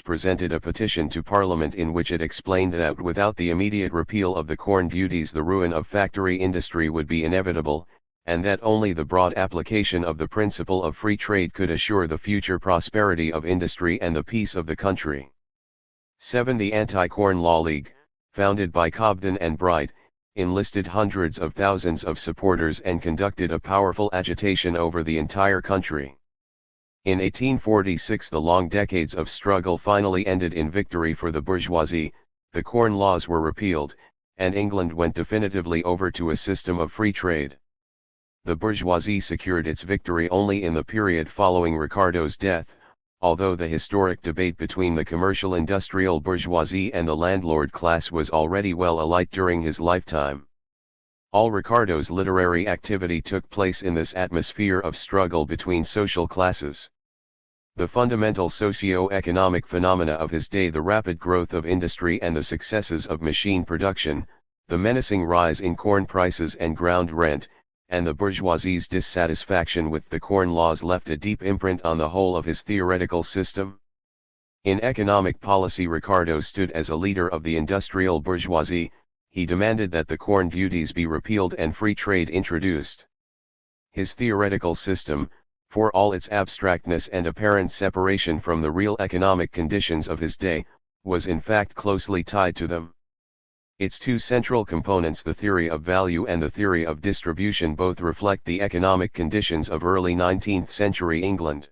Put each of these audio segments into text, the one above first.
presented a petition to Parliament in which it explained that without the immediate repeal of the corn duties the ruin of factory industry would be inevitable, and that only the broad application of the principle of free trade could assure the future prosperity of industry and the peace of the country. 7. The Anti-Corn Law League, founded by Cobden and Bright, enlisted hundreds of thousands of supporters and conducted a powerful agitation over the entire country. In 1846 the long decades of struggle finally ended in victory for the bourgeoisie, the Corn Laws were repealed, and England went definitively over to a system of free trade. The bourgeoisie secured its victory only in the period following Ricardo's death, although the historic debate between the commercial-industrial bourgeoisie and the landlord class was already well alight during his lifetime. All Ricardo's literary activity took place in this atmosphere of struggle between social classes. The fundamental socio-economic phenomena of his day, the rapid growth of industry and the successes of machine production, the menacing rise in corn prices and ground rent, and the bourgeoisie's dissatisfaction with the Corn Laws left a deep imprint on the whole of his theoretical system. In economic policy Ricardo stood as a leader of the industrial bourgeoisie. He demanded that the corn duties be repealed and free trade introduced. His theoretical system, for all its abstractness and apparent separation from the real economic conditions of his day, was in fact closely tied to them. Its two central components, the theory of value and the theory of distribution, both reflect the economic conditions of early 19th century England.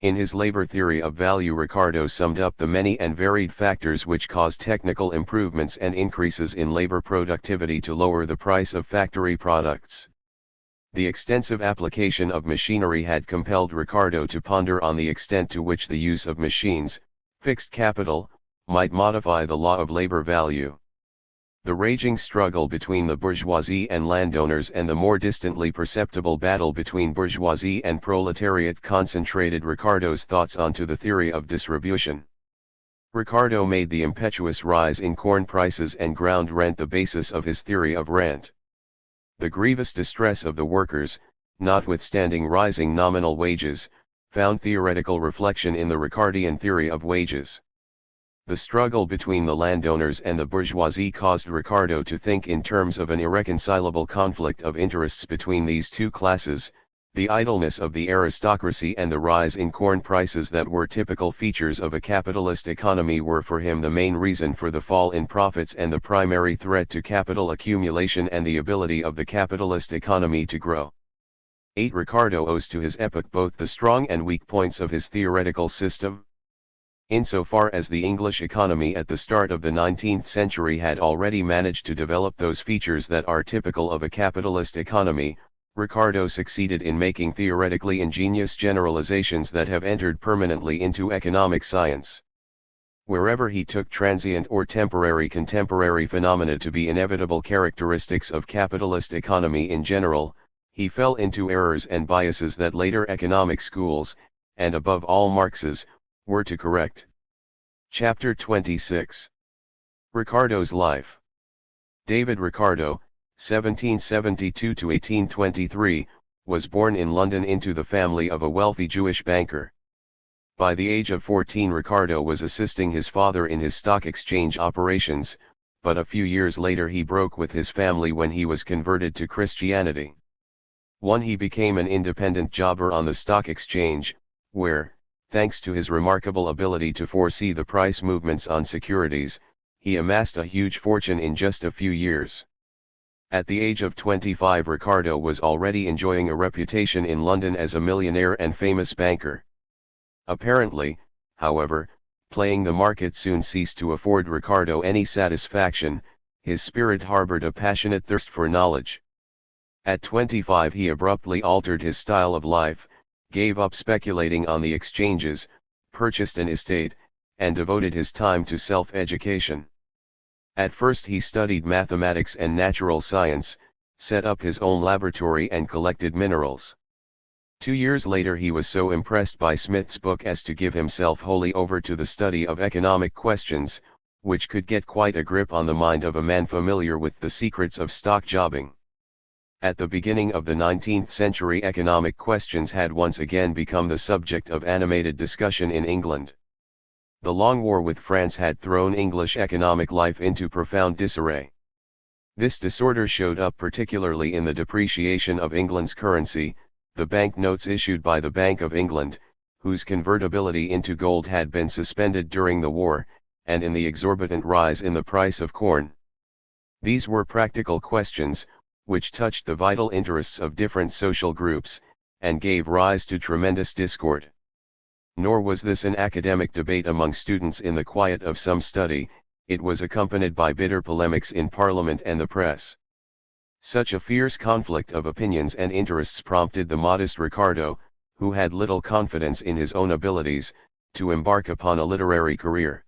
In his labor theory of value, Ricardo summed up the many and varied factors which caused technical improvements and increases in labor productivity to lower the price of factory products. The extensive application of machinery had compelled Ricardo to ponder on the extent to which the use of machines, fixed capital, might modify the law of labor value. The raging struggle between the bourgeoisie and landowners and the more distantly perceptible battle between bourgeoisie and proletariat concentrated Ricardo's thoughts onto the theory of distribution. Ricardo made the impetuous rise in corn prices and ground rent the basis of his theory of rent. The grievous distress of the workers, notwithstanding rising nominal wages, found theoretical reflection in the Ricardian theory of wages. The struggle between the landowners and the bourgeoisie caused Ricardo to think in terms of an irreconcilable conflict of interests between these two classes. The idleness of the aristocracy and the rise in corn prices that were typical features of a capitalist economy were for him the main reason for the fall in profits and the primary threat to capital accumulation and the ability of the capitalist economy to grow. 8. Ricardo owes to his epoch both the strong and weak points of his theoretical system. Insofar as the English economy at the start of the 19th century had already managed to develop those features that are typical of a capitalist economy, Ricardo succeeded in making theoretically ingenious generalizations that have entered permanently into economic science. Wherever he took transient or temporary contemporary phenomena to be inevitable characteristics of capitalist economy in general, he fell into errors and biases that later economic schools, and above all Marx's, were to correct. Chapter 26. Ricardo's life. David Ricardo, 1772–1823, was born in London into the family of a wealthy Jewish banker. By the age of 14 Ricardo was assisting his father in his stock exchange operations, but a few years later he broke with his family when he was converted to Christianity. He became an independent jobber on the stock exchange, where, thanks to his remarkable ability to foresee the price movements on securities, he amassed a huge fortune in just a few years. At the age of 25 Ricardo was already enjoying a reputation in London as a millionaire and famous banker. Apparently, however, playing the market soon ceased to afford Ricardo any satisfaction. His spirit harbored a passionate thirst for knowledge. At 25 he abruptly altered his style of life, gave up speculating on the exchanges, purchased an estate, and devoted his time to self-education. At first he studied mathematics and natural science, set up his own laboratory and collected minerals. 2 years later he was so impressed by Smith's book as to give himself wholly over to the study of economic questions, which could get quite a grip on the mind of a man familiar with the secrets of stock jobbing. At the beginning of the 19th century economic questions had once again become the subject of animated discussion in England. The long war with France had thrown English economic life into profound disarray. This disorder showed up particularly in the depreciation of England's currency, the bank notes issued by the Bank of England, whose convertibility into gold had been suspended during the war, and in the exorbitant rise in the price of corn. These were practical questions, which touched the vital interests of different social groups, and gave rise to tremendous discord. Nor was this an academic debate among students in the quiet of some study, it was accompanied by bitter polemics in Parliament and the press. Such a fierce conflict of opinions and interests prompted the modest Ricardo, who had little confidence in his own abilities, to embark upon a literary career.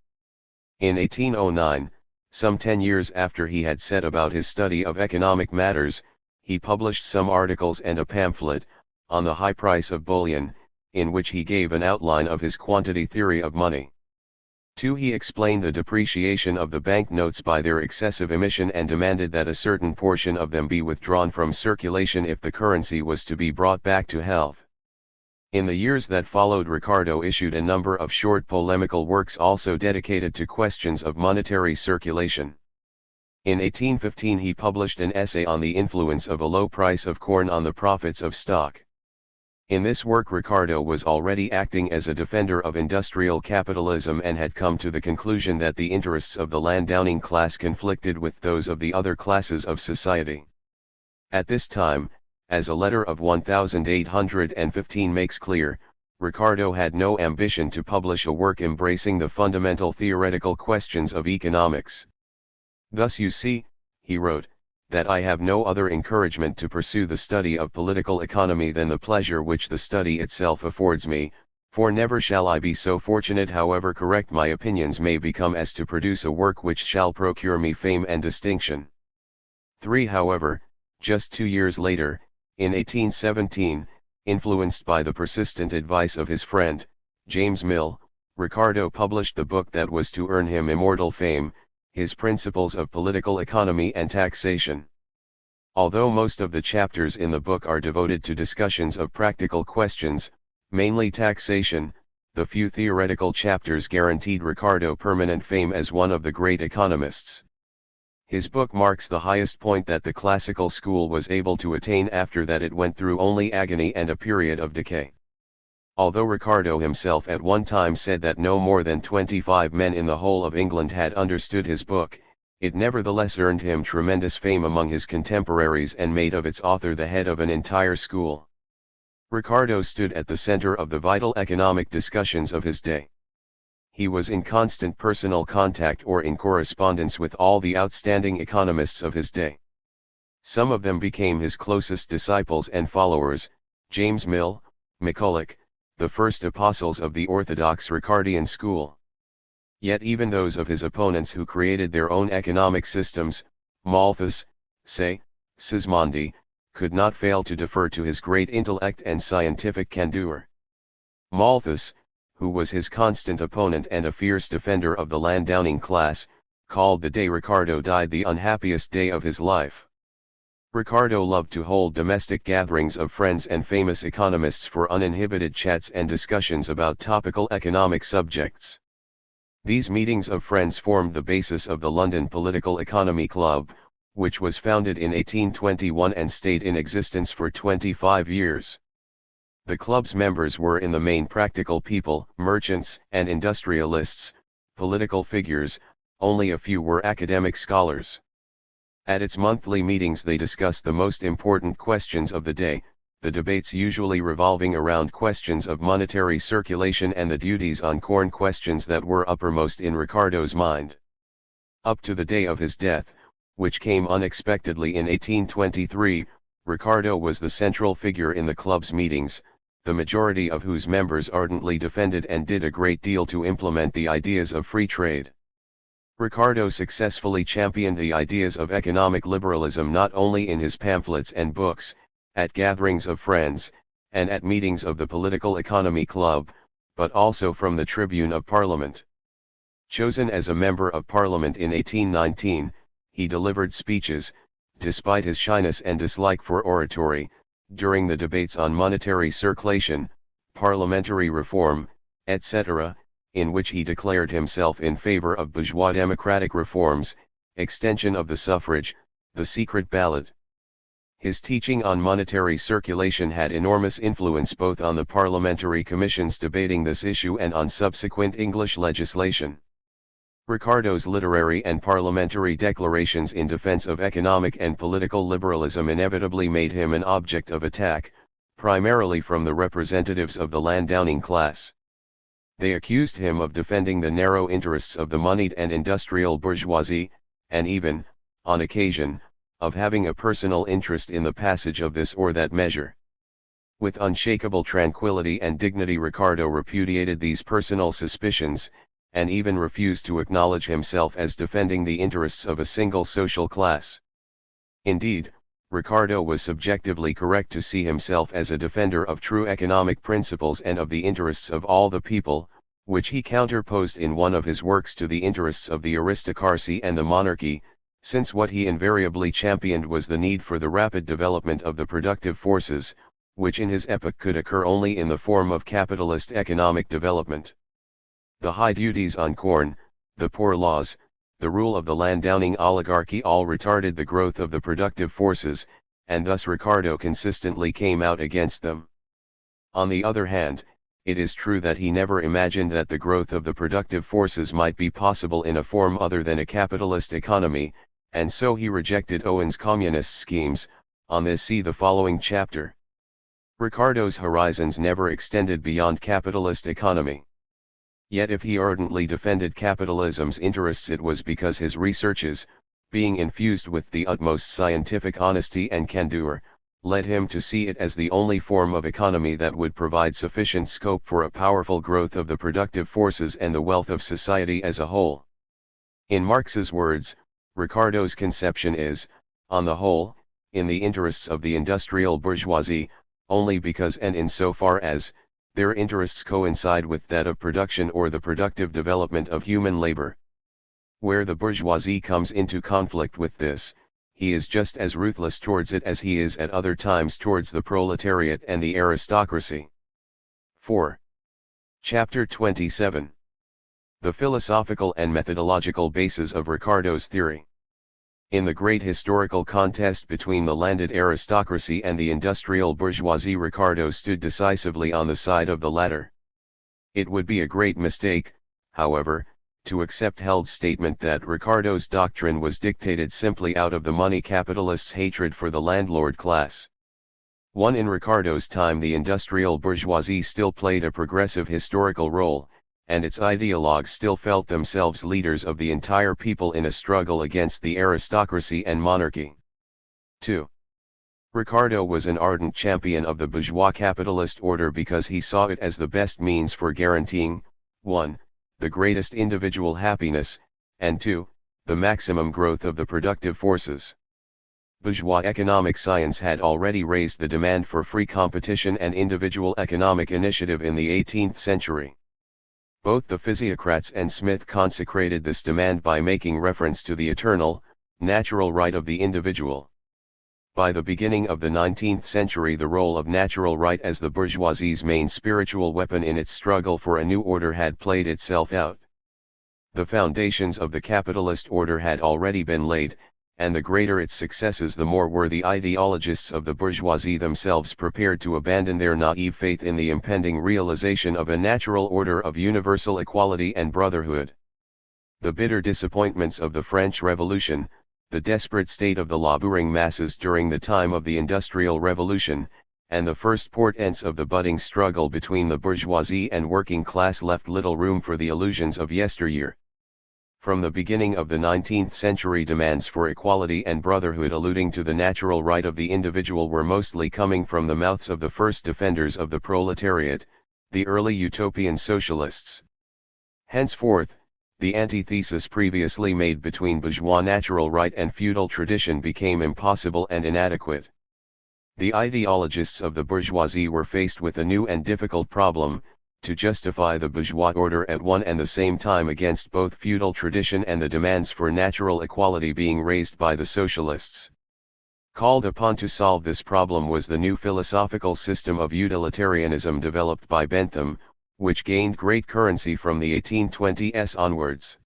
In 1809, some 10 years after he had set about his study of economic matters, he published some articles and a pamphlet, on the high price of bullion, in which he gave an outline of his quantity theory of money. 2. He explained the depreciation of the banknotes by their excessive emission and demanded that a certain portion of them be withdrawn from circulation if the currency was to be brought back to health. In the years that followed, Ricardo issued a number of short polemical works also dedicated to questions of monetary circulation. In 1815 he published an essay on the influence of a low price of corn on the profits of stock. In this work Ricardo was already acting as a defender of industrial capitalism and had come to the conclusion that the interests of the landowning class conflicted with those of the other classes of society. At this time, as a letter of 1815 makes clear, Ricardo had no ambition to publish a work embracing the fundamental theoretical questions of economics. "Thus you see," he wrote, "that I have no other encouragement to pursue the study of political economy than the pleasure which the study itself affords me, for never shall I be so fortunate, however correct my opinions may become, as to produce a work which shall procure me fame and distinction." 3. However, just 2 years later, in 1817, influenced by the persistent advice of his friend, James Mill, Ricardo published the book that was to earn him immortal fame, his Principles of Political Economy and Taxation. Although most of the chapters in the book are devoted to discussions of practical questions, mainly taxation, the few theoretical chapters guaranteed Ricardo permanent fame as one of the great economists. His book marks the highest point that the classical school was able to attain after that it went through only agony and a period of decay. Although Ricardo himself at one time said that no more than 25 men in the whole of England had understood his book, it nevertheless earned him tremendous fame among his contemporaries and made of its author the head of an entire school. Ricardo stood at the center of the vital economic discussions of his day. He was in constant personal contact or in correspondence with all the outstanding economists of his day. Some of them became his closest disciples and followers: James Mill, McCulloch, the first apostles of the orthodox Ricardian school. Yet even those of his opponents who created their own economic systems, Malthus, Say, Sismondi, could not fail to defer to his great intellect and scientific candor. Malthus, who was his constant opponent and a fierce defender of the landowning class, called the day Ricardo died the unhappiest day of his life. Ricardo loved to hold domestic gatherings of friends and famous economists for uninhibited chats and discussions about topical economic subjects. These meetings of friends formed the basis of the London Political Economy Club, which was founded in 1821 and stayed in existence for 25 years. The club's members were in the main practical people, merchants and industrialists, political figures. Only a few were academic scholars. At its monthly meetings they discussed the most important questions of the day, the debates usually revolving around questions of monetary circulation and the duties on corn, questions that were uppermost in Ricardo's mind. Up to the day of his death, which came unexpectedly in 1823, Ricardo was the central figure in the club's meetings, the majority of whose members ardently defended and did a great deal to implement the ideas of free trade. Ricardo successfully championed the ideas of economic liberalism not only in his pamphlets and books, at gatherings of friends, and at meetings of the Political Economy Club, but also from the tribune of Parliament. Chosen as a member of Parliament in 1819, he delivered speeches, despite his shyness and dislike for oratory, during the debates on monetary circulation, parliamentary reform, etc., in which he declared himself in favor of bourgeois democratic reforms, extension of the suffrage, the secret ballot. His teaching on monetary circulation had enormous influence both on the parliamentary commissions debating this issue and on subsequent English legislation. Ricardo's literary and parliamentary declarations in defense of economic and political liberalism inevitably made him an object of attack, primarily from the representatives of the landowning class. They accused him of defending the narrow interests of the moneyed and industrial bourgeoisie, and even, on occasion, of having a personal interest in the passage of this or that measure. With unshakable tranquility and dignity, Ricardo repudiated these personal suspicions, and even refused to acknowledge himself as defending the interests of a single social class. Indeed, Ricardo was subjectively correct to see himself as a defender of true economic principles and of the interests of all the people, which he counterposed in one of his works to the interests of the aristocracy and the monarchy, since what he invariably championed was the need for the rapid development of the productive forces, which in his epoch could occur only in the form of capitalist economic development. The high duties on corn, the poor laws, the rule of the landowning oligarchy all retarded the growth of the productive forces, and thus Ricardo consistently came out against them. On the other hand, it is true that he never imagined that the growth of the productive forces might be possible in a form other than a capitalist economy, and so he rejected Owen's communist schemes. On this see the following chapter. Ricardo's horizons never extended beyond capitalist economy. Yet if he ardently defended capitalism's interests, it was because his researches, being infused with the utmost scientific honesty and candor, led him to see it as the only form of economy that would provide sufficient scope for a powerful growth of the productive forces and the wealth of society as a whole. In Marx's words, Ricardo's conception is, on the whole, in the interests of the industrial bourgeoisie, only because and in so far as, their interests coincide with that of production or the productive development of human labor. Where the bourgeoisie comes into conflict with this, he is just as ruthless towards it as he is at other times towards the proletariat and the aristocracy. 4. Chapter 27. The philosophical and methodological basis of Ricardo's theory. In the great historical contest between the landed aristocracy and the industrial bourgeoisie, Ricardo stood decisively on the side of the latter. It would be a great mistake, however, to accept Held's statement that Ricardo's doctrine was dictated simply out of the money capitalists' hatred for the landlord class. In Ricardo's time, the industrial bourgeoisie still played a progressive historical role, and its ideologues still felt themselves leaders of the entire people in a struggle against the aristocracy and monarchy. 2. Ricardo was an ardent champion of the bourgeois capitalist order because he saw it as the best means for guaranteeing, 1. the greatest individual happiness, and 2. the maximum growth of the productive forces. Bourgeois economic science had already raised the demand for free competition and individual economic initiative in the 18th century. Both the physiocrats and Smith consecrated this demand by making reference to the eternal, natural right of the individual. By the beginning of the 19th century, the role of natural right as the bourgeoisie's main spiritual weapon in its struggle for a new order had played itself out. The foundations of the capitalist order had already been laid, and the greater its successes, the more were the ideologists of the bourgeoisie themselves prepared to abandon their naive faith in the impending realization of a natural order of universal equality and brotherhood. The bitter disappointments of the French Revolution, the desperate state of the laboring masses during the time of the Industrial Revolution, and the first portents of the budding struggle between the bourgeoisie and working class left little room for the illusions of yesteryear. From the beginning of the 19th century, demands for equality and brotherhood alluding to the natural right of the individual were mostly coming from the mouths of the first defenders of the proletariat, the early utopian socialists. Henceforth, the antithesis previously made between bourgeois natural right and feudal tradition became impossible and inadequate. The ideologists of the bourgeoisie were faced with a new and difficult problem: to justify the bourgeois order at one and the same time against both feudal tradition and the demands for natural equality being raised by the socialists. Called upon to solve this problem was the new philosophical system of utilitarianism developed by Bentham, which gained great currency from the 1820s onwards.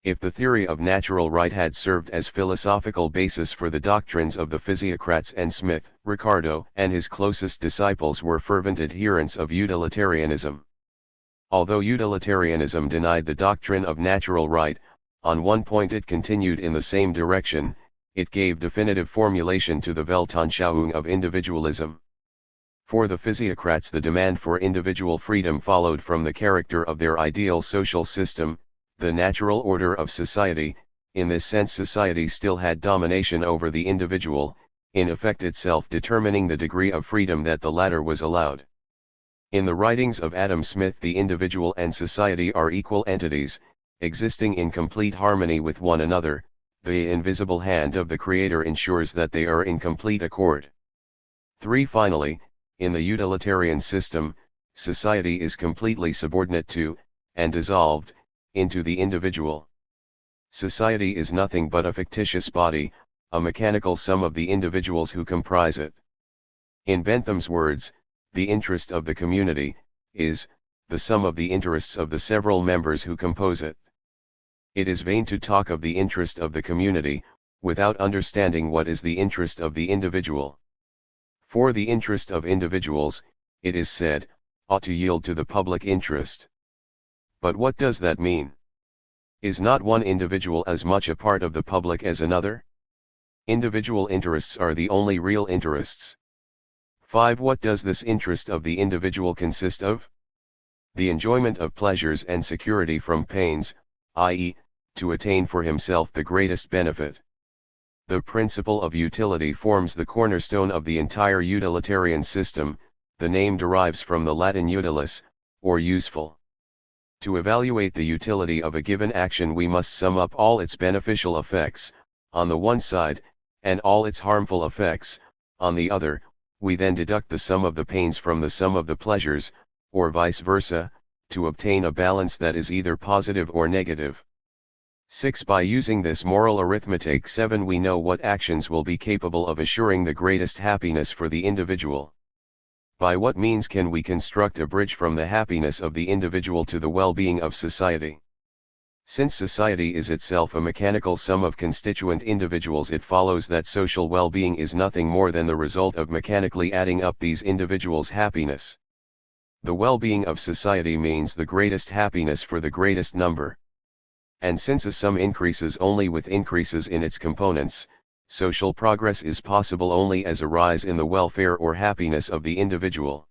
If the theory of natural right had served as philosophical basis for the doctrines of the physiocrats, and Smith, Ricardo, and his closest disciples were fervent adherents of utilitarianism. Although utilitarianism denied the doctrine of natural right, on one point it continued in the same direction: it gave definitive formulation to the Weltanschauung of individualism. For the physiocrats, the demand for individual freedom followed from the character of their ideal social system, the natural order of society. In this sense, society still had domination over the individual, in effect itself determining the degree of freedom that the latter was allowed. In the writings of Adam Smith, the individual and society are equal entities, existing in complete harmony with one another. The invisible hand of the Creator ensures that they are in complete accord. 3. Finally, in the utilitarian system, society is completely subordinate to, and dissolved into the individual. Society is nothing but a fictitious body, a mechanical sum of the individuals who comprise it. In Bentham's words, the interest of the community is the sum of the interests of the several members who compose it. It is vain to talk of the interest of the community, without understanding what is the interest of the individual. For the interest of individuals, it is said, ought to yield to the public interest. But what does that mean? Is not one individual as much a part of the public as another? Individual interests are the only real interests. 5. What does this interest of the individual consist of? The enjoyment of pleasures and security from pains, i.e., to attain for himself the greatest benefit. The principle of utility forms the cornerstone of the entire utilitarian system. The name derives from the Latin utilis, or useful. To evaluate the utility of a given action, we must sum up all its beneficial effects, on the one side, and all its harmful effects, on the other. We then deduct the sum of the pains from the sum of the pleasures, or vice versa, to obtain a balance that is either positive or negative. 6. By using this moral arithmetic. 7. We know what actions will be capable of assuring the greatest happiness for the individual. By what means can we construct a bridge from the happiness of the individual to the well-being of society? Since society is itself a mechanical sum of constituent individuals, it follows that social well-being is nothing more than the result of mechanically adding up these individuals' happiness. The well-being of society means the greatest happiness for the greatest number. And since a sum increases only with increases in its components, social progress is possible only as a rise in the welfare or happiness of the individual.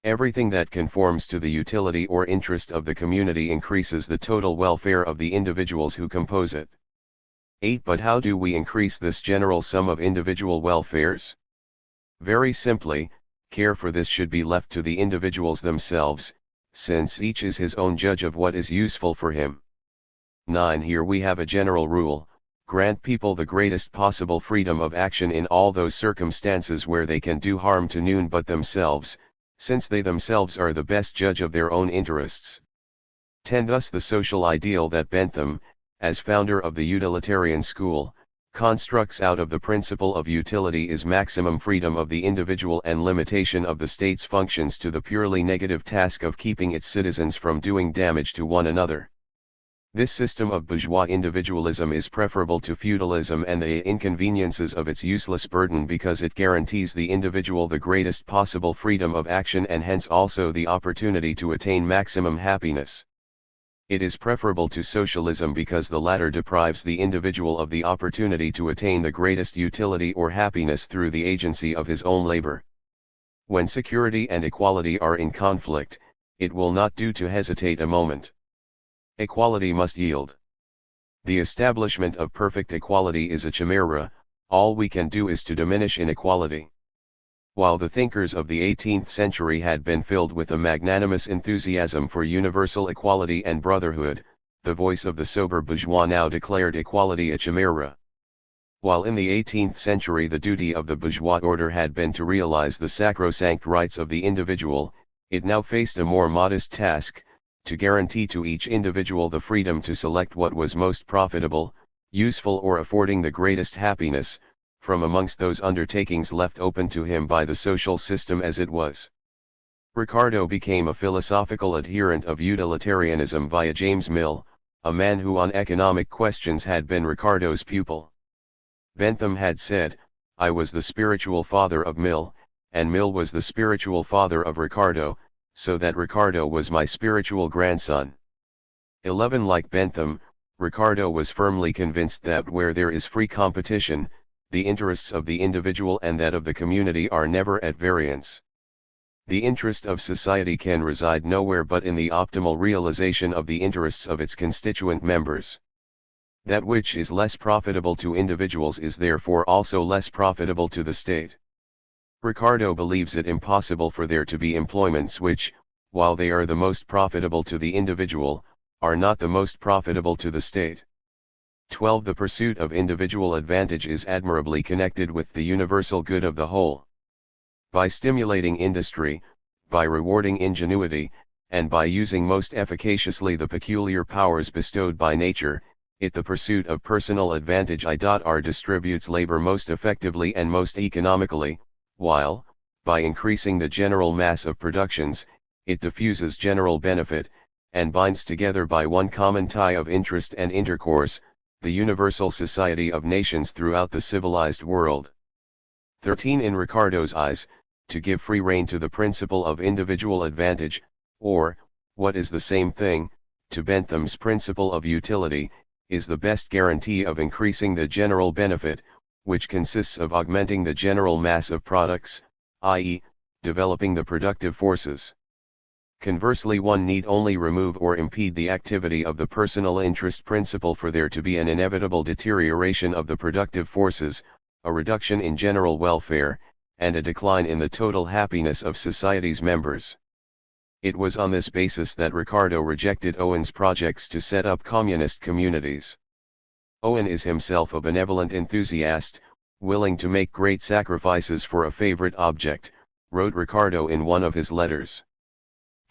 Everything that conforms to the utility or interest of the community increases the total welfare of the individuals who compose it. 8. But how do we increase this general sum of individual welfares? Very simply, care for this should be left to the individuals themselves, since each is his own judge of what is useful for him. 9. Here we have a general rule: grant people the greatest possible freedom of action in all those circumstances where they can do harm to none but themselves, since they themselves are the best judge of their own interests. 10. Thus the social ideal that Bentham, as founder of the utilitarian school, constructs out of the principle of utility is maximum freedom of the individual and limitation of the state's functions to the purely negative task of keeping its citizens from doing damage to one another. This system of bourgeois individualism is preferable to feudalism and the inconveniences of its useless burden, because it guarantees the individual the greatest possible freedom of action and hence also the opportunity to attain maximum happiness. It is preferable to socialism because the latter deprives the individual of the opportunity to attain the greatest utility or happiness through the agency of his own labor. When security and equality are in conflict, it will not do to hesitate a moment. Equality must yield. The establishment of perfect equality is a chimera. All we can do is to diminish inequality. While the thinkers of the 18th century had been filled with a magnanimous enthusiasm for universal equality and brotherhood, the voice of the sober bourgeois now declared equality a chimera. While in the 18th century the duty of the bourgeois order had been to realize the sacrosanct rights of the individual, it now faced a more modest task: to guarantee to each individual the freedom to select what was most profitable, useful, or affording the greatest happiness, from amongst those undertakings left open to him by the social system as it was. Ricardo became a philosophical adherent of utilitarianism via James Mill, a man who on economic questions had been Ricardo's pupil. Bentham had said, "I was the spiritual father of Mill, and Mill was the spiritual father of Ricardo, so that Ricardo was my spiritual grandson." 11 Like Bentham, Ricardo was firmly convinced that where there is free competition, the interests of the individual and that of the community are never at variance. The interest of society can reside nowhere but in the optimal realization of the interests of its constituent members. That which is less profitable to individuals is therefore also less profitable to the state. Ricardo believes it impossible for there to be employments which, while they are the most profitable to the individual, are not the most profitable to the state. 12 The pursuit of individual advantage is admirably connected with the universal good of the whole. By stimulating industry, by rewarding ingenuity, and by using most efficaciously the peculiar powers bestowed by nature, the pursuit of personal advantage distributes labor most effectively and most economically, while, by increasing the general mass of productions, it diffuses general benefit, and binds together by one common tie of interest and intercourse, the universal society of nations throughout the civilized world. 13 In Ricardo's eyes, to give free rein to the principle of individual advantage, or, what is the same thing, to Bentham's principle of utility, is the best guarantee of increasing the general benefit, which consists of augmenting the general mass of products, i.e., developing the productive forces. Conversely, one need only remove or impede the activity of the personal interest principle for there to be an inevitable deterioration of the productive forces, a reduction in general welfare, and a decline in the total happiness of society's members. It was on this basis that Ricardo rejected Owen's projects to set up communist communities. Owen is himself a benevolent enthusiast, willing to make great sacrifices for a favorite object, wrote Ricardo in one of his letters.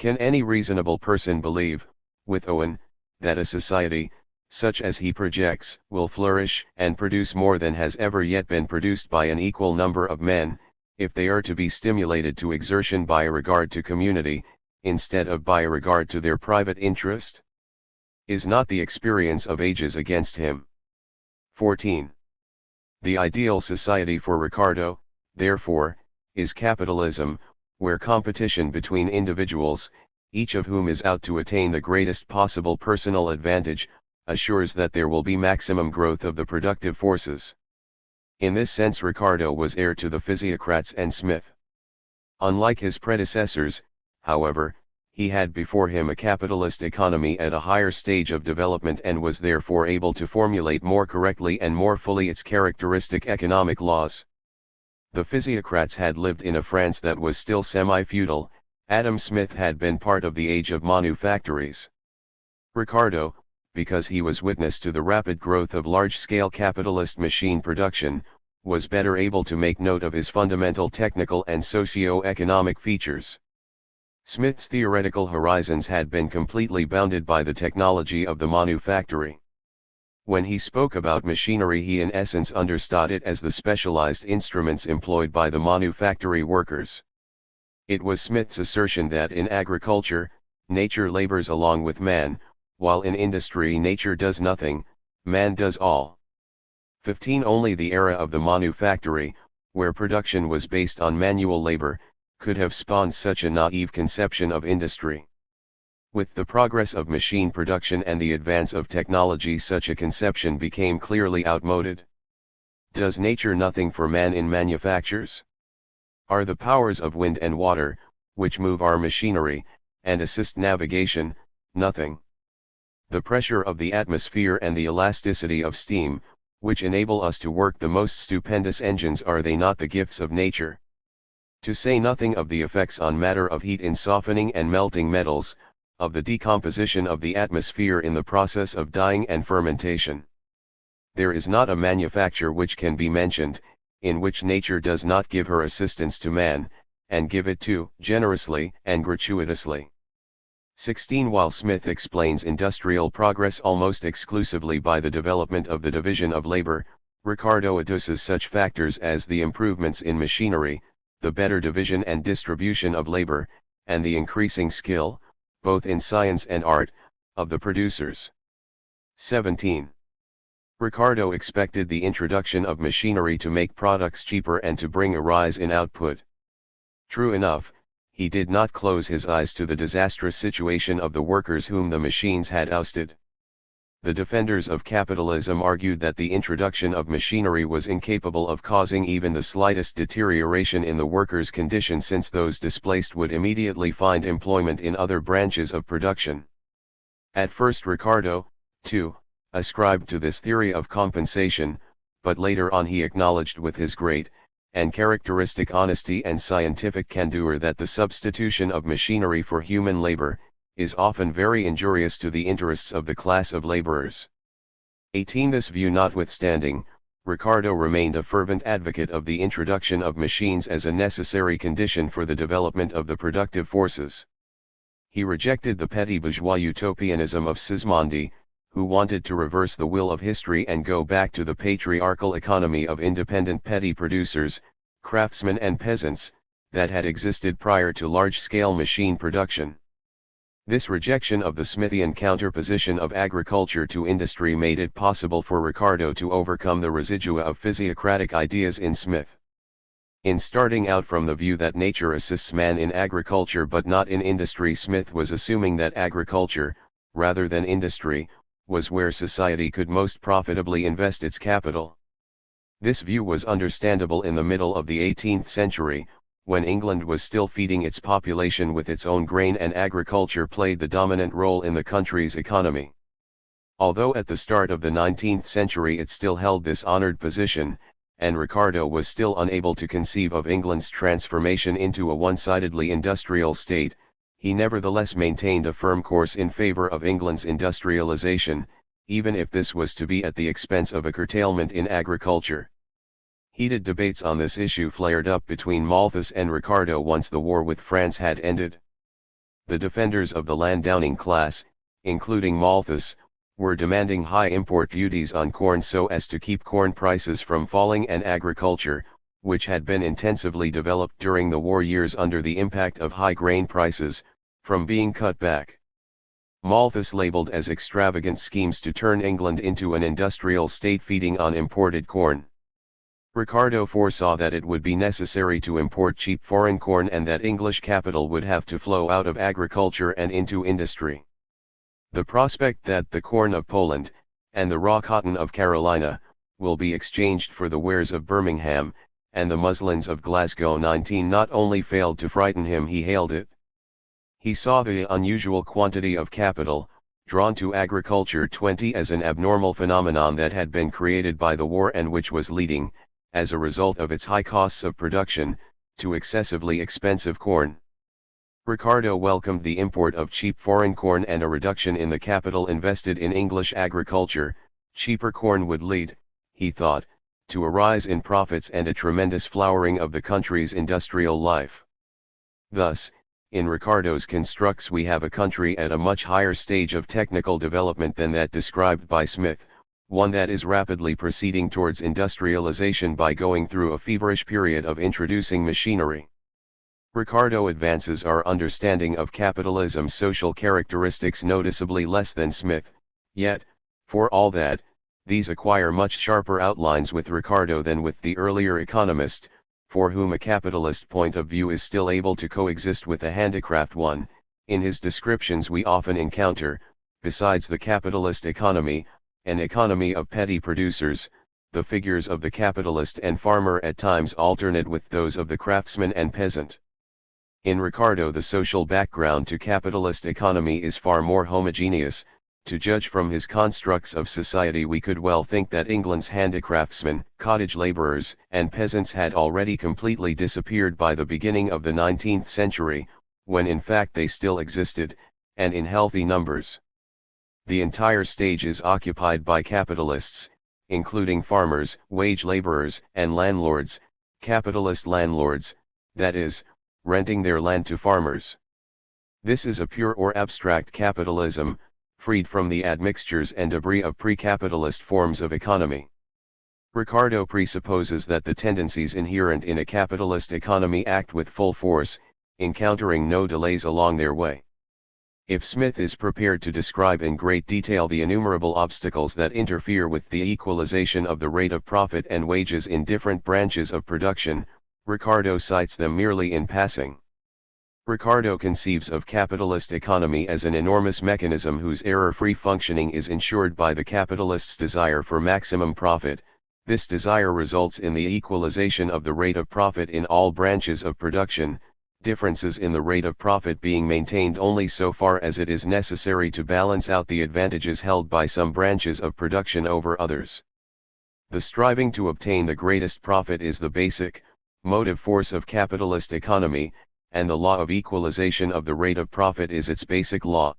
Can any reasonable person believe, with Owen, that a society, such as he projects, will flourish and produce more than has ever yet been produced by an equal number of men, if they are to be stimulated to exertion by a regard to community, instead of by a regard to their private interest? Is not the experience of ages against him? 14. The ideal society for Ricardo, therefore, is capitalism, where competition between individuals, each of whom is out to attain the greatest possible personal advantage, assures that there will be maximum growth of the productive forces. In this sense Ricardo was heir to the physiocrats and Smith. Unlike his predecessors, however, he had before him a capitalist economy at a higher stage of development and was therefore able to formulate more correctly and more fully its characteristic economic laws. The physiocrats had lived in a France that was still semi-feudal. Adam Smith had been part of the age of manufactories. Ricardo, because he was witness to the rapid growth of large-scale capitalist machine production, was better able to make note of his fundamental technical and socio-economic features. Smith's theoretical horizons had been completely bounded by the technology of the manufactory. When he spoke about machinery, he in essence understood it as the specialized instruments employed by the manufactory workers. It was Smith's assertion that in agriculture, nature labors along with man, while in industry nature does nothing, man does all. 15 Only the era of the manufactory, where production was based on manual labor, could have spawned such a naive conception of industry. With the progress of machine production and the advance of technology, such a conception became clearly outmoded. Does nature nothing for man in manufactures? Are the powers of wind and water, which move our machinery, and assist navigation, nothing? The pressure of the atmosphere and the elasticity of steam, which enable us to work the most stupendous engines, are they not the gifts of nature? To say nothing of the effects on matter of heat in softening and melting metals, of the decomposition of the atmosphere in the process of dyeing and fermentation. There is not a manufacture which can be mentioned, in which nature does not give her assistance to man, and give it too generously and gratuitously. 16 While Smith explains industrial progress almost exclusively by the development of the division of labor, Ricardo adduces such factors as the improvements in machinery, the better division and distribution of labor, and the increasing skill, both in science and art, of the producers. 17. Ricardo expected the introduction of machinery to make products cheaper and to bring a rise in output. True enough, he did not close his eyes to the disastrous situation of the workers whom the machines had ousted. The defenders of capitalism argued that the introduction of machinery was incapable of causing even the slightest deterioration in the workers' condition, since those displaced would immediately find employment in other branches of production. At first Ricardo, too, ascribed to this theory of compensation, but later on he acknowledged with his great, and characteristic honesty and scientific candor that the substitution of machinery for human labor, is often very injurious to the interests of the class of laborers. 18. This view notwithstanding, Ricardo remained a fervent advocate of the introduction of machines as a necessary condition for the development of the productive forces. He rejected the petty bourgeois utopianism of Sismondi, who wanted to reverse the will of history and go back to the patriarchal economy of independent petty producers, craftsmen and peasants, that had existed prior to large-scale machine production. This rejection of the Smithian counterposition of agriculture to industry made it possible for Ricardo to overcome the residua of physiocratic ideas in Smith. In starting out from the view that nature assists man in agriculture but not in industry, Smith was assuming that agriculture, rather than industry, was where society could most profitably invest its capital. This view was understandable in the middle of the 18th century, when England was still feeding its population with its own grain and agriculture played the dominant role in the country's economy. Although at the start of the 19th century it still held this honored position, and Ricardo was still unable to conceive of England's transformation into a one-sidedly industrial state, he nevertheless maintained a firm course in favor of England's industrialization, even if this was to be at the expense of a curtailment in agriculture. Heated debates on this issue flared up between Malthus and Ricardo once the war with France had ended. The defenders of the landowning class, including Malthus, were demanding high import duties on corn so as to keep corn prices from falling, and agriculture, which had been intensively developed during the war years under the impact of high grain prices, from being cut back. Malthus labeled as extravagant schemes to turn England into an industrial state feeding on imported corn. Ricardo foresaw that it would be necessary to import cheap foreign corn and that English capital would have to flow out of agriculture and into industry. The prospect that the corn of Poland, and the raw cotton of Carolina, will be exchanged for the wares of Birmingham, and the muslins of Glasgow 19 not only failed to frighten him, he hailed it. He saw the unusual quantity of capital, drawn to agriculture 20 as an abnormal phenomenon that had been created by the war and which was leading, as a result of its high costs of production, to excessively expensive corn. Ricardo welcomed the import of cheap foreign corn and a reduction in the capital invested in English agriculture. Cheaper corn would lead, he thought, to a rise in profits and a tremendous flowering of the country's industrial life. Thus, in Ricardo's constructs we have a country at a much higher stage of technical development than that described by Smith, one that is rapidly proceeding towards industrialization by going through a feverish period of introducing machinery. Ricardo advances our understanding of capitalism's social characteristics noticeably less than Smith, yet, for all that, these acquire much sharper outlines with Ricardo than with the earlier economist, for whom a capitalist point of view is still able to coexist with a handicraft one. In his descriptions we often encounter, besides the capitalist economy, an economy of petty producers. The figures of the capitalist and farmer at times alternate with those of the craftsman and peasant. In Ricardo the social background to capitalist economy is far more homogeneous. To judge from his constructs of society we could well think that England's handicraftsmen, cottage labourers and peasants had already completely disappeared by the beginning of the 19th century, when in fact they still existed, and in healthy numbers. The entire stage is occupied by capitalists, including farmers, wage laborers, and landlords, capitalist landlords, that is, renting their land to farmers. This is a pure or abstract capitalism, freed from the admixtures and debris of pre-capitalist forms of economy. Ricardo presupposes that the tendencies inherent in a capitalist economy act with full force, encountering no delays along their way. If Smith is prepared to describe in great detail the innumerable obstacles that interfere with the equalization of the rate of profit and wages in different branches of production, Ricardo cites them merely in passing. Ricardo conceives of capitalist economy as an enormous mechanism whose error-free functioning is ensured by the capitalist's desire for maximum profit. This desire results in the equalization of the rate of profit in all branches of production, differences in the rate of profit being maintained only so far as it is necessary to balance out the advantages held by some branches of production over others. The striving to obtain the greatest profit is the basic, motive force of capitalist economy, and the law of equalization of the rate of profit is its basic law.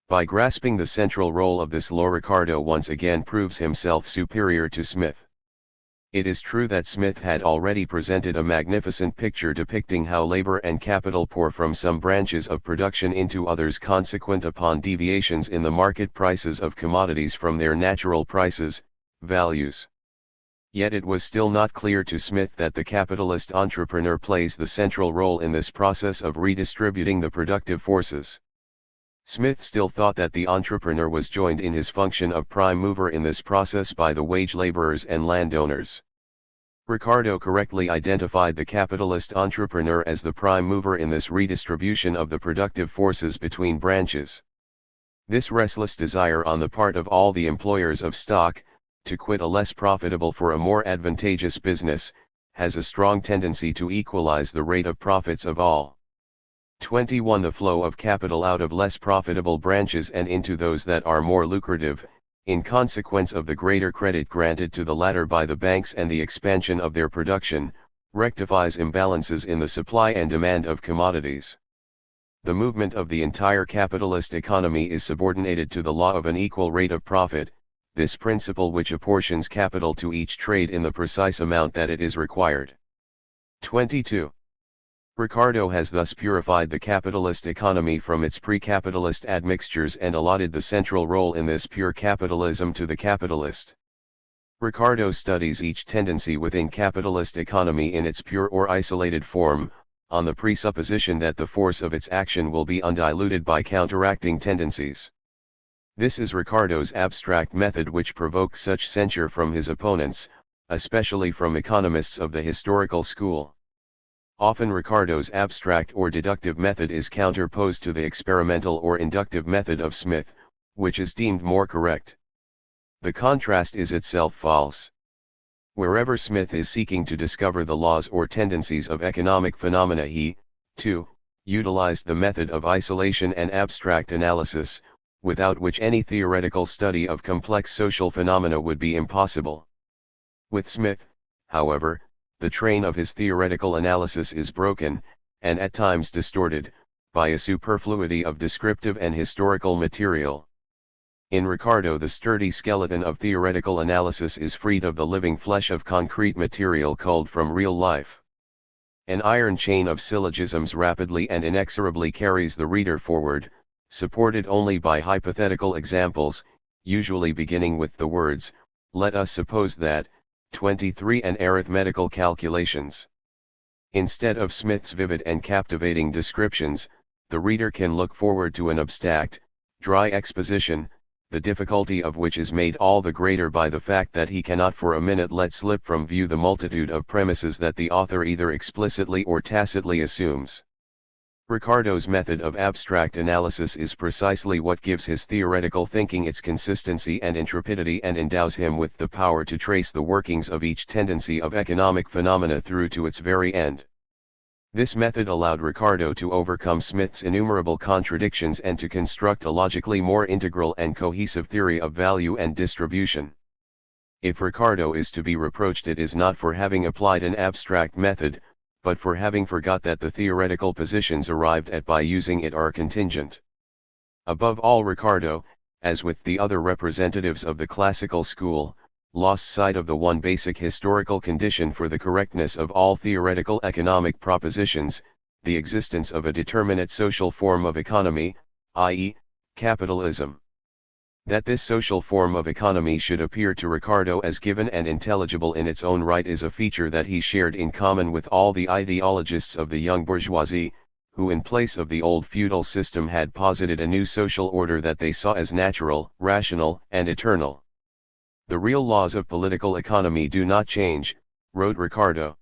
By grasping the central role of this law, Ricardo once again proves himself superior to Smith. It is true that Smith had already presented a magnificent picture depicting how labor and capital pour from some branches of production into others consequent upon deviations in the market prices of commodities from their natural prices, values. Yet it was still not clear to Smith that the capitalist entrepreneur plays the central role in this process of redistributing the productive forces. Smith still thought that the entrepreneur was joined in his function of prime mover in this process by the wage laborers and landowners. Ricardo correctly identified the capitalist entrepreneur as the prime mover in this redistribution of the productive forces between branches. This restless desire on the part of all the employers of stock, to quit a less profitable for a more advantageous business, has a strong tendency to equalize the rate of profits of all. 21. The flow of capital out of less profitable branches and into those that are more lucrative, in consequence of the greater credit granted to the latter by the banks and the expansion of their production, rectifies imbalances in the supply and demand of commodities. The movement of the entire capitalist economy is subordinated to the law of an equal rate of profit, this principle which apportions capital to each trade in the precise amount that it is required. 22. Ricardo has thus purified the capitalist economy from its pre-capitalist admixtures and allotted the central role in this pure capitalism to the capitalist. Ricardo studies each tendency within capitalist economy in its pure or isolated form, on the presupposition that the force of its action will be undiluted by counteracting tendencies. This is Ricardo's abstract method which provokes such censure from his opponents, especially from economists of the historical school. Often Ricardo's abstract or deductive method is counterposed to the experimental or inductive method of Smith, which is deemed more correct. The contrast is itself false. Wherever Smith is seeking to discover the laws or tendencies of economic phenomena, he, too, utilized the method of isolation and abstract analysis, without which any theoretical study of complex social phenomena would be impossible. With Smith, however, the train of his theoretical analysis is broken, and at times distorted, by a superfluity of descriptive and historical material. In Ricardo, the sturdy skeleton of theoretical analysis is freed of the living flesh of concrete material culled from real life. An iron chain of syllogisms rapidly and inexorably carries the reader forward, supported only by hypothetical examples, usually beginning with the words, "Let us suppose that," 23 and arithmetical calculations. Instead of Smith's vivid and captivating descriptions, the reader can look forward to an abstract, dry exposition, the difficulty of which is made all the greater by the fact that he cannot for a minute let slip from view the multitude of premises that the author either explicitly or tacitly assumes. Ricardo's method of abstract analysis is precisely what gives his theoretical thinking its consistency and intrepidity and endows him with the power to trace the workings of each tendency of economic phenomena through to its very end. This method allowed Ricardo to overcome Smith's innumerable contradictions and to construct a logically more integral and cohesive theory of value and distribution. If Ricardo is to be reproached, it is not for having applied an abstract method, but for having forgot that the theoretical positions arrived at by using it are contingent. Above all, Ricardo, as with the other representatives of the classical school, lost sight of the one basic historical condition for the correctness of all theoretical economic propositions, the existence of a determinate social form of economy, i.e., capitalism. That this social form of economy should appear to Ricardo as given and intelligible in its own right is a feature that he shared in common with all the ideologists of the young bourgeoisie, who in place of the old feudal system had posited a new social order that they saw as natural, rational, and eternal. The real laws of political economy do not change, wrote Ricardo.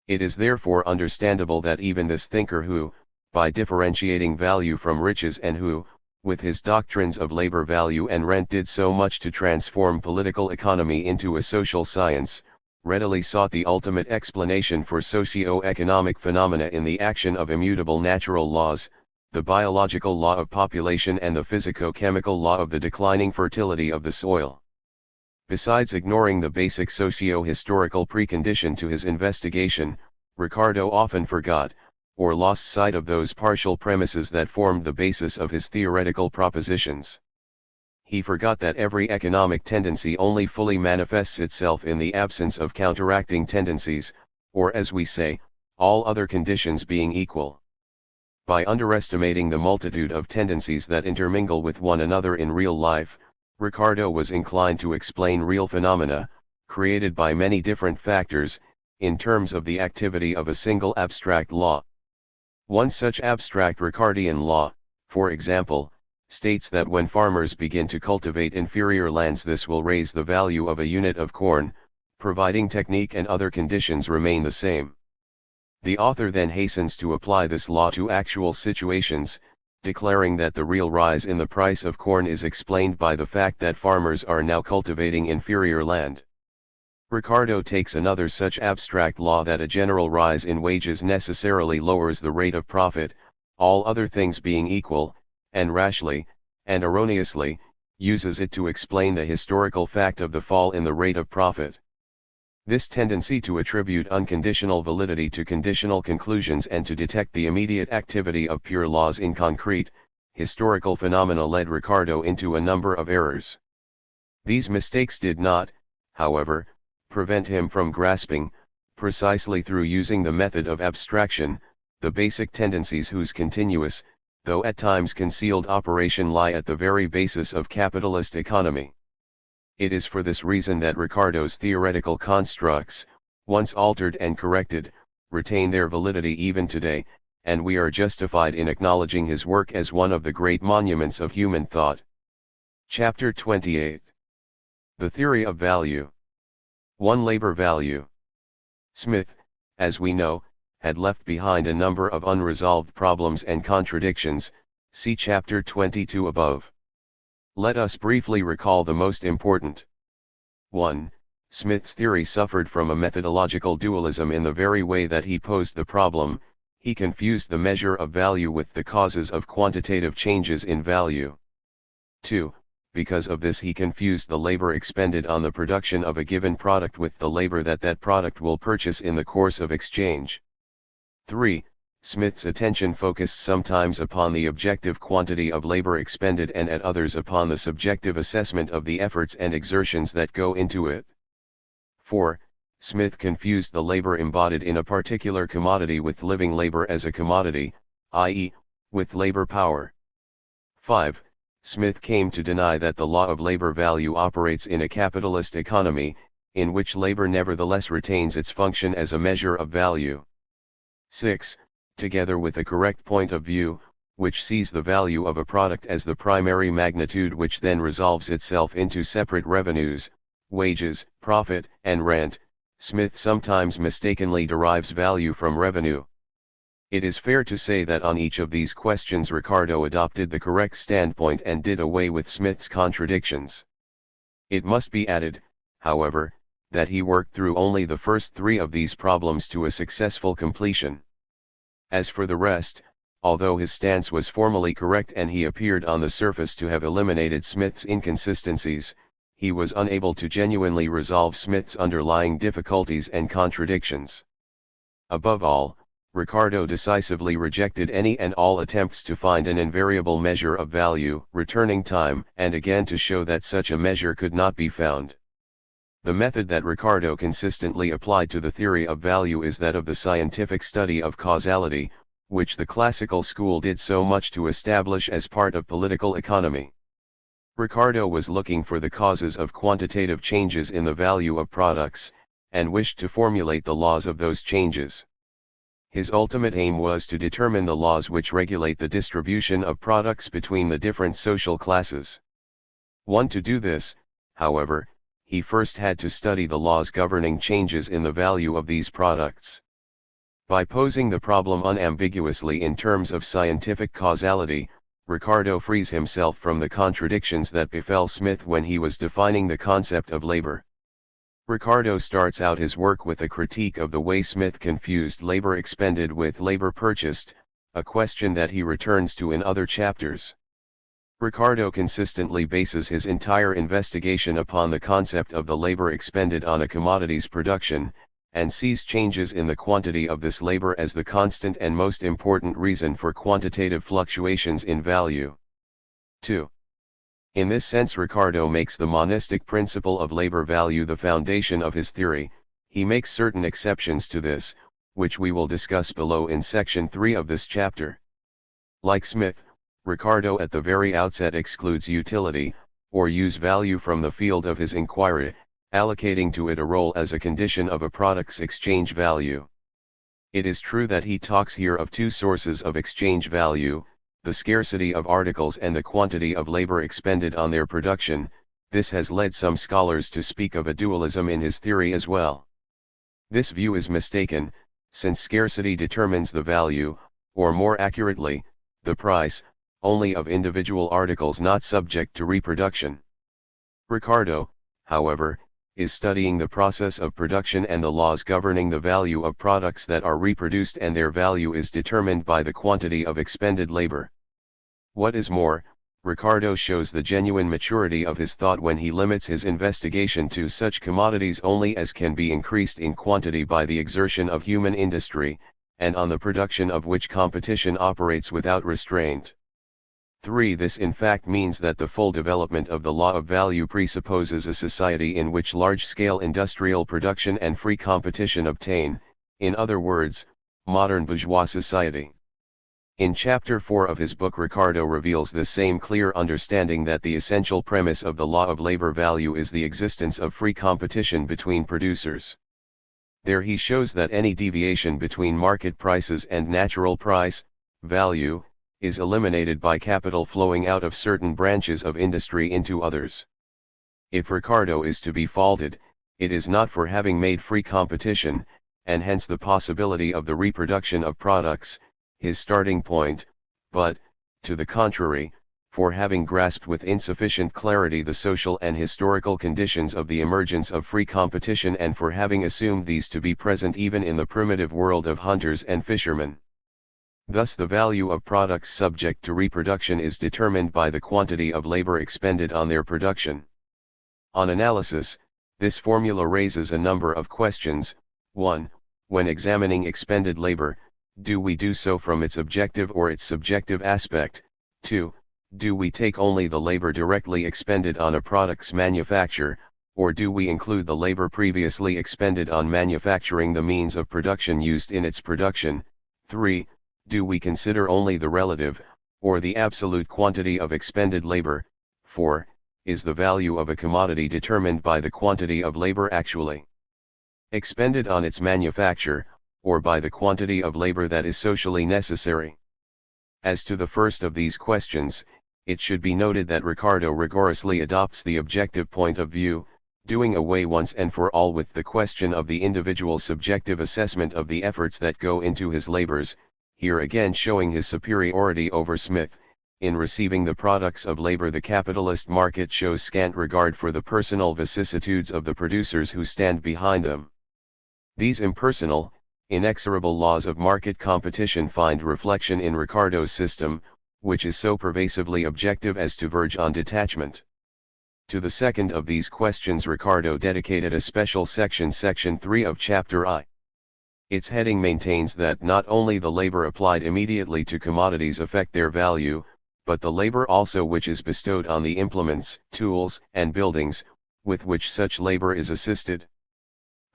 It is therefore understandable that even this thinker who, by differentiating value from riches and who, with his doctrines of labor value and rent did so much to transform political economy into a social science, readily sought the ultimate explanation for socio-economic phenomena in the action of immutable natural laws, the biological law of population and the physico-chemical law of the declining fertility of the soil. Besides ignoring the basic socio-historical precondition to his investigation, Ricardo often forgot, or lost sight of those partial premises that formed the basis of his theoretical propositions. He forgot that every economic tendency only fully manifests itself in the absence of counteracting tendencies, or as we say, all other conditions being equal. By underestimating the multitude of tendencies that intermingle with one another in real life, Ricardo was inclined to explain real phenomena, created by many different factors, in terms of the activity of a single abstract law. One such abstract Ricardian law, for example, states that when farmers begin to cultivate inferior lands, this will raise the value of a unit of corn, providing technique and other conditions remain the same. The author then hastens to apply this law to actual situations, declaring that the real rise in the price of corn is explained by the fact that farmers are now cultivating inferior land. Ricardo takes another such abstract law that a general rise in wages necessarily lowers the rate of profit, all other things being equal, and rashly, and erroneously, uses it to explain the historical fact of the fall in the rate of profit. This tendency to attribute unconditional validity to conditional conclusions and to detect the immediate activity of pure laws in concrete, historical phenomena led Ricardo into a number of errors. These mistakes did not, however, prevent him from grasping, precisely through using the method of abstraction, the basic tendencies whose continuous, though at times concealed operation lie at the very basis of capitalist economy. It is for this reason that Ricardo's theoretical constructs, once altered and corrected, retain their validity even today, and we are justified in acknowledging his work as one of the great monuments of human thought. Chapter 28. The Theory of Value. 1. Labor value. Smith, as we know, had left behind a number of unresolved problems and contradictions, see Chapter 22 above. Let us briefly recall the most important. 1. Smith's theory suffered from a methodological dualism in the very way that he posed the problem. He confused the measure of value with the causes of quantitative changes in value. 2. Because of this he confused the labor expended on the production of a given product with the labor that product will purchase in the course of exchange. 3. Smith's attention focused sometimes upon the objective quantity of labor expended and at others upon the subjective assessment of the efforts and exertions that go into it. 4. Smith confused the labor embodied in a particular commodity with living labor as a commodity, i.e., with labor power. 5. Smith came to deny that the law of labor value operates in a capitalist economy, in which labor nevertheless retains its function as a measure of value. 6. Together with a correct point of view, which sees the value of a product as the primary magnitude which then resolves itself into separate revenues, wages, profit, and rent, Smith sometimes mistakenly derives value from revenue. It is fair to say that on each of these questions Ricardo adopted the correct standpoint and did away with Smith's contradictions. It must be added, however, that he worked through only the first 3 of these problems to a successful completion. As for the rest, although his stance was formally correct and he appeared on the surface to have eliminated Smith's inconsistencies, he was unable to genuinely resolve Smith's underlying difficulties and contradictions. Above all, Ricardo decisively rejected any and all attempts to find an invariable measure of value, returning time and again to show that such a measure could not be found. The method that Ricardo consistently applied to the theory of value is that of the scientific study of causality, which the classical school did so much to establish as part of political economy. Ricardo was looking for the causes of quantitative changes in the value of products, and wished to formulate the laws of those changes. His ultimate aim was to determine the laws which regulate the distribution of products between the different social classes. To do this, however, he first had to study the laws governing changes in the value of these products. By posing the problem unambiguously in terms of scientific causality, Ricardo frees himself from the contradictions that befell Smith when he was defining the concept of labor. Ricardo starts out his work with a critique of the way Smith confused labor expended with labor purchased, a question that he returns to in other chapters. Ricardo consistently bases his entire investigation upon the concept of the labor expended on a commodity's production, and sees changes in the quantity of this labor as the constant and most important reason for quantitative fluctuations in value. 2. In this sense, Ricardo makes the monistic principle of labor value the foundation of his theory. He makes certain exceptions to this, which we will discuss below in section 3 of this chapter. Like Smith, Ricardo at the very outset excludes utility, or use value from the field of his inquiry, allocating to it a role as a condition of a product's exchange value. It is true that he talks here of two sources of exchange value, the scarcity of articles and the quantity of labor expended on their production. This has led some scholars to speak of a dualism in his theory as well. This view is mistaken, since scarcity determines the value, or more accurately, the price, only of individual articles not subject to reproduction. Ricardo, however, is studying the process of production and the laws governing the value of products that are reproduced, and their value is determined by the quantity of expended labor. What is more, Ricardo shows the genuine maturity of his thought when he limits his investigation to such commodities only as can be increased in quantity by the exertion of human industry, and on the production of which competition operates without restraint. 3. This in fact means that the full development of the law of value presupposes a society in which large-scale industrial production and free competition obtain, in other words, modern bourgeois society. In chapter 4 of his book, Ricardo reveals the same clear understanding that the essential premise of the law of labor value is the existence of free competition between producers. There he shows that any deviation between market prices and natural price, value, is eliminated by capital flowing out of certain branches of industry into others. If Ricardo is to be faulted, it is not for having made free competition, and hence the possibility of the reproduction of products, his starting point, but, to the contrary, for having grasped with insufficient clarity the social and historical conditions of the emergence of free competition, and for having assumed these to be present even in the primitive world of hunters and fishermen. Thus the value of products subject to reproduction is determined by the quantity of labor expended on their production. On analysis, this formula raises a number of questions. 1. When examining expended labor, do we do so from its objective or its subjective aspect? 2. Do we take only the labor directly expended on a product's manufacture, or do we include the labor previously expended on manufacturing the means of production used in its production? 3. Do we consider only the relative, or the absolute quantity of expended labor? 4. Is the value of a commodity determined by the quantity of labor actually expended on its manufacture, or by the quantity of labor that is socially necessary? As to the first of these questions, it should be noted that Ricardo rigorously adopts the objective point of view, doing away once and for all with the question of the individual subjective assessment of the efforts that go into his labors, here again showing his superiority over Smith. In receiving the products of labor, the capitalist market shows scant regard for the personal vicissitudes of the producers who stand behind them. These impersonal, inexorable laws of market competition find reflection in Ricardo's system, which is so pervasively objective as to verge on detachment. To the second of these questions Ricardo dedicated a special section 3 of chapter I. Its heading maintains that not only the labor applied immediately to commodities affect their value, but the labor also which is bestowed on the implements, tools, and buildings, with which such labor is assisted.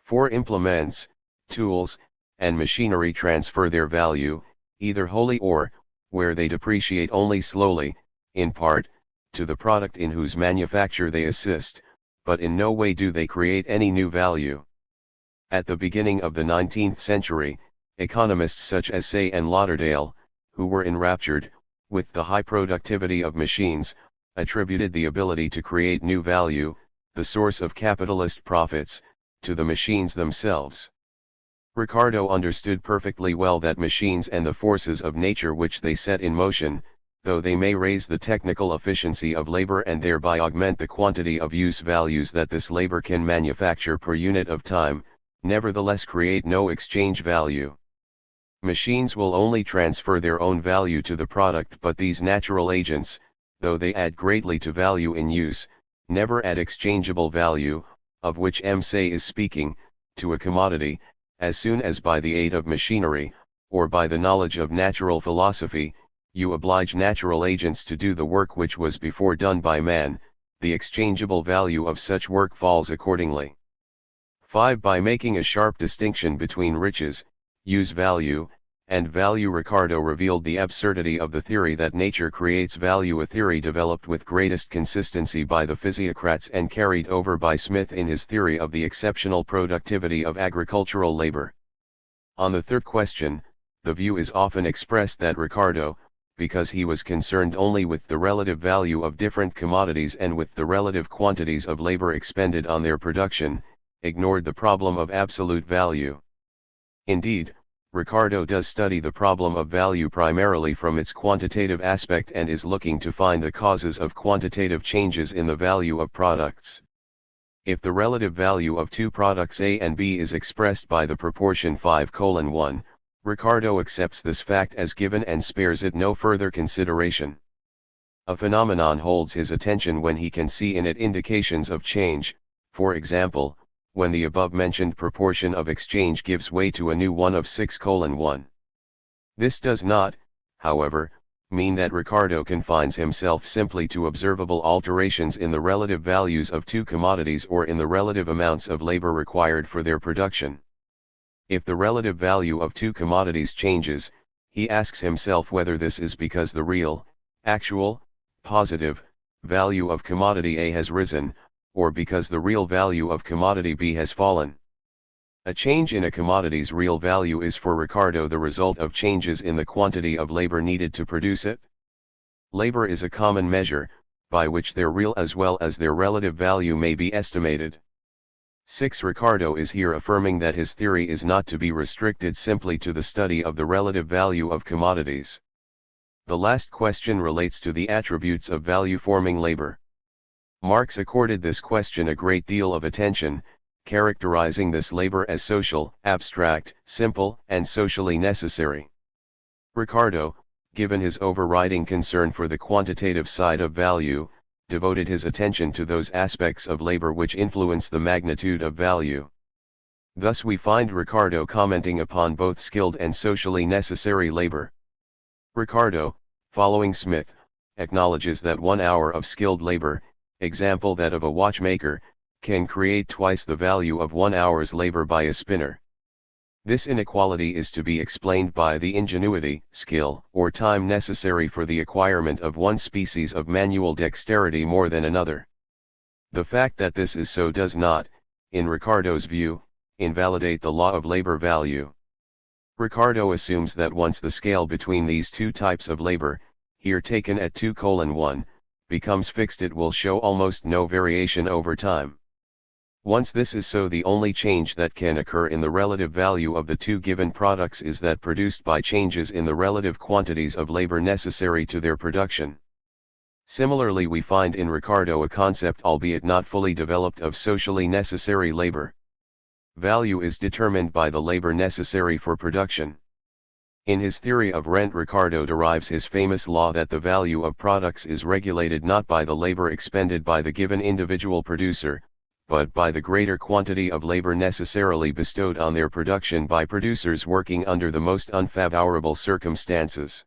For implements, tools, and machinery transfer their value, either wholly or, where they depreciate only slowly, in part, to the product in whose manufacture they assist, but in no way do they create any new value. At the beginning of the 19th century, Economists such as Say and Lauderdale, who were enraptured with the high productivity of machines, attributed the ability to create new value, the source of capitalist profits, to the machines themselves. Ricardo understood perfectly well that machines and the forces of nature which they set in motion, though they may raise the technical efficiency of labor and thereby augment the quantity of use values that this labor can manufacture per unit of time, nevertheless create no exchange value. Machines will only transfer their own value to the product, but these natural agents, though they add greatly to value in use, never add exchangeable value, of which Say is speaking, to a commodity. As soon as by the aid of machinery, or by the knowledge of natural philosophy, you oblige natural agents to do the work which was before done by man, the exchangeable value of such work falls accordingly. 5. By making a sharp distinction between riches, use value, and value, Ricardo revealed the absurdity of the theory that nature creates value, a theory developed with greatest consistency by the physiocrats and carried over by Smith in his theory of the exceptional productivity of agricultural labor. On the third question, the view is often expressed that Ricardo, because he was concerned only with the relative value of different commodities and with the relative quantities of labor expended on their production, ignored the problem of absolute value. Indeed, Ricardo does study the problem of value primarily from its quantitative aspect and is looking to find the causes of quantitative changes in the value of products. If the relative value of two products A and B is expressed by the proportion 5:1, Ricardo accepts this fact as given and spares it no further consideration. A phenomenon holds his attention when he can see in it indications of change, for example, when the above-mentioned proportion of exchange gives way to a new one of 6:1. This does not, however, mean that Ricardo confines himself simply to observable alterations in the relative values of two commodities or in the relative amounts of labor required for their production. If the relative value of two commodities changes, he asks himself whether this is because the real, actual, positive, value of commodity A has risen, or because the real value of commodity B has fallen. A change in a commodity's real value is for Ricardo the result of changes in the quantity of labor needed to produce it. Labor is a common measure, by which their real as well as their relative value may be estimated. 6. Ricardo is here affirming that his theory is not to be restricted simply to the study of the relative value of commodities. The last question relates to the attributes of value-forming labor. Marx accorded this question a great deal of attention, characterizing this labor as social, abstract, simple, and socially necessary. Ricardo, given his overriding concern for the quantitative side of value, devoted his attention to those aspects of labor which influence the magnitude of value. Thus we find Ricardo commenting upon both skilled and socially necessary labor. Ricardo, following Smith, acknowledges that 1 hour of skilled labor, example that of a watchmaker, can create twice the value of 1 hour's labor by a spinner. This inequality is to be explained by the ingenuity, skill, or time necessary for the acquirement of one species of manual dexterity more than another. The fact that this is so does not, in Ricardo's view, invalidate the law of labor value. Ricardo assumes that once the scale between these two types of labor, here taken at 2:1, becomes fixed, it will show almost no variation over time. Once this is so, the only change that can occur in the relative value of the two given products is that produced by changes in the relative quantities of labor necessary to their production. Similarly, we find in Ricardo a concept, albeit not fully developed, of socially necessary labor. Value is determined by the labor necessary for production. In his theory of rent, Ricardo derives his famous law that the value of products is regulated not by the labor expended by the given individual producer, but by the greater quantity of labor necessarily bestowed on their production by producers working under the most unfavorable circumstances.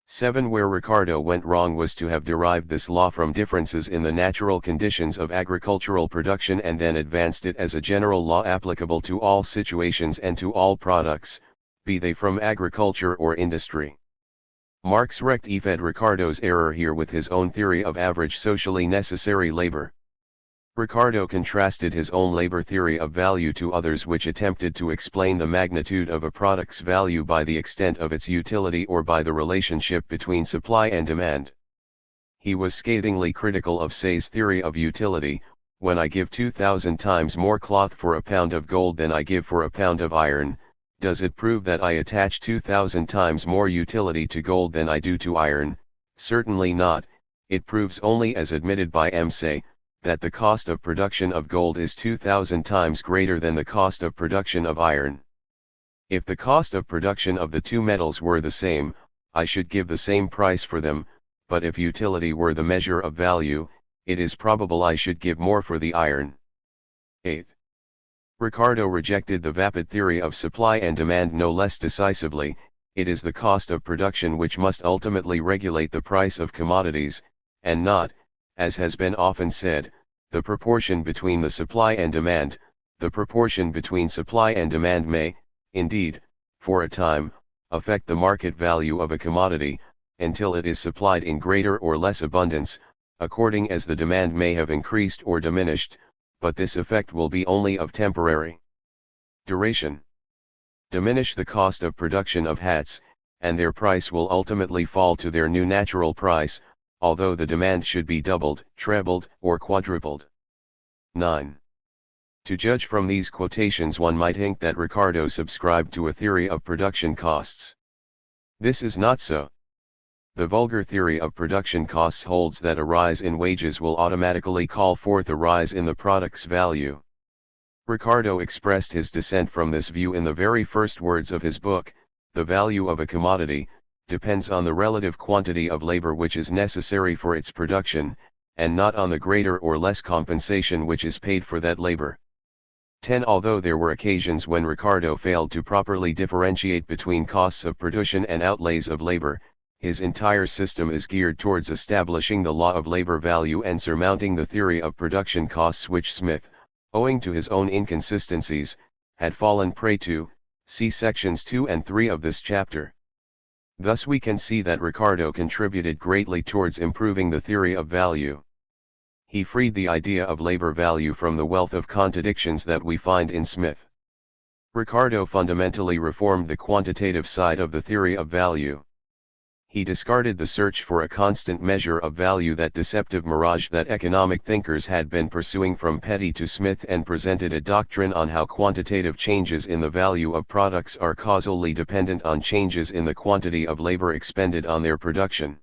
7. Where Ricardo went wrong was to have derived this law from differences in the natural conditions of agricultural production and then advanced it as a general law applicable to all situations and to all products, be they from agriculture or industry. Marx rectified Ricardo's error here with his own theory of average socially necessary labor. Ricardo contrasted his own labor theory of value to others which attempted to explain the magnitude of a product's value by the extent of its utility or by the relationship between supply and demand. He was scathingly critical of Say's theory of utility. When I give 2,000 times more cloth for a pound of gold than I give for a pound of iron, does it prove that I attach 2,000 times more utility to gold than I do to iron? Certainly not. It proves only, as admitted by Say, that the cost of production of gold is 2,000 times greater than the cost of production of iron. If the cost of production of the two metals were the same, I should give the same price for them, but if utility were the measure of value, it is probable I should give more for the iron. 8. Ricardo rejected the vapid theory of supply and demand no less decisively. It is the cost of production which must ultimately regulate the price of commodities, and not, as has been often said, the proportion between the supply and demand. The proportion between supply and demand may, indeed, for a time, affect the market value of a commodity, until it is supplied in greater or less abundance, according as the demand may have increased or diminished, but this effect will be only of temporary duration. Diminish the cost of production of hats, and their price will ultimately fall to their new natural price, although the demand should be doubled, trebled, or quadrupled. 9. To judge from these quotations, one might think that Ricardo subscribed to a theory of production costs. This is not so. The vulgar theory of production costs holds that a rise in wages will automatically call forth a rise in the product's value. Ricardo expressed his dissent from this view in the very first words of his book. The value of a commodity depends on the relative quantity of labor which is necessary for its production, and not on the greater or less compensation which is paid for that labor. 10. Although there were occasions when Ricardo failed to properly differentiate between costs of production and outlays of labor, his entire system is geared towards establishing the law of labor value and surmounting the theory of production costs which Smith, owing to his own inconsistencies, had fallen prey to. See sections 2 and 3 of this chapter. Thus we can see that Ricardo contributed greatly towards improving the theory of value. He freed the idea of labor value from the wealth of contradictions that we find in Smith. Ricardo fundamentally reformed the quantitative side of the theory of value. He discarded the search for a constant measure of value, that deceptive mirage that economic thinkers had been pursuing from Petty to Smith, and presented a doctrine on how quantitative changes in the value of products are causally dependent on changes in the quantity of labor expended on their production.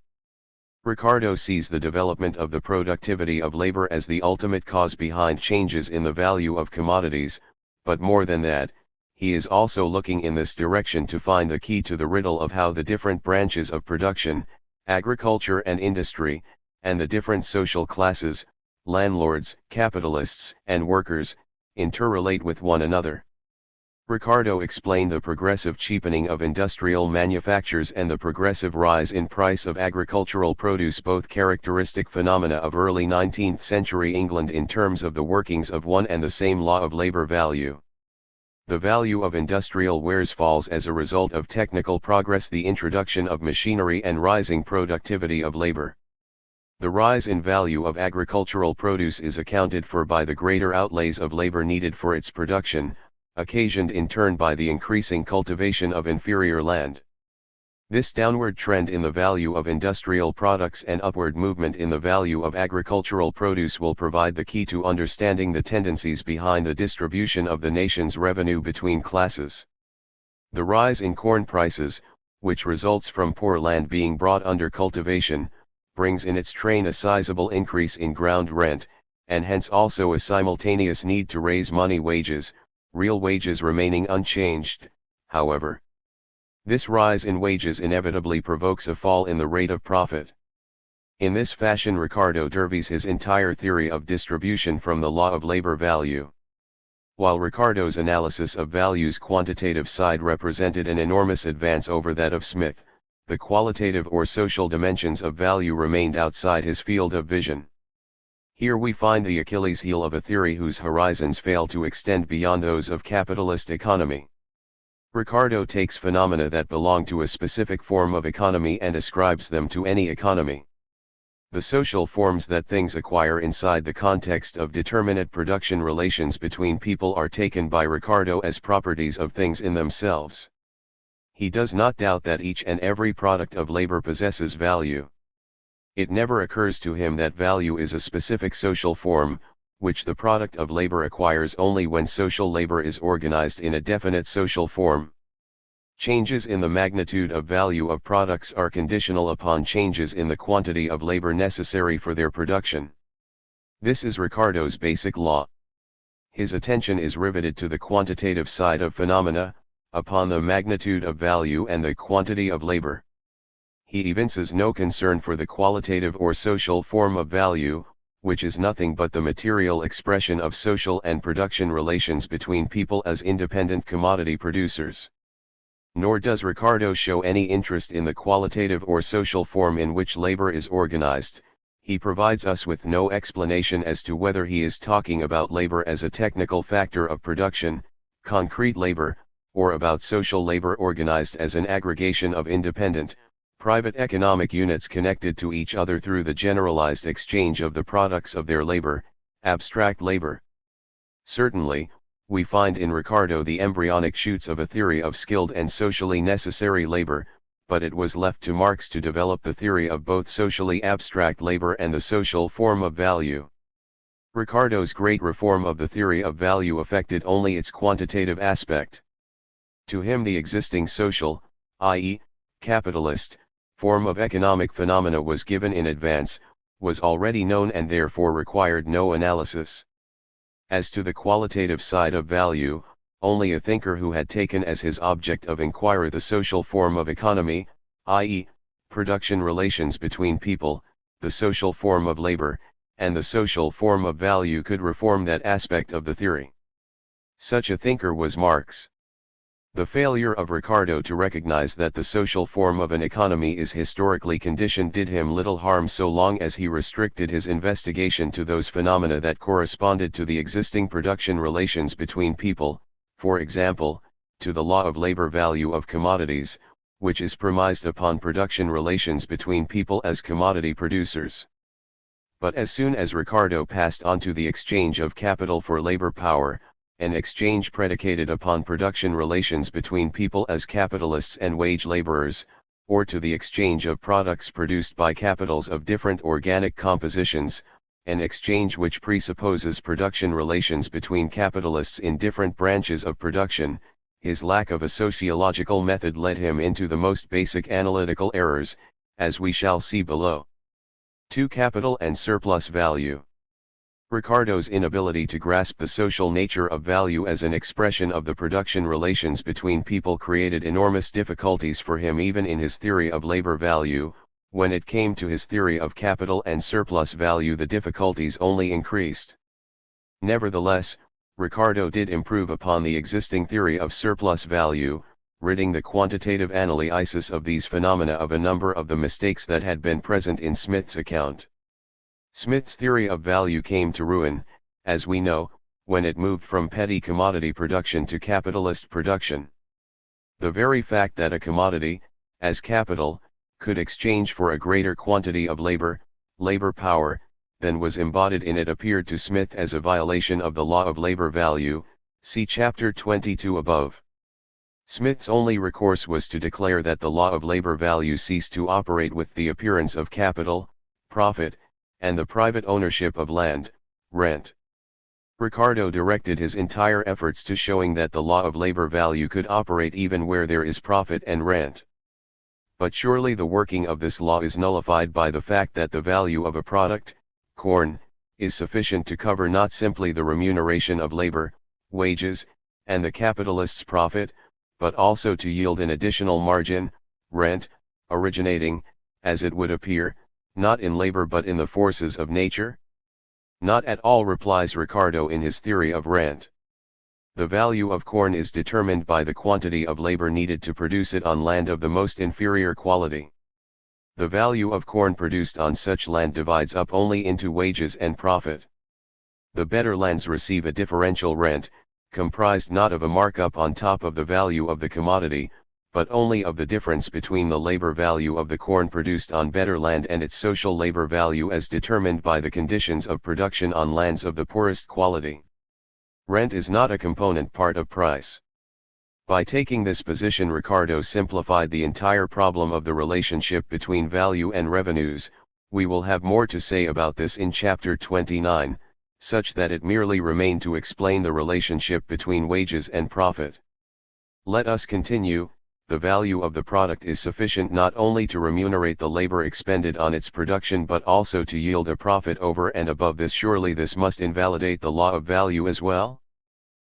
Ricardo sees the development of the productivity of labor as the ultimate cause behind changes in the value of commodities, but more than that, he is also looking in this direction to find the key to the riddle of how the different branches of production, agriculture and industry, and the different social classes, landlords, capitalists, and workers, interrelate with one another. Ricardo explained the progressive cheapening of industrial manufactures and the progressive rise in price of agricultural produce, both characteristic phenomena of early 19th century England, in terms of the workings of one and the same law of labor value. The value of industrial wares falls as a result of technical progress, the introduction of machinery, and rising productivity of labor. The rise in value of agricultural produce is accounted for by the greater outlays of labor needed for its production, occasioned in turn by the increasing cultivation of inferior land. This downward trend in the value of industrial products and upward movement in the value of agricultural produce will provide the key to understanding the tendencies behind the distribution of the nation's revenue between classes. The rise in corn prices, which results from poor land being brought under cultivation, brings in its train a sizable increase in ground rent, and hence also a simultaneous need to raise money wages, real wages remaining unchanged, however. This rise in wages inevitably provokes a fall in the rate of profit. In this fashion Ricardo derives his entire theory of distribution from the law of labor value. While Ricardo's analysis of value's quantitative side represented an enormous advance over that of Smith, the qualitative or social dimensions of value remained outside his field of vision. Here we find the Achilles heel of a theory whose horizons fail to extend beyond those of capitalist economy. Ricardo takes phenomena that belong to a specific form of economy and ascribes them to any economy. The social forms that things acquire inside the context of determinate production relations between people are taken by Ricardo as properties of things in themselves. He does not doubt that each and every product of labor possesses value. It never occurs to him that value is a specific social form, which the product of labor acquires only when social labor is organized in a definite social form. Changes in the magnitude of value of products are conditional upon changes in the quantity of labor necessary for their production. This is Ricardo's basic law. His attention is riveted to the quantitative side of phenomena, upon the magnitude of value and the quantity of labor. He evinces no concern for the qualitative or social form of value, which is nothing but the material expression of social and production relations between people as independent commodity producers. Nor does Ricardo show any interest in the qualitative or social form in which labor is organized. He provides us with no explanation as to whether he is talking about labor as a technical factor of production, concrete labor, or about social labor organized as an aggregation of independent, private economic units connected to each other through the generalized exchange of the products of their labor, abstract labor. Certainly, we find in Ricardo the embryonic shoots of a theory of skilled and socially necessary labor, but it was left to Marx to develop the theory of both socially abstract labor and the social form of value. Ricardo's great reform of the theory of value affected only its quantitative aspect. To him the existing social, i.e., capitalist, form of economic phenomena was given in advance, was already known and therefore required no analysis. As to the qualitative side of value, only a thinker who had taken as his object of inquiry the social form of economy, i.e., production relations between people, the social form of labor, and the social form of value could reform that aspect of the theory. Such a thinker was Marx. The failure of Ricardo to recognize that the social form of an economy is historically conditioned did him little harm so long as he restricted his investigation to those phenomena that corresponded to the existing production relations between people, for example, to the law of labor value of commodities, which is premised upon production relations between people as commodity producers. But as soon as Ricardo passed on to the exchange of capital for labor power, an exchange predicated upon production relations between people as capitalists and wage laborers, or to the exchange of products produced by capitals of different organic compositions, an exchange which presupposes production relations between capitalists in different branches of production, his lack of a sociological method led him into the most basic analytical errors, as we shall see below. 2. Capital and surplus value. Ricardo's inability to grasp the social nature of value as an expression of the production relations between people created enormous difficulties for him even in his theory of labor value. When it came to his theory of capital and surplus value, the difficulties only increased. Nevertheless, Ricardo did improve upon the existing theory of surplus value, ridding the quantitative analysis of these phenomena of a number of the mistakes that had been present in Smith's account. Smith's theory of value came to ruin, as we know, when it moved from petty commodity production to capitalist production. The very fact that a commodity, as capital, could exchange for a greater quantity of labor power, than was embodied in it appeared to Smith as a violation of the law of labor value, see chapter 22 above. Smith's only recourse was to declare that the law of labor value ceased to operate with the appearance of capital, profit, and the private ownership of land, rent. Ricardo directed his entire efforts to showing that the law of labor value could operate even where there is profit and rent. But surely the working of this law is nullified by the fact that the value of a product, corn, is sufficient to cover not simply the remuneration of labor, wages, and the capitalist's profit, but also to yield an additional margin, rent, originating, as it would appear, not in labor but in the forces of nature? Not at all, replies Ricardo in his theory of rent. The value of corn is determined by the quantity of labor needed to produce it on land of the most inferior quality. The value of corn produced on such land divides up only into wages and profit. The better lands receive a differential rent, comprised not of a markup on top of the value of the commodity, but only of the difference between the labor value of the corn produced on better land and its social labor value as determined by the conditions of production on lands of the poorest quality. Rent is not a component part of price. By taking this position, Ricardo simplified the entire problem of the relationship between value and revenues. We will have more to say about this in chapter 29, such that it merely remained to explain the relationship between wages and profit. Let us continue. The value of the product is sufficient not only to remunerate the labor expended on its production but also to yield a profit over and above this. Surely this must invalidate the law of value as well?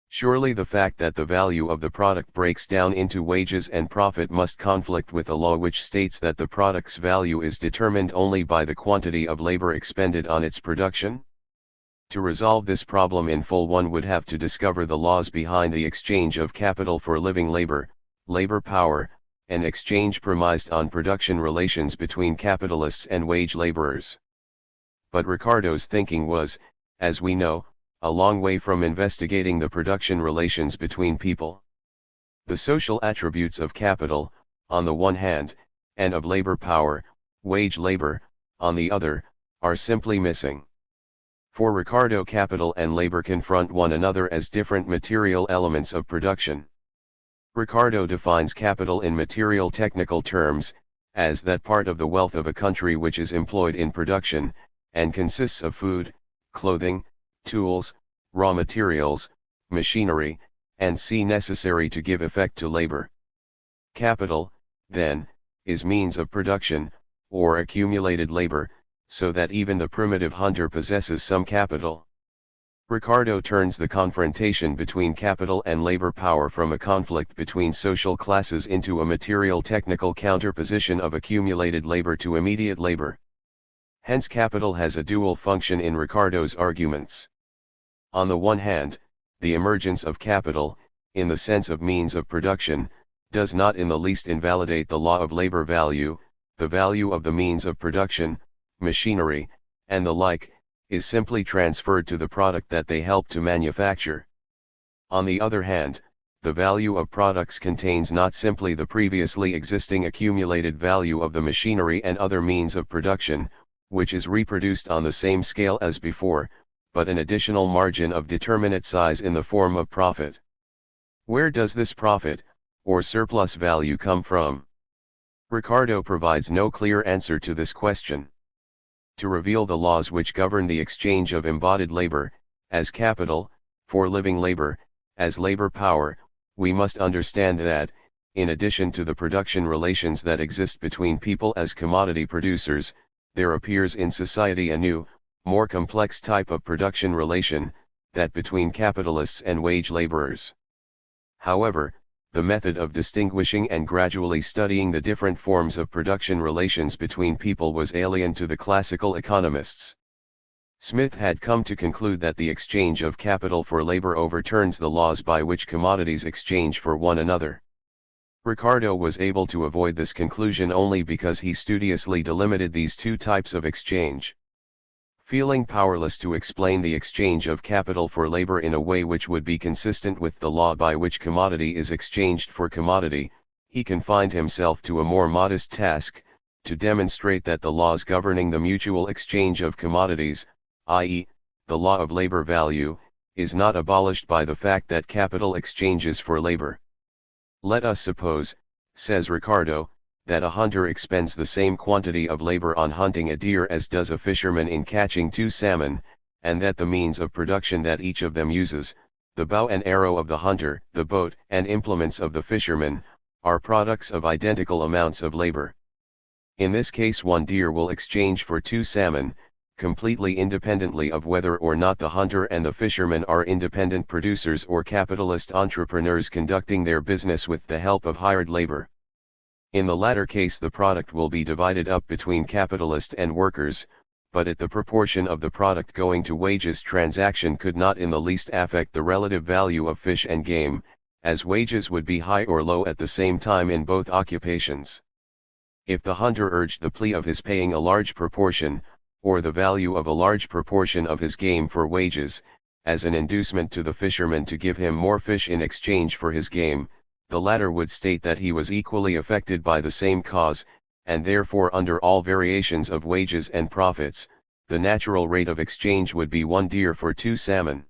Surely the fact that the value of the product breaks down into wages and profit must conflict with a law which states that the product's value is determined only by the quantity of labor expended on its production? To resolve this problem in full, one would have to discover the laws behind the exchange of capital for living labor, labor power, an exchange premised on production relations between capitalists and wage laborers. But Ricardo's thinking was, as we know, a long way from investigating the production relations between people. The social attributes of capital, on the one hand, and of labor power, wage labor, on the other, are simply missing. For Ricardo, capital and labor confront one another as different material elements of production. Ricardo defines capital in material technical terms, as that part of the wealth of a country which is employed in production, and consists of food, clothing, tools, raw materials, machinery, and necessary to give effect to labor. Capital, then, is means of production, or accumulated labor, so that even the primitive hunter possesses some capital. Ricardo turns the confrontation between capital and labor power from a conflict between social classes into a material technical counterposition of accumulated labor to immediate labor. Hence capital has a dual function in Ricardo's arguments. On the one hand, the emergence of capital, in the sense of means of production, does not in the least invalidate the law of labor value. The value of the means of production, machinery, and the like, is simply transferred to the product that they help to manufacture. On the other hand, the value of products contains not simply the previously existing accumulated value of the machinery and other means of production, which is reproduced on the same scale as before, but an additional margin of determinate size in the form of profit. Where does this profit, or surplus value, come from? Ricardo provides no clear answer to this question. To reveal the laws which govern the exchange of embodied labor, as capital, for living labor, as labor power, we must understand that, in addition to the production relations that exist between people as commodity producers, there appears in society a new, more complex type of production relation, that between capitalists and wage laborers. However, the method of distinguishing and gradually studying the different forms of production relations between people was alien to the classical economists. Smith had come to conclude that the exchange of capital for labor overturns the laws by which commodities exchange for one another. Ricardo was able to avoid this conclusion only because he studiously delimited these two types of exchange. Feeling powerless to explain the exchange of capital for labor in a way which would be consistent with the law by which commodity is exchanged for commodity, he confined himself to a more modest task, to demonstrate that the laws governing the mutual exchange of commodities, i.e., the law of labor value, is not abolished by the fact that capital exchanges for labor. Let us suppose, says Ricardo, that a hunter expends the same quantity of labor on hunting a deer as does a fisherman in catching 2 salmon, and that the means of production that each of them uses, the bow and arrow of the hunter, the boat and implements of the fisherman, are products of identical amounts of labor. In this case, 1 deer will exchange for 2 salmon, completely independently of whether or not the hunter and the fisherman are independent producers or capitalist entrepreneurs conducting their business with the help of hired labor. In the latter case, the product will be divided up between capitalist and workers, but at the proportion of the product going to wages. Transaction could not in the least affect the relative value of fish and game, as wages would be high or low at the same time in both occupations. If the hunter urged the plea of his paying a large proportion, or the value of a large proportion of his game for wages, as an inducement to the fisherman to give him more fish in exchange for his game, the latter would state that he was equally affected by the same cause, and therefore under all variations of wages and profits, the natural rate of exchange would be 1 deer for 2 salmon.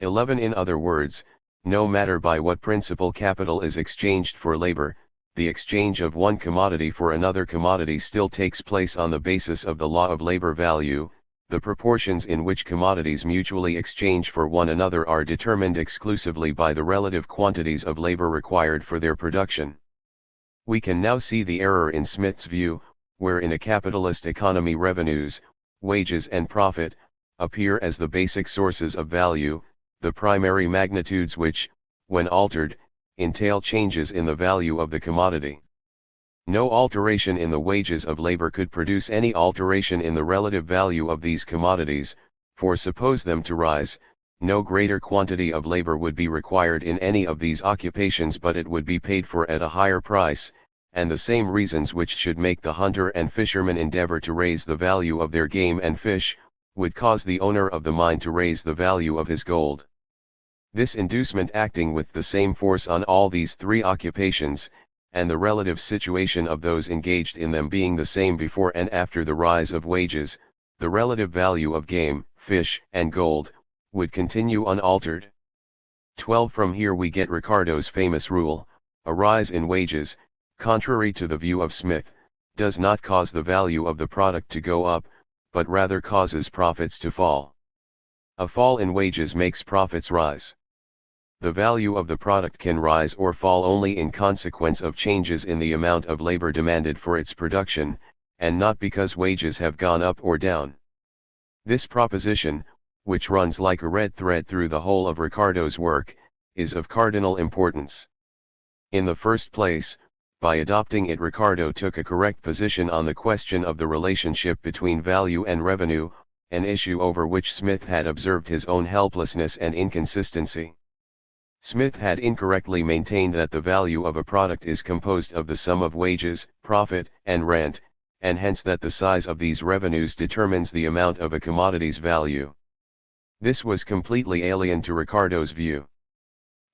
11. In other words, no matter by what principle capital is exchanged for labor, the exchange of one commodity for another commodity still takes place on the basis of the law of labor value. The proportions in which commodities mutually exchange for one another are determined exclusively by the relative quantities of labor required for their production. We can now see the error in Smith's view, where in a capitalist economy revenues, wages and profit, appear as the basic sources of value, the primary magnitudes which, when altered, entail changes in the value of the commodity. No alteration in the wages of labor could produce any alteration in the relative value of these commodities, for suppose them to rise, no greater quantity of labor would be required in any of these occupations, but it would be paid for at a higher price, and the same reasons which should make the hunter and fisherman endeavor to raise the value of their game and fish, would cause the owner of the mine to raise the value of his gold. This inducement acting with the same force on all these three occupations, and the relative situation of those engaged in them being the same before and after the rise of wages, the relative value of game, fish, and gold, would continue unaltered. 12. From here we get Ricardo's famous rule: a rise in wages, contrary to the view of Smith, does not cause the value of the product to go up, but rather causes profits to fall. A fall in wages makes profits rise. The value of the product can rise or fall only in consequence of changes in the amount of labor demanded for its production, and not because wages have gone up or down. This proposition, which runs like a red thread through the whole of Ricardo's work, is of cardinal importance. In the first place, by adopting it, Ricardo took a correct position on the question of the relationship between value and revenue, an issue over which Smith had observed his own helplessness and inconsistency. Smith had incorrectly maintained that the value of a product is composed of the sum of wages, profit, and rent, and hence that the size of these revenues determines the amount of a commodity's value. This was completely alien to Ricardo's view.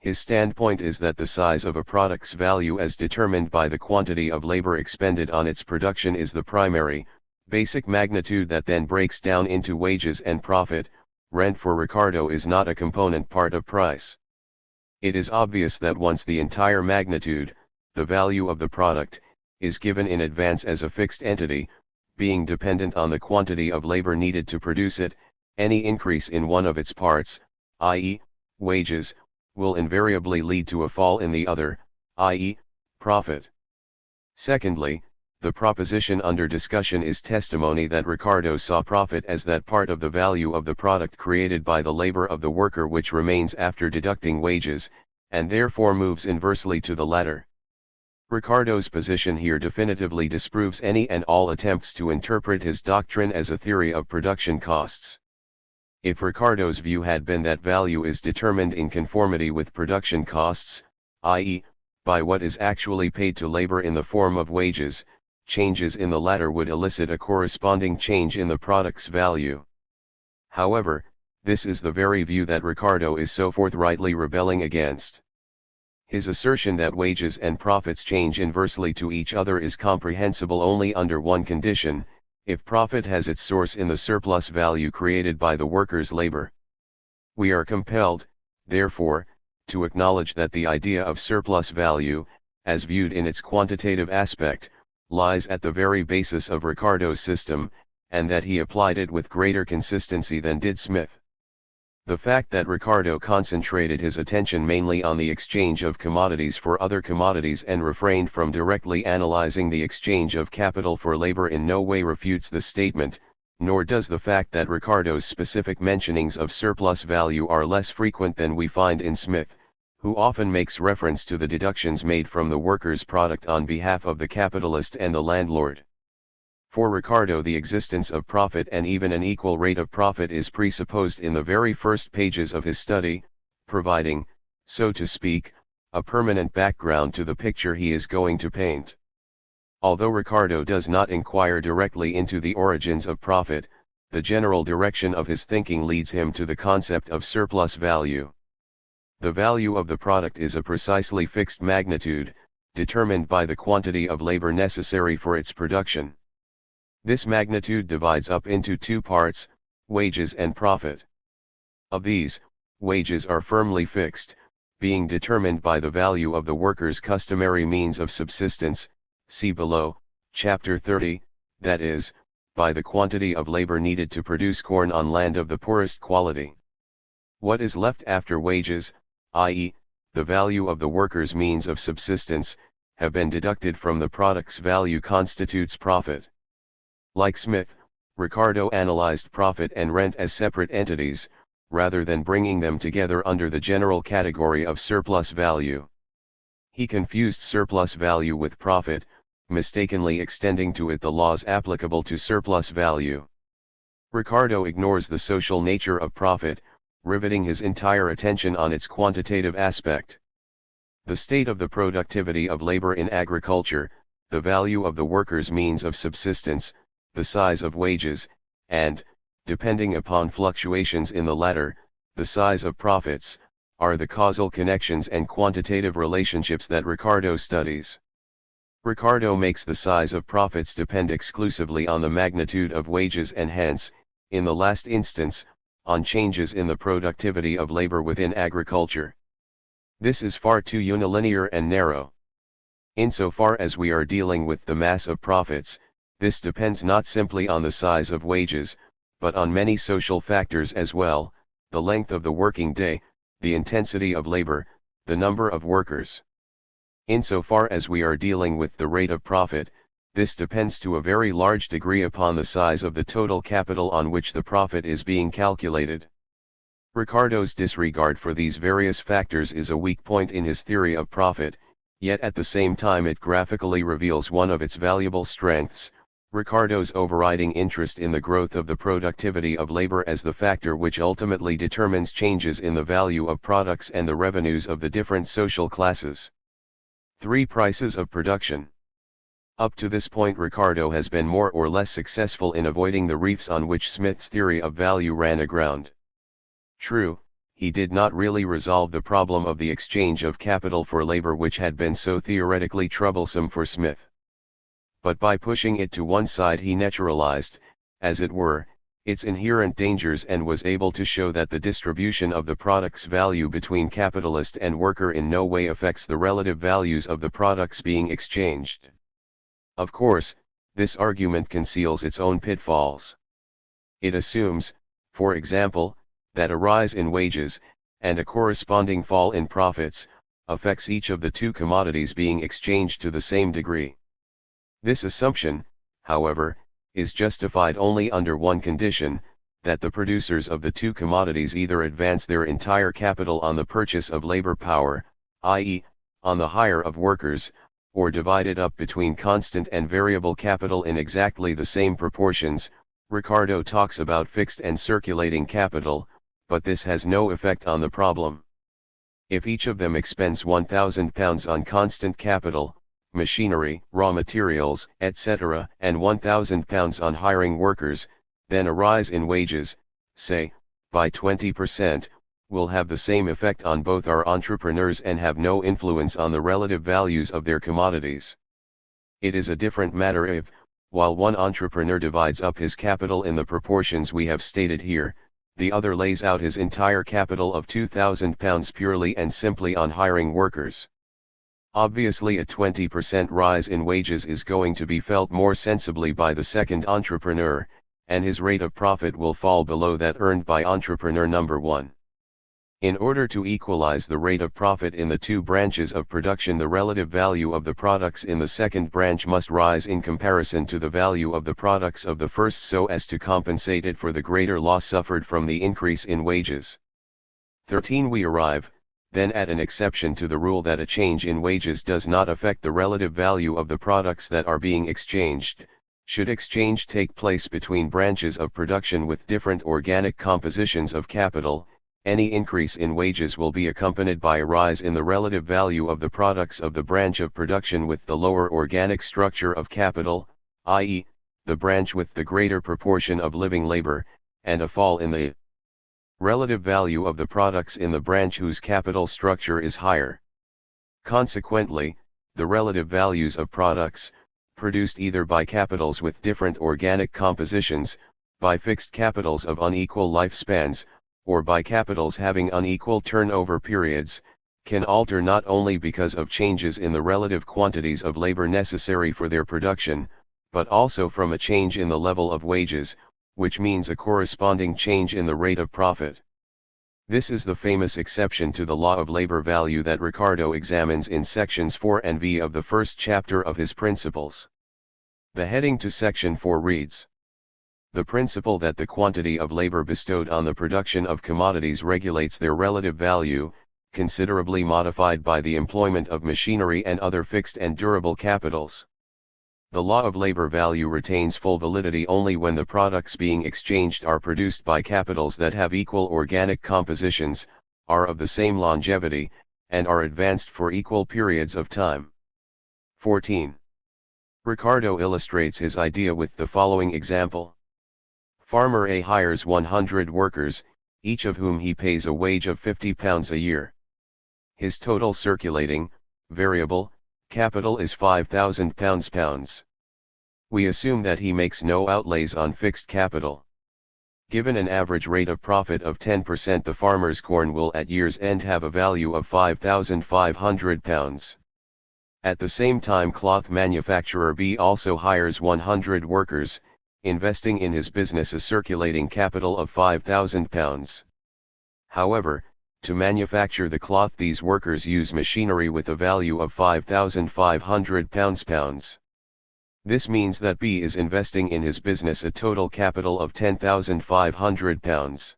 His standpoint is that the size of a product's value as determined by the quantity of labor expended on its production is the primary, basic magnitude that then breaks down into wages and profit. Rent for Ricardo is not a component part of price. It is obvious that once the entire magnitude, the value of the product, is given in advance as a fixed entity, being dependent on the quantity of labor needed to produce it, any increase in one of its parts, i.e., wages, will invariably lead to a fall in the other, i.e., profit. Secondly, the proposition under discussion is testimony that Ricardo saw profit as that part of the value of the product created by the labor of the worker which remains after deducting wages, and therefore moves inversely to the latter. Ricardo's position here definitively disproves any and all attempts to interpret his doctrine as a theory of production costs. If Ricardo's view had been that value is determined in conformity with production costs, i.e., by what is actually paid to labor in the form of wages, changes in the latter would elicit a corresponding change in the product's value. However, this is the very view that Ricardo is so forthrightly rebelling against. His assertion that wages and profits change inversely to each other is comprehensible only under one condition: if profit has its source in the surplus value created by the worker's labor. We are compelled, therefore, to acknowledge that the idea of surplus value, as viewed in its quantitative aspect, lies at the very basis of Ricardo's system, and that he applied it with greater consistency than did Smith. The fact that Ricardo concentrated his attention mainly on the exchange of commodities for other commodities and refrained from directly analyzing the exchange of capital for labor in no way refutes the statement, nor does the fact that Ricardo's specific mentionings of surplus value are less frequent than we find in Smith, who often makes reference to the deductions made from the worker's product on behalf of the capitalist and the landlord. For Ricardo, the existence of profit and even an equal rate of profit is presupposed in the very first pages of his study, providing, so to speak, a permanent background to the picture he is going to paint. Although Ricardo does not inquire directly into the origins of profit, the general direction of his thinking leads him to the concept of surplus value. The value of the product is a precisely fixed magnitude, determined by the quantity of labor necessary for its production. This magnitude divides up into two parts, wages and profit. Of these, wages are firmly fixed, being determined by the value of the worker's customary means of subsistence, see below, Chapter 30, that is, by the quantity of labor needed to produce corn on land of the poorest quality. What is left after wages, i.e., the value of the worker's means of subsistence, have been deducted from the product's value constitutes profit. Like Smith, Ricardo analyzed profit and rent as separate entities, rather than bringing them together under the general category of surplus value. He confused surplus value with profit, mistakenly extending to it the laws applicable to surplus value. Ricardo ignores the social nature of profit, riveting his entire attention on its quantitative aspect. The state of the productivity of labor in agriculture, the value of the worker's means of subsistence, the size of wages, and, depending upon fluctuations in the latter, the size of profits, are the causal connections and quantitative relationships that Ricardo studies. Ricardo makes the size of profits depend exclusively on the magnitude of wages and hence, in the last instance, on changes in the productivity of labor within agriculture. This is far too unilinear and narrow. Insofar as we are dealing with the mass of profits, this depends not simply on the size of wages, but on many social factors as well, the length of the working day, the intensity of labor, the number of workers. Insofar as we are dealing with the rate of profit, this depends to a very large degree upon the size of the total capital on which the profit is being calculated. Ricardo's disregard for these various factors is a weak point in his theory of profit, yet at the same time it graphically reveals one of its valuable strengths, Ricardo's overriding interest in the growth of the productivity of labor as the factor which ultimately determines changes in the value of products and the revenues of the different social classes. 3. Prices of production. Up to this point Ricardo has been more or less successful in avoiding the reefs on which Smith's theory of value ran aground. True, he did not really resolve the problem of the exchange of capital for labor which had been so theoretically troublesome for Smith. But by pushing it to one side he neutralized, as it were, its inherent dangers and was able to show that the distribution of the product's value between capitalist and worker in no way affects the relative values of the products being exchanged. Of course, this argument conceals its own pitfalls. It assumes, for example, that a rise in wages, and a corresponding fall in profits, affects each of the two commodities being exchanged to the same degree. This assumption, however, is justified only under one condition, that the producers of the two commodities either advance their entire capital on the purchase of labor power, i.e., on the hire of workers, or divide it up between constant and variable capital in exactly the same proportions. Ricardo talks about fixed and circulating capital, but this has no effect on the problem. If each of them expends £1,000 on constant capital, machinery, raw materials, etc., and £1,000 on hiring workers, then a rise in wages, say, by 20%, will have the same effect on both our entrepreneurs and have no influence on the relative values of their commodities. It is a different matter if, while one entrepreneur divides up his capital in the proportions we have stated here, the other lays out his entire capital of £2,000 purely and simply on hiring workers. Obviously a 20% rise in wages is going to be felt more sensibly by the second entrepreneur, and his rate of profit will fall below that earned by entrepreneur number 1. In order to equalize the rate of profit in the two branches of production, the relative value of the products in the second branch must rise in comparison to the value of the products of the first so as to compensate it for the greater loss suffered from the increase in wages. 13. We arrive, then, at an exception to the rule that a change in wages does not affect the relative value of the products that are being exchanged. Should exchange take place between branches of production with different organic compositions of capital, any increase in wages will be accompanied by a rise in the relative value of the products of the branch of production with the lower organic structure of capital, i.e., the branch with the greater proportion of living labor, and a fall in the Relative value of the products in the branch whose capital structure is higher. Consequently, the relative values of products, produced either by capitals with different organic compositions, by fixed capitals of unequal lifespans, or by capitals having unequal turnover periods, can alter not only because of changes in the relative quantities of labor necessary for their production, but also from a change in the level of wages, which means a corresponding change in the rate of profit. This is the famous exception to the law of labor value that Ricardo examines in sections 4 and V of the first chapter of his Principles. The heading to section 4 reads: The principle that the quantity of labor bestowed on the production of commodities regulates their relative value, considerably modified by the employment of machinery and other fixed and durable capitals. The law of labor value retains full validity only when the products being exchanged are produced by capitals that have equal organic compositions, are of the same longevity, and are advanced for equal periods of time. 14. Ricardo illustrates his idea with the following example. Farmer A hires 100 workers, each of whom he pays a wage of £50 a year. His total circulating, variable, capital is £5,000. We assume that he makes no outlays on fixed capital. Given an average rate of profit of 10%, the farmer's corn will at year's end have a value of £5,500. At the same time, cloth manufacturer B also hires 100 workers, investing in his business a circulating capital of £5,000. However, to manufacture the cloth, these workers use machinery with a value of £5,500. This means that B is investing in his business a total capital of £10,500.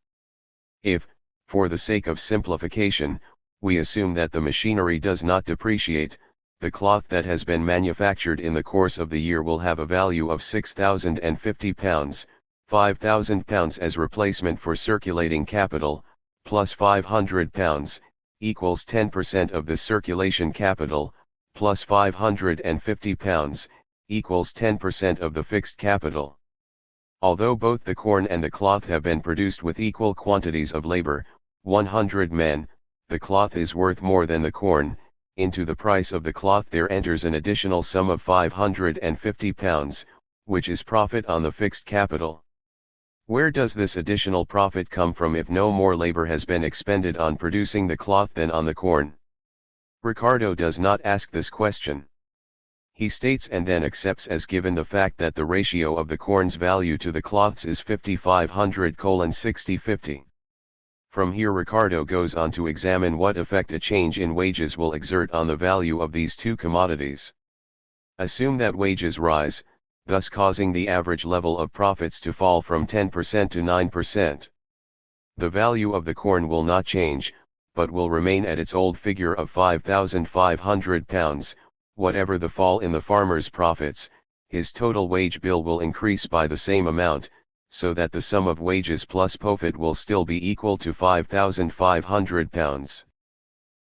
If, for the sake of simplification, we assume that the machinery does not depreciate, the cloth that has been manufactured in the course of the year will have a value of £6,050, £5,000 as replacement for circulating capital, plus £500, equals 10% of the circulation capital, plus £550, equals 10% of the fixed capital. Although both the corn and the cloth have been produced with equal quantities of labor, 100 men, the cloth is worth more than the corn. Into the price of the cloth there enters an additional sum of £550, which is profit on the fixed capital. Where does this additional profit come from if no more labor has been expended on producing the cloth than on the corn? Ricardo does not ask this question. He states and then accepts as given the fact that the ratio of the corn's value to the cloth's is 5500:6050. From here Ricardo goes on to examine what effect a change in wages will exert on the value of these two commodities. Assume that wages rise, thus causing the average level of profits to fall from 10% to 9%. The value of the corn will not change, but will remain at its old figure of £5,500. Whatever the fall in the farmer's profits, his total wage bill will increase by the same amount, so that the sum of wages plus profit will still be equal to £5,500.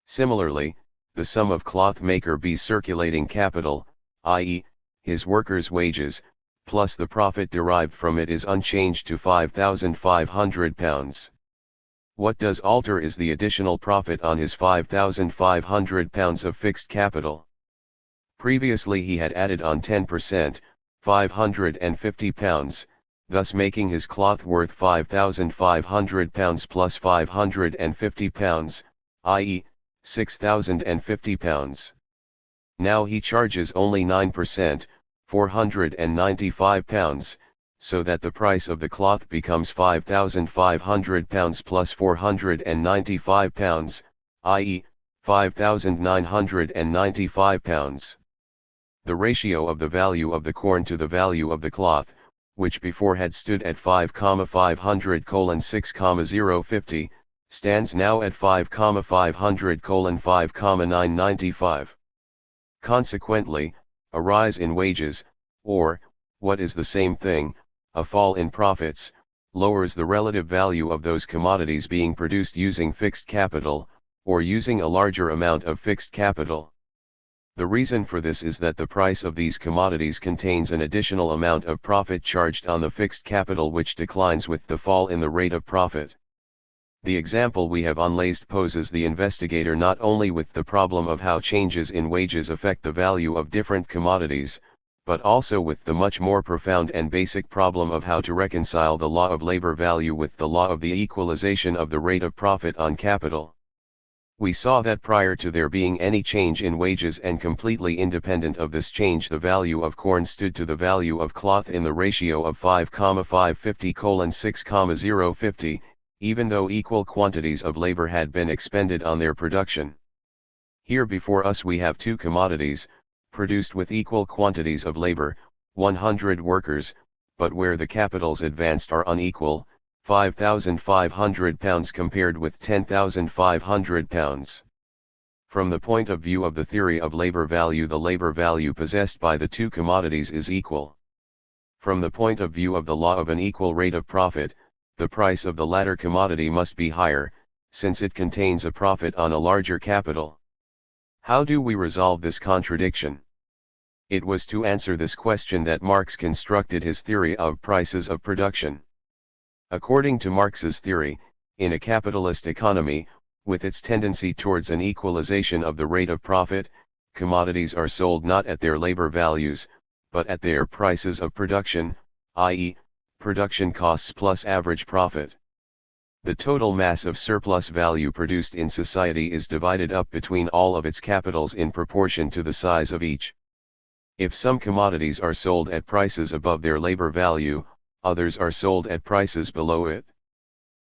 Similarly, the sum of cloth maker B's circulating capital, i.e., his workers' wages, plus the profit derived from it is unchanged to £5,500. What does alter is the additional profit on his £5,500 of fixed capital. Previously he had added on 10%, £550, thus making his cloth worth £5,500 plus £550, i.e., £6,050. Now he charges only 9%, £495, so that the price of the cloth becomes £5,500 plus £495, i.e., £5,995. The ratio of the value of the corn to the value of the cloth, which before had stood at 5,500:6,050, stands now at 5,500:5,995. Consequently, a rise in wages, or, what is the same thing, a fall in profits, lowers the relative value of those commodities being produced using fixed capital, or using a larger amount of fixed capital. The reason for this is that the price of these commodities contains an additional amount of profit charged on the fixed capital which declines with the fall in the rate of profit. The example we have unlaced poses the investigator not only with the problem of how changes in wages affect the value of different commodities, but also with the much more profound and basic problem of how to reconcile the law of labor value with the law of the equalization of the rate of profit on capital. We saw that prior to there being any change in wages and completely independent of this change, the value of corn stood to the value of cloth in the ratio of 5,550:6,050, even though equal quantities of labor had been expended on their production. Here before us we have two commodities, produced with equal quantities of labor, 100 workers, but where the capitals advanced are unequal, 5,500 pounds compared with 10,500 pounds. From the point of view of the theory of labor value, the labor value possessed by the two commodities is equal. From the point of view of the law of an equal rate of profit, the price of the latter commodity must be higher, since it contains a profit on a larger capital. How do we resolve this contradiction? It was to answer this question that Marx constructed his theory of prices of production. According to Marx's theory, in a capitalist economy, with its tendency towards an equalization of the rate of profit, commodities are sold not at their labor values, but at their prices of production, i.e., production costs plus average profit. The total mass of surplus value produced in society is divided up between all of its capitals in proportion to the size of each. If some commodities are sold at prices above their labor value, others are sold at prices below it.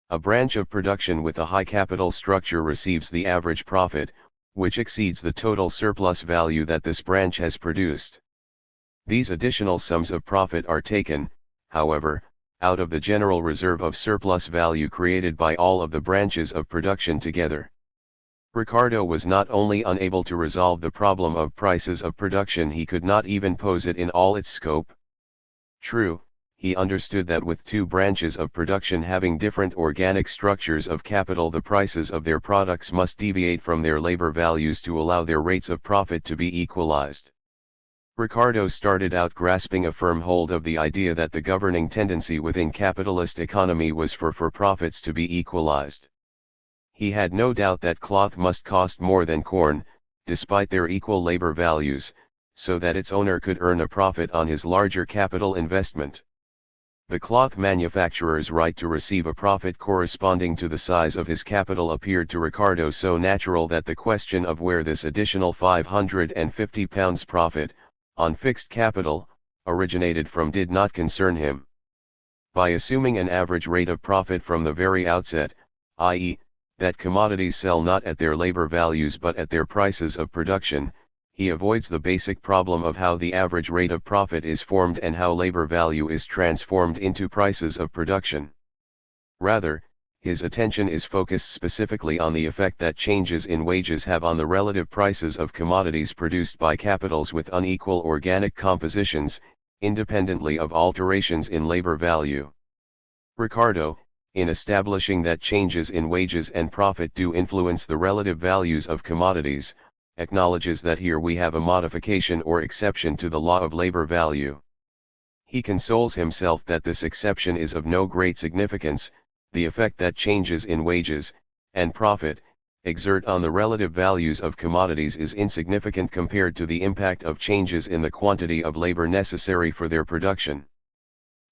A branch of production with a high capital structure receives the average profit, which exceeds the total surplus value that this branch has produced. These additional sums of profit are taken, however, out of the general reserve of surplus value created by all of the branches of production together. Ricardo was not only unable to resolve the problem of prices of production, he could not even pose it in all its scope. True, he understood that with two branches of production having different organic structures of capital, the prices of their products must deviate from their labor values to allow their rates of profit to be equalized. Ricardo started out grasping a firm hold of the idea that the governing tendency within capitalist economy was for profits to be equalized. He had no doubt that cloth must cost more than corn, despite their equal labor values, so that its owner could earn a profit on his larger capital investment. The cloth manufacturer's right to receive a profit corresponding to the size of his capital appeared to Ricardo so natural that the question of where this additional £550 profit, on fixed capital, originated from did not concern him. By assuming an average rate of profit from the very outset, i.e., that commodities sell not at their labor values but at their prices of production, he avoids the basic problem of how the average rate of profit is formed and how labor value is transformed into prices of production. Rather, his attention is focused specifically on the effect that changes in wages have on the relative prices of commodities produced by capitals with unequal organic compositions, independently of alterations in labor value. Ricardo, in establishing that changes in wages and profit do influence the relative values of commodities, acknowledges that here we have a modification or exception to the law of labor value. He consoles himself that this exception is of no great significance. The effect that changes in wages, and profit, exert on the relative values of commodities is insignificant compared to the impact of changes in the quantity of labor necessary for their production.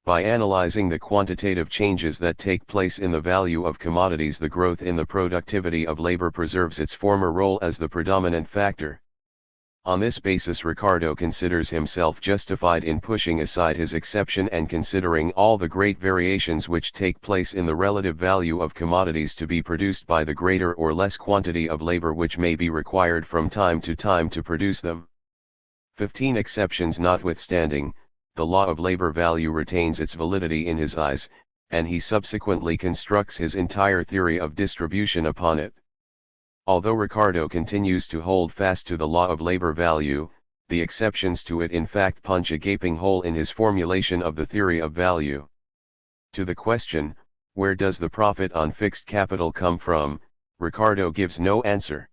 By analyzing the quantitative changes that take place in the value of commodities, the growth in the productivity of labor preserves its former role as the predominant factor. On this basis, Ricardo considers himself justified in pushing aside his exception and considering all the great variations which take place in the relative value of commodities to be produced by the greater or less quantity of labor which may be required from time to produce them. 15 exceptions notwithstanding, the law of labor value retains its validity in his eyes, and he subsequently constructs his entire theory of distribution upon it. Although Ricardo continues to hold fast to the law of labor value, the exceptions to it in fact punch a gaping hole in his formulation of the theory of value. To the question, where does the profit on fixed capital come from, Ricardo gives no answer.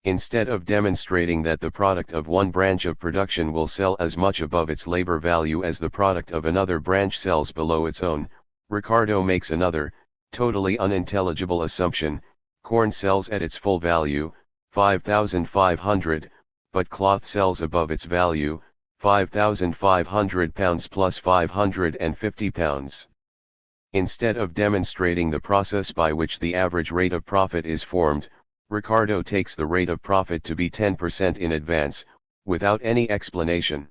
Instead of demonstrating that the product of one branch of production will sell as much above its labor value as the product of another branch sells below its own, Ricardo makes another, Totally unintelligible assumption. Corn sells at its full value, 5,500, but cloth sells above its value, 5,500 pounds plus 550 pounds. Instead of demonstrating the process by which the average rate of profit is formed, Ricardo takes the rate of profit to be 10% in advance, without any explanation.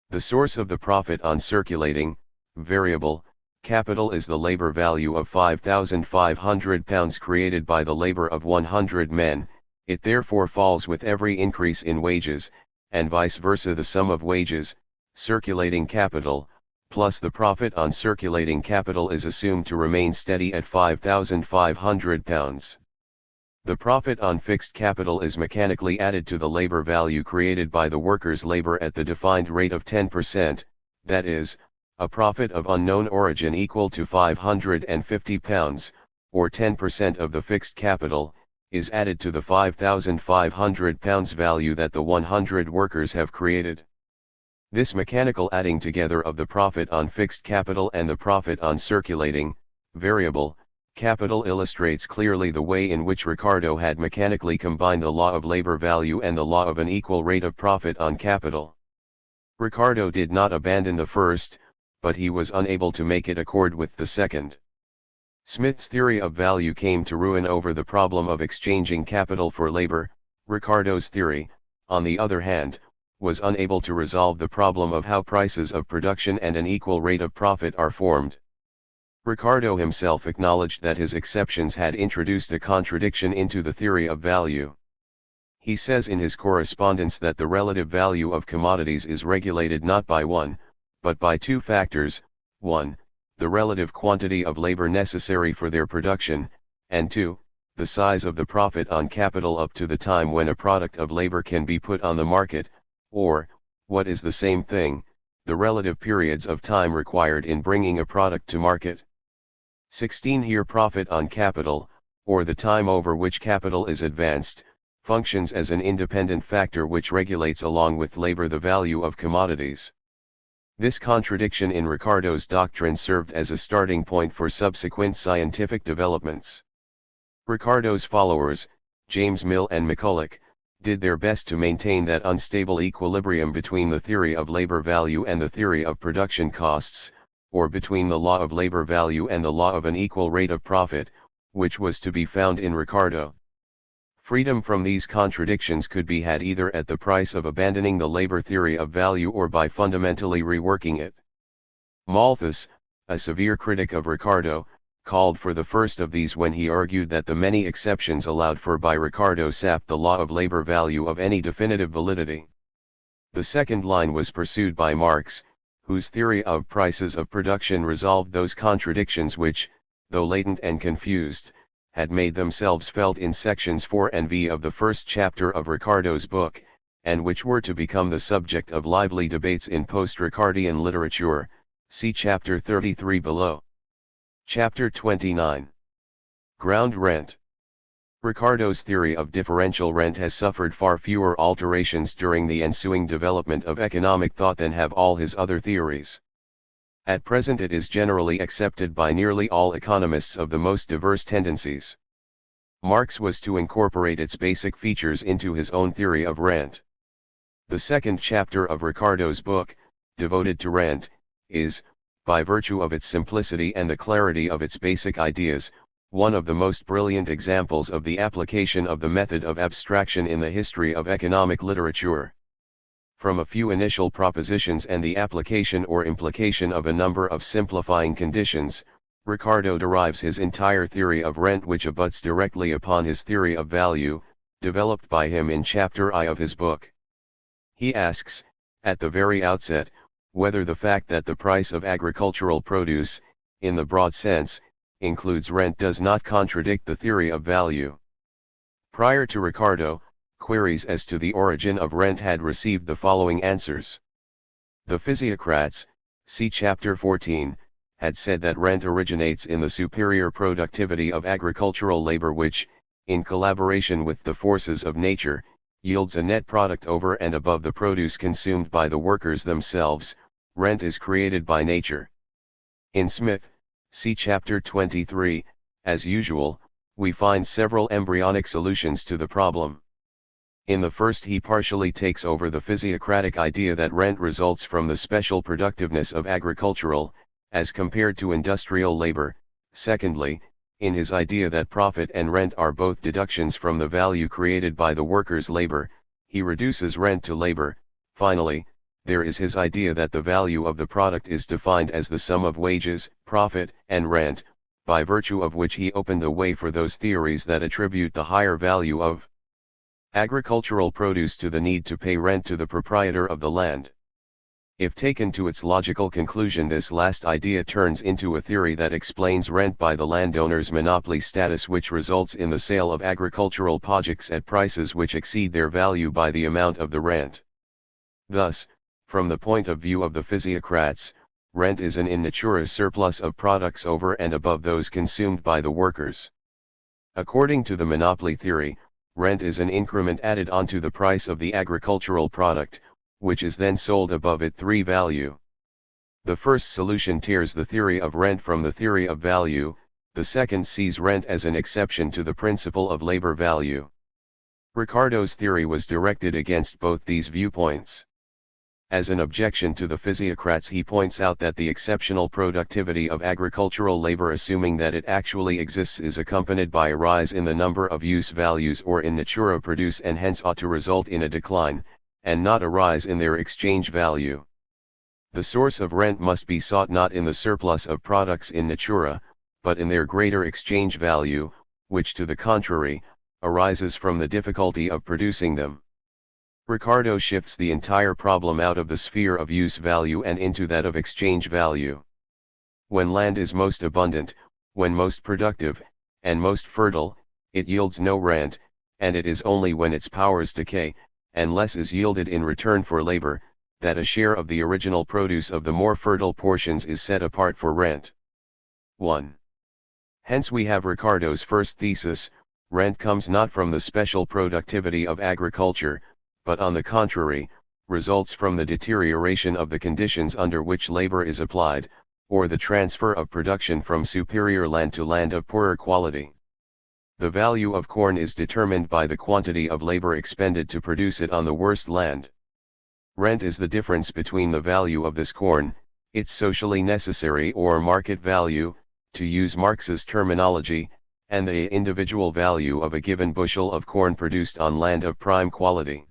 The source of the profit on circulating, variable, capital is the labor value of 5,500 pounds created by the labor of 100 men, it therefore falls with every increase in wages, and vice versa. The sum of wages, circulating capital, plus the profit on circulating capital is assumed to remain steady at 5,500 pounds. The profit on fixed capital is mechanically added to the labor value created by the worker's labor at the defined rate of 10%, that is, a profit of unknown origin equal to 550 pounds, or 10% of the fixed capital, is added to the 5,500 pounds value that the 100 workers have created. This mechanical adding together of the profit on fixed capital and the profit on circulating, variable, capital illustrates clearly the way in which Ricardo had mechanically combined the law of labor value and the law of an equal rate of profit on capital. Ricardo did not abandon the first, but he was unable to make it accord with the second. Smith's theory of value came to ruin over the problem of exchanging capital for labor. Ricardo's theory, on the other hand, was unable to resolve the problem of how prices of production and an equal rate of profit are formed. Ricardo himself acknowledged that his exceptions had introduced a contradiction into the theory of value. He says in his correspondence that the relative value of commodities is regulated not by one, but by two factors: 1, the relative quantity of labor necessary for their production, and 2, the size of the profit on capital up to the time when a product of labor can be put on the market, or, what is the same thing, the relative periods of time required in bringing a product to market. 16 Here profit on capital, or the time over which capital is advanced, functions as an independent factor which regulates along with labor the value of commodities. This contradiction in Ricardo's doctrine served as a starting point for subsequent scientific developments. Ricardo's followers, James Mill and McCulloch, did their best to maintain that unstable equilibrium between the theory of labor value and the theory of production costs, or between the law of labor value and the law of an equal rate of profit, which was to be found in Ricardo. Freedom from these contradictions could be had either at the price of abandoning the labor theory of value or by fundamentally reworking it. Malthus, a severe critic of Ricardo, called for the first of these when he argued that the many exceptions allowed for by Ricardo sapped the law of labor value of any definitive validity. The second line was pursued by Marx, whose theory of prices of production resolved those contradictions which, though latent and confused, had made themselves felt in sections 4 and v of the first chapter of Ricardo's book, and which were to become the subject of lively debates in post-Ricardian literature. See chapter 33 below. Chapter 29. Ground rent. Ricardo's theory of differential rent has suffered far fewer alterations during the ensuing development of economic thought than have all his other theories. At present it is generally accepted by nearly all economists of the most diverse tendencies. Marx was to incorporate its basic features into his own theory of rent. The second chapter of Ricardo's book, devoted to rent, is, by virtue of its simplicity and the clarity of its basic ideas, one of the most brilliant examples of the application of the method of abstraction in the history of economic literature. From a few initial propositions and the application or implication of a number of simplifying conditions, Ricardo derives his entire theory of rent, which abuts directly upon his theory of value, developed by him in chapter I of his book. He asks, at the very outset, whether the fact that the price of agricultural produce, in the broad sense, includes rent does not contradict the theory of value. Prior to Ricardo, queries as to the origin of rent had received the following answers. The physiocrats, see chapter 14, had said that rent originates in the superior productivity of agricultural labor which, in collaboration with the forces of nature, yields a net product over and above the produce consumed by the workers themselves. Rent is created by nature. In Smith, see chapter 23, As usual, we find several embryonic solutions to the problem. In the first, he partially takes over the physiocratic idea that rent results from the special productiveness of agricultural, as compared to industrial labor. Secondly, in his idea that profit and rent are both deductions from the value created by the worker's labor, he reduces rent to labor. Finally, there is his idea that the value of the product is defined as the sum of wages, profit, and rent, by virtue of which he opened the way for those theories that attribute the higher value of agricultural produce to the need to pay rent to the proprietor of the land. If taken to its logical conclusion, this last idea turns into a theory that explains rent by the landowner's monopoly status, which results in the sale of agricultural products at prices which exceed their value by the amount of the rent. Thus, from the point of view of the physiocrats, rent is an in natura surplus of products over and above those consumed by the workers. According to the monopoly theory, rent is an increment added onto the price of the agricultural product, which is then sold above its value. The first solution tears the theory of rent from the theory of value, the second sees rent as an exception to the principle of labor value. Ricardo's theory was directed against both these viewpoints. As an objection to the physiocrats, he points out that the exceptional productivity of agricultural labor, assuming that it actually exists, is accompanied by a rise in the number of use values or in natura produce, and hence ought to result in a decline, and not a rise in their exchange value. The source of rent must be sought not in the surplus of products in natura, but in their greater exchange value, which to the contrary, arises from the difficulty of producing them. Ricardo shifts the entire problem out of the sphere of use value and into that of exchange value. When land is most abundant, when most productive, and most fertile, it yields no rent, and it is only when its powers decay, and less is yielded in return for labor, that a share of the original produce of the more fertile portions is set apart for rent. 1. Hence we have Ricardo's first thesis: rent comes not from the special productivity of agriculture, but on the contrary, results from the deterioration of the conditions under which labor is applied, or the transfer of production from superior land to land of poorer quality. The value of corn is determined by the quantity of labor expended to produce it on the worst land. Rent is the difference between the value of this corn, its socially necessary or market value, to use Marx's terminology, and the individual value of a given bushel of corn produced on land of prime quality.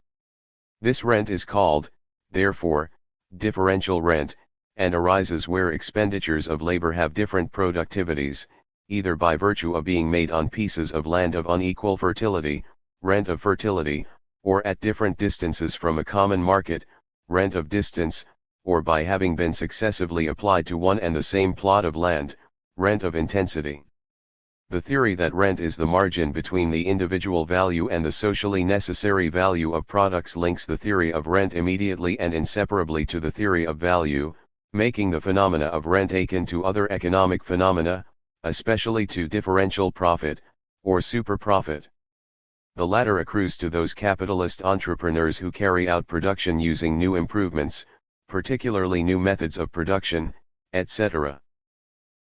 This rent is called, therefore, differential rent, and arises where expenditures of labor have different productivities, either by virtue of being made on pieces of land of unequal fertility, rent of fertility, or at different distances from a common market, rent of distance, or by having been successively applied to one and the same plot of land, rent of intensity. The theory that rent is the margin between the individual value and the socially necessary value of products links the theory of rent immediately and inseparably to the theory of value, making the phenomena of rent akin to other economic phenomena, especially to differential profit, or superprofit. The latter accrues to those capitalist entrepreneurs who carry out production using new improvements, particularly new methods of production, etc.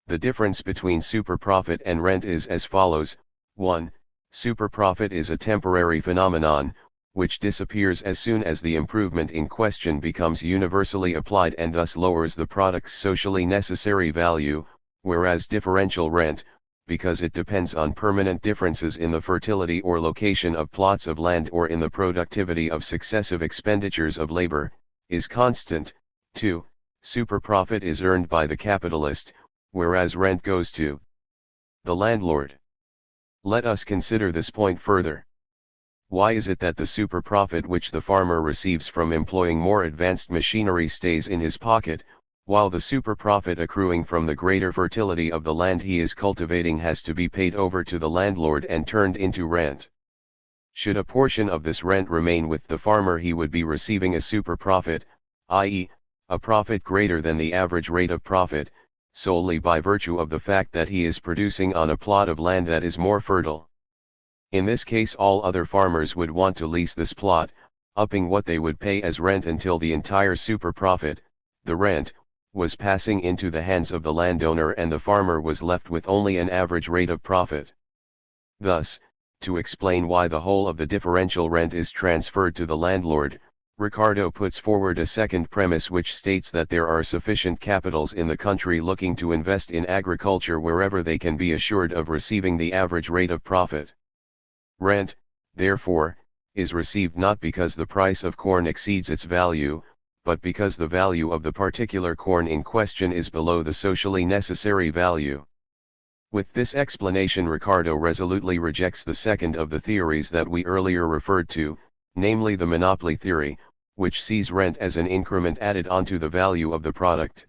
The difference between superprofit and rent is as follows: 1. Superprofit is a temporary phenomenon, which disappears as soon as the improvement in question becomes universally applied and thus lowers the product's socially necessary value, whereas differential rent, because it depends on permanent differences in the fertility or location of plots of land or in the productivity of successive expenditures of labor, is constant. 2. Superprofit is earned by the capitalist, whereas rent goes to the landlord. Let us consider this point further. Why is it that the superprofit which the farmer receives from employing more advanced machinery stays in his pocket, while the superprofit accruing from the greater fertility of the land he is cultivating has to be paid over to the landlord and turned into rent? Should a portion of this rent remain with the farmer, he would be receiving a superprofit, i.e., a profit greater than the average rate of profit, solely by virtue of the fact that he is producing on a plot of land that is more fertile. In this case, all other farmers would want to lease this plot, upping what they would pay as rent until the entire superprofit, the rent, was passing into the hands of the landowner, and the farmer was left with only an average rate of profit. Thus, to explain why the whole of the differential rent is transferred to the landlord, Ricardo puts forward a second premise which states that there are sufficient capitals in the country looking to invest in agriculture wherever they can be assured of receiving the average rate of profit. Rent, therefore, is received not because the price of corn exceeds its value, but because the value of the particular corn in question is below the socially necessary value. With this explanation, Ricardo resolutely rejects the second of the theories that we earlier referred to, namely the monopoly theory, which sees rent as an increment added onto the value of the product.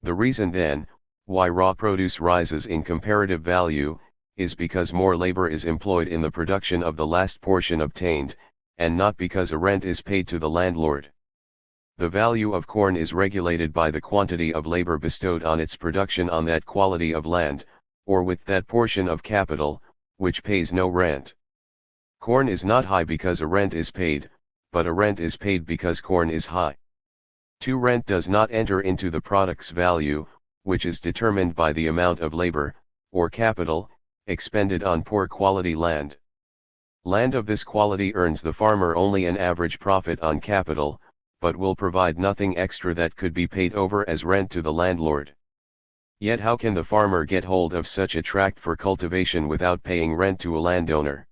The reason then, why raw produce rises in comparative value, is because more labor is employed in the production of the last portion obtained, and not because a rent is paid to the landlord. The value of corn is regulated by the quantity of labor bestowed on its production on that quality of land, or with that portion of capital, which pays no rent. Corn is not high because a rent is paid, but a rent is paid because corn is high. Rent does not enter into the product's value, which is determined by the amount of labor, or capital, expended on poor quality land. Land of this quality earns the farmer only an average profit on capital, but will provide nothing extra that could be paid over as rent to the landlord. Yet how can the farmer get hold of such a tract for cultivation without paying rent to a landowner?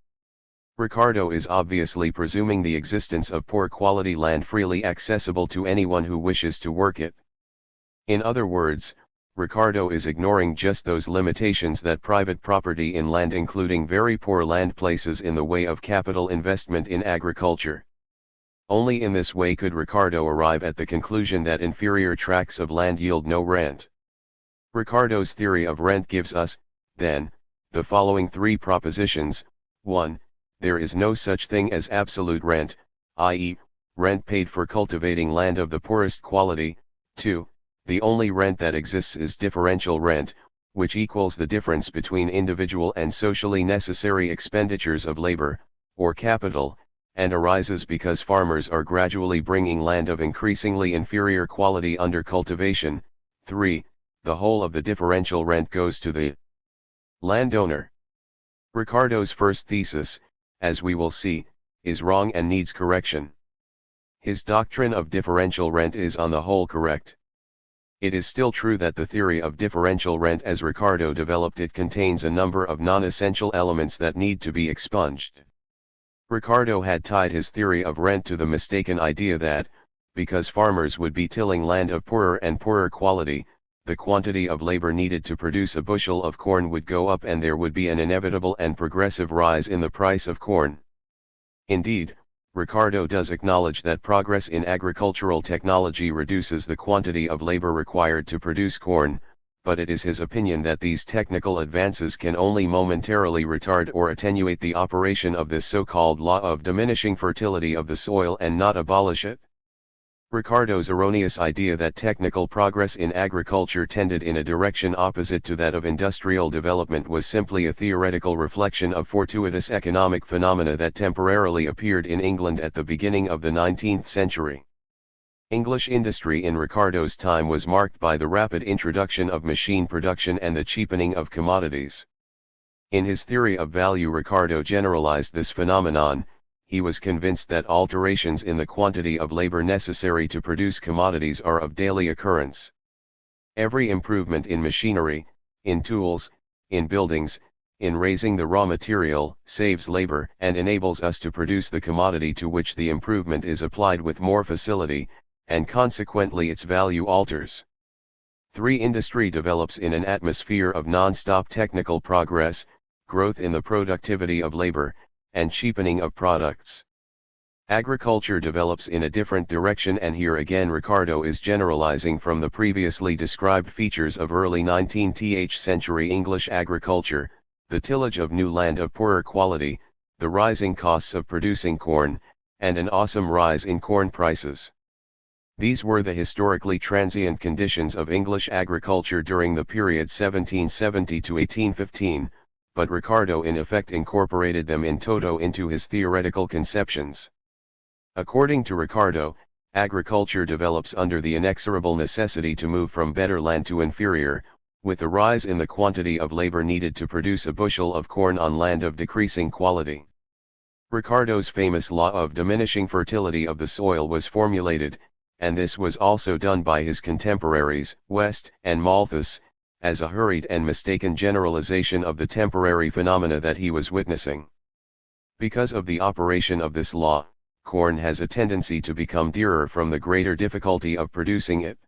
Ricardo is obviously presuming the existence of poor quality land freely accessible to anyone who wishes to work it. In other words, Ricardo is ignoring just those limitations that private property in land, including very poor land, places in the way of capital investment in agriculture. Only in this way could Ricardo arrive at the conclusion that inferior tracts of land yield no rent. Ricardo's theory of rent gives us, then, the following three propositions. 1. There is no such thing as absolute rent, i.e., rent paid for cultivating land of the poorest quality. 2. The only rent that exists is differential rent, which equals the difference between individual and socially necessary expenditures of labor, or capital, and arises because farmers are gradually bringing land of increasingly inferior quality under cultivation. 3. The whole of the differential rent goes to the landowner. Ricardo's first thesis, as we will see, is wrong and needs correction. His doctrine of differential rent is on the whole correct. It is still true that the theory of differential rent as Ricardo developed it contains a number of non-essential elements that need to be expunged. Ricardo had tied his theory of rent to the mistaken idea that, because farmers would be tilling land of poorer and poorer quality, the quantity of labor needed to produce a bushel of corn would go up and there would be an inevitable and progressive rise in the price of corn. Indeed, Ricardo does acknowledge that progress in agricultural technology reduces the quantity of labor required to produce corn, but it is his opinion that these technical advances can only momentarily retard or attenuate the operation of this so-called law of diminishing fertility of the soil and not abolish it. Ricardo's erroneous idea that technical progress in agriculture tended in a direction opposite to that of industrial development was simply a theoretical reflection of fortuitous economic phenomena that temporarily appeared in England at the beginning of the 19th century. English industry in Ricardo's time was marked by the rapid introduction of machine production and the cheapening of commodities. In his theory of value, Ricardo generalized this phenomenon. He was convinced that alterations in the quantity of labor necessary to produce commodities are of daily occurrence. Every improvement in machinery, in tools, in buildings, in raising the raw material, saves labor and enables us to produce the commodity to which the improvement is applied with more facility, and consequently its value alters. 3. Industry develops in an atmosphere of non-stop technical progress, growth in the productivity of labor, and cheapening of products. Agriculture develops in a different direction, and here again Ricardo is generalizing from the previously described features of early 19th century English agriculture, the tillage of new land of poorer quality, the rising costs of producing corn, and an awesome rise in corn prices. These were the historically transient conditions of English agriculture during the period 1770 to 1815, but Ricardo in effect incorporated them in toto into his theoretical conceptions. According to Ricardo, agriculture develops under the inexorable necessity to move from better land to inferior, with a rise in the quantity of labor needed to produce a bushel of corn on land of decreasing quality. Ricardo's famous law of diminishing fertility of the soil was formulated, and this was also done by his contemporaries, West and Malthus, as a hurried and mistaken generalization of the temporary phenomena that he was witnessing. Because of the operation of this law, corn has a tendency to become dearer from the greater difficulty of producing it.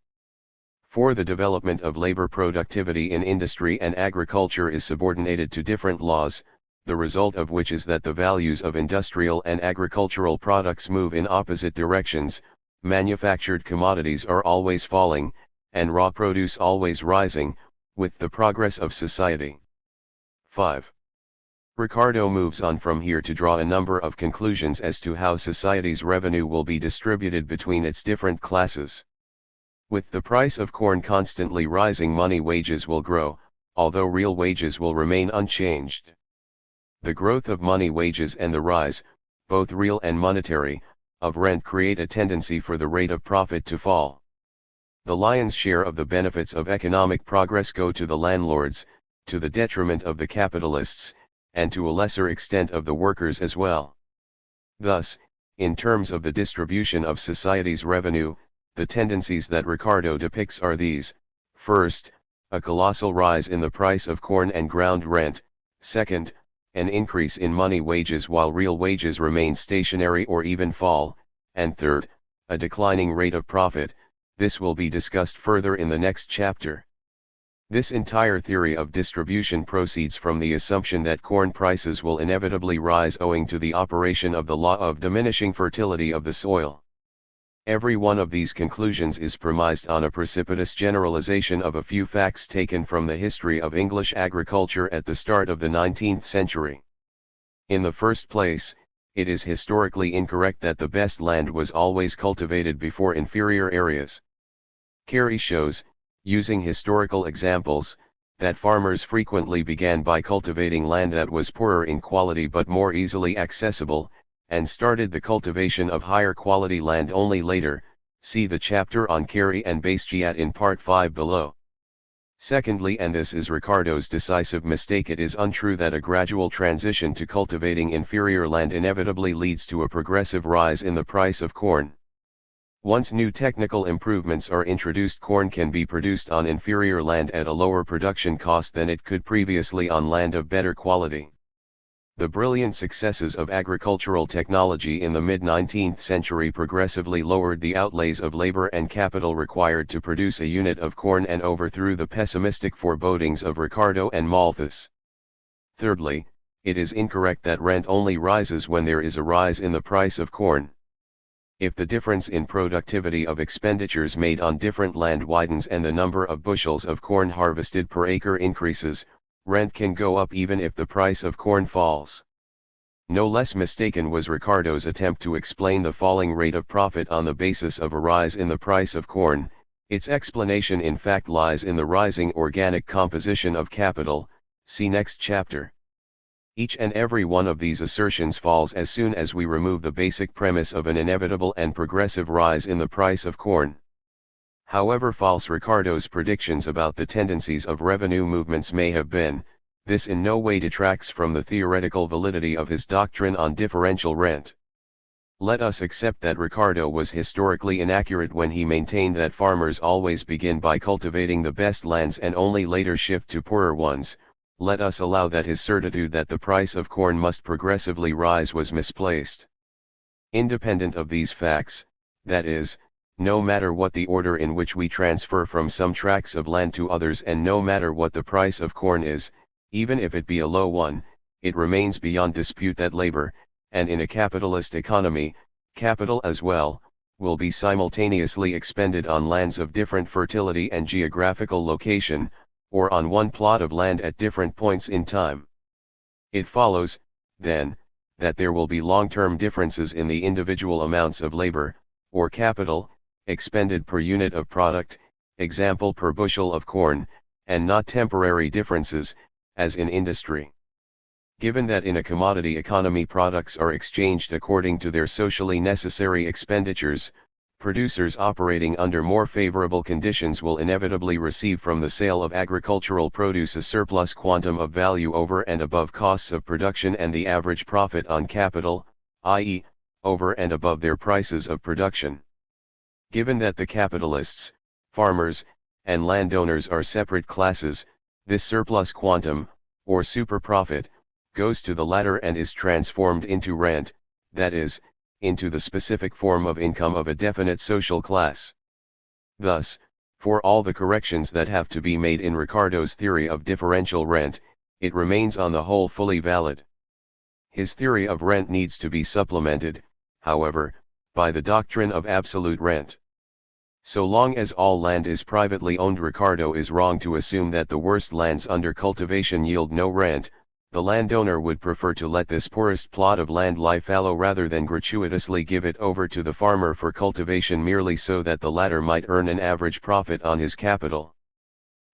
For the development of labor productivity in industry and agriculture is subordinated to different laws, the result of which is that the values of industrial and agricultural products move in opposite directions, manufactured commodities are always falling, and raw produce always rising, with the progress of society. 5. Ricardo moves on from here to draw a number of conclusions as to how society's revenue will be distributed between its different classes. With the price of corn constantly rising, money wages will grow, although real wages will remain unchanged. The growth of money wages and the rise, both real and monetary, of rent create a tendency for the rate of profit to fall. The lion's share of the benefits of economic progress go to the landlords, to the detriment of the capitalists, and to a lesser extent of the workers as well. Thus, in terms of the distribution of society's revenue, the tendencies that Ricardo depicts are these: first, a colossal rise in the price of corn and ground rent; second, an increase in money wages while real wages remain stationary or even fall; and third, a declining rate of profit. This will be discussed further in the next chapter. This entire theory of distribution proceeds from the assumption that corn prices will inevitably rise owing to the operation of the law of diminishing fertility of the soil. Every one of these conclusions is premised on a precipitous generalization of a few facts taken from the history of English agriculture at the start of the 19th century. In the first place, it is historically incorrect that the best land was always cultivated before inferior areas. Carey shows, using historical examples, that farmers frequently began by cultivating land that was poorer in quality but more easily accessible, and started the cultivation of higher quality land only later. See the chapter on Carey and Bastiat in Part 5 below. Secondly, and this is Ricardo's decisive mistake, it is untrue that a gradual transition to cultivating inferior land inevitably leads to a progressive rise in the price of corn. Once new technical improvements are introduced, corn can be produced on inferior land at a lower production cost than it could previously on land of better quality. The brilliant successes of agricultural technology in the mid-19th century progressively lowered the outlays of labor and capital required to produce a unit of corn and overthrew the pessimistic forebodings of Ricardo and Malthus. Thirdly, it is incorrect that rent only rises when there is a rise in the price of corn. If the difference in productivity of expenditures made on different land widens and the number of bushels of corn harvested per acre increases, rent can go up even if the price of corn falls. No less mistaken was Ricardo's attempt to explain the falling rate of profit on the basis of a rise in the price of corn. Its explanation in fact lies in the rising organic composition of capital. See next chapter. Each and every one of these assertions falls as soon as we remove the basic premise of an inevitable and progressive rise in the price of corn. However false Ricardo's predictions about the tendencies of revenue movements may have been, this in no way detracts from the theoretical validity of his doctrine on differential rent. Let us accept that Ricardo was historically inaccurate when he maintained that farmers always begin by cultivating the best lands and only later shift to poorer ones. Let us allow that his certitude that the price of corn must progressively rise was misplaced. Independent of these facts, that is, no matter what the order in which we transfer from some tracts of land to others, and no matter what the price of corn is, even if it be a low one, it remains beyond dispute that labor, and in a capitalist economy, capital as well, will be simultaneously expended on lands of different fertility and geographical location, or on one plot of land at different points in time. It follows, then, that there will be long-term differences in the individual amounts of labor, or capital, expended per unit of product, example per bushel of corn, and not temporary differences, as in industry. Given that in a commodity economy products are exchanged according to their socially necessary expenditures, producers operating under more favorable conditions will inevitably receive from the sale of agricultural produce a surplus quantum of value over and above costs of production and the average profit on capital, i.e., over and above their prices of production. Given that the capitalists, farmers, and landowners are separate classes, this surplus quantum, or super-profit, goes to the latter and is transformed into rent, that is, into the specific form of income of a definite social class. Thus, for all the corrections that have to be made in Ricardo's theory of differential rent, it remains on the whole fully valid. His theory of rent needs to be supplemented, however, by the doctrine of absolute rent. So long as all land is privately owned, Ricardo is wrong to assume that the worst lands under cultivation yield no rent. The landowner would prefer to let this poorest plot of land lie fallow rather than gratuitously give it over to the farmer for cultivation merely so that the latter might earn an average profit on his capital.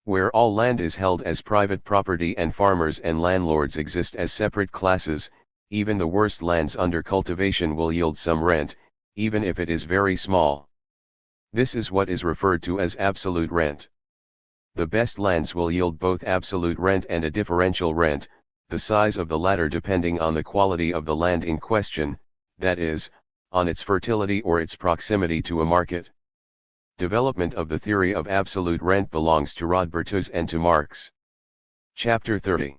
Where all land is held as private property and farmers and landlords exist as separate classes, even the worst lands under cultivation will yield some rent, even if it is very small. This is what is referred to as absolute rent. The best lands will yield both absolute rent and a differential rent, the size of the latter depending on the quality of the land in question, that is, on its fertility or its proximity to a market. Development of the theory of absolute rent belongs to Rodbertus and to Marx. Chapter 30.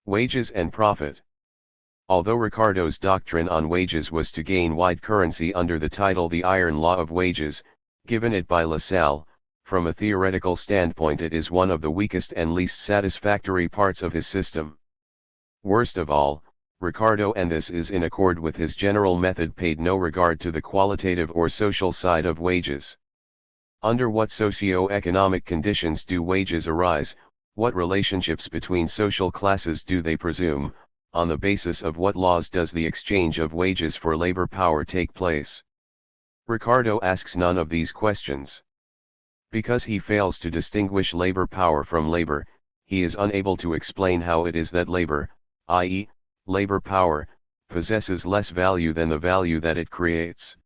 Wages and Profit. Although Ricardo's doctrine on wages was to gain wide currency under the title The Iron Law of Wages, given it by Lassalle, from a theoretical standpoint it is one of the weakest and least satisfactory parts of his system. Worst of all, Ricardo, and this is in accord with his general method, paid no regard to the qualitative or social side of wages. Under what socio-economic conditions do wages arise, what relationships between social classes do they presume, on the basis of what laws does the exchange of wages for labor power take place? Ricardo asks none of these questions. Because he fails to distinguish labor power from labor, he is unable to explain how it is that labor, i.e., labor power, possesses less value than the value that it creates.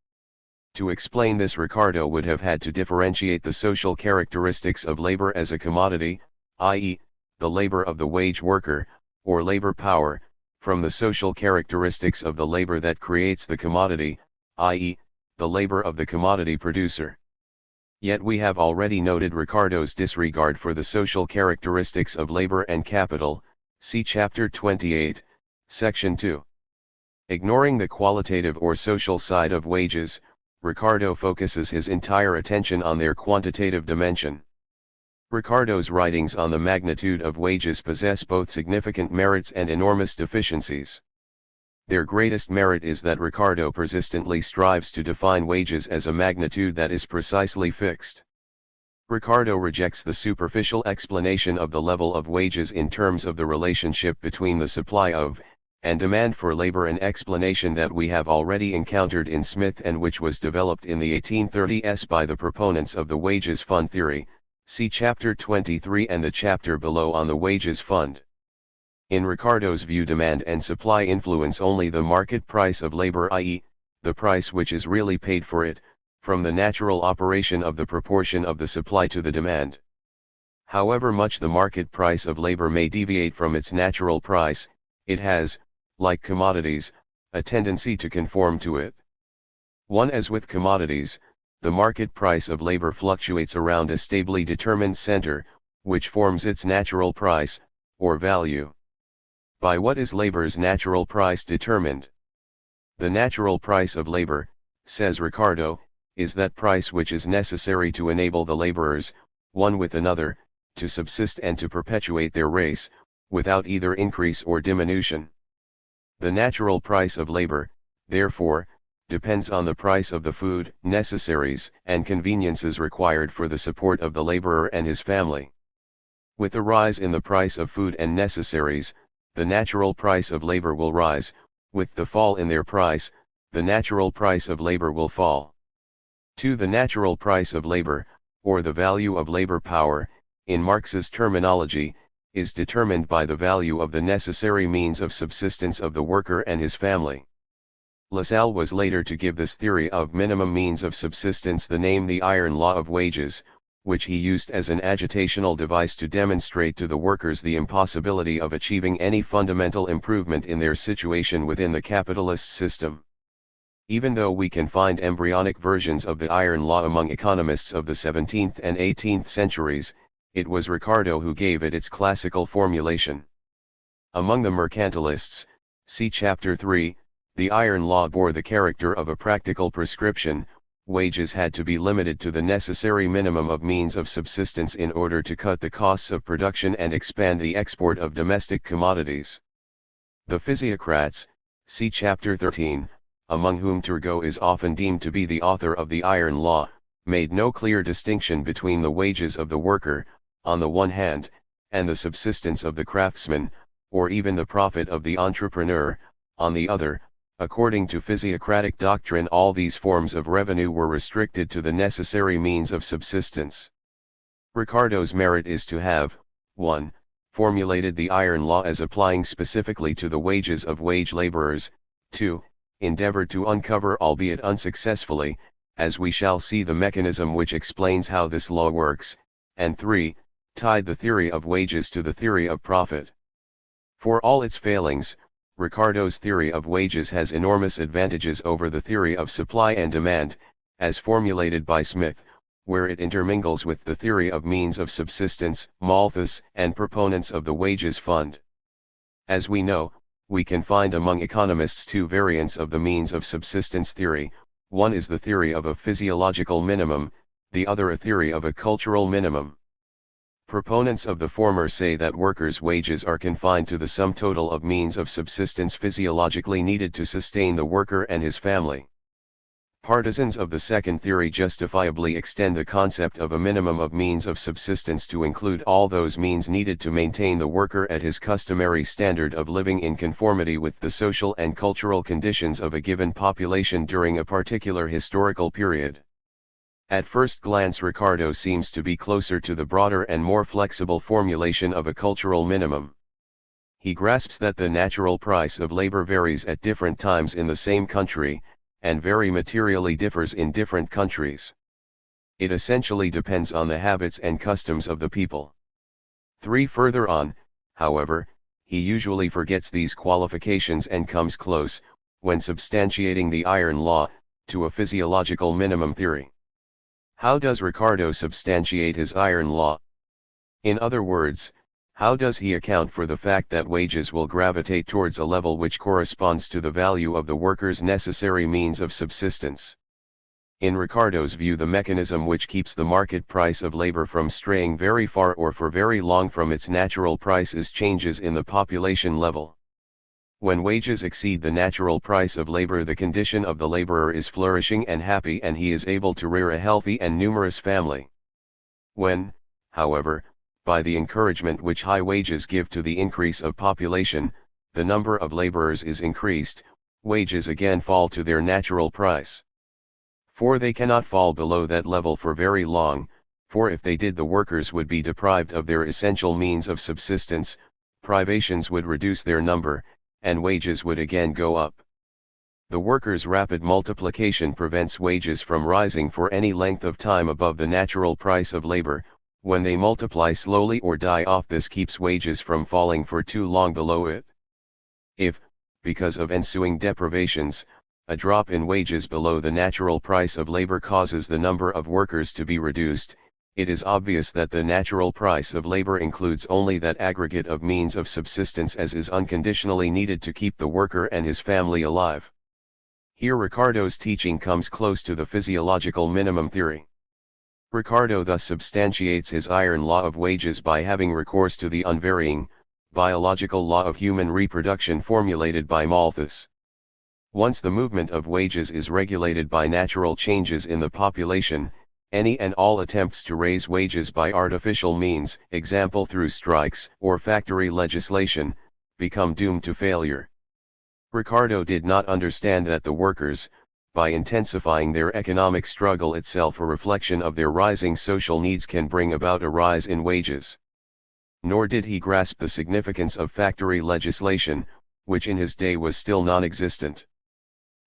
To explain this, Ricardo would have had to differentiate the social characteristics of labor as a commodity, i.e., the labor of the wage worker, or labor power, from the social characteristics of the labor that creates the commodity, i.e., the labor of the commodity producer. Yet we have already noted Ricardo's disregard for the social characteristics of labor and capital. See Chapter 28, Section 2. Ignoring the qualitative or social side of wages, Ricardo focuses his entire attention on their quantitative dimension. Ricardo's writings on the magnitude of wages possess both significant merits and enormous deficiencies. Their greatest merit is that Ricardo persistently strives to define wages as a magnitude that is precisely fixed. Ricardo rejects the superficial explanation of the level of wages in terms of the relationship between the supply of, and demand for labor, an explanation that we have already encountered in Smith and which was developed in the 1830s by the proponents of the wages fund theory. See Chapter 23 and the chapter below on the wages fund. In Ricardo's view, demand and supply influence only the market price of labor, i.e., the price which is really paid for it, from the natural operation of the proportion of the supply to the demand. However much the market price of labor may deviate from its natural price, it has, like commodities, a tendency to conform to it. As with commodities, the market price of labor fluctuates around a stably determined center, which forms its natural price, or value. By what is labor's natural price determined? The natural price of labor, says Ricardo, is that price which is necessary to enable the laborers, one with another, to subsist and to perpetuate their race, without either increase or diminution. The natural price of labor, therefore, depends on the price of the food, necessaries, and conveniences required for the support of the laborer and his family. With the rise in the price of food and necessaries, the natural price of labor will rise; with the fall in their price, the natural price of labor will fall. The natural price of labor, or the value of labor power, in Marx's terminology, is determined by the value of the necessary means of subsistence of the worker and his family. Lassalle was later to give this theory of minimum means of subsistence the name the iron law of wages, which he used as an agitational device to demonstrate to the workers the impossibility of achieving any fundamental improvement in their situation within the capitalist system. Even though we can find embryonic versions of the iron law among economists of the 17th and 18th centuries, it was Ricardo who gave it its classical formulation. Among the mercantilists, see Chapter 3, the iron law bore the character of a practical prescription. Wages had to be limited to the necessary minimum of means of subsistence in order to cut the costs of production and expand the export of domestic commodities. The physiocrats, see Chapter 13, among whom Turgot is often deemed to be the author of the iron law, made no clear distinction between the wages of the worker, on the one hand, and the subsistence of the craftsman, or even the profit of the entrepreneur, on the other. According to physiocratic doctrine, all these forms of revenue were restricted to the necessary means of subsistence. Ricardo's merit is to have, 1. Formulated the iron law as applying specifically to the wages of wage laborers, 2. Endeavored to uncover, albeit unsuccessfully, as we shall see, the mechanism which explains how this law works, and 3. Tied the theory of wages to the theory of profit. For all its failings, Ricardo's theory of wages has enormous advantages over the theory of supply and demand, as formulated by Smith, where it intermingles with the theory of means of subsistence, Malthus, and proponents of the wages fund. As we know, we can find among economists two variants of the means of subsistence theory. One is the theory of a physiological minimum, the other a theory of a cultural minimum. Proponents of the former say that workers' wages are confined to the sum total of means of subsistence physiologically needed to sustain the worker and his family. Partisans of the second theory justifiably extend the concept of a minimum of means of subsistence to include all those means needed to maintain the worker at his customary standard of living in conformity with the social and cultural conditions of a given population during a particular historical period. At first glance, Ricardo seems to be closer to the broader and more flexible formulation of a cultural minimum. He grasps that the natural price of labor varies at different times in the same country, and very materially differs in different countries. It essentially depends on the habits and customs of the people. 3. Further on, however, he usually forgets these qualifications and comes close, when substantiating the iron law, to a physiological minimum theory. How does Ricardo substantiate his iron law? In other words, how does he account for the fact that wages will gravitate towards a level which corresponds to the value of the worker's necessary means of subsistence? In Ricardo's view, the mechanism which keeps the market price of labor from straying very far or for very long from its natural price is changes in the population level. When wages exceed the natural price of labor, the condition of the laborer is flourishing and happy, and he is able to rear a healthy and numerous family. When, however, by the encouragement which high wages give to the increase of population, the number of laborers is increased, wages again fall to their natural price. For they cannot fall below that level for very long, for if they did, the workers would be deprived of their essential means of subsistence, privations would reduce their number, and wages would again go up. The workers' rapid multiplication prevents wages from rising for any length of time above the natural price of labor. When they multiply slowly or die off, this keeps wages from falling for too long below it. If, because of ensuing deprivations, a drop in wages below the natural price of labor causes the number of workers to be reduced, it is obvious that the natural price of labor includes only that aggregate of means of subsistence as is unconditionally needed to keep the worker and his family alive. Here Ricardo's teaching comes close to the physiological minimum theory. Ricardo thus substantiates his iron law of wages by having recourse to the unvarying, biological law of human reproduction formulated by Malthus. Once the movement of wages is regulated by natural changes in the population, any and all attempts to raise wages by artificial means, example through strikes or factory legislation, become doomed to failure. Ricardo did not understand that the workers, by intensifying their economic struggle itself, a reflection of their rising social needs, can bring about a rise in wages. Nor did he grasp the significance of factory legislation, which in his day was still non-existent.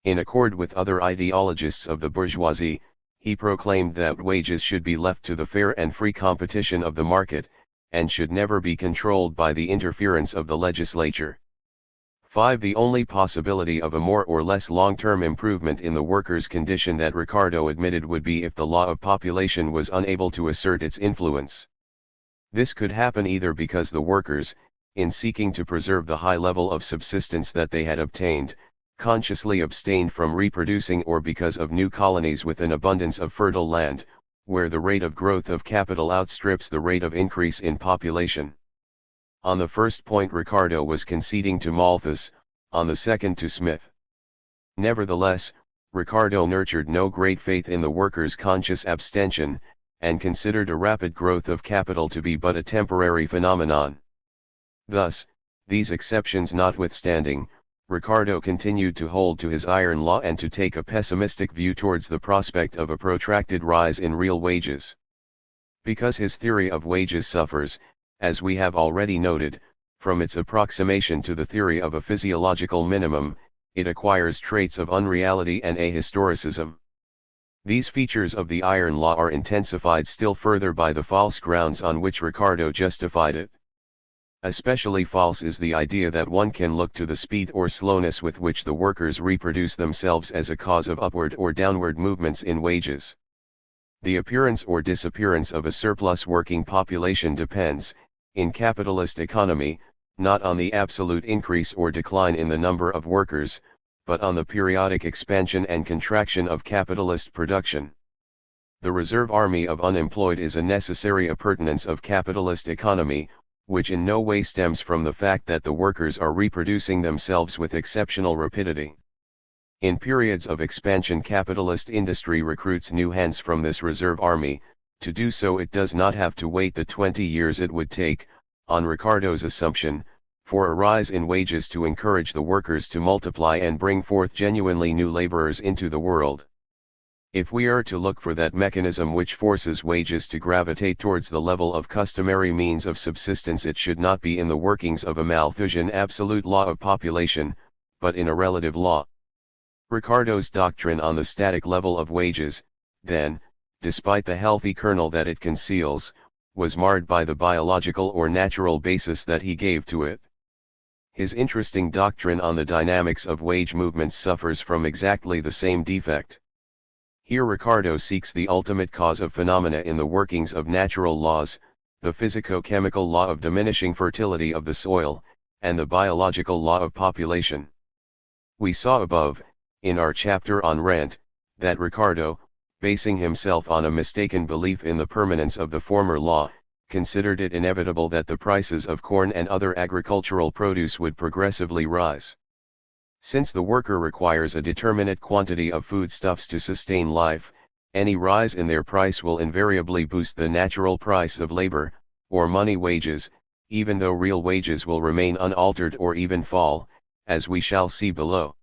In accord with other ideologists of the bourgeoisie, he proclaimed that wages should be left to the fair and free competition of the market, and should never be controlled by the interference of the legislature. 5. The only possibility of a more or less long-term improvement in the workers' condition that Ricardo admitted would be if the law of population was unable to assert its influence. This could happen either because the workers, in seeking to preserve the high level of subsistence that they had obtained, consciously abstained from reproducing, or because of new colonies with an abundance of fertile land, where the rate of growth of capital outstrips the rate of increase in population. On the first point Ricardo was conceding to Malthus, on the second to Smith. Nevertheless, Ricardo nurtured no great faith in the workers' conscious abstention, and considered a rapid growth of capital to be but a temporary phenomenon. Thus, these exceptions notwithstanding, Ricardo continued to hold to his iron law and to take a pessimistic view towards the prospect of a protracted rise in real wages. Because his theory of wages suffers, as we have already noted, from its approximation to the theory of a physiological minimum, it acquires traits of unreality and ahistoricism. These features of the iron law are intensified still further by the false grounds on which Ricardo justified it. Especially false is the idea that one can look to the speed or slowness with which the workers reproduce themselves as a cause of upward or downward movements in wages. The appearance or disappearance of a surplus working population depends, in capitalist economy, not on the absolute increase or decline in the number of workers, but on the periodic expansion and contraction of capitalist production. The reserve army of unemployed is a necessary appurtenance of capitalist economy, which in no way stems from the fact that the workers are reproducing themselves with exceptional rapidity. In periods of expansion, capitalist industry recruits new hands from this reserve army. To do so it does not have to wait the 20 years it would take, on Ricardo's assumption, for a rise in wages to encourage the workers to multiply and bring forth genuinely new laborers into the world. If we are to look for that mechanism which forces wages to gravitate towards the level of customary means of subsistence, it should not be in the workings of a Malthusian absolute law of population, but in a relative law. Ricardo's doctrine on the static level of wages, then, despite the healthy kernel that it conceals, was marred by the biological or natural basis that he gave to it. His interesting doctrine on the dynamics of wage movements suffers from exactly the same defect. Here Ricardo seeks the ultimate cause of phenomena in the workings of natural laws, the physico-chemical law of diminishing fertility of the soil, and the biological law of population. We saw above, in our chapter on rent, that Ricardo, basing himself on a mistaken belief in the permanence of the former law, considered it inevitable that the prices of corn and other agricultural produce would progressively rise. Since the worker requires a determinate quantity of foodstuffs to sustain life, any rise in their price will invariably boost the natural price of labor, or money wages, even though real wages will remain unaltered or even fall, as we shall see below.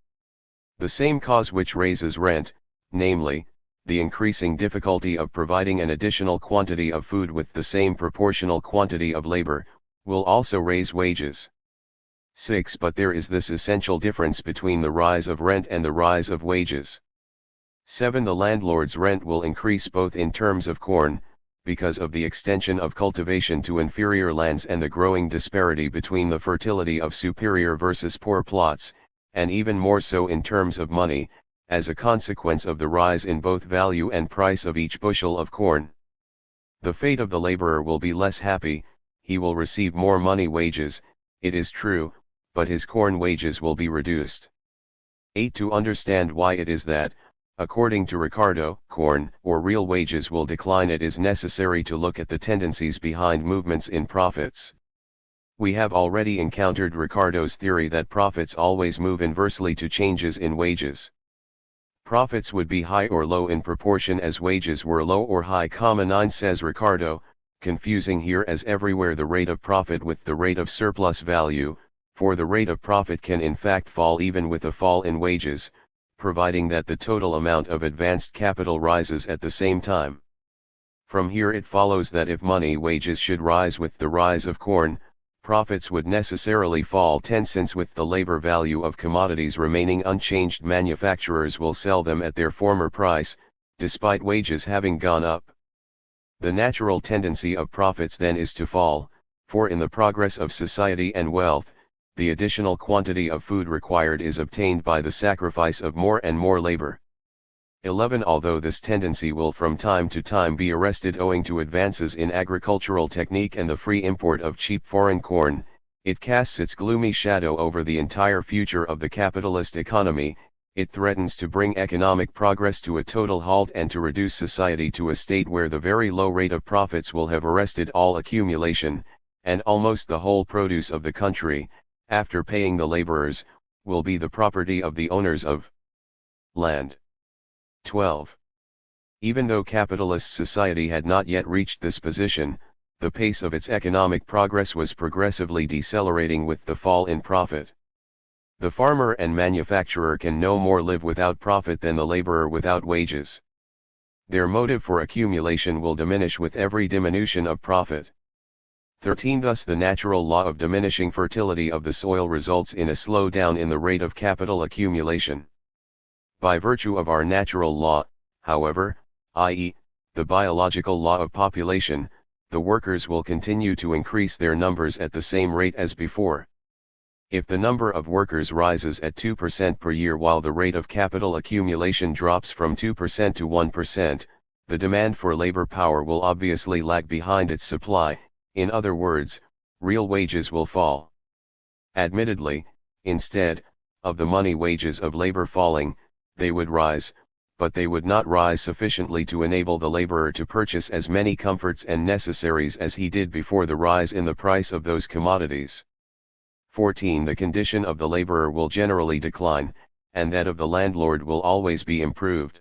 The same cause which raises rent, namely, the increasing difficulty of providing an additional quantity of food with the same proportional quantity of labor, will also raise wages. 6. But there is this essential difference between the rise of rent and the rise of wages. 7. The landlord's rent will increase both in terms of corn, because of the extension of cultivation to inferior lands and the growing disparity between the fertility of superior versus poor plots, and even more so in terms of money, as a consequence of the rise in both value and price of each bushel of corn. The fate of the laborer will be less happy, he will receive more money wages, it is true, but his corn wages will be reduced. 8. To understand why it is that, according to Ricardo, corn or real wages will decline, it is necessary to look at the tendencies behind movements in profits. We have already encountered Ricardo's theory that profits always move inversely to changes in wages. Profits would be high or low in proportion as wages were low or high. 9 says Ricardo, confusing here as everywhere the rate of profit with the rate of surplus value, for the rate of profit can in fact fall even with a fall in wages, providing that the total amount of advanced capital rises at the same time. From here it follows that if money wages should rise with the rise of corn, profits would necessarily fall 10 cents. With the labor value of commodities remaining unchanged, manufacturers will sell them at their former price, despite wages having gone up. The natural tendency of profits then is to fall, for in the progress of society and wealth, the additional quantity of food required is obtained by the sacrifice of more and more labor. 11. Although this tendency will from time to time be arrested owing to advances in agricultural technique and the free import of cheap foreign corn, it casts its gloomy shadow over the entire future of the capitalist economy. It threatens to bring economic progress to a total halt and to reduce society to a state where the very low rate of profits will have arrested all accumulation, and almost the whole produce of the country, after paying the laborers, will be the property of the owners of land. 12. Even though capitalist society had not yet reached this position, the pace of its economic progress was progressively decelerating with the fall in profit. The farmer and manufacturer can no more live without profit than the laborer without wages. Their motive for accumulation will diminish with every diminution of profit. 13. Thus the natural law of diminishing fertility of the soil results in a slowdown in the rate of capital accumulation. By virtue of our natural law, however, i.e., the biological law of population, the workers will continue to increase their numbers at the same rate as before. If the number of workers rises at 2% per year while the rate of capital accumulation drops from 2% to 1%, the demand for labor power will obviously lag behind its supply. In other words, real wages will fall. Admittedly, instead of the money wages of labor falling, they would rise, but they would not rise sufficiently to enable the laborer to purchase as many comforts and necessaries as he did before the rise in the price of those commodities. 14. The condition of the laborer will generally decline, and that of the landlord will always be improved.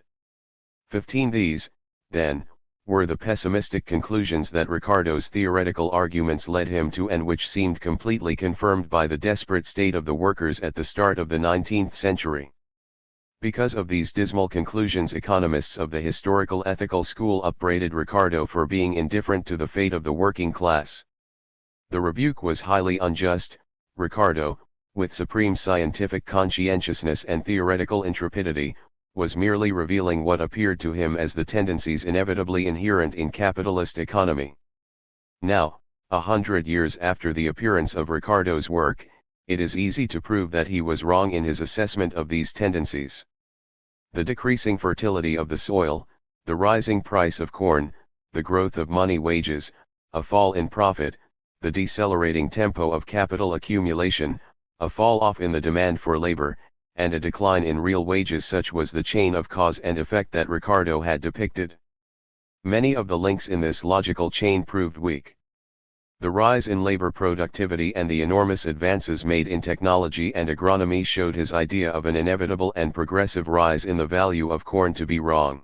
15. These, then, were the pessimistic conclusions that Ricardo's theoretical arguments led him to, and which seemed completely confirmed by the desperate state of the workers at the start of the 19th century. Because of these dismal conclusions, economists of the historical ethical school upbraided Ricardo for being indifferent to the fate of the working class. The rebuke was highly unjust. Ricardo, with supreme scientific conscientiousness and theoretical intrepidity, was merely revealing what appeared to him as the tendencies inevitably inherent in capitalist economy. Now, 100 years after the appearance of Ricardo's work, it is easy to prove that he was wrong in his assessment of these tendencies. The decreasing fertility of the soil, the rising price of corn, the growth of money wages, a fall in profit, the decelerating tempo of capital accumulation, a fall off in the demand for labor, and a decline in real wages, such was the chain of cause and effect that Ricardo had depicted. Many of the links in this logical chain proved weak. The rise in labor productivity and the enormous advances made in technology and agronomy showed his idea of an inevitable and progressive rise in the value of corn to be wrong.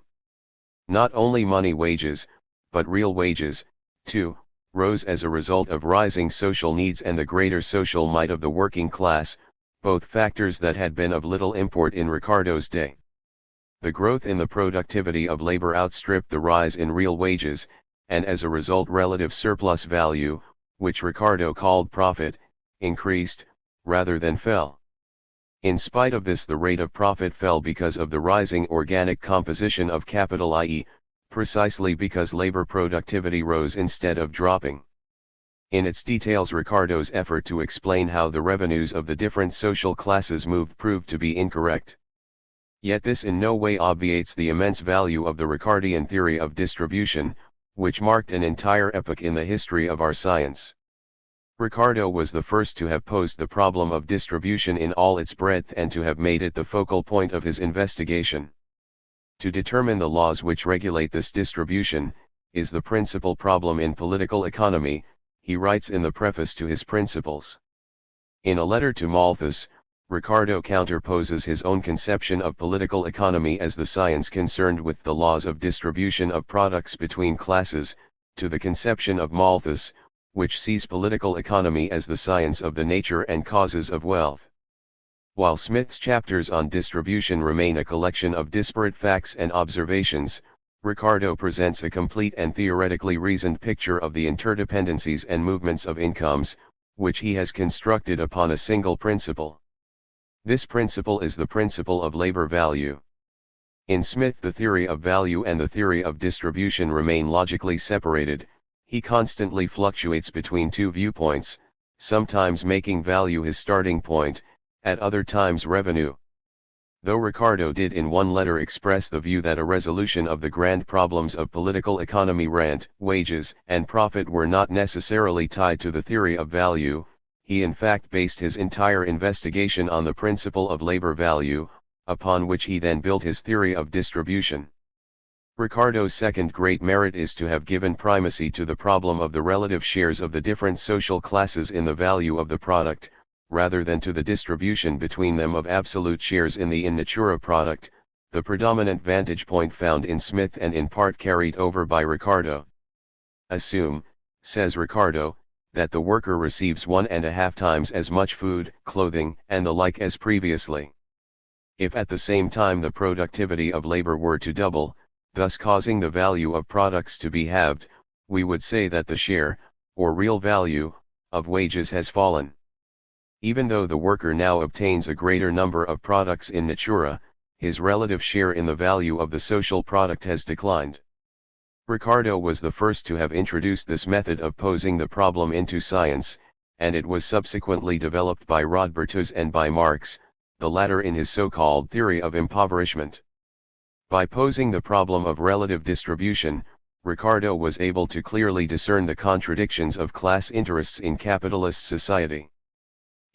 Not only money wages, but real wages, too, rose as a result of rising social needs and the greater social might of the working class, both factors that had been of little import in Ricardo's day. The growth in the productivity of labor outstripped the rise in real wages, and as a result relative surplus value, which Ricardo called profit, increased, rather than fell. In spite of this, the rate of profit fell because of the rising organic composition of capital, i.e., precisely because labor productivity rose instead of dropping. In its details, Ricardo's effort to explain how the revenues of the different social classes moved proved to be incorrect. Yet this in no way obviates the immense value of the Ricardian theory of distribution, which marked an entire epoch in the history of our science. Ricardo was the first to have posed the problem of distribution in all its breadth and to have made it the focal point of his investigation. To determine the laws which regulate this distribution is the principal problem in political economy, he writes in the preface to his Principles. In a letter to Malthus, Ricardo counterposes his own conception of political economy as the science concerned with the laws of distribution of products between classes, to the conception of Malthus, which sees political economy as the science of the nature and causes of wealth. While Smith's chapters on distribution remain a collection of disparate facts and observations, Ricardo presents a complete and theoretically reasoned picture of the interdependencies and movements of incomes, which he has constructed upon a single principle. This principle is the principle of labor value. In Smith, the theory of value and the theory of distribution remain logically separated. He constantly fluctuates between two viewpoints, sometimes making value his starting point, at other times revenue. Though Ricardo did in one letter express the view that a resolution of the grand problems of political economy, rent, wages, and profit were not necessarily tied to the theory of value, he in fact based his entire investigation on the principle of labor value, upon which he then built his theory of distribution. Ricardo's second great merit is to have given primacy to the problem of the relative shares of the different social classes in the value of the product, rather than to the distribution between them of absolute shares in the in natura product, the predominant vantage point found in Smith and in part carried over by Ricardo. Assume, says Ricardo, that the worker receives 1.5 times as much food, clothing, and the like as previously. If at the same time the productivity of labor were to double, thus causing the value of products to be halved, we would say that the share, or real value, of wages has fallen. Even though the worker now obtains a greater number of products in natura, his relative share in the value of the social product has declined. Ricardo was the first to have introduced this method of posing the problem into science, and it was subsequently developed by Rodbertus and by Marx, the latter in his so-called theory of impoverishment. By posing the problem of relative distribution, Ricardo was able to clearly discern the contradictions of class interests in capitalist society.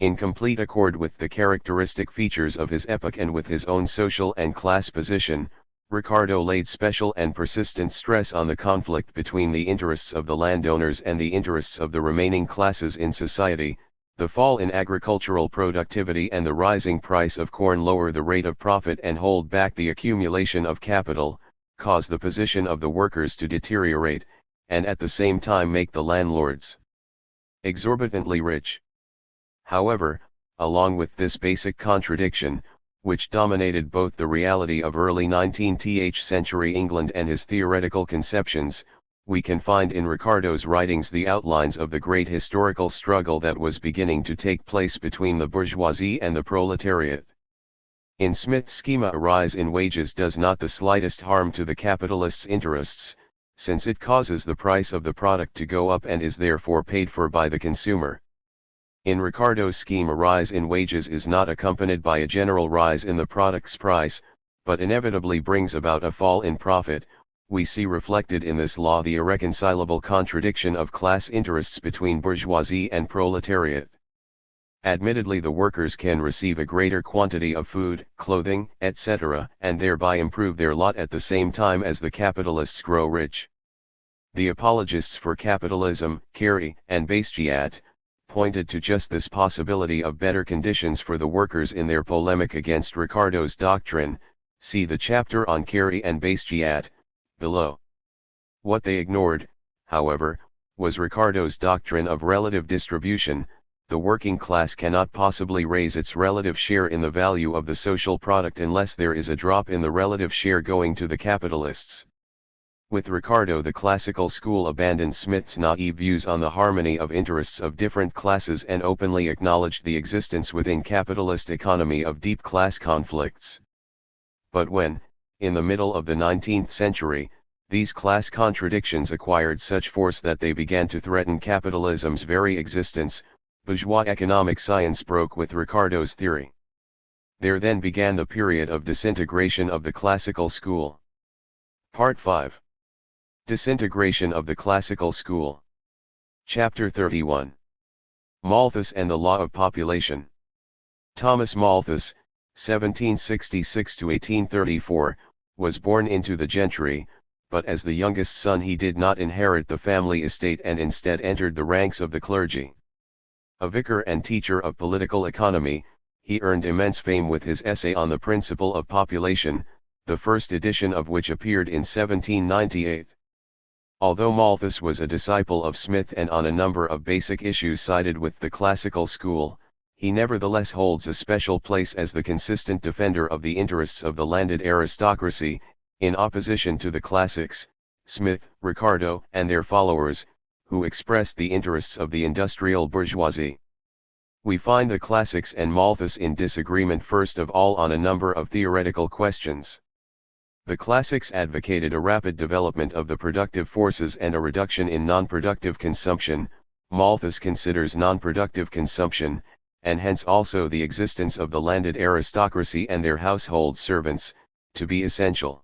In complete accord with the characteristic features of his epoch and with his own social and class position, Ricardo laid special and persistent stress on the conflict between the interests of the landowners and the interests of the remaining classes in society. The fall in agricultural productivity and the rising price of corn lower the rate of profit and hold back the accumulation of capital, cause the position of the workers to deteriorate, and at the same time make the landlords exorbitantly rich. However, along with this basic contradiction, which dominated both the reality of early 19th century England and his theoretical conceptions, we can find in Ricardo's writings the outlines of the great historical struggle that was beginning to take place between the bourgeoisie and the proletariat. In Smith's schema, a rise in wages does not the slightest harm to the capitalist's interests, since it causes the price of the product to go up and is therefore paid for by the consumer. In Ricardo's scheme, a rise in wages is not accompanied by a general rise in the product's price, but inevitably brings about a fall in profit. We see reflected in this law the irreconcilable contradiction of class interests between bourgeoisie and proletariat. Admittedly, the workers can receive a greater quantity of food, clothing, etc., and thereby improve their lot at the same time as the capitalists grow rich. The apologists for capitalism, Carey and Bastiat, pointed to just this possibility of better conditions for the workers in their polemic against Ricardo's doctrine. See the chapter on Carey and Bastiat, below. What they ignored, however, was Ricardo's doctrine of relative distribution. The working class cannot possibly raise its relative share in the value of the social product unless there is a drop in the relative share going to the capitalists. With Ricardo, the classical school abandoned Smith's naive views on the harmony of interests of different classes and openly acknowledged the existence within capitalist economy of deep class conflicts. But when, in the middle of the 19th century, these class contradictions acquired such force that they began to threaten capitalism's very existence, bourgeois economic science broke with Ricardo's theory. There then began the period of disintegration of the classical school. Part 5. Disintegration of the Classical School. Chapter 31. Malthus and the Law of Population. Thomas Malthus, 1766–1834, was born into the gentry, but as the youngest son he did not inherit the family estate and instead entered the ranks of the clergy. A vicar and teacher of political economy, he earned immense fame with his essay on the principle of population, the first edition of which appeared in 1798. Although Malthus was a disciple of Smith and on a number of basic issues sided with the classical school, he nevertheless holds a special place as the consistent defender of the interests of the landed aristocracy, in opposition to the classics, Smith, Ricardo, and their followers, who expressed the interests of the industrial bourgeoisie. We find the classics and Malthus in disagreement first of all on a number of theoretical questions. The classics advocated a rapid development of the productive forces and a reduction in non-productive consumption. Malthus considers non-productive consumption, and hence also the existence of the landed aristocracy and their household servants, to be essential.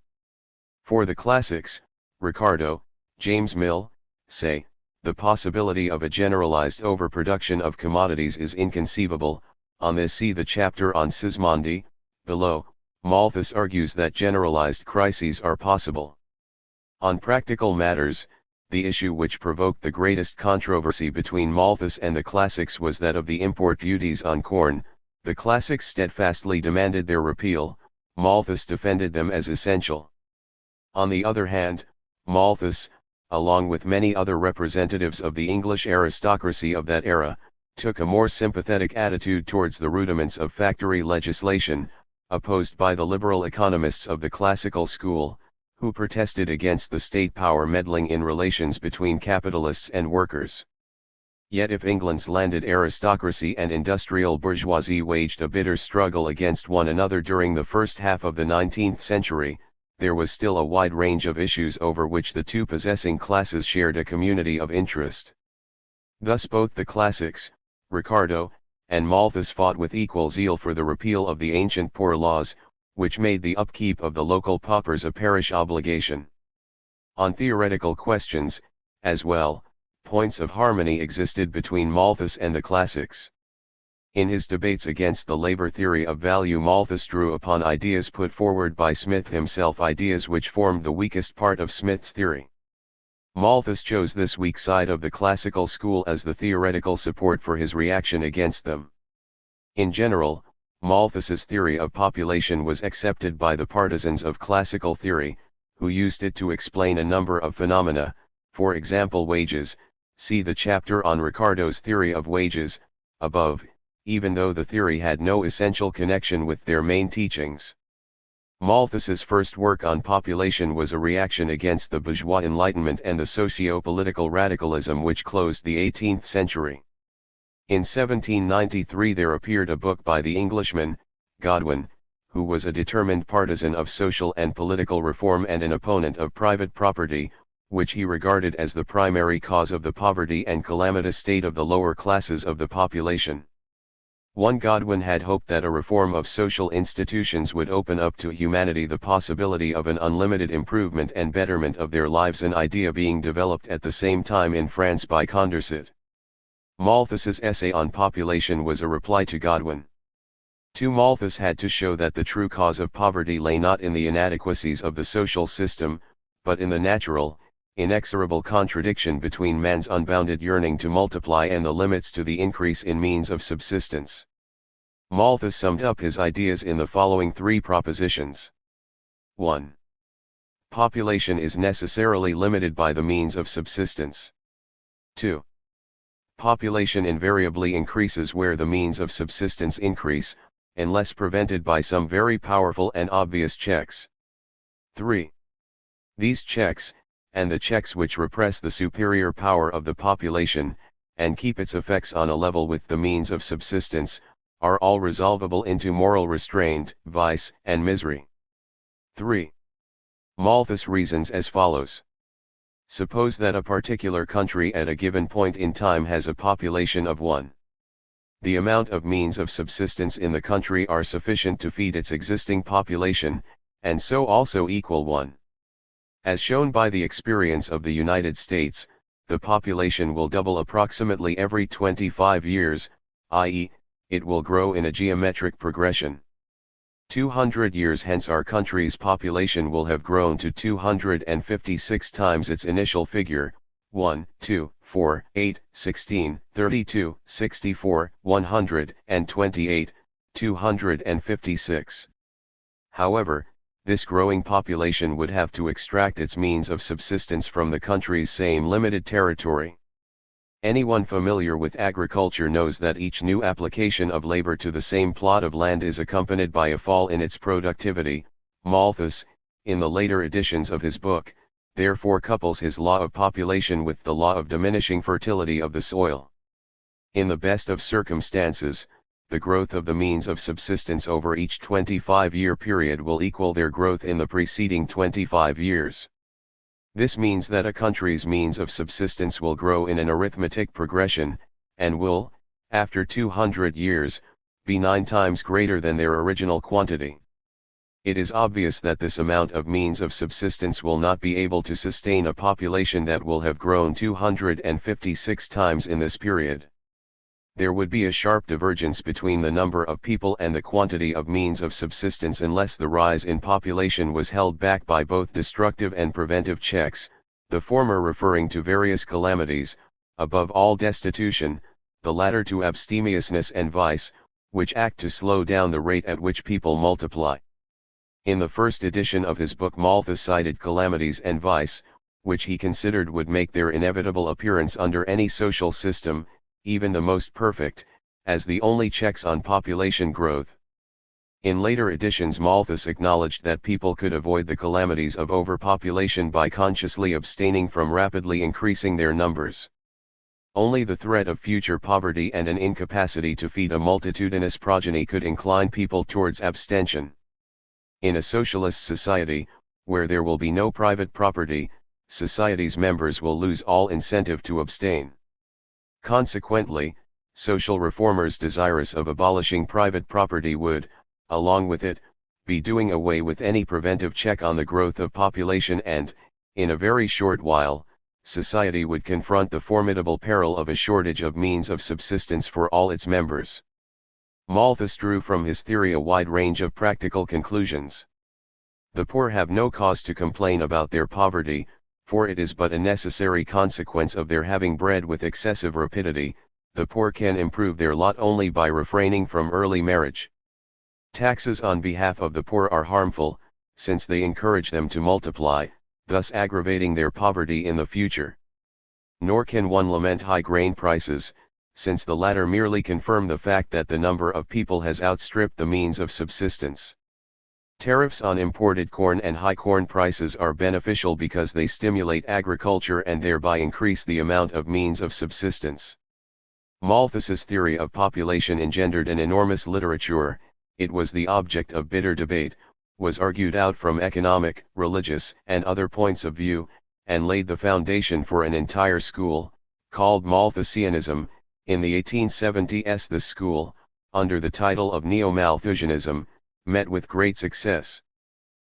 For the classics, Ricardo, James Mill, say, the possibility of a generalized overproduction of commodities is inconceivable. On this see the chapter on Sismondi, below. Malthus argues that generalized crises are possible. On practical matters, the issue which provoked the greatest controversy between Malthus and the classics was that of the import duties on corn. The classics steadfastly demanded their repeal, Malthus defended them as essential. On the other hand, Malthus, along with many other representatives of the English aristocracy of that era, took a more sympathetic attitude towards the rudiments of factory legislation, opposed by the liberal economists of the classical school, who protested against the state power meddling in relations between capitalists and workers. Yet if England's landed aristocracy and industrial bourgeoisie waged a bitter struggle against one another during the first half of the 19th century, there was still a wide range of issues over which the two possessing classes shared a community of interest. Thus both the classics, Ricardo, and Malthus fought with equal zeal for the repeal of the ancient poor laws, which made the upkeep of the local paupers a parish obligation. On theoretical questions, as well, points of harmony existed between Malthus and the classics. In his debates against the labor theory of value, Malthus drew upon ideas put forward by Smith himself, ideas which formed the weakest part of Smith's theory. Malthus chose this weak side of the classical school as the theoretical support for his reaction against them. In general, Malthus's theory of population was accepted by the partisans of classical theory, who used it to explain a number of phenomena, for example wages. See the chapter on Ricardo's theory of wages, above, even though the theory had no essential connection with their main teachings. Malthus's first work on population was a reaction against the bourgeois Enlightenment and the socio-political radicalism which closed the 18th century. In 1793 there appeared a book by the Englishman, Godwin, who was a determined partisan of social and political reform and an opponent of private property, which he regarded as the primary cause of the poverty and calamitous state of the lower classes of the population. Godwin had hoped that a reform of social institutions would open up to humanity the possibility of an unlimited improvement and betterment of their lives, an idea being developed at the same time in France by Condorcet. Malthus's essay on population was a reply to Godwin. Malthus had to show that the true cause of poverty lay not in the inadequacies of the social system, but in the natural, inexorable contradiction between man's unbounded yearning to multiply and the limits to the increase in means of subsistence. Malthus summed up his ideas in the following three propositions. 1. Population is necessarily limited by the means of subsistence. 2. Population invariably increases where the means of subsistence increase, unless prevented by some very powerful and obvious checks. 3. These checks, and the checks which repress the superior power of the population, and keep its effects on a level with the means of subsistence, are all resolvable into moral restraint, vice, and misery. 3. Malthus reasons as follows. Suppose that a particular country at a given point in time has a population of 1. The amount of means of subsistence in the country are sufficient to feed its existing population, and so also equal 1. As shown by the experience of the United States, the population will double approximately every 25 years, i.e., it will grow in a geometric progression. 200 years hence our country's population will have grown to 256 times its initial figure, 1, 2, 4, 8, 16, 32, 64, 128, 256. However, this growing population would have to extract its means of subsistence from the country's same limited territory. Anyone familiar with agriculture knows that each new application of labor to the same plot of land is accompanied by a fall in its productivity. Malthus, in the later editions of his book, therefore couples his law of population with the law of diminishing fertility of the soil. In the best of circumstances, the growth of the means of subsistence over each 25-year period will equal their growth in the preceding 25 years. This means that a country's means of subsistence will grow in an arithmetic progression, and will, after 200 years, be 9 times greater than their original quantity. It is obvious that this amount of means of subsistence will not be able to sustain a population that will have grown 256 times in this period. There would be a sharp divergence between the number of people and the quantity of means of subsistence unless the rise in population was held back by both destructive and preventive checks, the former referring to various calamities, above all destitution, the latter to abstemiousness and vice, which act to slow down the rate at which people multiply. In the first edition of his book Malthus cited calamities and vice, which he considered would make their inevitable appearance under any social system, even the most perfect, as the only checks on population growth. In later editions Malthus acknowledged that people could avoid the calamities of overpopulation by consciously abstaining from rapidly increasing their numbers. Only the threat of future poverty and an incapacity to feed a multitudinous progeny could incline people towards abstention. In a socialist society, where there will be no private property, society's members will lose all incentive to abstain. Consequently, social reformers desirous of abolishing private property would, along with it, be doing away with any preventive check on the growth of population and, in a very short while, society would confront the formidable peril of a shortage of means of subsistence for all its members. Malthus drew from his theory a wide range of practical conclusions. The poor have no cause to complain about their poverty, for it is but a necessary consequence of their having bred with excessive rapidity. The poor can improve their lot only by refraining from early marriage. Taxes on behalf of the poor are harmful, since they encourage them to multiply, thus aggravating their poverty in the future. Nor can one lament high grain prices, since the latter merely confirm the fact that the number of people has outstripped the means of subsistence. Tariffs on imported corn and high corn prices are beneficial because they stimulate agriculture and thereby increase the amount of means of subsistence. Malthus's theory of population engendered an enormous literature, it was the object of bitter debate, was argued out from economic, religious, and other points of view, and laid the foundation for an entire school, called Malthusianism. In the 1870s this school, under the title of Neo-Malthusianism, met with great success.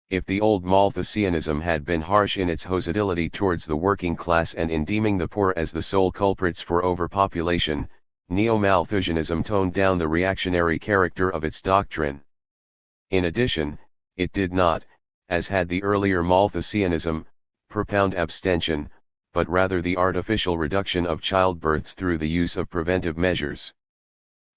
If the old Malthusianism had been harsh in its hostility towards the working class and in deeming the poor as the sole culprits for overpopulation, Neo-Malthusianism toned down the reactionary character of its doctrine. In addition, it did not, as had the earlier Malthusianism, propound abstention, but rather the artificial reduction of childbirths through the use of preventive measures.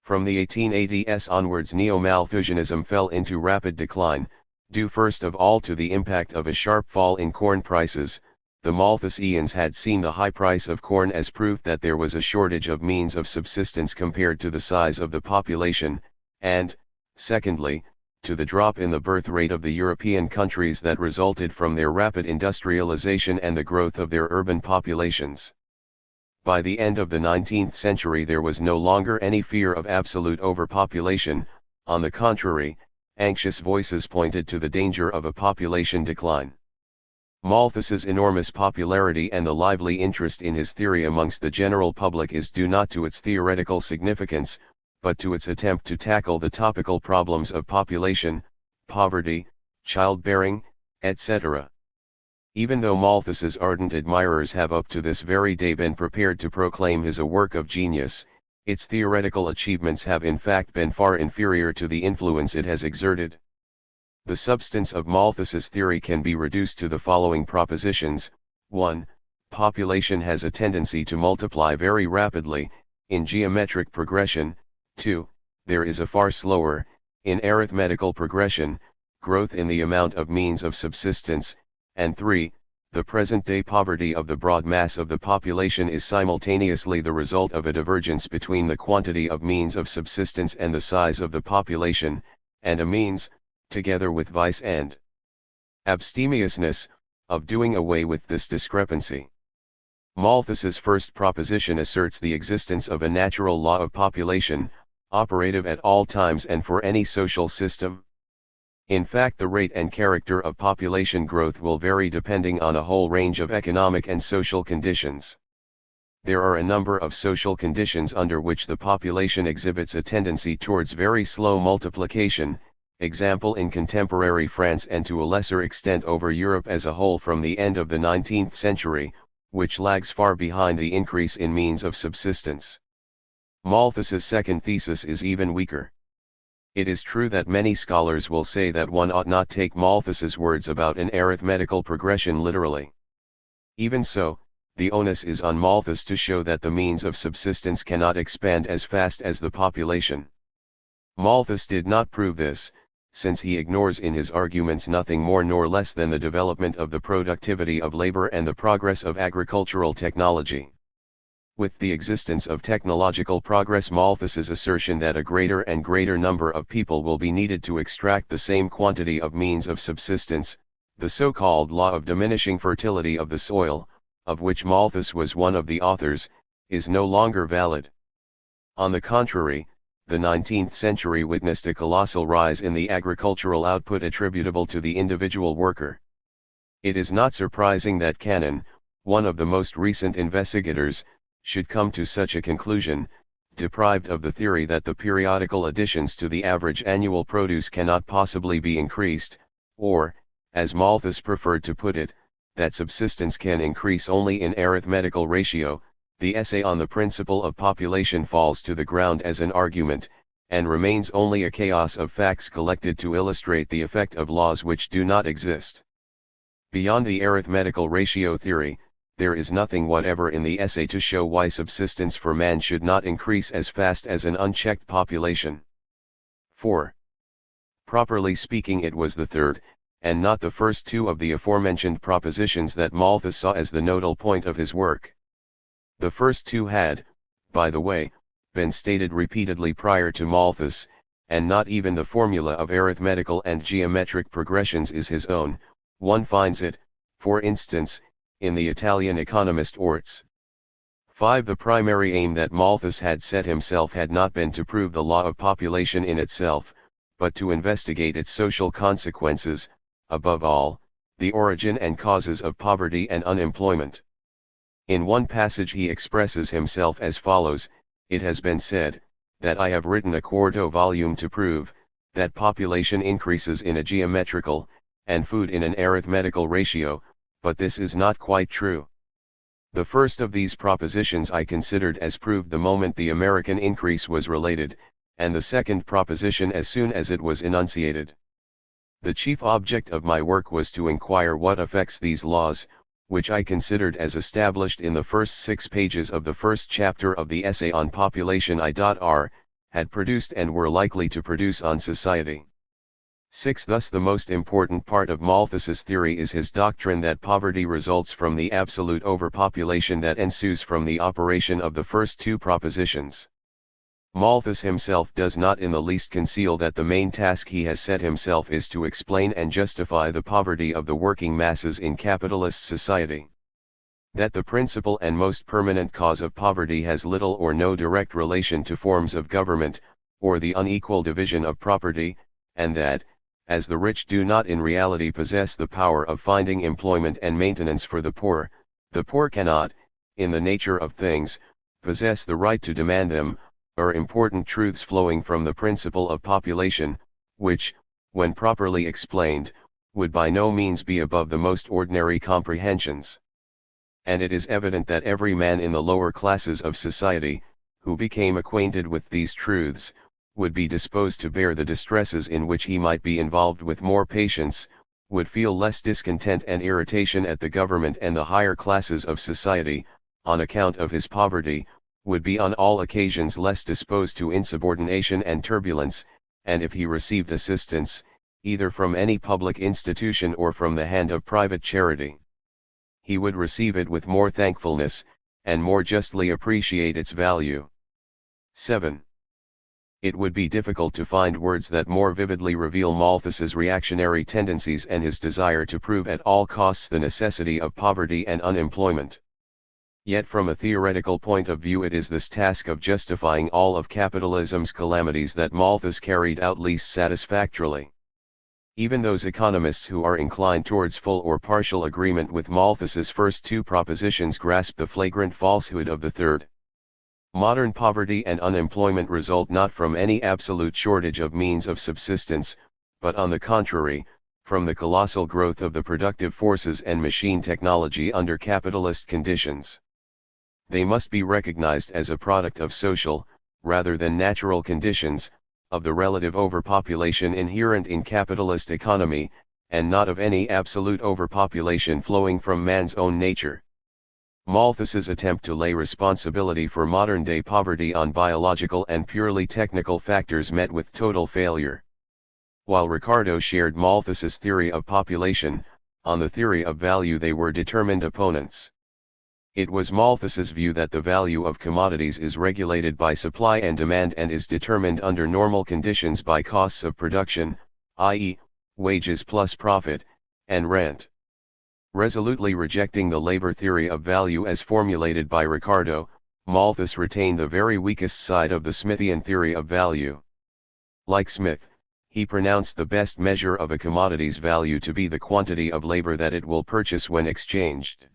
From the 1880s onwards Neo-Malthusianism fell into rapid decline, due first of all to the impact of a sharp fall in corn prices. The Malthusians had seen the high price of corn as proof that there was a shortage of means of subsistence compared to the size of the population, and, secondly, to the drop in the birth rate of the European countries that resulted from their rapid industrialization and the growth of their urban populations. By the end of the 19th century there was no longer any fear of absolute overpopulation. On the contrary, anxious voices pointed to the danger of a population decline. Malthus's enormous popularity and the lively interest in his theory amongst the general public is due not to its theoretical significance, but to its attempt to tackle the topical problems of population, poverty, childbearing, etc. Even though Malthus's ardent admirers have up to this very day been prepared to proclaim his a work of genius, its theoretical achievements have in fact been far inferior to the influence it has exerted. The substance of Malthus's theory can be reduced to the following propositions. 1. Population has a tendency to multiply very rapidly, in geometric progression. 2. There is a far slower, in arithmetical progression, growth in the amount of means of subsistence. And 3. The present-day poverty of the broad mass of the population is simultaneously the result of a divergence between the quantity of means of subsistence and the size of the population, and a means, together with vice and abstemiousness, of doing away with this discrepancy. Malthus's first proposition asserts the existence of a natural law of population, operative at all times and for any social system. In fact, the rate and character of population growth will vary depending on a whole range of economic and social conditions. There are a number of social conditions under which the population exhibits a tendency towards very slow multiplication, example in contemporary France and to a lesser extent over Europe as a whole from the end of the 19th century, which lags far behind the increase in means of subsistence. Malthus's second thesis is even weaker. It is true that many scholars will say that one ought not take Malthus's words about an arithmetical progression literally. Even so, the onus is on Malthus to show that the means of subsistence cannot expand as fast as the population. Malthus did not prove this, since he ignores in his arguments nothing more nor less than the development of the productivity of labor and the progress of agricultural technology. With the existence of technological progress, Malthus's assertion that a greater and greater number of people will be needed to extract the same quantity of means of subsistence, the so-called law of diminishing fertility of the soil, of which Malthus was one of the authors, is no longer valid. On the contrary, the 19th century witnessed a colossal rise in the agricultural output attributable to the individual worker. It is not surprising that Cannon, one of the most recent investigators, should come to such a conclusion, deprived of the theory that the periodical additions to the average annual produce cannot possibly be increased, or, as Malthus preferred to put it, that subsistence can increase only in arithmetical ratio. The essay on the principle of population falls to the ground as an argument, and remains only a chaos of facts collected to illustrate the effect of laws which do not exist. Beyond the arithmetical ratio theory, there is nothing whatever in the essay to show why subsistence for man should not increase as fast as an unchecked population. 4. Properly speaking, it was the third, and not the first two of the aforementioned propositions that Malthus saw as the nodal point of his work. The first two had, by the way, been stated repeatedly prior to Malthus, and not even the formula of arithmetical and geometric progressions is his own. One finds it, for instance, in the Italian economist Orts. 5. The primary aim that Malthus had set himself had not been to prove the law of population in itself, but to investigate its social consequences, above all, the origin and causes of poverty and unemployment. In one passage he expresses himself as follows: "It has been said, that I have written a quarto volume to prove, that population increases in a geometrical, and food in an arithmetical ratio, but this is not quite true." The first of these propositions I considered as proved the moment the American increase was related, and the second proposition as soon as it was enunciated. The chief object of my work was to inquire what effects these laws, which I considered as established in the first 6 pages of the first chapter of the essay on population I.R., had produced and were likely to produce on society. 6. Thus the most important part of Malthus's theory is his doctrine that poverty results from the absolute overpopulation that ensues from the operation of the first two propositions. Malthus himself does not in the least conceal that the main task he has set himself is to explain and justify the poverty of the working masses in capitalist society. That the principal and most permanent cause of poverty has little or no direct relation to forms of government, or the unequal division of property, and that, as the rich do not in reality possess the power of finding employment and maintenance for the poor cannot, in the nature of things, possess the right to demand them, are important truths flowing from the principle of population, which, when properly explained, would by no means be above the most ordinary comprehensions. And it is evident that every man in the lower classes of society, who became acquainted with these truths, would be disposed to bear the distresses in which he might be involved with more patience, would feel less discontent and irritation at the government and the higher classes of society, on account of his poverty, would be on all occasions less disposed to insubordination and turbulence, and if he received assistance, either from any public institution or from the hand of private charity, he would receive it with more thankfulness, and more justly appreciate its value. 7. It would be difficult to find words that more vividly reveal Malthus's reactionary tendencies and his desire to prove at all costs the necessity of poverty and unemployment. Yet from a theoretical point of view it is this task of justifying all of capitalism's calamities that Malthus carried out least satisfactorily. Even those economists who are inclined towards full or partial agreement with Malthus's first two propositions grasp the flagrant falsehood of the third. Modern poverty and unemployment result not from any absolute shortage of means of subsistence, but on the contrary, from the colossal growth of the productive forces and machine technology under capitalist conditions. They must be recognized as a product of social, rather than natural conditions, of the relative overpopulation inherent in capitalist economy, and not of any absolute overpopulation flowing from man's own nature. Malthus's attempt to lay responsibility for modern-day poverty on biological and purely technical factors met with total failure. While Ricardo shared Malthus's theory of population, on the theory of value they were determined opponents. It was Malthus's view that the value of commodities is regulated by supply and demand and is determined under normal conditions by costs of production, i.e., wages plus profit, and rent. Resolutely rejecting the labor theory of value as formulated by Ricardo, Malthus retained the very weakest side of the Smithian theory of value. Like Smith, he pronounced the best measure of a commodity's value to be the quantity of labor that it will purchase when exchanged.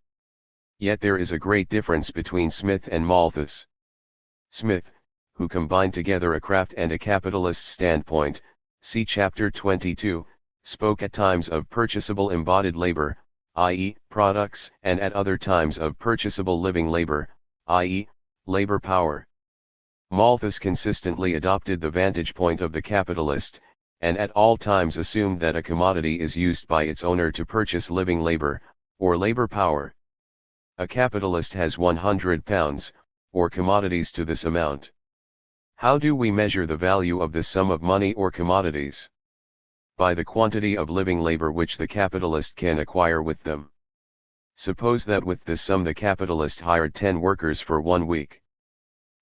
Yet there is a great difference between Smith and Malthus. Smith, who combined together a craft and a capitalist standpoint, see chapter 22, spoke at times of purchasable embodied labor, i.e., products, and at other times of purchasable living labor, i.e., labor power. Malthus consistently adopted the vantage point of the capitalist, and at all times assumed that a commodity is used by its owner to purchase living labor, or labor power. A capitalist has 100 pounds, or commodities to this amount. How do we measure the value of this sum of money or commodities? By the quantity of living labor which the capitalist can acquire with them. Suppose that with this sum the capitalist hired 10 workers for 1 week.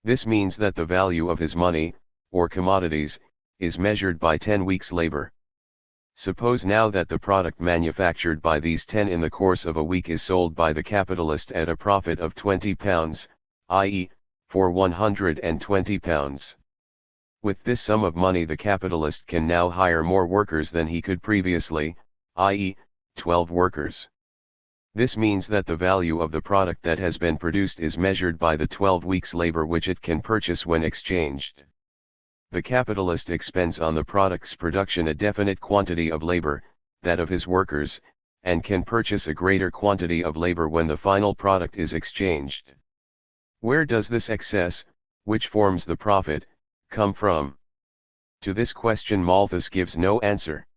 This means that the value of his money, or commodities, is measured by 10 weeks' labor. Suppose now that the product manufactured by these 10 in the course of a week is sold by the capitalist at a profit of 20 pounds, i.e., for 120 pounds. With this sum of money the capitalist can now hire more workers than he could previously, i.e., 12 workers. This means that the value of the product that has been produced is measured by the 12 weeks' labor which it can purchase when exchanged. The capitalist expends on the product's production a definite quantity of labor, that of his workers, and can purchase a greater quantity of labor when the final product is exchanged. Where does this excess, which forms the profit, come from? To this question Malthus gives no answer.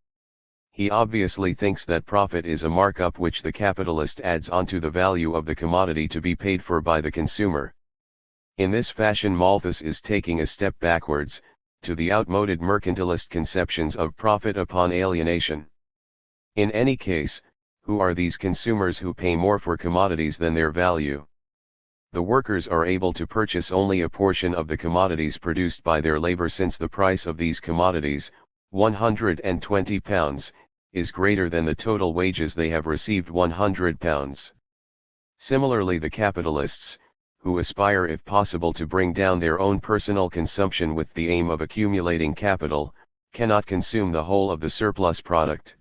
He obviously thinks that profit is a markup which the capitalist adds onto the value of the commodity to be paid for by the consumer. In this fashion Malthus is taking a step backwards, to the outmoded mercantilist conceptions of profit upon alienation. In any case, who are these consumers who pay more for commodities than their value? The workers are able to purchase only a portion of the commodities produced by their labor since the price of these commodities, 120 pounds, is greater than the total wages they have received 100 pounds. Similarly the capitalists, who aspire if possible to bring down their own personal consumption with the aim of accumulating capital, cannot consume the whole of the surplus product.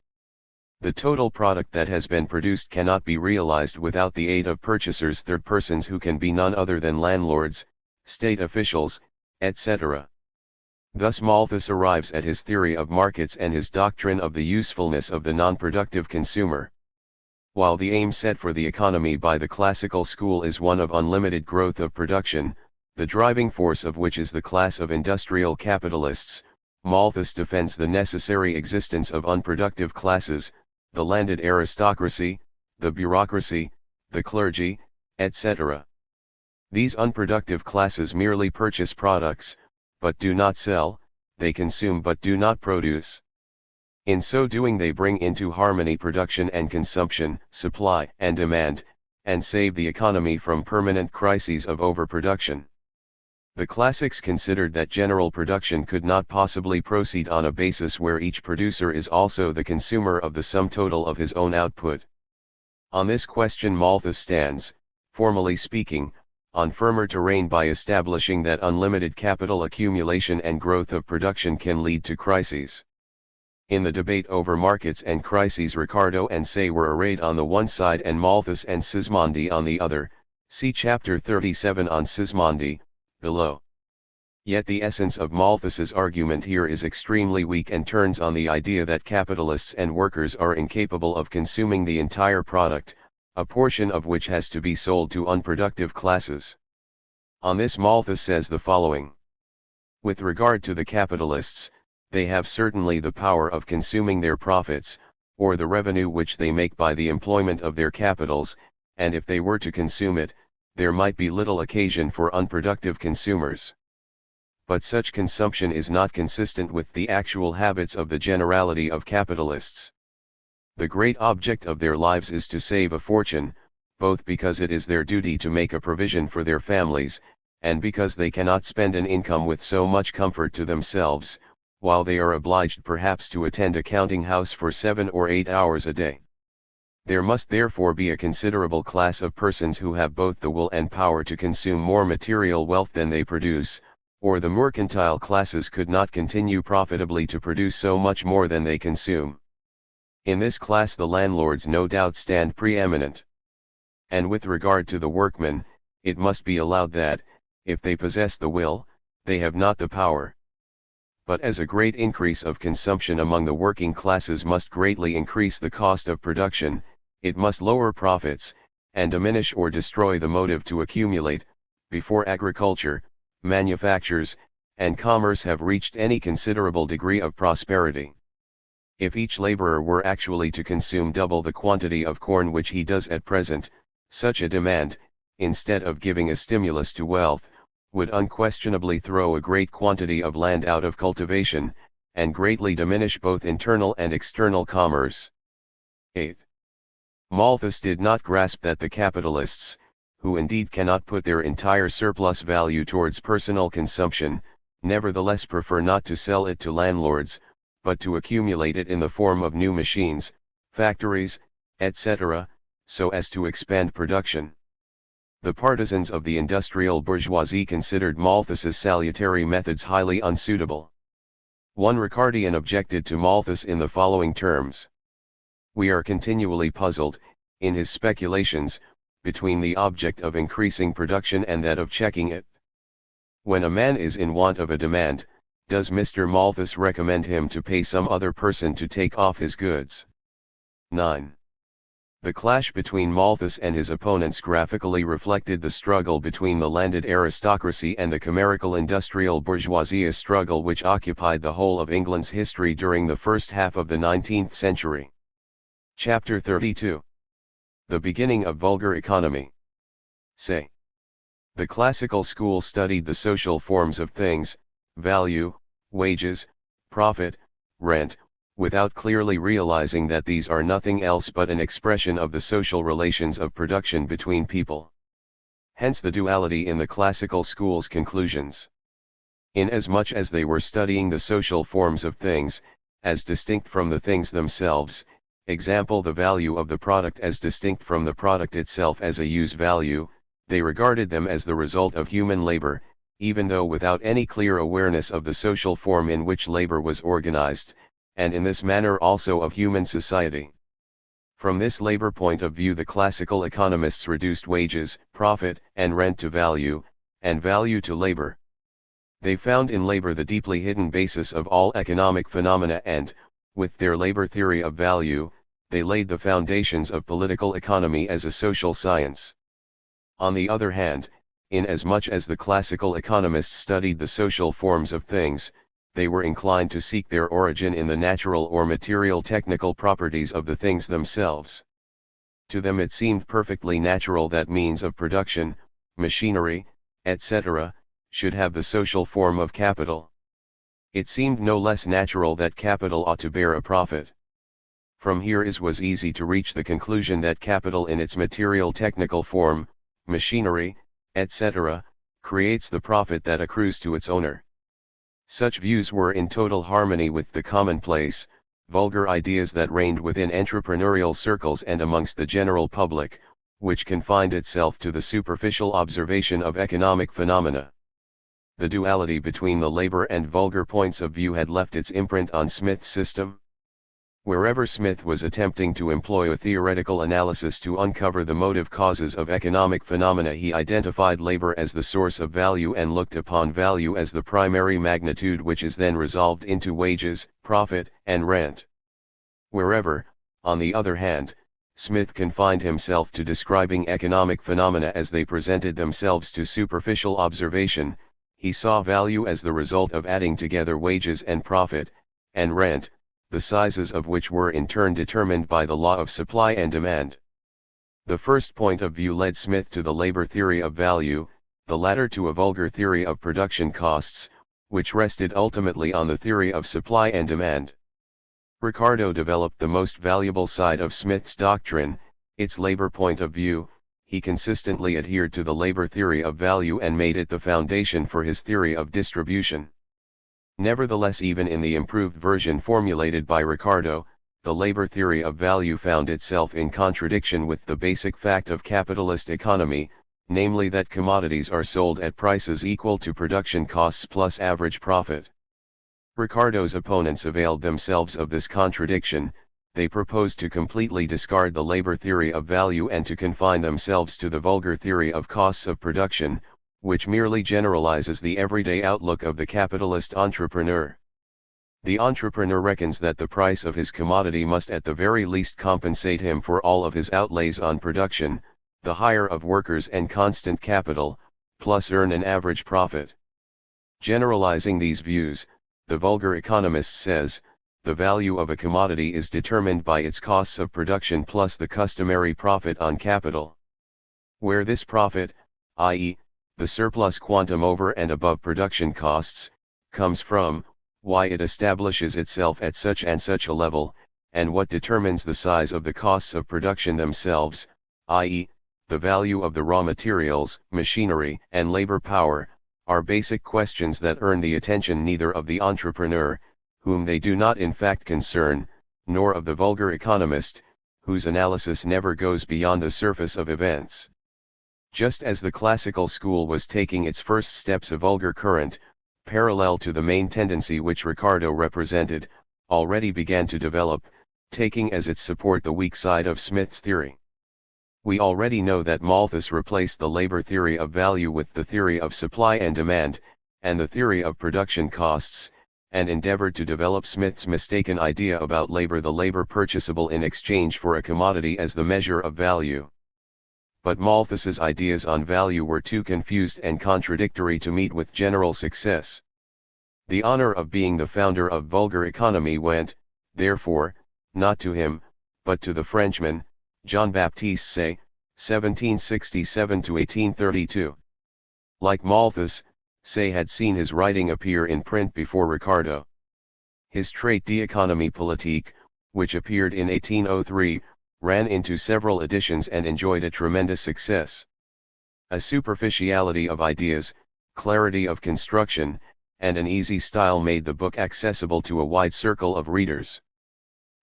The total product that has been produced cannot be realized without the aid of purchasers, third persons who can be none other than landlords, state officials, etc. Thus Malthus arrives at his theory of markets and his doctrine of the usefulness of the non-productive consumer. While the aim set for the economy by the classical school is one of unlimited growth of production, the driving force of which is the class of industrial capitalists, Malthus defends the necessary existence of unproductive classes, the landed aristocracy, the bureaucracy, the clergy, etc. These unproductive classes merely purchase products, but do not sell, they consume but do not produce. In so doing they bring into harmony production and consumption, supply and demand, and save the economy from permanent crises of overproduction. The classics considered that general production could not possibly proceed on a basis where each producer is also the consumer of the sum total of his own output. On this question Malthus stands, formally speaking, on firmer terrain by establishing that unlimited capital accumulation and growth of production can lead to crises. In the debate over markets and crises, Ricardo and Say were arrayed on the one side and Malthus and Sismondi on the other. See chapter 37 on Sismondi, below. Yet the essence of Malthus's argument here is extremely weak and turns on the idea that capitalists and workers are incapable of consuming the entire product, a portion of which has to be sold to unproductive classes. On this Malthus says the following. With regard to the capitalists, they have certainly the power of consuming their profits, or the revenue which they make by the employment of their capitals, and if they were to consume it, there might be little occasion for unproductive consumers. But such consumption is not consistent with the actual habits of the generality of capitalists. The great object of their lives is to save a fortune, both because it is their duty to make a provision for their families, and because they cannot spend an income with so much comfort to themselves, while they are obliged perhaps to attend a counting house for 7 or 8 hours a day. There must therefore be a considerable class of persons who have both the will and power to consume more material wealth than they produce, or the mercantile classes could not continue profitably to produce so much more than they consume. In this class the landlords no doubt stand preeminent. And with regard to the workmen, it must be allowed that, if they possess the will, they have not the power. But as a great increase of consumption among the working classes must greatly increase the cost of production, it must lower profits, and diminish or destroy the motive to accumulate, before agriculture, manufactures, and commerce have reached any considerable degree of prosperity. If each laborer were actually to consume double the quantity of corn which he does at present, such a demand, instead of giving a stimulus to wealth, would unquestionably throw a great quantity of land out of cultivation, and greatly diminish both internal and external commerce. 8. Malthus did not grasp that the capitalists, who indeed cannot put their entire surplus value towards personal consumption, nevertheless prefer not to sell it to landlords, but to accumulate it in the form of new machines, factories, etc., so as to expand production. The partisans of the industrial bourgeoisie considered Malthus's salutary methods highly unsuitable. One Ricardian objected to Malthus in the following terms. We are continually puzzled, in his speculations, between the object of increasing production and that of checking it. When a man is in want of a demand, does Mr. Malthus recommend him to pay some other person to take off his goods? 9. The clash between Malthus and his opponents graphically reflected the struggle between the landed aristocracy and the chimerical industrial bourgeoisie, a struggle which occupied the whole of England's history during the first half of the 19th century. Chapter 32. The beginning of vulgar economy. Say. The classical school studied the social forms of things, value, wages, profit, rent, without clearly realizing that these are nothing else but an expression of the social relations of production between people. Hence the duality in the classical school's conclusions. Inasmuch as they were studying the social forms of things, as distinct from the things themselves, example the value of the product as distinct from the product itself as a use value, they regarded them as the result of human labor, even though without any clear awareness of the social form in which labor was organized, and in this manner also of human society. From this labor point of view the classical economists reduced wages, profit, and rent to value, and value to labor. They found in labor the deeply hidden basis of all economic phenomena and, with their labor theory of value, they laid the foundations of political economy as a social science. On the other hand, inasmuch as the classical economists studied the social forms of things, they were inclined to seek their origin in the natural or material technical properties of the things themselves. To them it seemed perfectly natural that means of production, machinery, etc., should have the social form of capital. It seemed no less natural that capital ought to bear a profit. From here it was easy to reach the conclusion that capital in its material technical form, machinery, etc., creates the profit that accrues to its owner. Such views were in total harmony with the commonplace, vulgar ideas that reigned within entrepreneurial circles and amongst the general public, which confined itself to the superficial observation of economic phenomena. The duality between the labor and vulgar points of view had left its imprint on Smith's system. Wherever Smith was attempting to employ a theoretical analysis to uncover the motive causes of economic phenomena, he identified labor as the source of value and looked upon value as the primary magnitude which is then resolved into wages, profit, and rent. Wherever, on the other hand, Smith confined himself to describing economic phenomena as they presented themselves to superficial observation, he saw value as the result of adding together wages and profit, and rent, the sizes of which were in turn determined by the law of supply and demand. The first point of view led Smith to the labor theory of value, the latter to a vulgar theory of production costs, which rested ultimately on the theory of supply and demand. Ricardo developed the most valuable side of Smith's doctrine, its labor point of view. He consistently adhered to the labor theory of value and made it the foundation for his theory of distribution. Nevertheless, even in the improved version formulated by Ricardo, the labor theory of value found itself in contradiction with the basic fact of capitalist economy, namely that commodities are sold at prices equal to production costs plus average profit. Ricardo's opponents availed themselves of this contradiction. They proposed to completely discard the labor theory of value and to confine themselves to the vulgar theory of costs of production, which merely generalizes the everyday outlook of the capitalist entrepreneur. The entrepreneur reckons that the price of his commodity must at the very least compensate him for all of his outlays on production, the hire of workers and constant capital, plus earn an average profit. Generalizing these views, the vulgar economist says, the value of a commodity is determined by its costs of production plus the customary profit on capital. Where this profit, i.e., the surplus quantum over and above production costs, comes from, why it establishes itself at such and such a level, and what determines the size of the costs of production themselves, i.e., the value of the raw materials, machinery, and labor power, are basic questions that earn the attention neither of the entrepreneur, whom they do not in fact concern, nor of the vulgar economist, whose analysis never goes beyond the surface of events. Just as the classical school was taking its first steps, a vulgar current, parallel to the main tendency which Ricardo represented, already began to develop, taking as its support the weak side of Smith's theory. We already know that Malthus replaced the labor theory of value with the theory of supply and demand, and the theory of production costs, and endeavored to develop Smith's mistaken idea about labor, the labor purchasable in exchange for a commodity, as the measure of value. But Malthus's ideas on value were too confused and contradictory to meet with general success. The honor of being the founder of vulgar economy went, therefore, not to him, but to the Frenchman, Jean-Baptiste Say, 1767–1832. Like Malthus, Say had seen his writing appear in print before Ricardo. His Traité d'économie politique, which appeared in 1803, ran into several editions and enjoyed a tremendous success. A superficiality of ideas, clarity of construction, and an easy style made the book accessible to a wide circle of readers.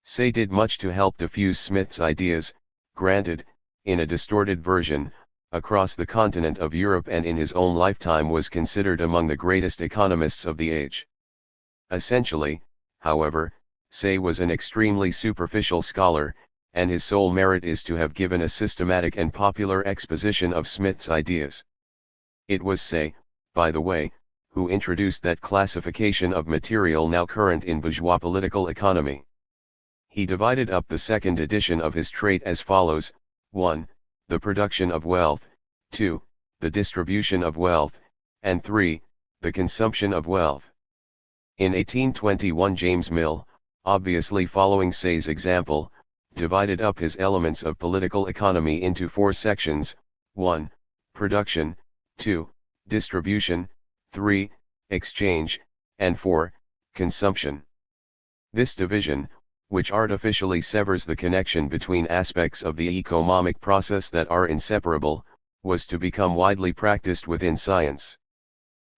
Say did much to help diffuse Smith's ideas, granted, in a distorted version, across the continent of Europe, and in his own lifetime was considered among the greatest economists of the age. Essentially, however, Say was an extremely superficial scholar, and his sole merit is to have given a systematic and popular exposition of Smith's ideas. It was Say, by the way, who introduced that classification of material now current in bourgeois political economy. He divided up the second edition of his Traité as follows: 1. The production of wealth, 2. The distribution of wealth, and 3. The consumption of wealth. In 1821 James Mill, obviously following Say's example, divided up his elements of political economy into 4 sections: 1. Production, 2. Distribution, 3. Exchange, and 4. Consumption. This division, which artificially severs the connection between aspects of the economic process that are inseparable, was to become widely practiced within science.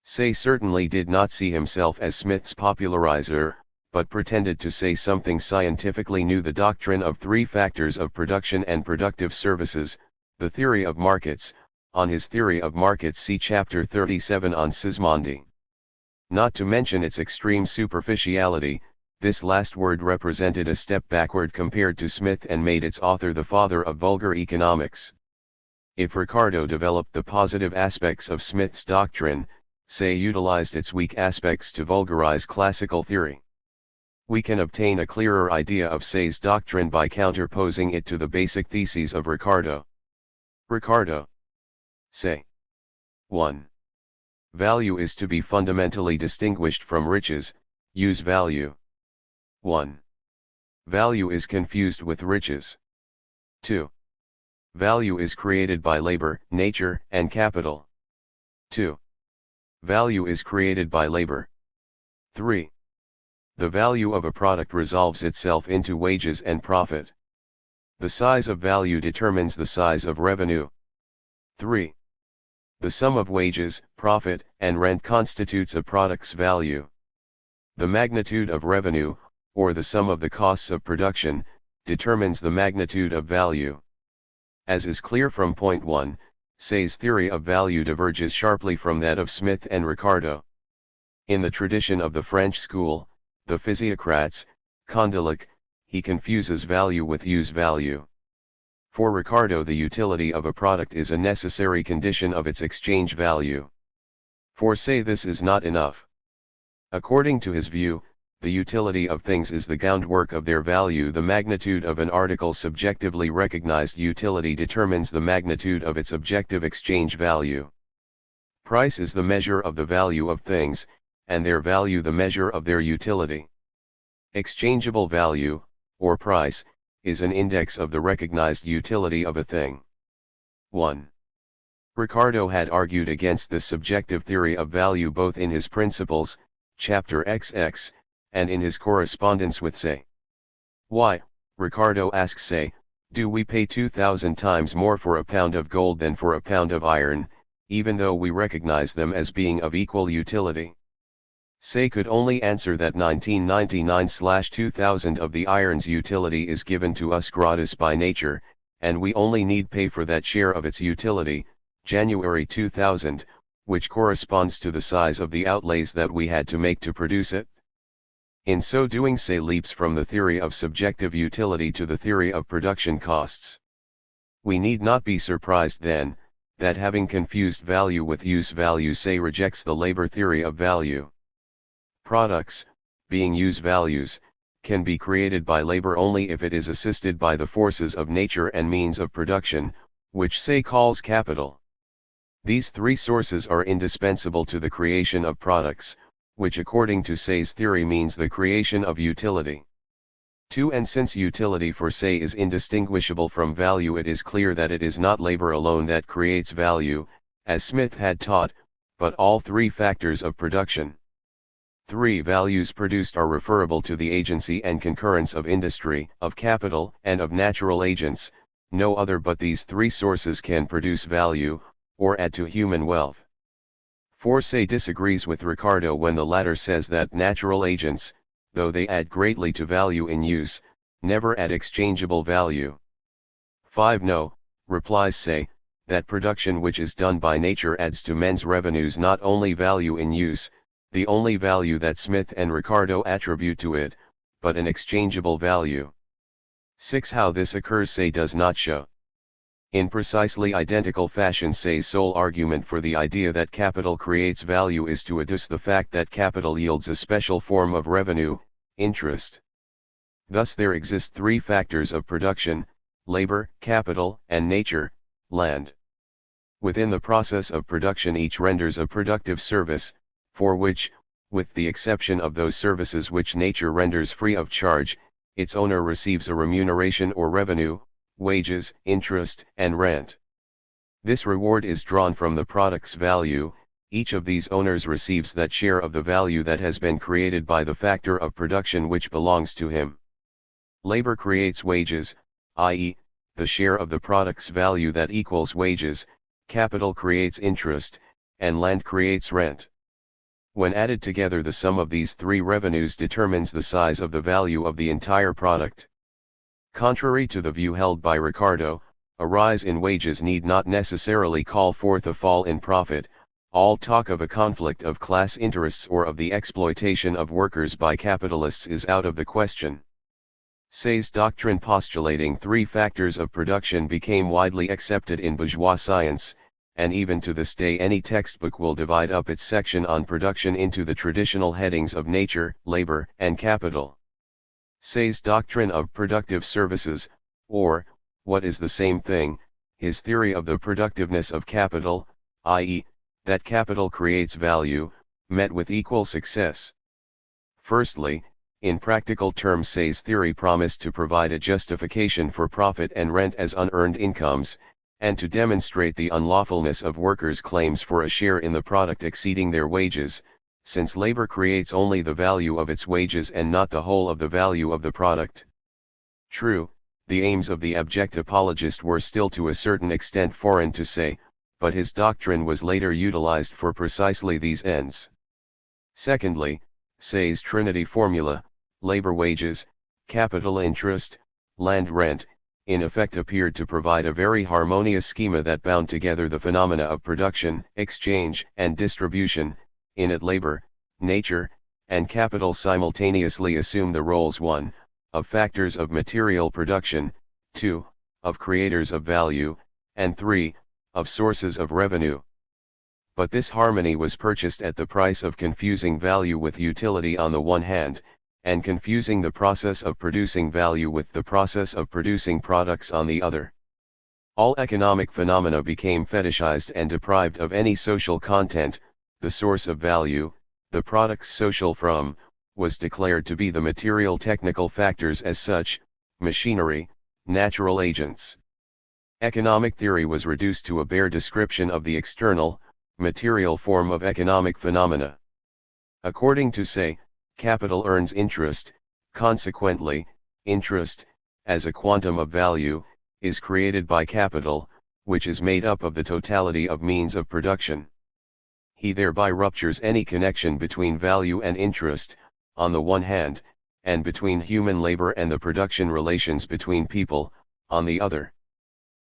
Say certainly did not see himself as Smith's popularizer, but pretended to say something scientifically new: the doctrine of three factors of production and productive services, the theory of markets. On his theory of markets see chapter 37 on Sismondi. Not to mention its extreme superficiality, this last word represented a step backward compared to Smith and made its author the father of vulgar economics. If Ricardo developed the positive aspects of Smith's doctrine, Say utilized its weak aspects to vulgarize classical theory. We can obtain a clearer idea of Say's doctrine by counterposing it to the basic theses of Ricardo. Ricardo. Say. 1. Value is to be fundamentally distinguished from riches. Use value. 1. Value is confused with riches. 2. Value is created by labor, nature, and capital. 2. Value is created by labor. 3. The value of a product resolves itself into wages and profit. The size of value determines the size of revenue. 3. The sum of wages, profit, and rent constitutes a product's value. The magnitude of revenue, or the sum of the costs of production, determines the magnitude of value. As is clear from point 1, Say's theory of value diverges sharply from that of Smith and Ricardo. In the tradition of the French school, the physiocrats, Condillac, he confuses value with use value. For Ricardo, the utility of a product is a necessary condition of its exchange value. For Say, this is not enough. According to his view, the utility of things is the groundwork of their value. The magnitude of an article's subjectively recognized utility determines the magnitude of its objective exchange value. Price is the measure of the value of things, and their value the measure of their utility. Exchangeable value, or price, is an index of the recognized utility of a thing. 1. Ricardo had argued against this subjective theory of value both in his Principles, chapter XX, and in his correspondence with Say. Why, Ricardo asks Say, do we pay 2,000 times more for a pound of gold than for a pound of iron, even though we recognize them as being of equal utility? Say could only answer that 1999/2000 of the iron's utility is given to us gratis by nature, and we only need pay for that share of its utility, January 2000, which corresponds to the size of the outlays that we had to make to produce it. In so doing, Say leaps from the theory of subjective utility to the theory of production costs. We need not be surprised then, that having confused value with use value, Say rejects the labor theory of value. Products, being use values, can be created by labor only if it is assisted by the forces of nature and means of production, which Say calls capital. These three sources are indispensable to the creation of products, which according to Say's theory means the creation of utility. 2. And since utility for Say is indistinguishable from value, it is clear that it is not labor alone that creates value, as Smith had taught, but all three factors of production. 3. Values produced are referable to the agency and concurrence of industry, of capital, and of natural agents. No other but these three sources can produce value, or add to human wealth. 4. Say disagrees with Ricardo when the latter says that natural agents, though they add greatly to value in use, never add exchangeable value. 5. No, replies Say, that production which is done by nature adds to men's revenues not only value in use, the only value that Smith and Ricardo attribute to it, but an exchangeable value. 6. How this occurs Say does not show. In precisely identical fashion, Say's sole argument for the idea that capital creates value is to adduce the fact that capital yields a special form of revenue, interest. Thus there exist three factors of production: labor, capital, and nature, land. Within the process of production each renders a productive service, for which, with the exception of those services which nature renders free of charge, its owner receives a remuneration or revenue, wages, interest, and rent. This reward is drawn from the product's value. Each of these owners receives that share of the value that has been created by the factor of production which belongs to him. Labor creates wages, i.e., the share of the product's value that equals wages. capital creates interest, and land creates rent. When added together, the sum of these three revenues determines the size of the value of the entire product. Contrary to the view held by Ricardo, a rise in wages need not necessarily call forth a fall in profit. All talk of a conflict of class interests or of the exploitation of workers by capitalists is out of the question. Say's doctrine postulating three factors of production became widely accepted in bourgeois science, and even to this day any textbook will divide up its section on production into the traditional headings of nature, labor, and capital. Say's doctrine of productive services, or, what is the same thing, his theory of the productiveness of capital, i.e., that capital creates value, met with equal success. Firstly, in practical terms, Say's theory promised to provide a justification for profit and rent as unearned incomes, and to demonstrate the unlawfulness of workers' claims for a share in the product exceeding their wages, since labor creates only the value of its wages and not the whole of the value of the product. True, the aims of the abject apologist were still to a certain extent foreign to Say, but his doctrine was later utilized for precisely these ends. Secondly, Say's Trinity formula, labor wages, capital interest, land rent, in effect appeared to provide a very harmonious schema that bound together the phenomena of production, exchange, and distribution. In it labor, nature, and capital simultaneously assume the roles 1, of factors of material production, 2, of creators of value, and 3, of sources of revenue. But this harmony was purchased at the price of confusing value with utility on the one hand, and confusing the process of producing value with the process of producing products on the other. All economic phenomena became fetishized and deprived of any social content. The source of value, the products social from, was declared to be the material technical factors as such, machinery, natural agents. Economic theory was reduced to a bare description of the external, material form of economic phenomena. According to Say, capital earns interest, consequently, interest, as a quantum of value, is created by capital, which is made up of the totality of means of production. He thereby ruptures any connection between value and interest, on the one hand, and between human labor and the production relations between people, on the other.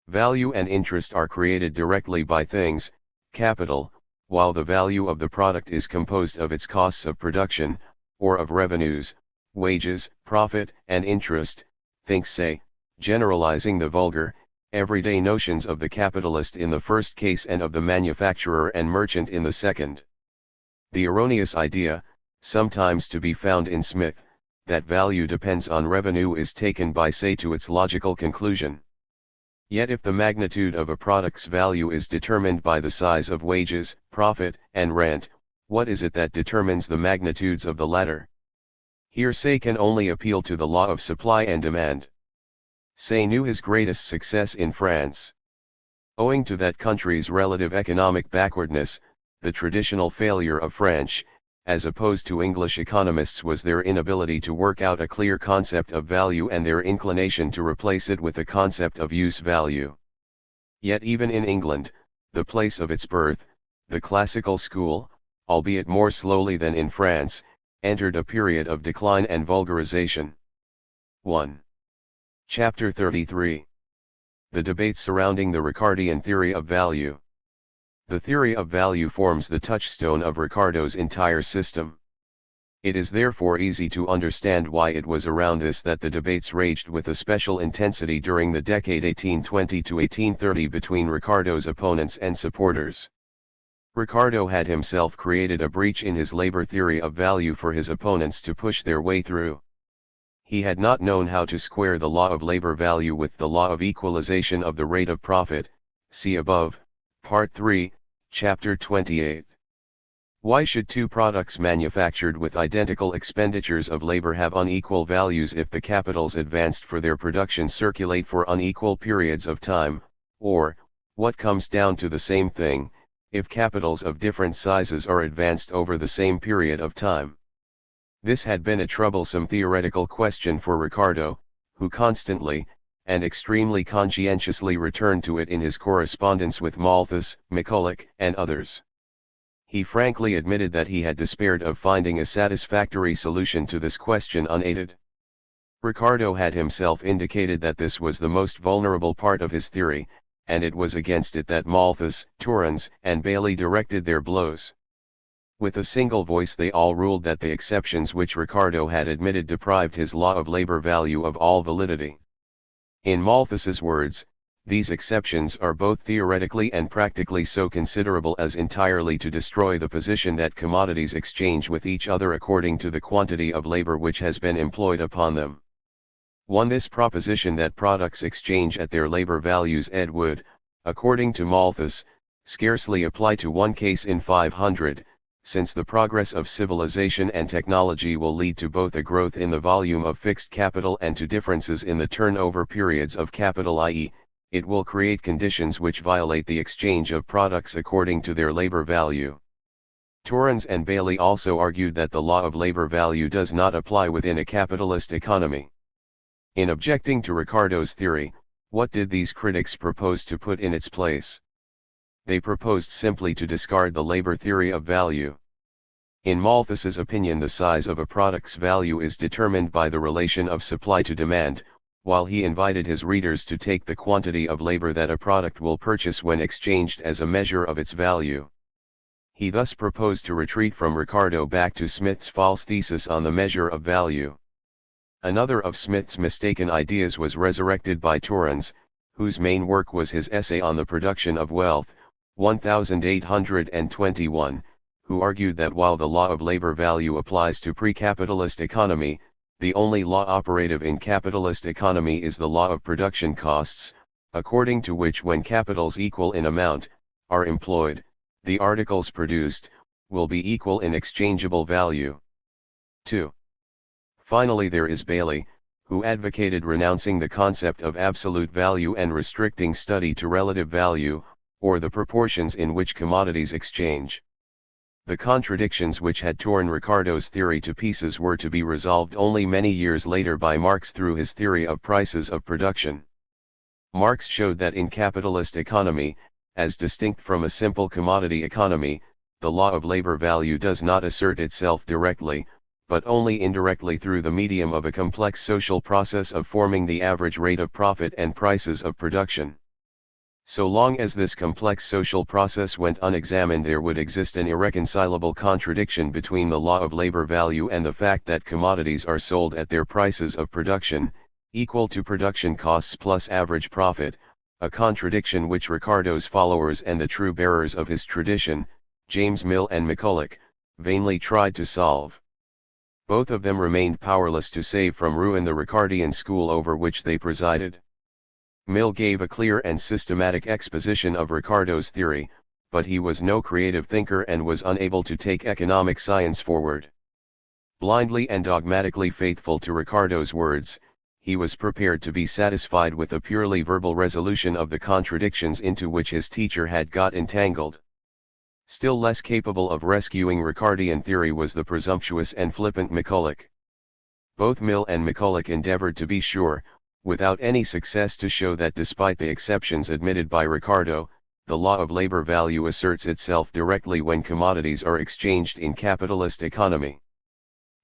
Value and interest are created directly by things, capital, while the value of the product is composed of its costs of production, or of revenues, wages, profit, and interest, thinks Say, generalizing the vulgar, everyday notions of the capitalist in the first case and of the manufacturer and merchant in the second. The erroneous idea, sometimes to be found in Smith, that value depends on revenue is taken by Say to its logical conclusion. Yet if the magnitude of a product's value is determined by the size of wages, profit, and rent, what is it that determines the magnitudes of the latter? Here Say can only appeal to the law of supply and demand. Say knew his greatest success in France. Owing to that country's relative economic backwardness, the traditional failure of French, as opposed to English economists, was their inability to work out a clear concept of value and their inclination to replace it with the concept of use value. Yet even in England, the place of its birth, the classical school, albeit more slowly than in France, entered a period of decline and vulgarization. 1. Chapter 33. The debate surrounding the Ricardian theory of value. The theory of value forms the touchstone of Ricardo's entire system. It is therefore easy to understand why it was around this that the debates raged with a special intensity during the decade 1820 to 1830 between Ricardo's opponents and supporters. Ricardo had himself created a breach in his labor theory of value for his opponents to push their way through. He had not known how to square the law of labor value with the law of equalization of the rate of profit, see above, Part 3, Chapter 28. Why should two products manufactured with identical expenditures of labor have unequal values if the capitals advanced for their production circulate for unequal periods of time, or, what comes down to the same thing, if capitals of different sizes are advanced over the same period of time? This had been a troublesome theoretical question for Ricardo, who constantly, and extremely conscientiously returned to it in his correspondence with Malthus, McCulloch, and others. He frankly admitted that he had despaired of finding a satisfactory solution to this question unaided. Ricardo had himself indicated that this was the most vulnerable part of his theory, and it was against it that Malthus, Torrens, and Bailey directed their blows. With a single voice they all ruled that the exceptions which Ricardo had admitted deprived his law of labor value of all validity. In Malthus's words, these exceptions are both theoretically and practically so considerable as entirely to destroy the position that commodities exchange with each other according to the quantity of labor which has been employed upon them. 1. This proposition that products exchange at their labor values would, according to Malthus, scarcely apply to one case in 500, since the progress of civilization and technology will lead to both a growth in the volume of fixed capital and to differences in the turnover periods of capital, i.e., it will create conditions which violate the exchange of products according to their labor value. Torrens and Bailey also argued that the law of labor value does not apply within a capitalist economy. In objecting to Ricardo's theory, what did these critics propose to put in its place? They proposed simply to discard the labor theory of value. In Malthus's opinion, the size of a product's value is determined by the relation of supply to demand, while he invited his readers to take the quantity of labor that a product will purchase when exchanged as a measure of its value. He thus proposed to retreat from Ricardo back to Smith's false thesis on the measure of value. Another of Smith's mistaken ideas was resurrected by Torrens, whose main work was his essay on the production of wealth, 1821, who argued that while the law of labor value applies to pre-capitalist economy, the only law operative in capitalist economy is the law of production costs, according to which when capitals equal in amount, are employed, the articles produced, will be equal in exchangeable value. 2. Finally there is Bailey, who advocated renouncing the concept of absolute value and restricting study to relative value, or the proportions in which commodities exchange. The contradictions which had torn Ricardo's theory to pieces were to be resolved only many years later by Marx through his theory of prices of production. Marx showed that in capitalist economy, as distinct from a simple commodity economy, the law of labor value does not assert itself directly, but only indirectly through the medium of a complex social process of forming the average rate of profit and prices of production. So long as this complex social process went unexamined, there would exist an irreconcilable contradiction between the law of labor value and the fact that commodities are sold at their prices of production, equal to production costs plus average profit, a contradiction which Ricardo's followers and the true bearers of his tradition, James Mill and McCulloch, vainly tried to solve. Both of them remained powerless to save from ruin the Ricardian school over which they presided. Mill gave a clear and systematic exposition of Ricardo's theory, but he was no creative thinker and was unable to take economic science forward. Blindly and dogmatically faithful to Ricardo's words, he was prepared to be satisfied with a purely verbal resolution of the contradictions into which his teacher had got entangled. Still less capable of rescuing Ricardian theory was the presumptuous and flippant McCulloch. Both Mill and McCulloch endeavored to be sure, without any success, to show that despite the exceptions admitted by Ricardo, the law of labor value asserts itself directly when commodities are exchanged in capitalist economy.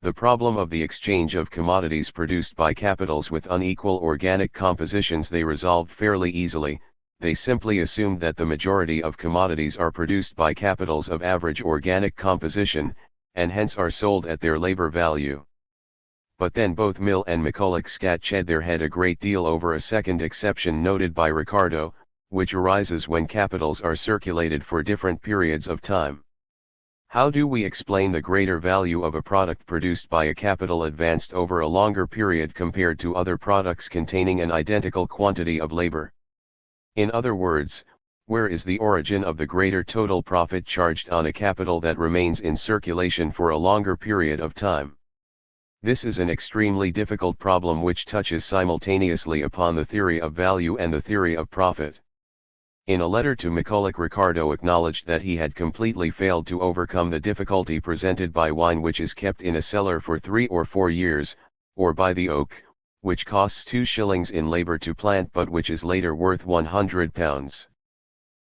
The problem of the exchange of commodities produced by capitals with unequal organic compositions they resolved fairly easily. They simply assumed that the majority of commodities are produced by capitals of average organic composition, and hence are sold at their labor value. But then both Mill and McCulloch scratched their head a great deal over a second exception noted by Ricardo, which arises when capitals are circulated for different periods of time. How do we explain the greater value of a product produced by a capital advanced over a longer period compared to other products containing an identical quantity of labor? In other words, where is the origin of the greater total profit charged on a capital that remains in circulation for a longer period of time? This is an extremely difficult problem which touches simultaneously upon the theory of value and the theory of profit. In a letter to McCulloch, Ricardo acknowledged that he had completely failed to overcome the difficulty presented by wine which is kept in a cellar for 3 or 4 years, or by the oak, which costs 2 shillings in labor to plant but which is later worth £100.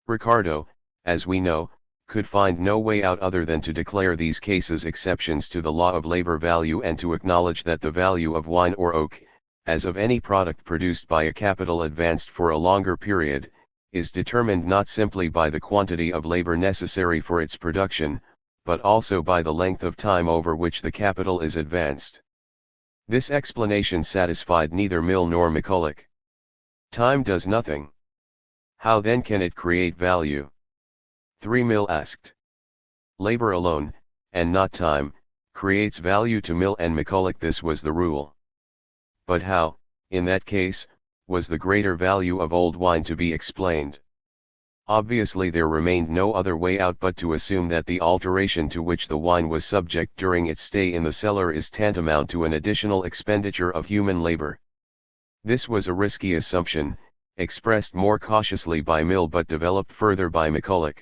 Ricardo, as we know, could find no way out other than to declare these cases exceptions to the law of labor value and to acknowledge that the value of wine or oak, as of any product produced by a capital advanced for a longer period, is determined not simply by the quantity of labor necessary for its production, but also by the length of time over which the capital is advanced. This explanation satisfied neither Mill nor McCulloch. Time does nothing. How then can it create value? 3. Mill asked. Labor alone, and not time, creates value to Mill and McCulloch. This was the rule. But how, in that case, was the greater value of old wine to be explained? Obviously there remained no other way out but to assume that the alteration to which the wine was subject during its stay in the cellar is tantamount to an additional expenditure of human labor. This was a risky assumption, expressed more cautiously by Mill but developed further by McCulloch.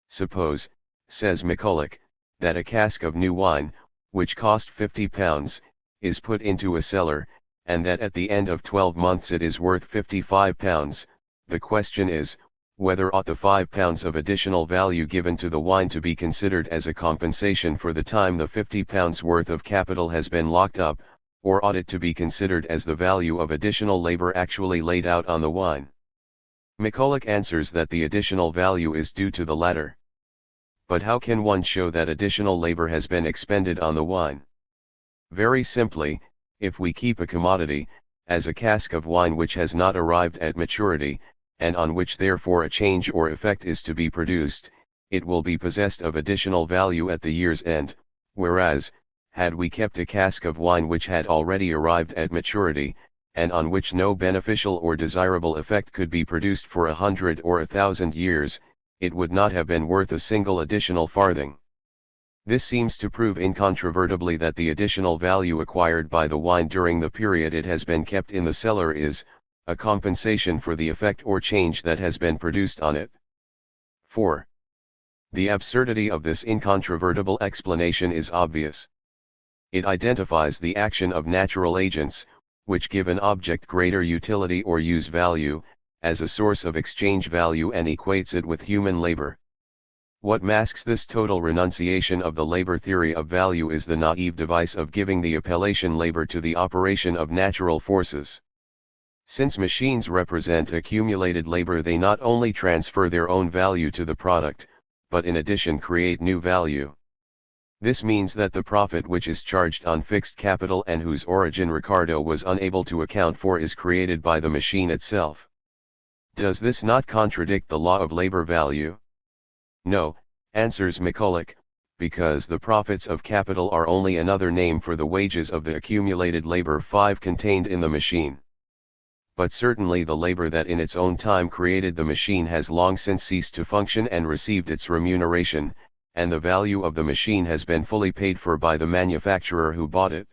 Suppose, says McCulloch, that a cask of new wine, which cost £50, is put into a cellar, and that at the end of 12 months it is worth £55, the question is, whether ought the £5 of additional value given to the wine to be considered as a compensation for the time the £50 worth of capital has been locked up, or ought it to be considered as the value of additional labor actually laid out on the wine? McCulloch answers that the additional value is due to the latter. But how can one show that additional labor has been expended on the wine? Very simply, if we keep a commodity, as a cask of wine which has not arrived at maturity, and on which therefore a change or effect is to be produced, it will be possessed of additional value at the year's end, whereas, had we kept a cask of wine which had already arrived at maturity, and on which no beneficial or desirable effect could be produced for 100 or 1,000 years, it would not have been worth a single additional farthing. This seems to prove incontrovertibly that the additional value acquired by the wine during the period it has been kept in the cellar is a compensation for the effect or change that has been produced on it. 4. The absurdity of this incontrovertible explanation is obvious. It identifies the action of natural agents, which give an object greater utility or use value, as a source of exchange value and equates it with human labor. What masks this total renunciation of the labor theory of value is the naive device of giving the appellation labor to the operation of natural forces. Since machines represent accumulated labor, they not only transfer their own value to the product, but in addition create new value. This means that the profit which is charged on fixed capital and whose origin Ricardo was unable to account for is created by the machine itself. Does this not contradict the law of labor value? No, answers McCulloch, because the profits of capital are only another name for the wages of the accumulated labor 5 contained in the machine. But certainly the labor that in its own time created the machine has long since ceased to function and received its remuneration, and the value of the machine has been fully paid for by the manufacturer who bought it.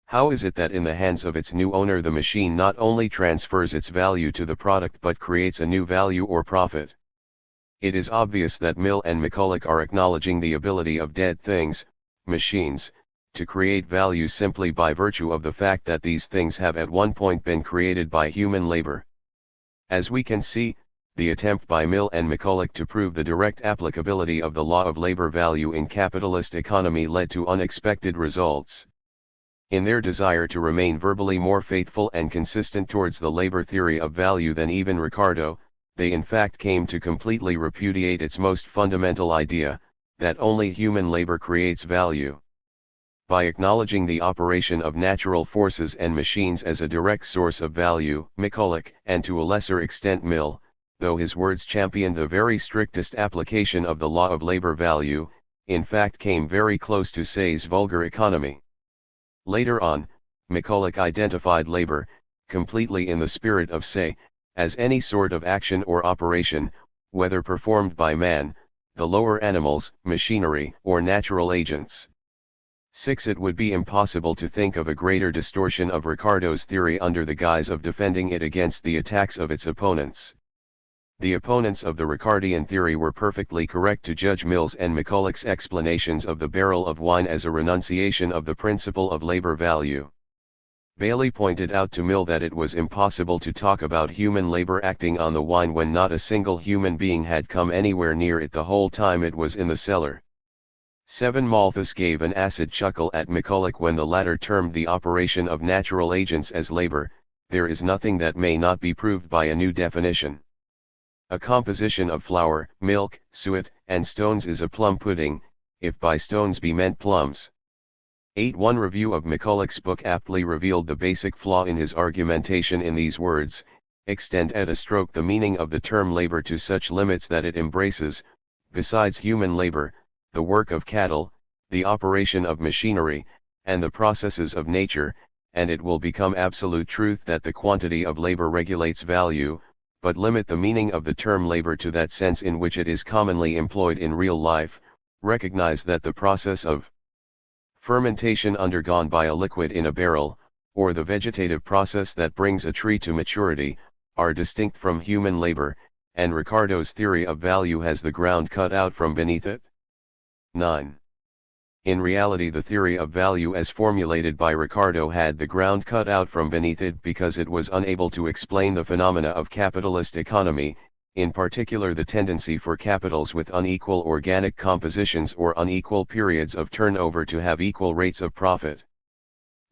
How is it that in the hands of its new owner the machine not only transfers its value to the product but creates a new value or profit? It is obvious that Mill and McCulloch are acknowledging the ability of dead things, machines, to create value simply by virtue of the fact that these things have at one point been created by human labor. As we can see, the attempt by Mill and McCulloch to prove the direct applicability of the law of labor value in capitalist economy led to unexpected results. In their desire to remain verbally more faithful and consistent towards the labor theory of value than even Ricardo, they in fact came to completely repudiate its most fundamental idea, that only human labor creates value. By acknowledging the operation of natural forces and machines as a direct source of value, McCulloch, and to a lesser extent Mill, though his words championed the very strictest application of the law of labor value, in fact came very close to Say's vulgar economy. Later on, McCulloch identified labor, completely in the spirit of Say, as any sort of action or operation, whether performed by man, the lower animals, machinery, or natural agents. 6. It would be impossible to think of a greater distortion of Ricardo's theory under the guise of defending it against the attacks of its opponents. The opponents of the Ricardian theory were perfectly correct to judge Mill's and McCulloch's explanations of the barrel of wine as a renunciation of the principle of labor value. Bailey pointed out to Mill that it was impossible to talk about human labor acting on the wine when not a single human being had come anywhere near it the whole time it was in the cellar. 7. Malthus gave an acid chuckle at McCulloch when the latter termed the operation of natural agents as labor. There is nothing that may not be proved by a new definition. A composition of flour, milk, suet, and stones is a plum pudding, if by stones be meant plums. 8. One review of McCulloch's book aptly revealed the basic flaw in his argumentation in these words: extend at a stroke the meaning of the term labor to such limits that it embraces, besides human labor, the work of cattle, the operation of machinery, and the processes of nature, and it will become absolute truth that the quantity of labor regulates value, but limit the meaning of the term labor to that sense in which it is commonly employed in real life. Recognize that the process of fermentation undergone by a liquid in a barrel, or the vegetative process that brings a tree to maturity, are distinct from human labor, and Ricardo's theory of value has the ground cut out from beneath it. 9. In reality, the theory of value as formulated by Ricardo had the ground cut out from beneath it because it was unable to explain the phenomena of capitalist economy, in particular the tendency for capitals with unequal organic compositions or unequal periods of turnover to have equal rates of profit.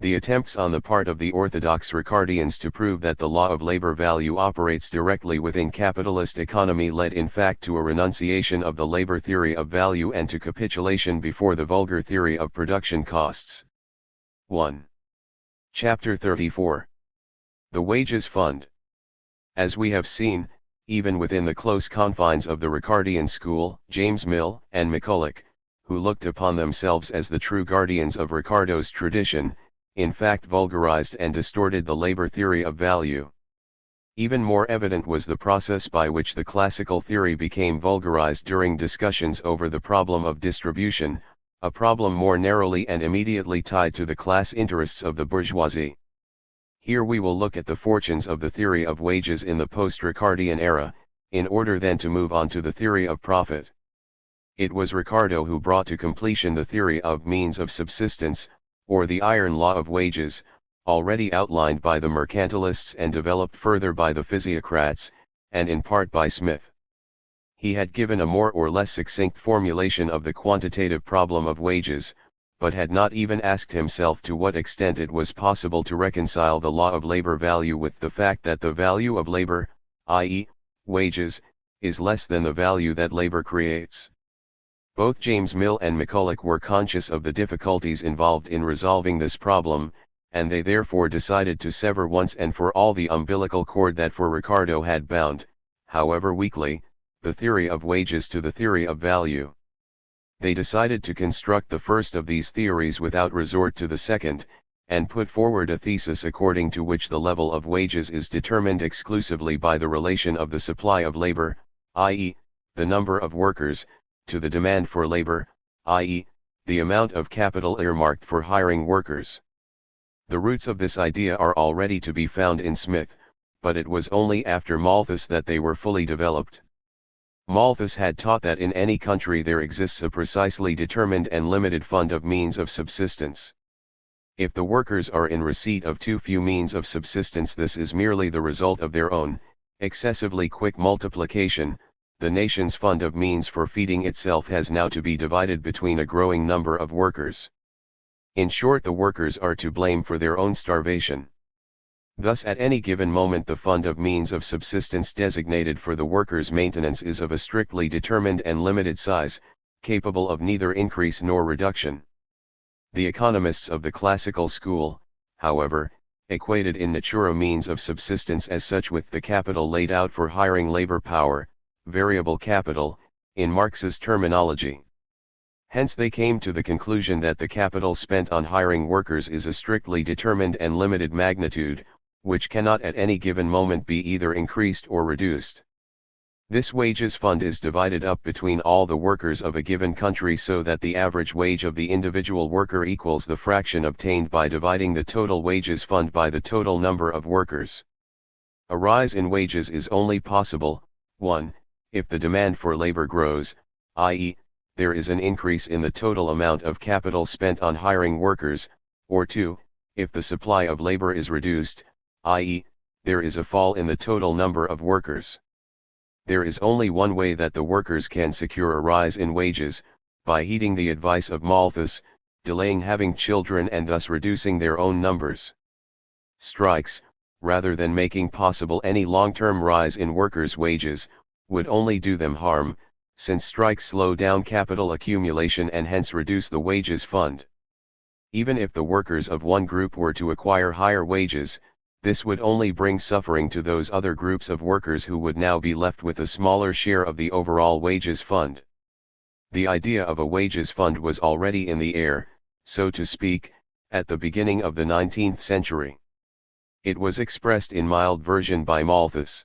The attempts on the part of the orthodox Ricardians to prove that the law of labor value operates directly within capitalist economy led in fact to a renunciation of the labor theory of value and to capitulation before the vulgar theory of production costs. 1. Chapter 34. The Wages Fund. As we have seen, even within the close confines of the Ricardian school, James Mill and McCulloch, who looked upon themselves as the true guardians of Ricardo's tradition, in fact vulgarized and distorted the labor theory of value. Even more evident was the process by which the classical theory became vulgarized during discussions over the problem of distribution, a problem more narrowly and immediately tied to the class interests of the bourgeoisie. Here we will look at the fortunes of the theory of wages in the post-Ricardian era, in order then to move on to the theory of profit. It was Ricardo who brought to completion the theory of means of subsistence, or the iron law of wages, already outlined by the mercantilists and developed further by the physiocrats, and in part by Smith. He had given a more or less succinct formulation of the quantitative problem of wages, but had not even asked himself to what extent it was possible to reconcile the law of labor value with the fact that the value of labor, i.e., wages, is less than the value that labor creates. Both James Mill and McCulloch were conscious of the difficulties involved in resolving this problem, and they therefore decided to sever once and for all the umbilical cord that for Ricardo had bound, however weakly, the theory of wages to the theory of value. They decided to construct the first of these theories without resort to the second, and put forward a thesis according to which the level of wages is determined exclusively by the relation of the supply of labor, i.e., the number of workers, to the demand for labor, i.e., the amount of capital earmarked for hiring workers. The roots of this idea are already to be found in Smith, but it was only after Malthus that they were fully developed. Malthus had taught that in any country there exists a precisely determined and limited fund of means of subsistence. If the workers are in receipt of too few means of subsistence, this is merely the result of their own excessively quick multiplication. The nation's fund of means for feeding itself has now to be divided between a growing number of workers. In short, the workers are to blame for their own starvation. Thus at any given moment the fund of means of subsistence designated for the workers' maintenance is of a strictly determined and limited size, capable of neither increase nor reduction. The economists of the classical school, however, equated in natura means of subsistence as such with the capital laid out for hiring labor power, variable capital, in Marx's terminology. Hence they came to the conclusion that the capital spent on hiring workers is a strictly determined and limited magnitude, which cannot at any given moment be either increased or reduced. This wages fund is divided up between all the workers of a given country so that the average wage of the individual worker equals the fraction obtained by dividing the total wages fund by the total number of workers. A rise in wages is only possible, 1, if the demand for labor grows, i.e., there is an increase in the total amount of capital spent on hiring workers, or 2, if the supply of labor is reduced, i.e., there is a fall in the total number of workers. There is only one way that the workers can secure a rise in wages, by heeding the advice of Malthus, delaying having children and thus reducing their own numbers. Strikes, rather than making possible any long-term rise in workers' wages, would only do them harm, since strikes slow down capital accumulation and hence reduce the wages fund. Even if the workers of one group were to acquire higher wages, this would only bring suffering to those other groups of workers who would now be left with a smaller share of the overall wages fund. The idea of a wages fund was already in the air, so to speak, at the beginning of the 19th century. It was expressed in mild version by Malthus.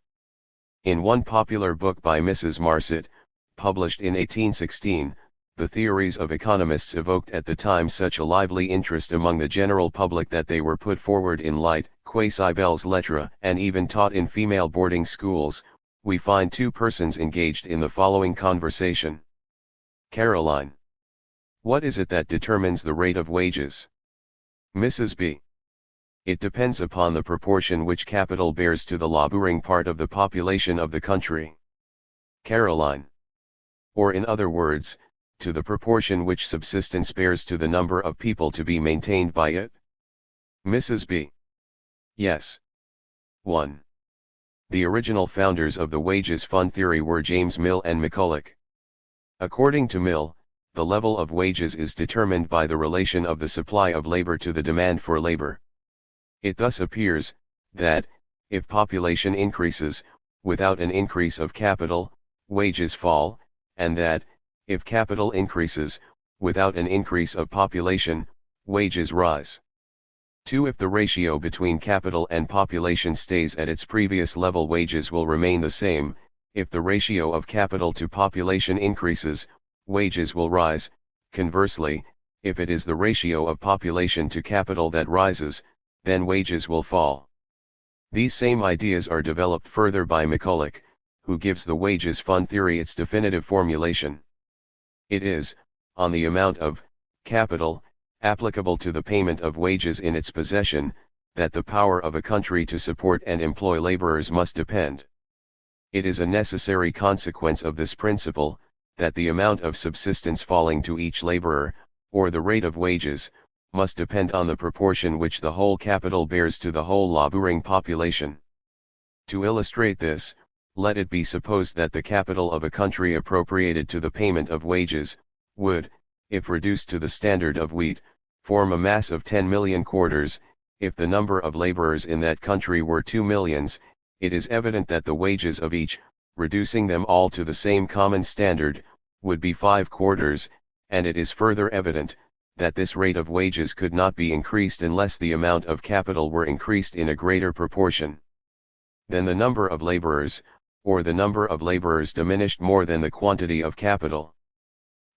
In one popular book by Mrs. Marset, published in 1816, the theories of economists evoked at the time such a lively interest among the general public that they were put forward in light, quasi-belles lettres, and even taught in female boarding schools. We find two persons engaged in the following conversation. Caroline. What is it that determines the rate of wages? Mrs. B. It depends upon the proportion which capital bears to the laboring part of the population of the country. Caroline. Or in other words, to the proportion which subsistence bears to the number of people to be maintained by it? Mrs. B. Yes. 1. The original founders of the wages fund theory were James Mill and McCulloch. According to Mill, the level of wages is determined by the relation of the supply of labor to the demand for labor. It thus appears, that, if population increases, without an increase of capital, wages fall, and that, if capital increases, without an increase of population, wages rise. 2. If the ratio between capital and population stays at its previous level, wages will remain the same. If the ratio of capital to population increases, wages will rise. Conversely, if it is the ratio of population to capital that rises, then wages will fall. These same ideas are developed further by McCulloch, who gives the wages fund theory its definitive formulation. It is, on the amount of capital applicable to the payment of wages in its possession, that the power of a country to support and employ laborers must depend. It is a necessary consequence of this principle, that the amount of subsistence falling to each laborer, or the rate of wages, must depend on the proportion which the whole capital bears to the whole laboring population. To illustrate this, let it be supposed that the capital of a country appropriated to the payment of wages, would, if reduced to the standard of wheat, form a mass of 10 million quarters. If the number of laborers in that country were 2 millions, it is evident that the wages of each, reducing them all to the same common standard, would be 5 quarters, and it is further evident, that this rate of wages could not be increased unless the amount of capital were increased in a greater proportion than the number of laborers, or the number of laborers diminished more than the quantity of capital.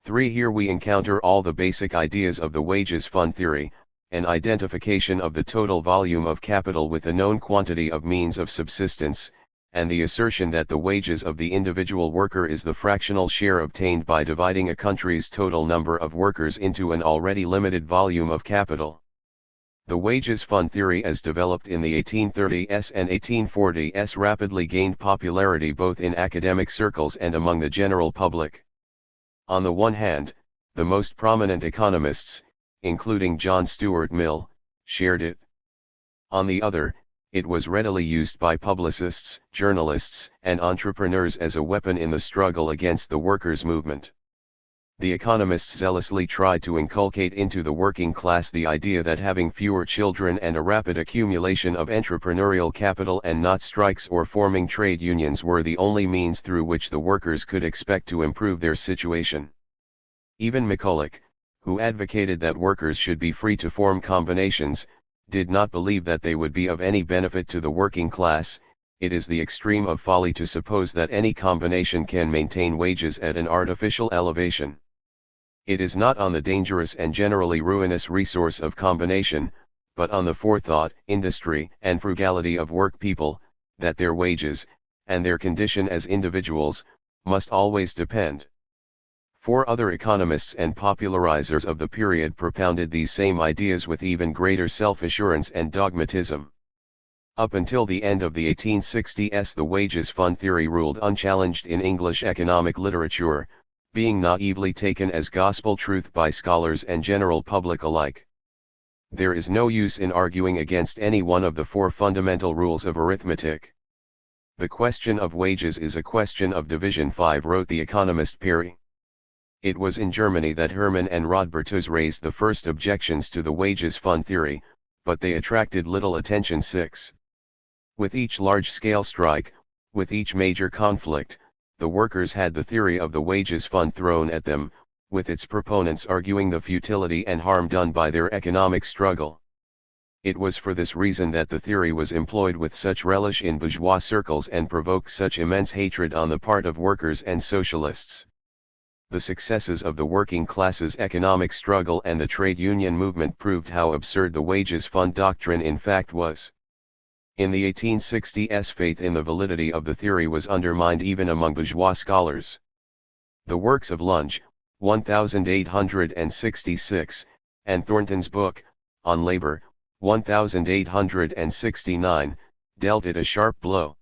3. Here we encounter all the basic ideas of the wages fund theory, an identification of the total volume of capital with a known quantity of means of subsistence, and the assertion that the wages of the individual worker is the fractional share obtained by dividing a country's total number of workers into an already limited volume of capital. The wages fund theory as developed in the 1830s and 1840s rapidly gained popularity both in academic circles and among the general public. On the one hand, the most prominent economists, including John Stuart Mill, shared it. On the other, it was readily used by publicists, journalists, and entrepreneurs as a weapon in the struggle against the workers' movement. The economists zealously tried to inculcate into the working class the idea that having fewer children and a rapid accumulation of entrepreneurial capital and not strikes or forming trade unions were the only means through which the workers could expect to improve their situation. Even McCulloch, who advocated that workers should be free to form combinations, did not believe that they would be of any benefit to the working class. It is the extreme of folly to suppose that any combination can maintain wages at an artificial elevation. It is not on the dangerous and generally ruinous resource of combination, but on the forethought, industry, and frugality of work people, that their wages, and their condition as individuals, must always depend. Four other economists and popularizers of the period propounded these same ideas with even greater self-assurance and dogmatism. Up until the end of the 1860s, the wages fund theory ruled unchallenged in English economic literature, being naively taken as gospel truth by scholars and general public alike. There is no use in arguing against any one of the four fundamental rules of arithmetic. The question of wages is a question of division, 5, wrote the economist Perry. It was in Germany that Hermann and Rodbertus raised the first objections to the wages fund theory, but they attracted little attention. 6. With each large-scale strike, with each major conflict, the workers had the theory of the wages fund thrown at them, with its proponents arguing the futility and harm done by their economic struggle. It was for this reason that the theory was employed with such relish in bourgeois circles and provoked such immense hatred on the part of workers and socialists. The successes of the working class's economic struggle and the trade union movement proved how absurd the wages fund doctrine in fact was. In the 1860s, faith in the validity of the theory was undermined even among bourgeois scholars. The works of Lunge, 1866, and Thornton's book, On Labor, 1869, dealt it a sharp blow.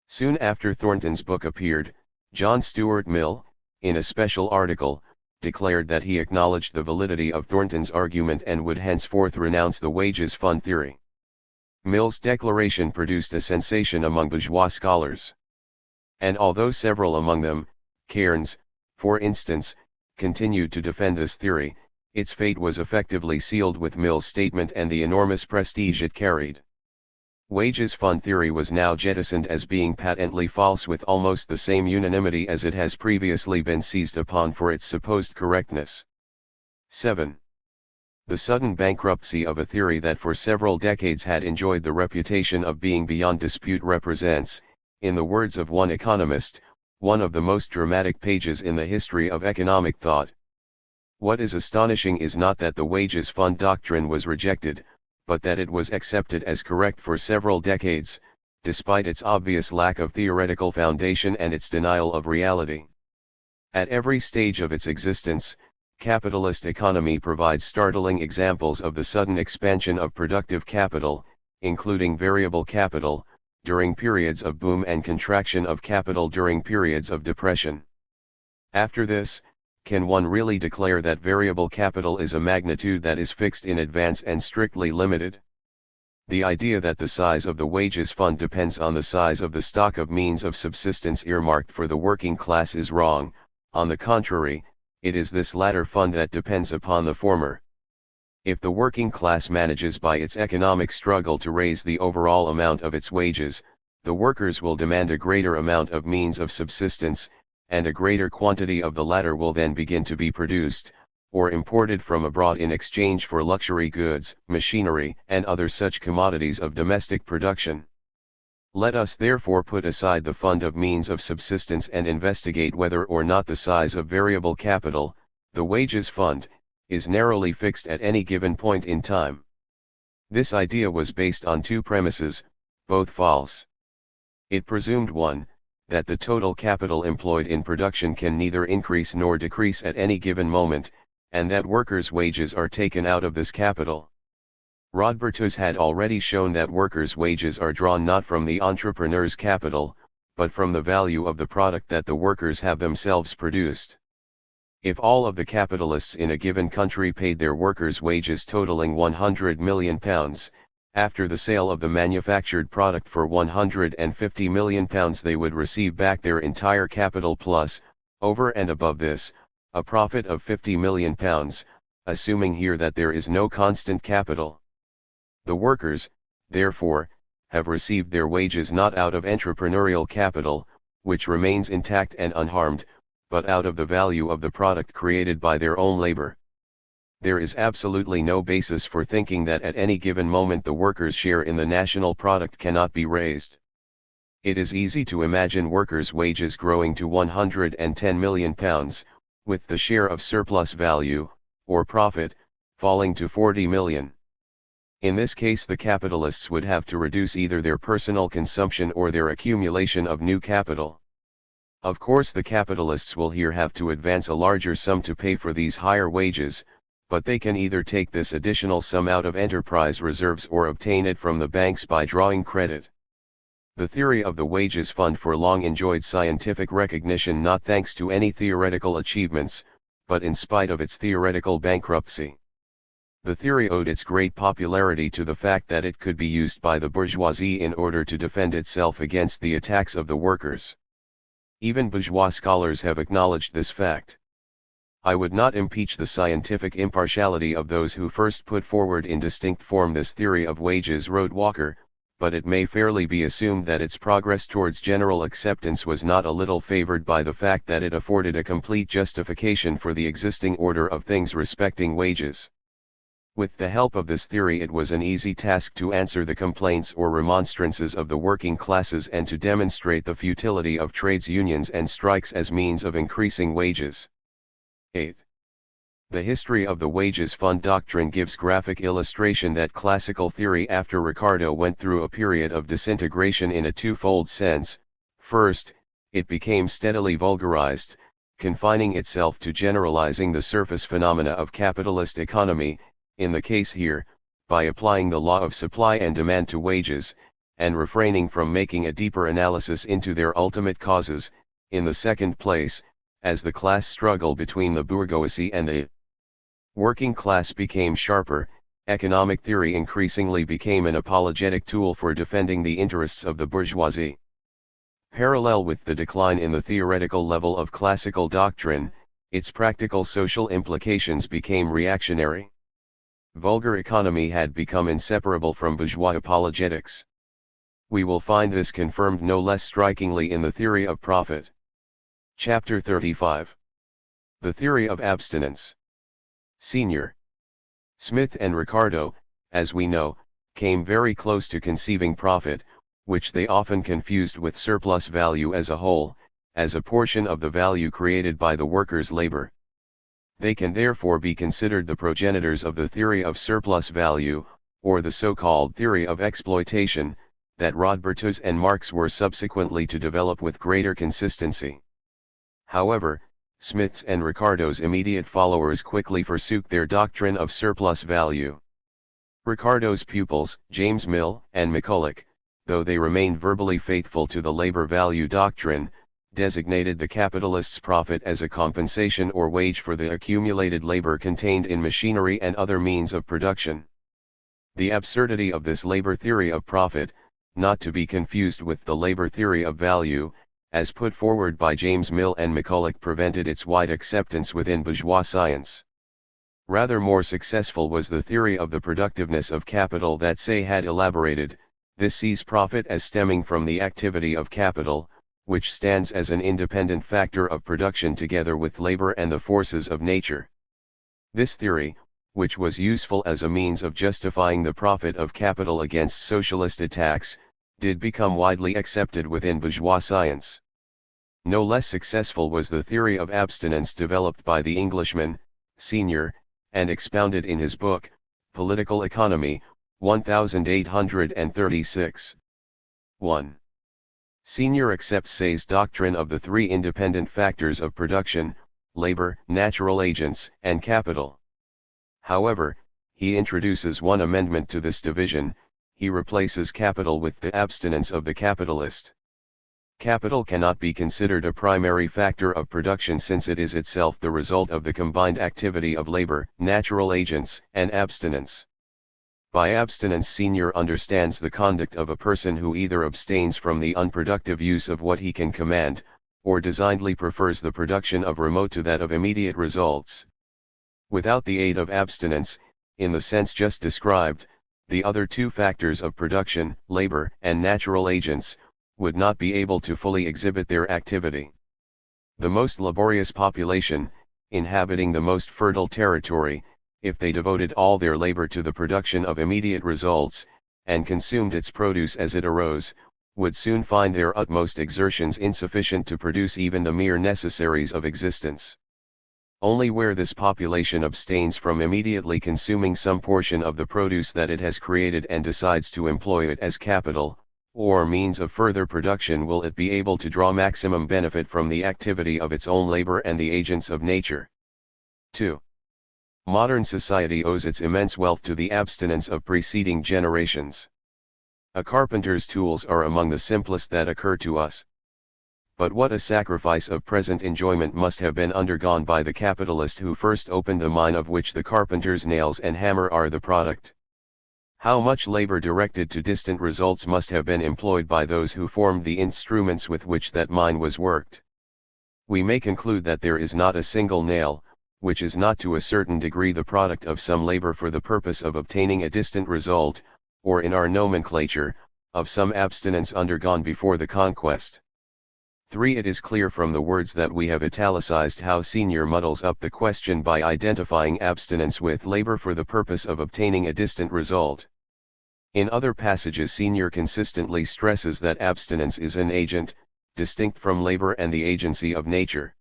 Soon after Thornton's book appeared, John Stuart Mill, in a special article, declared that he acknowledged the validity of Thornton's argument and would henceforth renounce the wages fund theory. Mill's declaration produced a sensation among bourgeois scholars. And although several among them, Cairnes, for instance, continued to defend this theory, its fate was effectively sealed with Mill's statement and the enormous prestige it carried. Wages fund theory was now jettisoned as being patently false with almost the same unanimity as it has previously been seized upon for its supposed correctness. 7. The sudden bankruptcy of a theory that for several decades had enjoyed the reputation of being beyond dispute represents, in the words of one economist, one of the most dramatic pages in the history of economic thought. What is astonishing is not that the wages fund doctrine was rejected, but that it was accepted as correct for several decades, despite its obvious lack of theoretical foundation and its denial of reality. At every stage of its existence, capitalist economy provides startling examples of the sudden expansion of productive capital, including variable capital, during periods of boom and contraction of capital during periods of depression. After this, can one really declare that variable capital is a magnitude that is fixed in advance and strictly limited? The idea that the size of the wages fund depends on the size of the stock of means of subsistence earmarked for the working class is wrong. On the contrary, it is this latter fund that depends upon the former. If the working class manages by its economic struggle to raise the overall amount of its wages, the workers will demand a greater amount of means of subsistence, and a greater quantity of the latter will then begin to be produced, or imported from abroad in exchange for luxury goods, machinery, and other such commodities of domestic production. Let us therefore put aside the fund of means of subsistence and investigate whether or not the size of variable capital, the wages fund, is narrowly fixed at any given point in time. This idea was based on two premises, both false. It presumed 1, that the total capital employed in production can neither increase nor decrease at any given moment, and that workers' wages are taken out of this capital. Rodbertus had already shown that workers' wages are drawn not from the entrepreneur's capital, but from the value of the product that the workers have themselves produced. If all of the capitalists in a given country paid their workers' wages totaling £100 million, after the sale of the manufactured product for £150 million they would receive back their entire capital plus, over and above this, a profit of £50 million, assuming here that there is no constant capital. The workers, therefore, have received their wages not out of entrepreneurial capital, which remains intact and unharmed, but out of the value of the product created by their own labor. There is absolutely no basis for thinking that at any given moment the workers' share in the national product cannot be raised. It is easy to imagine workers' wages growing to £110 million, with the share of surplus value, or profit, falling to 40 million. In this case the capitalists would have to reduce either their personal consumption or their accumulation of new capital. Of course the capitalists will here have to advance a larger sum to pay for these higher wages, but they can either take this additional sum out of enterprise reserves or obtain it from the banks by drawing credit. The theory of the wages fund for long enjoyed scientific recognition not thanks to any theoretical achievements, but in spite of its theoretical bankruptcy. The theory owed its great popularity to the fact that it could be used by the bourgeoisie in order to defend itself against the attacks of the workers. Even bourgeois scholars have acknowledged this fact. I would not impeach the scientific impartiality of those who first put forward in distinct form this theory of wages, wrote Walker, but it may fairly be assumed that its progress towards general acceptance was not a little favored by the fact that it afforded a complete justification for the existing order of things respecting wages. With the help of this theory it was an easy task to answer the complaints or remonstrances of the working classes and to demonstrate the futility of trades unions and strikes as means of increasing wages. 8. The history of the wages fund doctrine gives graphic illustration that classical theory after Ricardo went through a period of disintegration in a twofold sense. First, it became steadily vulgarized, confining itself to generalizing the surface phenomena of capitalist economy, in the case here, by applying the law of supply and demand to wages, and refraining from making a deeper analysis into their ultimate causes. In the second place, as the class struggle between the bourgeoisie and the working class became sharper, economic theory increasingly became an apologetic tool for defending the interests of the bourgeoisie. Parallel with the decline in the theoretical level of classical doctrine, its practical social implications became reactionary. Vulgar economy had become inseparable from bourgeois apologetics. We will find this confirmed no less strikingly in the theory of profit. Chapter 35. The theory of abstinence. Senior. Smith and Ricardo, as we know, came very close to conceiving profit, which they often confused with surplus value as a whole, as a portion of the value created by the worker's labor. They can therefore be considered the progenitors of the theory of surplus value, or the so-called theory of exploitation, that Rodbertus and Marx were subsequently to develop with greater consistency. However, Smith's and Ricardo's immediate followers quickly forsook their doctrine of surplus value. Ricardo's pupils, James Mill and McCulloch, though they remained verbally faithful to the labor value doctrine, designated the capitalist's profit as a compensation or wage for the accumulated labor contained in machinery and other means of production. The absurdity of this labor theory of profit, not to be confused with the labor theory of value, as put forward by James Mill and McCulloch, prevented its wide acceptance within bourgeois science. Rather more successful was the theory of the productiveness of capital that Say had elaborated. This sees profit as stemming from the activity of capital, which stands as an independent factor of production together with labor and the forces of nature. This theory, which was useful as a means of justifying the profit of capital against socialist attacks, did become widely accepted within bourgeois science. No less successful was the theory of abstinence developed by the Englishman, Senior, and expounded in his book, Political Economy, 1836. 1. Senior accepts Say's doctrine of the three independent factors of production: labor, natural agents, and capital. However, he introduces one amendment to this division: he replaces capital with the abstinence of the capitalist. Capital cannot be considered a primary factor of production since it is itself the result of the combined activity of labor, natural agents, and abstinence. By abstinence Senior understands the conduct of a person who either abstains from the unproductive use of what he can command, or designedly prefers the production of remote to that of immediate results. Without the aid of abstinence, in the sense just described, the other two factors of production, labor and natural agents, would not be able to fully exhibit their activity. The most laborious population, inhabiting the most fertile territory, if they devoted all their labor to the production of immediate results, and consumed its produce as it arose, would soon find their utmost exertions insufficient to produce even the mere necessaries of existence. Only where this population abstains from immediately consuming some portion of the produce that it has created and decides to employ it as capital, or means of further production will it be able to draw maximum benefit from the activity of its own labor and the agents of nature. 2. Modern society owes its immense wealth to the abstinence of preceding generations. A carpenter's tools are among the simplest that occur to us. But what a sacrifice of present enjoyment must have been undergone by the capitalist who first opened the mine of which the carpenter's nails and hammer are the product. How much labor directed to distant results must have been employed by those who formed the instruments with which that mine was worked. We may conclude that there is not a single nail, which is not to a certain degree the product of some labor for the purpose of obtaining a distant result, or in our nomenclature, of some abstinence undergone before the conquest. 3. It is clear from the words that we have italicized how Senior muddles up the question by identifying abstinence with labor for the purpose of obtaining a distant result. In other passages Senior consistently stresses that abstinence is an agent, distinct from labor and the agency of nature.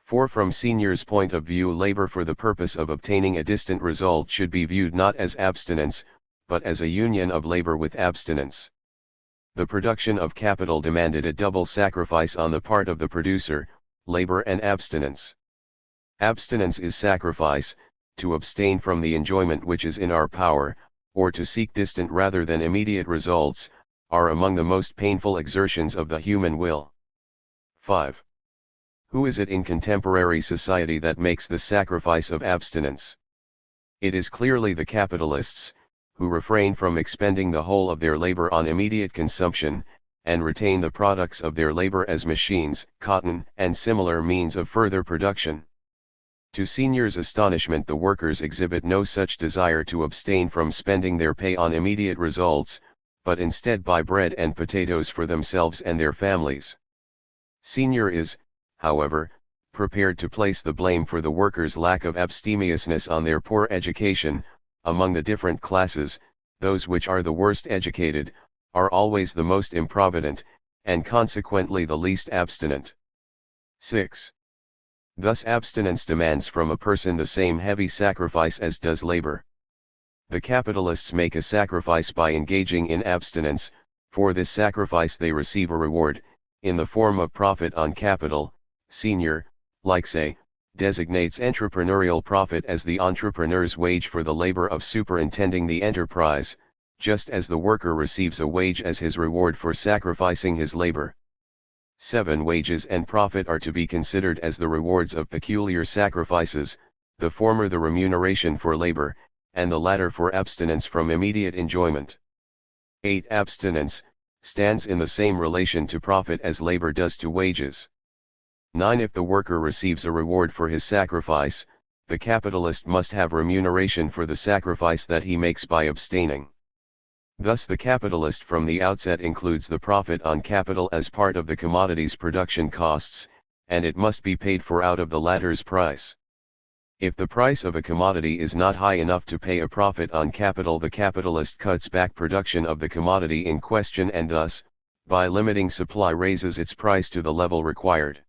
4. From Senior's point of view, labor for the purpose of obtaining a distant result should be viewed not as abstinence, but as a union of labor with abstinence. The production of capital demanded a double sacrifice on the part of the producer, labor and abstinence. Abstinence is sacrifice, to abstain from the enjoyment which is in our power, or to seek distant rather than immediate results, are among the most painful exertions of the human will. 5. Who is it in contemporary society that makes the sacrifice of abstinence? It is clearly the capitalists, who refrain from expending the whole of their labor on immediate consumption, and retain the products of their labor as machines, cotton, and similar means of further production. To Senior's astonishment, the workers exhibit no such desire to abstain from spending their pay on immediate results, but instead buy bread and potatoes for themselves and their families. Senior is, however, prepared to place the blame for the workers' lack of abstemiousness on their poor education. Among the different classes, those which are the worst educated, are always the most improvident, and consequently the least abstinent. 6. Thus abstinence demands from a person the same heavy sacrifice as does labor. The capitalists make a sacrifice by engaging in abstinence. For this sacrifice they receive a reward, in the form of profit on capital. Senior, like say, designates entrepreneurial profit as the entrepreneur's wage for the labor of superintending the enterprise, just as the worker receives a wage as his reward for sacrificing his labor. 7. Wages and profit are to be considered as the rewards of peculiar sacrifices, the former the remuneration for labor, and the latter for abstinence from immediate enjoyment. 8. Abstinence stands in the same relation to profit as labor does to wages. 9. If the worker receives a reward for his sacrifice, the capitalist must have remuneration for the sacrifice that he makes by abstaining. Thus the capitalist from the outset includes the profit on capital as part of the commodity's production costs, and it must be paid for out of the latter's price. If the price of a commodity is not high enough to pay a profit on capital, the capitalist cuts back production of the commodity in question and thus, by limiting supply, raises its price to the level required.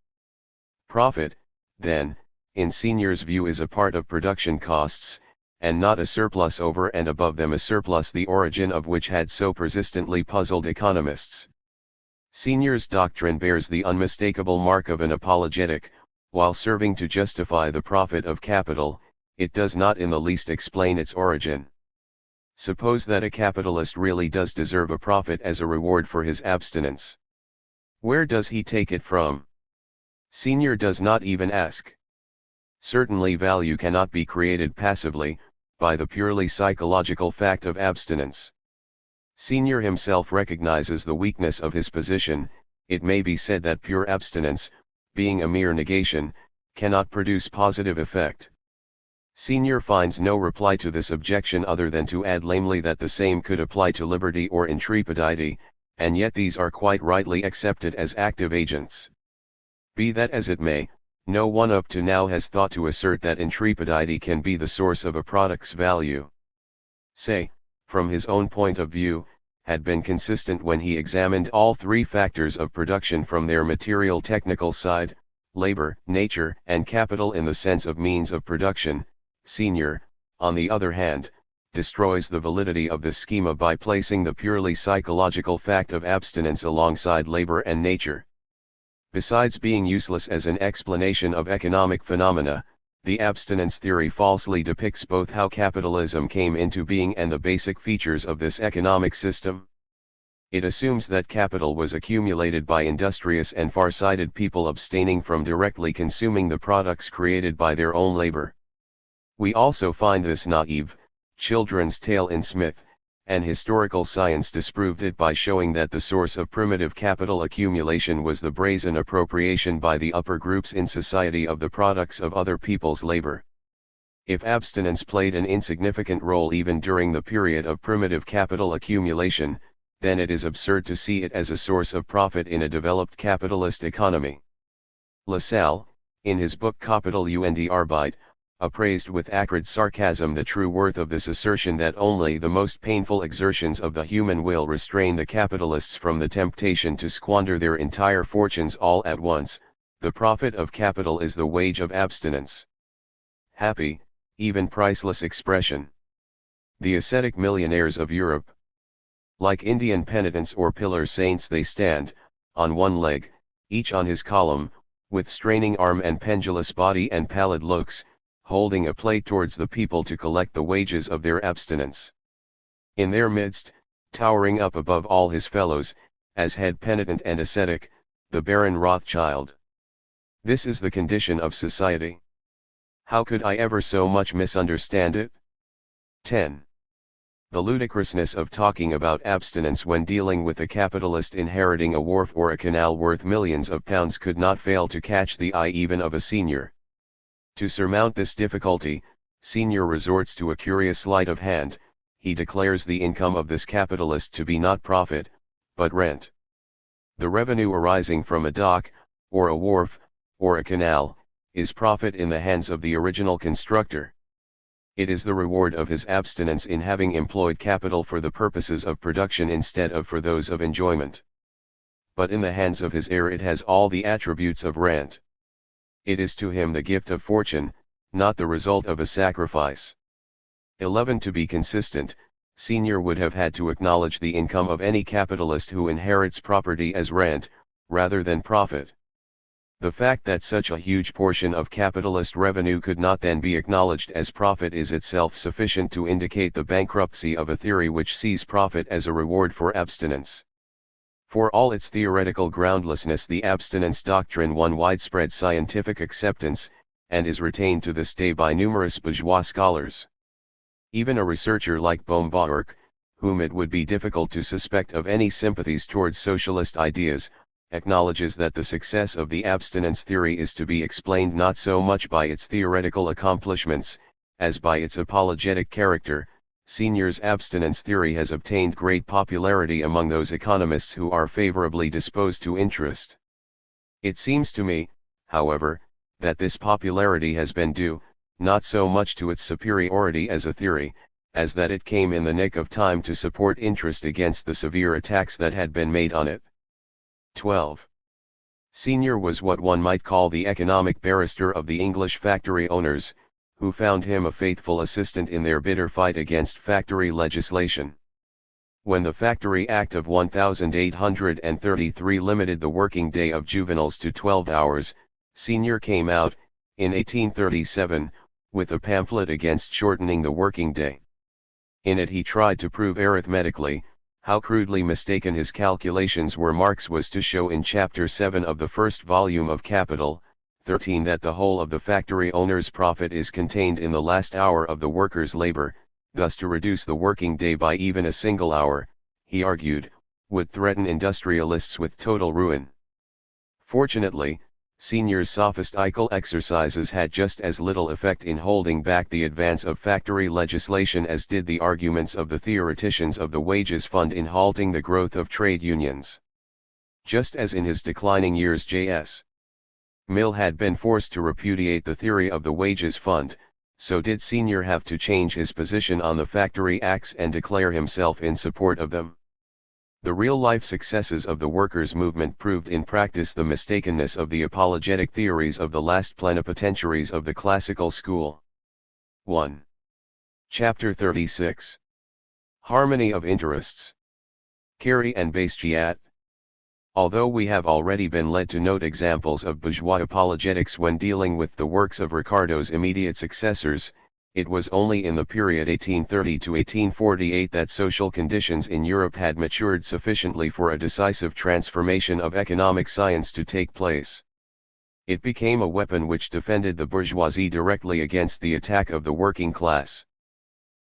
Profit, then, in Senior's view is a part of production costs, and not a surplus over and above them, a surplus the origin of which had so persistently puzzled economists. Senior's doctrine bears the unmistakable mark of an apologetic. While serving to justify the profit of capital, it does not in the least explain its origin. Suppose that a capitalist really does deserve a profit as a reward for his abstinence. Where does he take it from? Senior does not even ask. Certainly value cannot be created passively, by the purely psychological fact of abstinence. Senior himself recognizes the weakness of his position. It may be said that pure abstinence, being a mere negation, cannot produce positive effect. Senior finds no reply to this objection other than to add lamely that the same could apply to liberty or intrepidity, and yet these are quite rightly accepted as active agents. Be that as it may, no one up to now has thought to assert that intrepidity can be the source of a product's value. Say, from his own point of view, had been consistent when he examined all three factors of production from their material technical side, labor, nature, and capital in the sense of means of production. Senior, on the other hand, destroys the validity of this schema by placing the purely psychological fact of abstinence alongside labor and nature. Besides being useless as an explanation of economic phenomena, the abstinence theory falsely depicts both how capitalism came into being and the basic features of this economic system. It assumes that capital was accumulated by industrious and far-sighted people abstaining from directly consuming the products created by their own labor. We also find this naive, children's tale in Smith, and historical science disproved it by showing that the source of primitive capital accumulation was the brazen appropriation by the upper groups in society of the products of other people's labor. If abstinence played an insignificant role even during the period of primitive capital accumulation, then it is absurd to see it as a source of profit in a developed capitalist economy. Lassalle, in his book Kapital und Arbeit, appraised with acrid sarcasm the true worth of this assertion that only the most painful exertions of the human will restrain the capitalists from the temptation to squander their entire fortunes all at once. The profit of capital is the wage of abstinence. Happy, even priceless expression. The ascetic millionaires of Europe. Like Indian penitents or pillar saints, they stand, on one leg, each on his column, with straining arm and pendulous body and pallid looks, holding a plate towards the people to collect the wages of their abstinence. In their midst, towering up above all his fellows, as head penitent and ascetic, the Baron Rothschild. This is the condition of society. How could I ever so much misunderstand it? 10. The ludicrousness of talking about abstinence when dealing with a capitalist inheriting a wharf or a canal worth millions of pounds could not fail to catch the eye even of a senior. To surmount this difficulty, Senior resorts to a curious sleight of hand. He declares the income of this capitalist to be not profit, but rent. The revenue arising from a dock, or a wharf, or a canal, is profit in the hands of the original constructor. It is the reward of his abstinence in having employed capital for the purposes of production instead of for those of enjoyment. But in the hands of his heir it has all the attributes of rent. It is to him the gift of fortune, not the result of a sacrifice. 11. To be consistent, Senior would have had to acknowledge the income of any capitalist who inherits property as rent, rather than profit. The fact that such a huge portion of capitalist revenue could not then be acknowledged as profit is itself sufficient to indicate the bankruptcy of a theory which sees profit as a reward for abstinence. For all its theoretical groundlessness, the abstinence doctrine won widespread scientific acceptance, and is retained to this day by numerous bourgeois scholars. Even a researcher like Baumgartner, whom it would be difficult to suspect of any sympathies towards socialist ideas, acknowledges that the success of the abstinence theory is to be explained not so much by its theoretical accomplishments, as by its apologetic character. Senior's abstinence theory has obtained great popularity among those economists who are favorably disposed to interest. It seems to me, however, that this popularity has been due, not so much to its superiority as a theory, as that it came in the nick of time to support interest against the severe attacks that had been made on it. 12. Senior was what one might call the economic barrister of the English factory owners, who found him a faithful assistant in their bitter fight against factory legislation. When the Factory Act of 1833 limited the working day of juveniles to 12 hours, Senior came out, in 1837, with a pamphlet against shortening the working day. In it he tried to prove arithmetically, how crudely mistaken his calculations were. Marx was to show in Chapter 7 of the first volume of Capital, 13, that the whole of the factory owner's profit is contained in the last hour of the worker's labor. Thus to reduce the working day by even a single hour, he argued, would threaten industrialists with total ruin. Fortunately, Senior's sophistical exercises had just as little effect in holding back the advance of factory legislation as did the arguments of the theoreticians of the wages fund in halting the growth of trade unions. Just as in his declining years J.S. Mill had been forced to repudiate the theory of the wages fund, so did Senior have to change his position on the factory acts and declare himself in support of them. The real-life successes of the workers' movement proved in practice the mistakenness of the apologetic theories of the last plenipotentiaries of the classical school. 1. Chapter 36. Harmony of Interests. Carey and Bastiat. Although we have already been led to note examples of bourgeois apologetics when dealing with the works of Ricardo's immediate successors, it was only in the period 1830 to 1848 that social conditions in Europe had matured sufficiently for a decisive transformation of economic science to take place. It became a weapon which defended the bourgeoisie directly against the attack of the working class.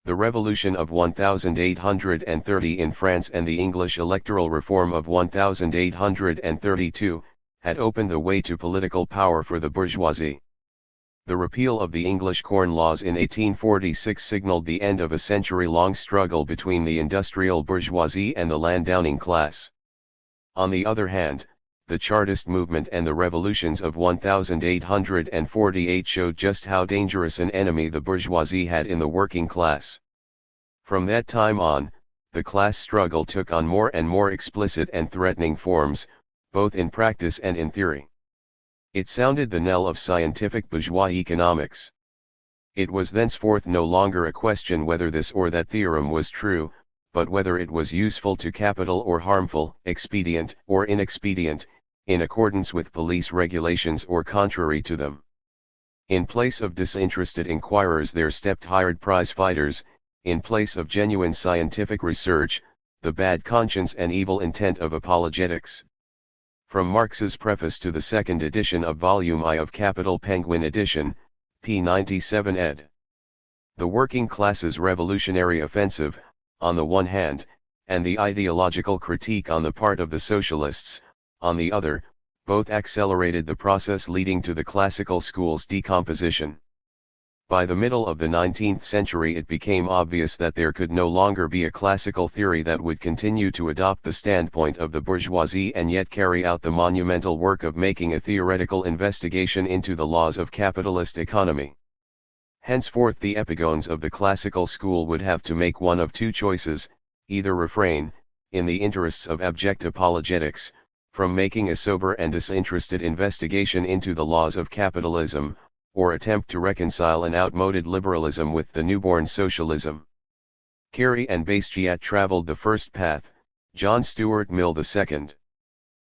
The Revolution of 1830 in France and the English electoral reform of 1832, had opened the way to political power for the bourgeoisie. The repeal of the English Corn Laws in 1846 signaled the end of a century-long struggle between the industrial bourgeoisie and the landowning class. On the other hand, the Chartist movement and the revolutions of 1848 showed just how dangerous an enemy the bourgeoisie had in the working class. From that time on, the class struggle took on more and more explicit and threatening forms, both in practice and in theory. It sounded the knell of scientific bourgeois economics. It was thenceforth no longer a question whether this or that theorem was true, but whether it was useful to capital or harmful, expedient or inexpedient, in accordance with police regulations or contrary to them. In place of disinterested inquirers there stepped hired prize fighters, in place of genuine scientific research, the bad conscience and evil intent of apologetics. From Marx's preface to the second edition of Volume I of Capital Penguin edition, p. 97 ed. The working class's revolutionary offensive, on the one hand, and the ideological critique on the part of the socialists, on the other, both accelerated the process leading to the classical school's decomposition. By the middle of the 19th century it became obvious that there could no longer be a classical theory that would continue to adopt the standpoint of the bourgeoisie and yet carry out the monumental work of making a theoretical investigation into the laws of capitalist economy. Henceforth the epigones of the classical school would have to make one of two choices, either refrain, in the interests of abject apologetics, from making a sober and disinterested investigation into the laws of capitalism, or attempt to reconcile an outmoded liberalism with the newborn socialism. Carey and Bastiat traveled the first path, John Stuart Mill the second.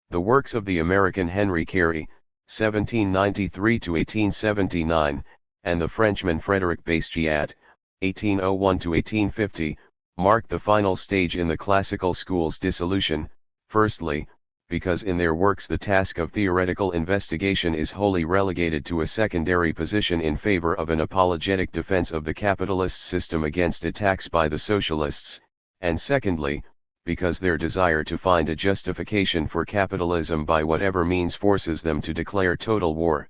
The works of the American Henry Carey, 1793–1879, and the Frenchman Frédéric Bastiat, 1801–1850, marked the final stage in the classical school's dissolution, firstly, because in their works the task of theoretical investigation is wholly relegated to a secondary position in favor of an apologetic defense of the capitalist system against attacks by the socialists, and secondly, because their desire to find a justification for capitalism by whatever means forces them to declare total war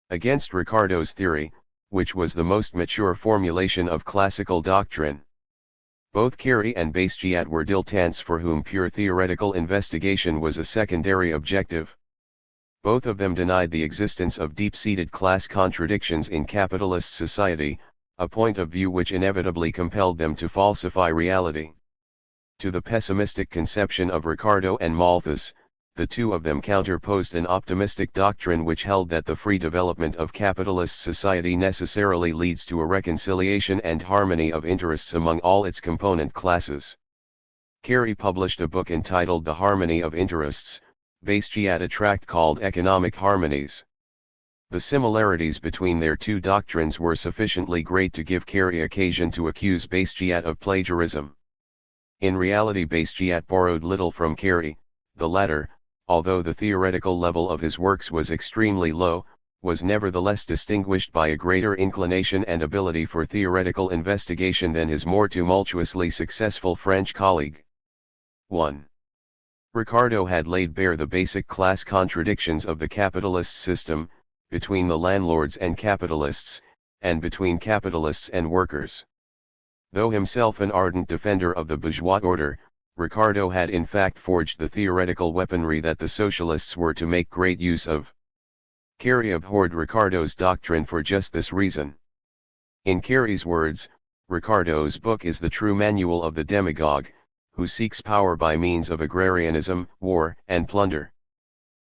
against Ricardo's theory, which was the most mature formulation of classical doctrine. Both Carey and Bastiat were dilettantes for whom pure theoretical investigation was a secondary objective. Both of them denied the existence of deep-seated class contradictions in capitalist society, a point of view which inevitably compelled them to falsify reality. To the pessimistic conception of Ricardo and Malthus, the two of them counterposed an optimistic doctrine which held that the free development of capitalist society necessarily leads to a reconciliation and harmony of interests among all its component classes. Carey published a book entitled The Harmony of Interests, Bastiat a tract called Economic Harmonies. The similarities between their two doctrines were sufficiently great to give Carey occasion to accuse Bastiat of plagiarism. In reality Bastiat borrowed little from Carey. The latter, although the theoretical level of his works was extremely low, was nevertheless distinguished by a greater inclination and ability for theoretical investigation than his more tumultuously successful French colleague. 1. Ricardo had laid bare the basic class contradictions of the capitalist system, between the landlords and capitalists, and between capitalists and workers. Though himself an ardent defender of the bourgeois order, Ricardo had in fact forged the theoretical weaponry that the socialists were to make great use of. Carey abhorred Ricardo's doctrine for just this reason. In Carey's words, Ricardo's book is the true manual of the demagogue, who seeks power by means of agrarianism, war, and plunder.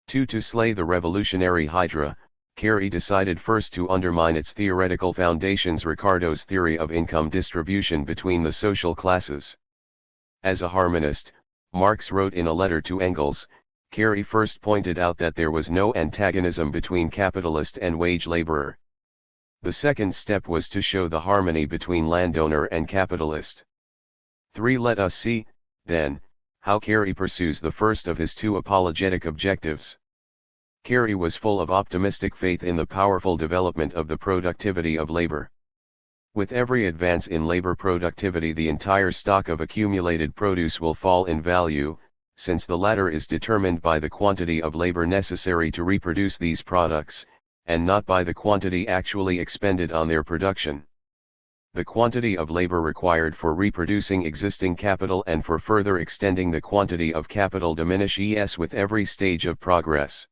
2. To slay the revolutionary hydra, Carey decided first to undermine its theoretical foundations, Ricardo's theory of income distribution between the social classes. As a harmonist, Marx wrote in a letter to Engels, Carey first pointed out that there was no antagonism between capitalist and wage laborer. The second step was to show the harmony between landowner and capitalist. 3. Let us see, then, how Carey pursues the first of his two apologetic objectives. Carey was full of optimistic faith in the powerful development of the productivity of labor. With every advance in labor productivity, the entire stock of accumulated produce will fall in value, since the latter is determined by the quantity of labor necessary to reproduce these products, and not by the quantity actually expended on their production. The quantity of labor required for reproducing existing capital and for further extending the quantity of capital diminishes with every stage of progress.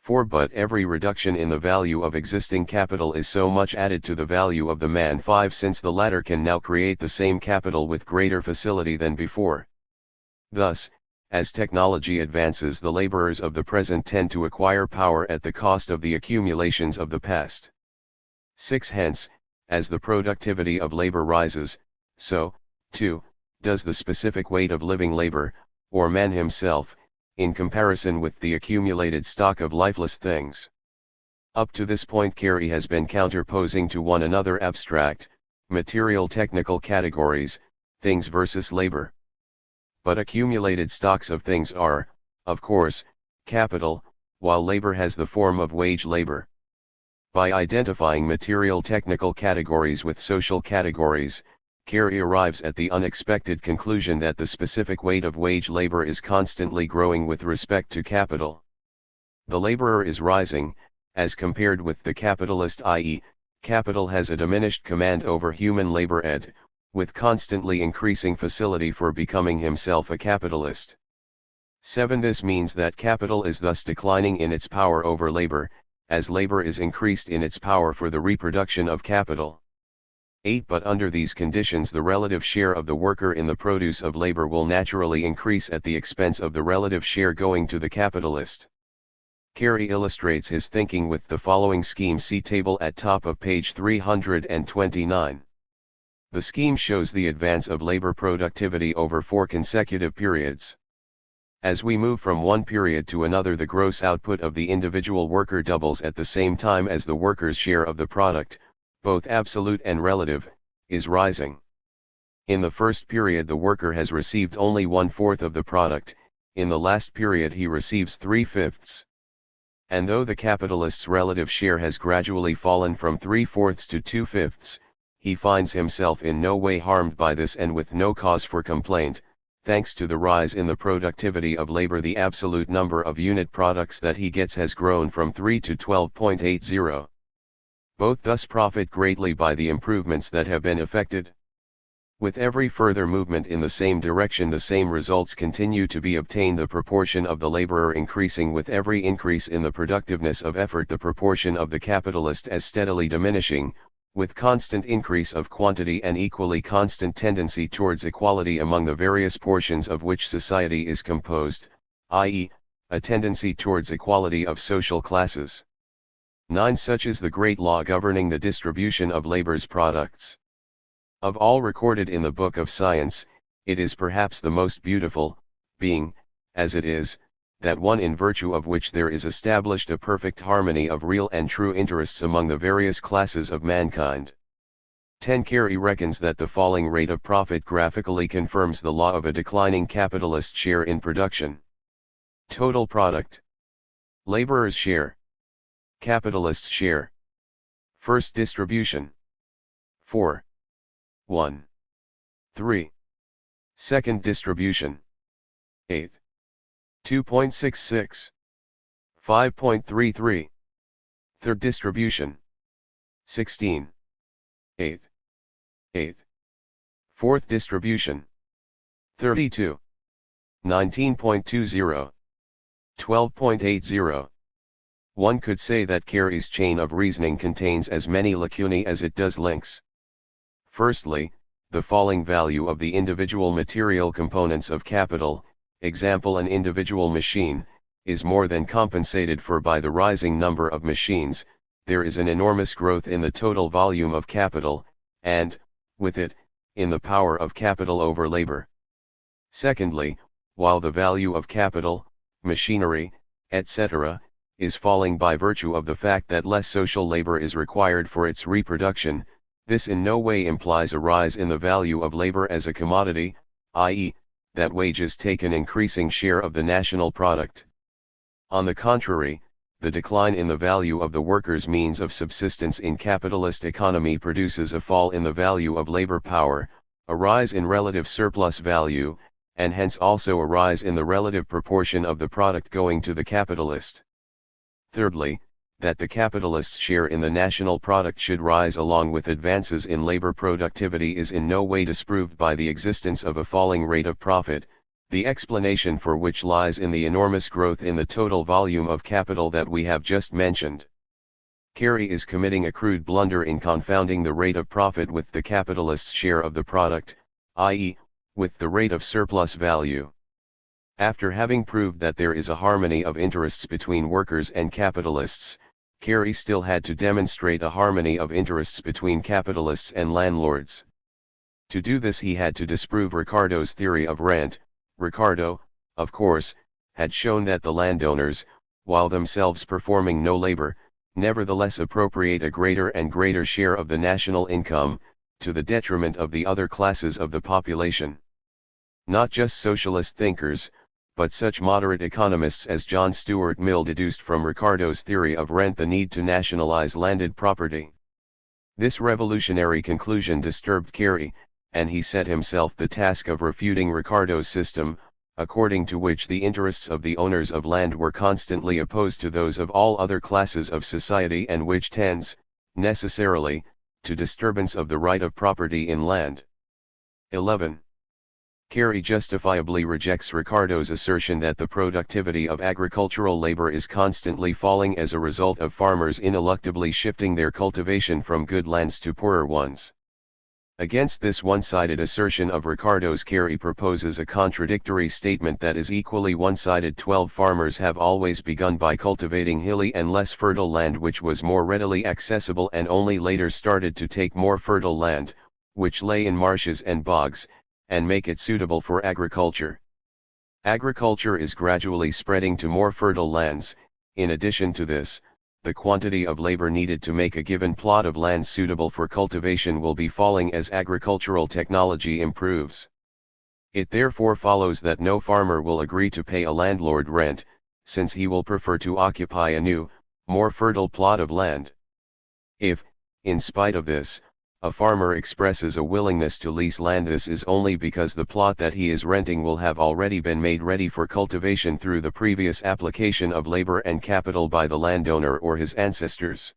4. But every reduction in the value of existing capital is so much added to the value of the man. 5. Since the latter can now create the same capital with greater facility than before. Thus, as technology advances, the laborers of the present tend to acquire power at the cost of the accumulations of the past. 6. Hence, as the productivity of labor rises, so, too, does the specific weight of living labor, or man himself, in comparison with the accumulated stock of lifeless things. Up to this point, Carey has been counterposing to one another abstract, material technical categories, things versus labor. But accumulated stocks of things are, of course, capital, while labor has the form of wage labor. By identifying material technical categories with social categories, Carey arrives at the unexpected conclusion that the specific weight of wage labor is constantly growing with respect to capital. The laborer is rising, as compared with the capitalist, i.e., capital has a diminished command over human labor with constantly increasing facility for becoming himself a capitalist. 7. This means that capital is thus declining in its power over labor, as labor is increased in its power for the reproduction of capital. 8. But under these conditions, the relative share of the worker in the produce of labor will naturally increase at the expense of the relative share going to the capitalist. Carey illustrates his thinking with the following scheme. See table at top of page 329. The scheme shows the advance of labor productivity over 4 consecutive periods. As we move from one period to another, the gross output of the individual worker doubles at the same time as the worker's share of the product, both absolute and relative, is rising. In the first period, the worker has received only 1/4 of the product, in the last period he receives 3/5. And though the capitalist's relative share has gradually fallen from 3/4 to 2/5, he finds himself in no way harmed by this and with no cause for complaint. Thanks to the rise in the productivity of labor, the absolute number of unit products that he gets has grown from 3 to 12.80. Both thus profit greatly by the improvements that have been effected. With every further movement in the same direction, the same results continue to be obtained, the proportion of the laborer increasing with every increase in the productiveness of effort, the proportion of the capitalist as steadily diminishing, with constant increase of quantity and equally constant tendency towards equality among the various portions of which society is composed, i.e., a tendency towards equality of social classes. 9. Such is the great law governing the distribution of labor's products. Of all recorded in the book of science, it is perhaps the most beautiful, being, as it is, that one in virtue of which there is established a perfect harmony of real and true interests among the various classes of mankind. 10. Carey reckons that the falling rate of profit graphically confirms the law of a declining capitalist share in production. Total product. Laborer's share. Capitalist's share. First distribution. 4. 1. 3. Second distribution. 8. 2.66. 5.33. Third distribution. 16. 8. 8. Fourth distribution. 32. 19.20. 12.80. One could say that Carey's chain of reasoning contains as many lacunae as it does links. Firstly, the falling value of the individual material components of capital, example an individual machine, is more than compensated for by the rising number of machines, there is an enormous growth in the total volume of capital, and, with it, in the power of capital over labor. Secondly, while the value of capital, machinery, etc., is falling by virtue of the fact that less social labor is required for its reproduction, this in no way implies a rise in the value of labor as a commodity, i.e., that wages take an increasing share of the national product. On the contrary, the decline in the value of the worker's means of subsistence in capitalist economy produces a fall in the value of labor power, a rise in relative surplus value, and hence also a rise in the relative proportion of the product going to the capitalist. Thirdly, that the capitalist's share in the national product should rise along with advances in labor productivity is in no way disproved by the existence of a falling rate of profit, the explanation for which lies in the enormous growth in the total volume of capital that we have just mentioned. Carey is committing a crude blunder in confounding the rate of profit with the capitalist's share of the product, i.e., with the rate of surplus value. After having proved that there is a harmony of interests between workers and capitalists, Carey still had to demonstrate a harmony of interests between capitalists and landlords. To do this he had to disprove Ricardo's theory of rent. Ricardo, of course, had shown that the landowners, while themselves performing no labor, nevertheless appropriate a greater and greater share of the national income, to the detriment of the other classes of the population. Not just socialist thinkers, but such moderate economists as John Stuart Mill deduced from Ricardo's theory of rent the need to nationalize landed property. This revolutionary conclusion disturbed Carey, and he set himself the task of refuting Ricardo's system, according to which the interests of the owners of land were constantly opposed to those of all other classes of society and which tends, necessarily, to disturbance of the right of property in land. 11. Carey justifiably rejects Ricardo's assertion that the productivity of agricultural labor is constantly falling as a result of farmers ineluctably shifting their cultivation from good lands to poorer ones. Against this one-sided assertion of Ricardo's, Carey proposes a contradictory statement that is equally one-sided. 12 farmers have always begun by cultivating hilly and less fertile land which was more readily accessible, and only later started to take more fertile land, which lay in marshes and bogs, and make it suitable for agriculture. Agriculture is gradually spreading to more fertile lands. In addition to this, the quantity of labor needed to make a given plot of land suitable for cultivation will be falling as agricultural technology improves. It therefore follows that no farmer will agree to pay a landlord rent, since he will prefer to occupy a new, more fertile plot of land. If, in spite of this, a farmer expresses a willingness to lease land, this is only because the plot that he is renting will have already been made ready for cultivation through the previous application of labor and capital by the landowner or his ancestors.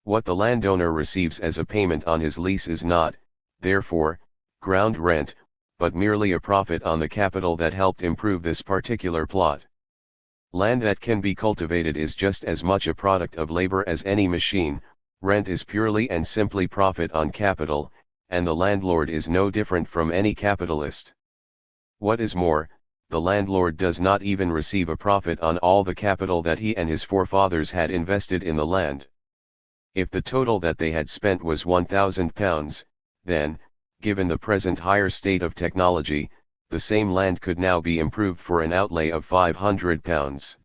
What the landowner receives as a payment on his lease is not, therefore, ground rent, but merely a profit on the capital that helped improve this particular plot. Land that can be cultivated is just as much a product of labor as any machine. Rent is purely and simply profit on capital, and the landlord is no different from any capitalist. What is more, the landlord does not even receive a profit on all the capital that he and his forefathers had invested in the land. If the total that they had spent was £1,000, then, given the present higher state of technology, the same land could now be improved for an outlay of £500.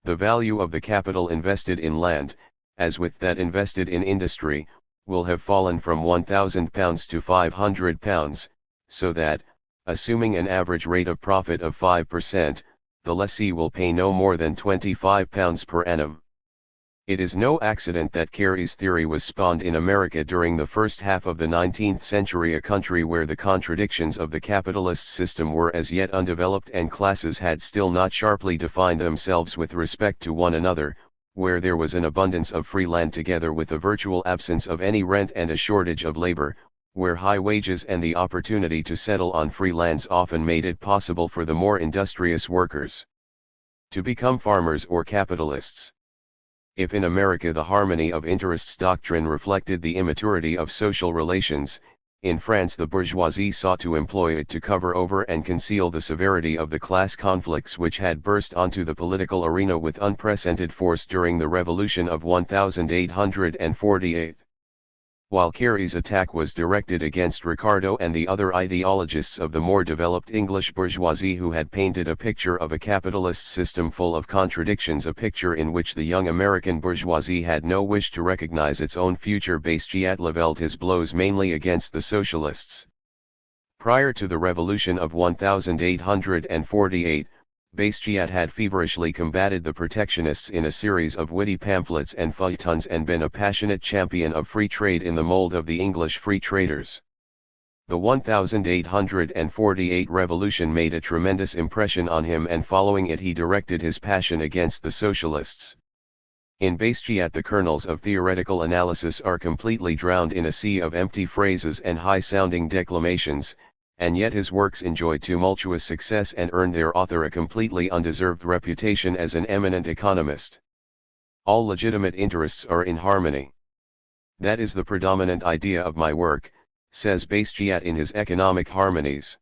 The value of the capital invested in land, as with that invested in industry, will have fallen from £1,000 to £500, so that, assuming an average rate of profit of 5%, the lessee will pay no more than £25 per annum. It is no accident that Carey's theory was spawned in America during the first half of the 19th century, a country where the contradictions of the capitalist system were as yet undeveloped and classes had still not sharply defined themselves with respect to one another, where there was an abundance of free land together with a virtual absence of any rent and a shortage of labor, where high wages and the opportunity to settle on free lands often made it possible for the more industrious workers to become farmers or capitalists. If in America the harmony of interests doctrine reflected the immaturity of social relations, In France the bourgeoisie sought to employ it to cover over and conceal the severity of the class conflicts which had burst onto the political arena with unprecedented force during the Revolution of 1848. While Carey's attack was directed against Ricardo and the other ideologists of the more developed English bourgeoisie who had painted a picture of a capitalist system full of contradictions, a picture in which the young American bourgeoisie had no wish to recognize its own future, Basquiat leveled his blows mainly against the socialists. Prior to the Revolution of 1848, Basquiat had feverishly combated the protectionists in a series of witty pamphlets and feuilletons and been a passionate champion of free trade in the mold of the English free traders. The 1848 revolution made a tremendous impression on him, and following it he directed his passion against the socialists. In Basquiat the kernels of theoretical analysis are completely drowned in a sea of empty phrases and high-sounding declamations, and yet his works enjoy tumultuous success and earn their author a completely undeserved reputation as an eminent economist. All legitimate interests are in harmony. That is the predominant idea of my work, says Basquiat in his Economic Harmonies.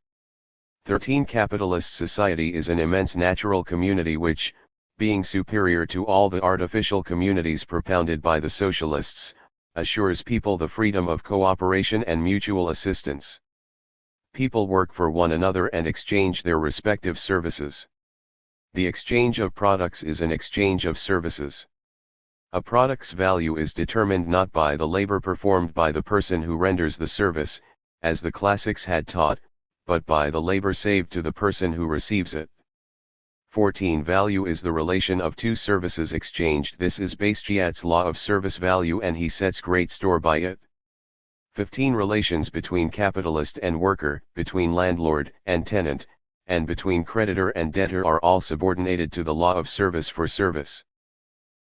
13. Capitalist society is an immense natural community which, being superior to all the artificial communities propounded by the socialists, assures people the freedom of cooperation and mutual assistance. People work for one another and exchange their respective services. The exchange of products is an exchange of services. A product's value is determined not by the labor performed by the person who renders the service, as the classics had taught, but by the labor saved to the person who receives it. 14. Value is the relation of two services exchanged. This is Basquiat's law of service value, and he sets great store by it. 15. Relations between capitalist and worker, between landlord and tenant, and between creditor and debtor are all subordinated to the law of service for service.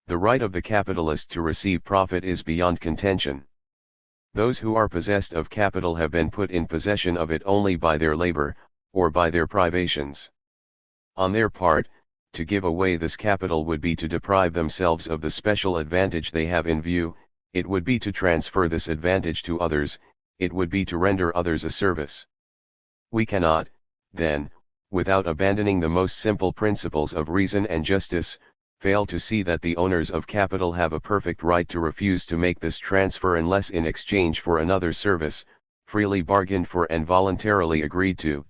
The right of the capitalist to receive profit is beyond contention. Those who are possessed of capital have been put in possession of it only by their labor, or by their privations. On their part, to give away this capital would be to deprive themselves of the special advantage they have in view. It would be to transfer this advantage to others, it would be to render others a service. We cannot, then, without abandoning the most simple principles of reason and justice, fail to see that the owners of capital have a perfect right to refuse to make this transfer unless in exchange for another service, freely bargained for and voluntarily agreed to.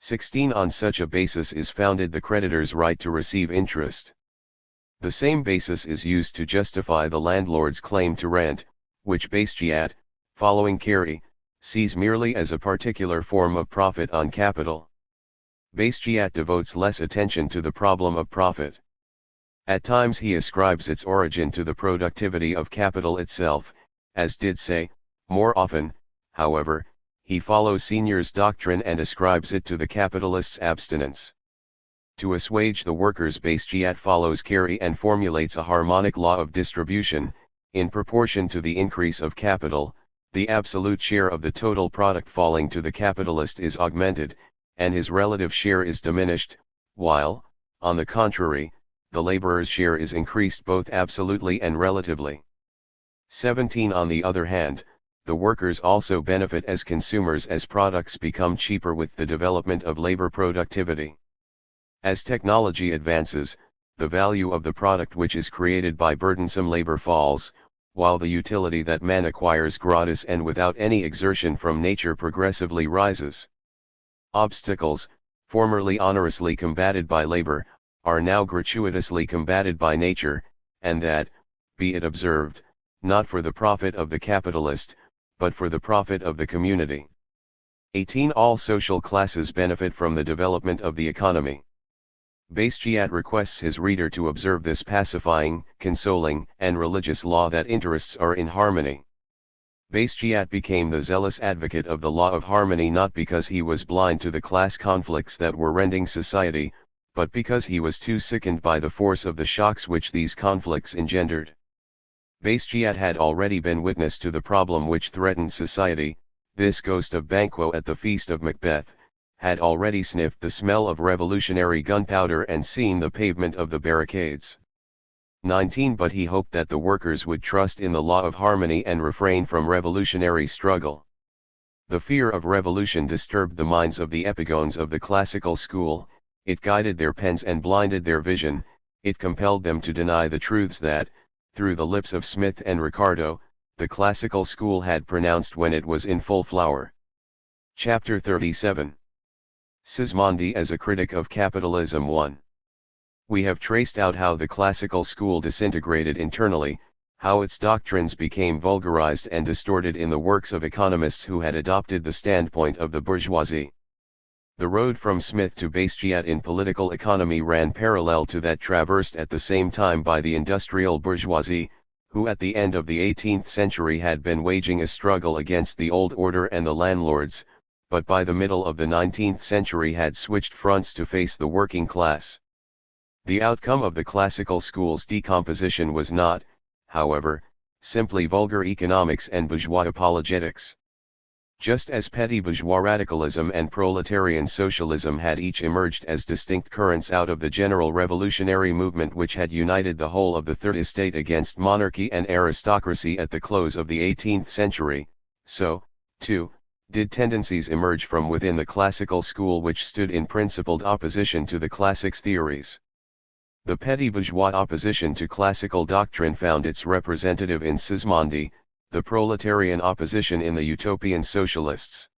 16. On such a basis is founded the creditor's right to receive interest. The same basis is used to justify the landlord's claim to rent, which Basquiat, following Carey, sees merely as a particular form of profit on capital. Basquiat devotes less attention to the problem of profit. At times he ascribes its origin to the productivity of capital itself, as did Say. More often, however, he follows Seigneur's doctrine and ascribes it to the capitalist's abstinence. To assuage the workers, Basquiat follows Carey and formulates a harmonic law of distribution. In proportion to the increase of capital, the absolute share of the total product falling to the capitalist is augmented, and his relative share is diminished, while, on the contrary, the laborer's share is increased both absolutely and relatively. 17. On the other hand, the workers also benefit as consumers as products become cheaper with the development of labor productivity. As technology advances, the value of the product which is created by burdensome labor falls, while the utility that man acquires gratis and without any exertion from nature progressively rises. Obstacles, formerly onerously combated by labor, are now gratuitously combated by nature, and that, be it observed, not for the profit of the capitalist, but for the profit of the community. 18. All social classes benefit from the development of the economy. Basquiat requests his reader to observe this pacifying, consoling, and religious law that interests are in harmony. Basquiat became the zealous advocate of the law of harmony not because he was blind to the class conflicts that were rending society, but because he was too sickened by the force of the shocks which these conflicts engendered. Basquiat had already been witness to the problem which threatened society. This ghost of Banquo at the feast of Macbeth had already sniffed the smell of revolutionary gunpowder and seen the pavement of the barricades. 19. But he hoped that the workers would trust in the law of harmony and refrain from revolutionary struggle. The fear of revolution disturbed the minds of the epigones of the classical school, it guided their pens and blinded their vision, it compelled them to deny the truths that, through the lips of Smith and Ricardo, the classical school had pronounced when it was in full flower. Chapter 37. Sismondi as a critic of capitalism. 1. We have traced out how the classical school disintegrated internally, how its doctrines became vulgarized and distorted in the works of economists who had adopted the standpoint of the bourgeoisie. The road from Smith to Bastiat in political economy ran parallel to that traversed at the same time by the industrial bourgeoisie, who at the end of the 18th century had been waging a struggle against the old order and the landlords, but by the middle of the 19th century had switched fronts to face the working class. The outcome of the classical school's decomposition was not, however, simply vulgar economics and bourgeois apologetics. Just as petty bourgeois radicalism and proletarian socialism had each emerged as distinct currents out of the general revolutionary movement which had united the whole of the Third Estate against monarchy and aristocracy at the close of the 18th century, so, too, did tendencies emerge from within the classical school which stood in principled opposition to the classics' theories. The petty bourgeois opposition to classical doctrine found its representative in Sismondi, the proletarian opposition in the utopian socialists.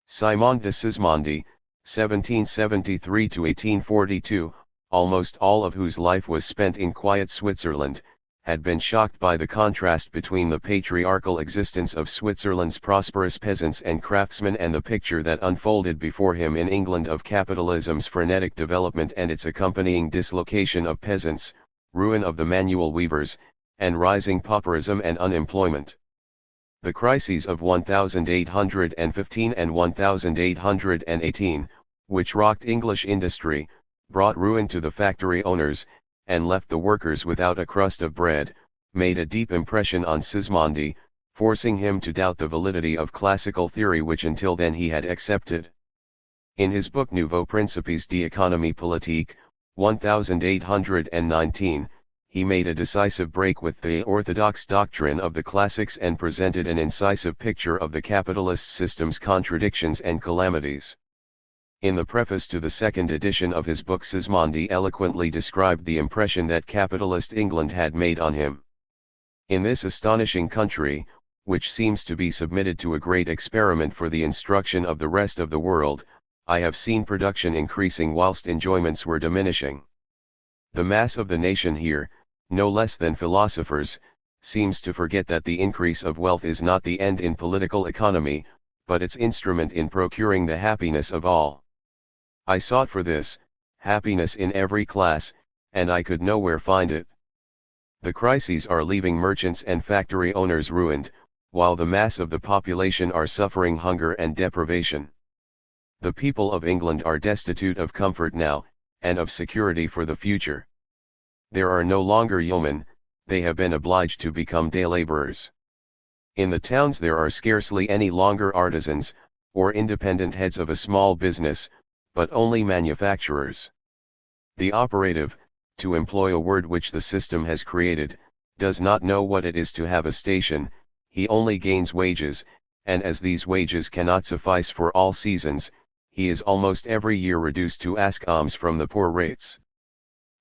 Simon de Sismondi, 1773–1842, almost all of whose life was spent in quiet Switzerland, had been shocked by the contrast between the patriarchal existence of Switzerland's prosperous peasants and craftsmen and the picture that unfolded before him in England of capitalism's frenetic development and its accompanying dislocation of peasants, ruin of the manual weavers, and rising pauperism and unemployment. The crises of 1815 and 1818, which rocked English industry, brought ruin to the factory owners, and left the workers without a crust of bread, made a deep impression on Sismondi, forcing him to doubt the validity of classical theory which until then he had accepted. In his book Nouveaux Principes d'économie politique, 1819, he made a decisive break with the orthodox doctrine of the classics and presented an incisive picture of the capitalist system's contradictions and calamities. In the preface to the second edition of his book, Sismondi eloquently described the impression that capitalist England had made on him. In this astonishing country, which seems to be submitted to a great experiment for the instruction of the rest of the world, I have seen production increasing whilst enjoyments were diminishing. The mass of the nation here, no less than philosophers, seems to forget that the increase of wealth is not the end in political economy, but its instrument in procuring the happiness of all. I sought for this, happiness in every class, and I could nowhere find it. The crises are leaving merchants and factory owners ruined, while the mass of the population are suffering hunger and deprivation. The people of England are destitute of comfort now, and of security for the future. There are no longer yeomen, they have been obliged to become day laborers. In the towns there are scarcely any longer artisans, or independent heads of a small business, but only manufacturers. The operative, to employ a word which the system has created, does not know what it is to have a station, he only gains wages, and as these wages cannot suffice for all seasons, he is almost every year reduced to ask alms from the poor rates.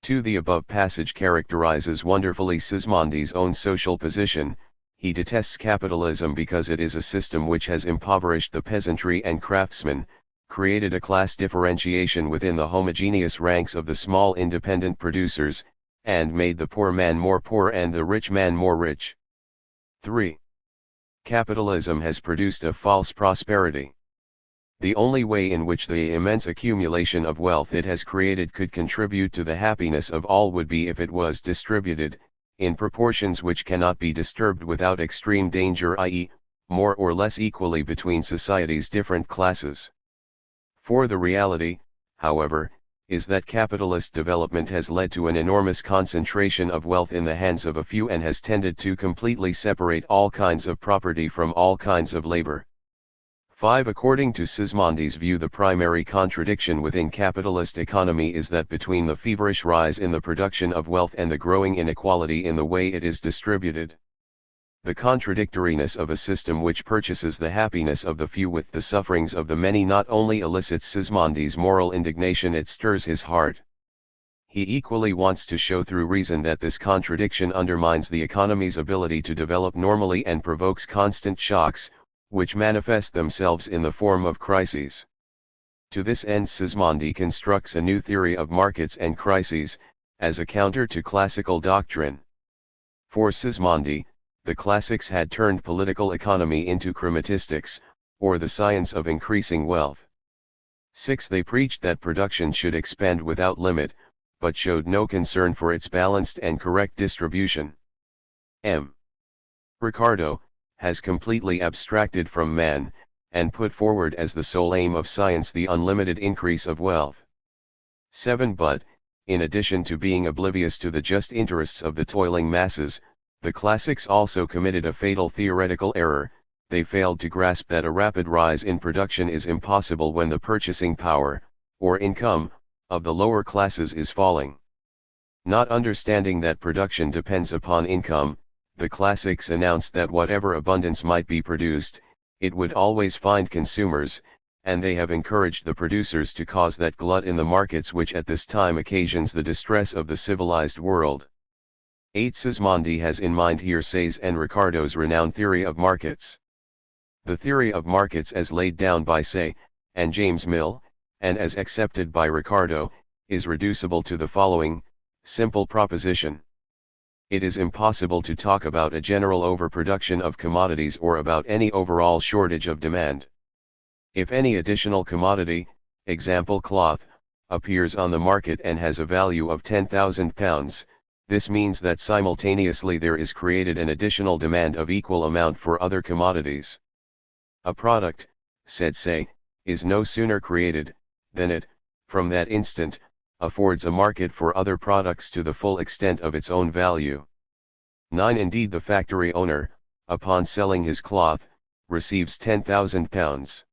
2. The above passage characterizes wonderfully Sismondi's own social position. He detests capitalism because it is a system which has impoverished the peasantry and craftsmen, created a class differentiation within the homogeneous ranks of the small independent producers, and made the poor man more poor and the rich man more rich. 3. Capitalism has produced a false prosperity. The only way in which the immense accumulation of wealth it has created could contribute to the happiness of all would be if it was distributed, in proportions which cannot be disturbed without extreme danger, i.e., more or less equally between society's different classes. For the reality, however, is that capitalist development has led to an enormous concentration of wealth in the hands of a few and has tended to completely separate all kinds of property from all kinds of labor. 5. According to Sismondi's view, the primary contradiction within capitalist economy is that between the feverish rise in the production of wealth and the growing inequality in the way it is distributed. The contradictoriness of a system which purchases the happiness of the few with the sufferings of the many not only elicits Sismondi's moral indignation, it stirs his heart. He equally wants to show through reason that this contradiction undermines the economy's ability to develop normally and provokes constant shocks, which manifest themselves in the form of crises. To this end Sismondi constructs a new theory of markets and crises, as a counter to classical doctrine. For Sismondi, the classics had turned political economy into chrematistics, or the science of increasing wealth. 6. They preached that production should expand without limit, but showed no concern for its balanced and correct distribution. M. Ricardo has completely abstracted from man, and put forward as the sole aim of science the unlimited increase of wealth. 7. But, in addition to being oblivious to the just interests of the toiling masses, the classics also committed a fatal theoretical error. They failed to grasp that a rapid rise in production is impossible when the purchasing power, or income, of the lower classes is falling. Not understanding that production depends upon income, the classics announced that whatever abundance might be produced, it would always find consumers, and they have encouraged the producers to cause that glut in the markets which at this time occasions the distress of the civilized world. 8. Sismondi has in mind here Say's and Ricardo's renowned theory of markets. The theory of markets as laid down by Say, and James Mill, and as accepted by Ricardo, is reducible to the following simple proposition. It is impossible to talk about a general overproduction of commodities or about any overall shortage of demand. If any additional commodity, example cloth, appears on the market and has a value of £10,000, this means that simultaneously there is created an additional demand of equal amount for other commodities. A product, said Say, is no sooner created, than it, from that instant, affords a market for other products to the full extent of its own value. 9. Indeed the factory owner, upon selling his cloth, receives £10,000.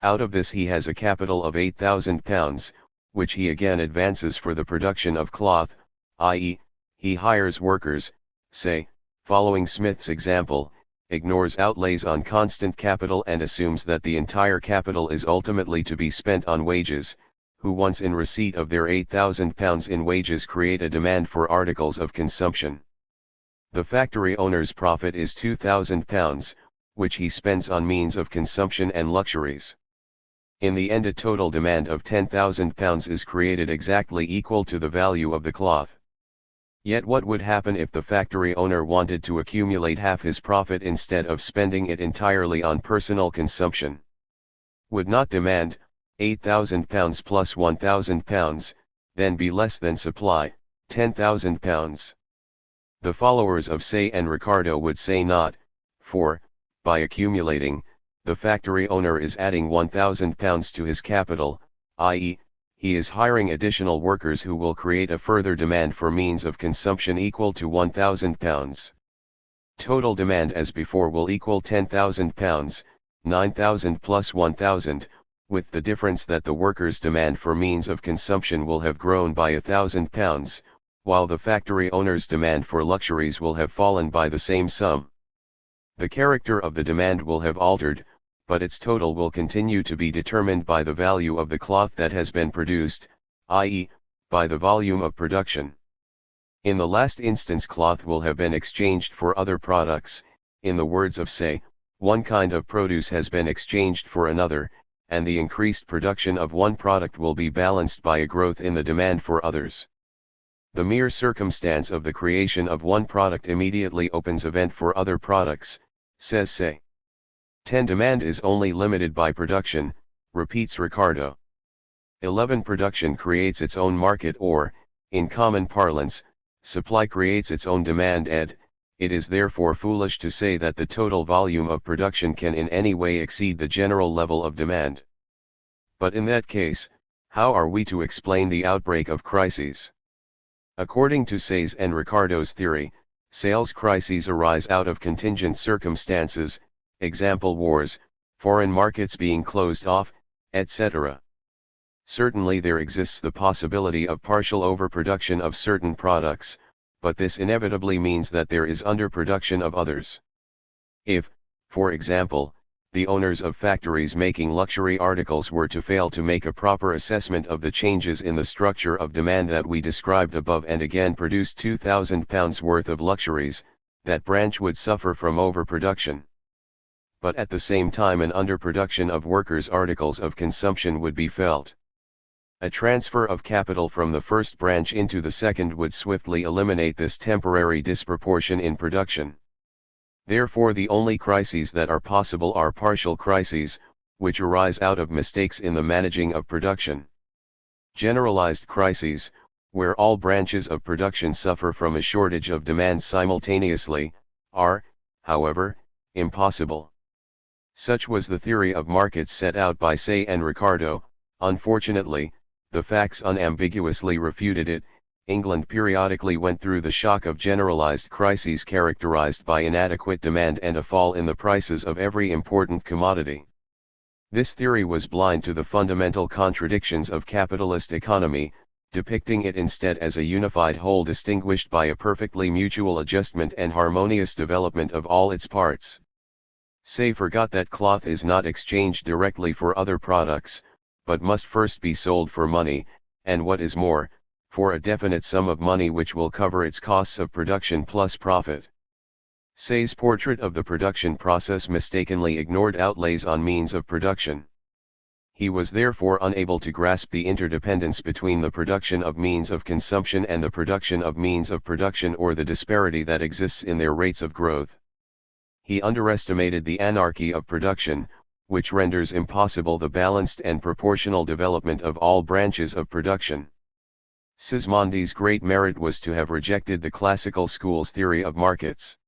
Out of this he has a capital of £8,000, which he again advances for the production of cloth, i.e., he hires workers, Say, following Smith's example, ignores outlays on constant capital and assumes that the entire capital is ultimately to be spent on wages, who once in receipt of their £8,000 in wages create a demand for articles of consumption. The factory owner's profit is £2,000, which he spends on means of consumption and luxuries. In the end a total demand of £10,000 is created exactly equal to the value of the cloth. Yet what would happen if the factory owner wanted to accumulate half his profit instead of spending it entirely on personal consumption? Would not demand, £8,000 plus £1,000, then be less than supply, £10,000? The followers of Say and Ricardo would say not, for, by accumulating, the factory owner is adding £1,000 to his capital, i.e., he is hiring additional workers who will create a further demand for means of consumption equal to £1,000. Total demand as before will equal £10,000, 9,000 plus 1,000, with the difference that the workers' demand for means of consumption will have grown by £1,000, while the factory owner's demand for luxuries will have fallen by the same sum. The character of the demand will have altered, but its total will continue to be determined by the value of the cloth that has been produced, i.e., by the volume of production. In the last instance cloth will have been exchanged for other products. In the words of Say, one kind of produce has been exchanged for another, and the increased production of one product will be balanced by a growth in the demand for others. The mere circumstance of the creation of one product immediately opens a vent for other products, says Say. 10. Demand is only limited by production, repeats Ricardo. 11. Production creates its own market or, in common parlance, supply creates its own demand. Ed. It is therefore foolish to say that the total volume of production can in any way exceed the general level of demand. But in that case, how are we to explain the outbreak of crises? According to Say's and Ricardo's theory, sales crises arise out of contingent circumstances, example wars, foreign markets being closed off, etc. Certainly there exists the possibility of partial overproduction of certain products, but this inevitably means that there is underproduction of others. If, for example, the owners of factories making luxury articles were to fail to make a proper assessment of the changes in the structure of demand that we described above and again produce £2,000 worth of luxuries, that branch would suffer from overproduction. But at the same time an underproduction of workers' articles of consumption would be felt. A transfer of capital from the first branch into the second would swiftly eliminate this temporary disproportion in production. Therefore the only crises that are possible are partial crises, which arise out of mistakes in the managing of production. Generalized crises, where all branches of production suffer from a shortage of demand simultaneously, are, however, impossible. Such was the theory of markets set out by Say and Ricardo. Unfortunately, the facts unambiguously refuted it. England periodically went through the shock of generalized crises characterized by inadequate demand and a fall in the prices of every important commodity. This theory was blind to the fundamental contradictions of capitalist economy, depicting it instead as a unified whole distinguished by a perfectly mutual adjustment and harmonious development of all its parts. Say forgot that cloth is not exchanged directly for other products, but must first be sold for money, and what is more, for a definite sum of money which will cover its costs of production plus profit. Say's portrait of the production process mistakenly ignored outlays on means of production. He was therefore unable to grasp the interdependence between the production of means of consumption and the production of means of production or the disparity that exists in their rates of growth. He underestimated the anarchy of production, which renders impossible the balanced and proportional development of all branches of production. Sismondi's great merit was to have rejected the classical school's theory of markets.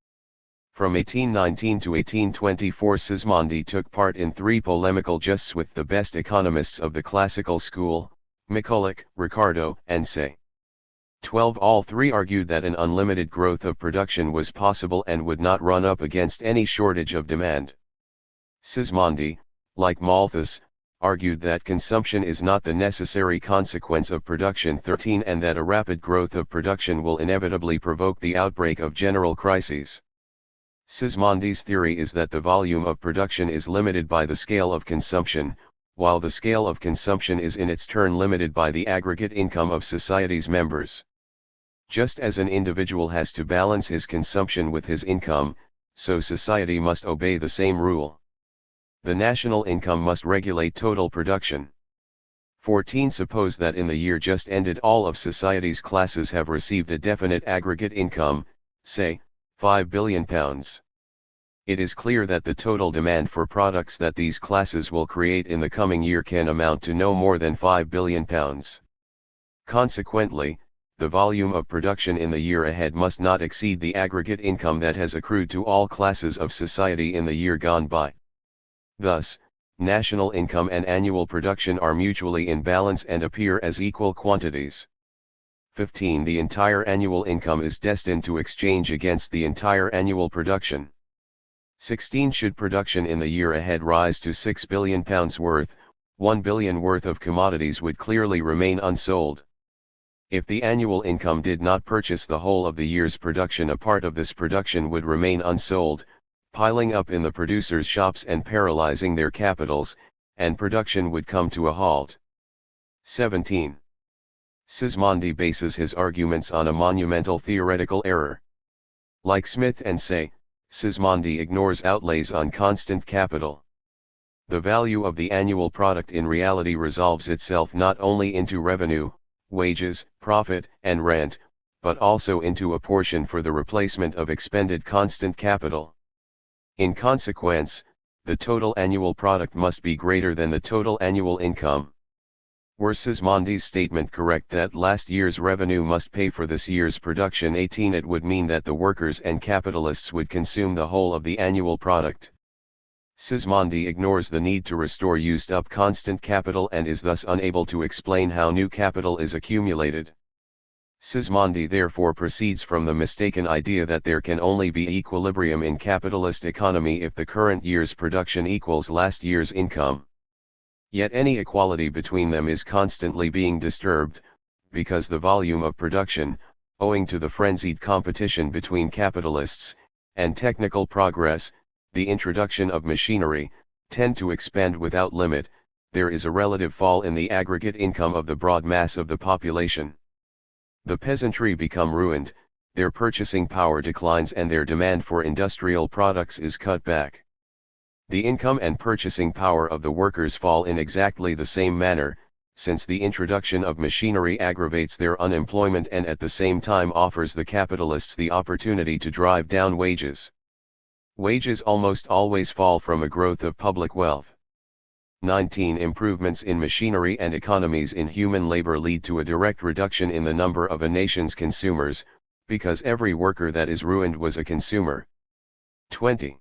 From 1819 to 1824 Sismondi took part in 3 polemical justs with the best economists of the classical school, Ilych, Ricardo, and Say. 12 All 3 argued that an unlimited growth of production was possible and would not run up against any shortage of demand. Sismondi, like Malthus, argued that consumption is not the necessary consequence of production. 13 And that a rapid growth of production will inevitably provoke the outbreak of general crises. Sismondi's theory is that the volume of production is limited by the scale of consumption, while the scale of consumption is in its turn limited by the aggregate income of society's members. Just as an individual has to balance his consumption with his income, so society must obey the same rule. The national income must regulate total production. 14 Suppose that in the year just ended all of society's classes have received a definite aggregate income, say, £5 billion. It is clear that the total demand for products that these classes will create in the coming year can amount to no more than £5 billion. Consequently, the volume of production in the year ahead must not exceed the aggregate income that has accrued to all classes of society in the year gone by. Thus, national income and annual production are mutually in balance and appear as equal quantities. 15 The entire annual income is destined to exchange against the entire annual production. 16 Should production in the year ahead rise to £6 billion worth, £1 billion worth of commodities would clearly remain unsold. If the annual income did not purchase the whole of the year's production, a part of this production would remain unsold, piling up in the producers' shops and paralyzing their capitals, and production would come to a halt. 17. Sismondi bases his arguments on a monumental theoretical error. Like Smith and Say, Sismondi ignores outlays on constant capital. The value of the annual product in reality resolves itself not only into revenue, wages, profit, and rent, but also into a portion for the replacement of expended constant capital. In consequence, the total annual product must be greater than the total annual income. Were Sismondi's statement correct that last year's revenue must pay for this year's production, 18, it would mean that the workers and capitalists would consume the whole of the annual product. Sismondi ignores the need to restore used-up constant capital and is thus unable to explain how new capital is accumulated. Sismondi therefore proceeds from the mistaken idea that there can only be equilibrium in capitalist economy if the current year's production equals last year's income. Yet any equality between them is constantly being disturbed, because the volume of production, owing to the frenzied competition between capitalists, and technical progress, the introduction of machinery, tend to expand without limit, there is a relative fall in the aggregate income of the broad mass of the population. The peasantry become ruined, their purchasing power declines and their demand for industrial products is cut back. The income and purchasing power of the workers fall in exactly the same manner, since the introduction of machinery aggravates their unemployment and at the same time offers the capitalists the opportunity to drive down wages. Wages almost always fall from a growth of public wealth. 19. Improvements in machinery and economies in human labor lead to a direct reduction in the number of a nation's consumers, because every worker that is ruined was a consumer. 20.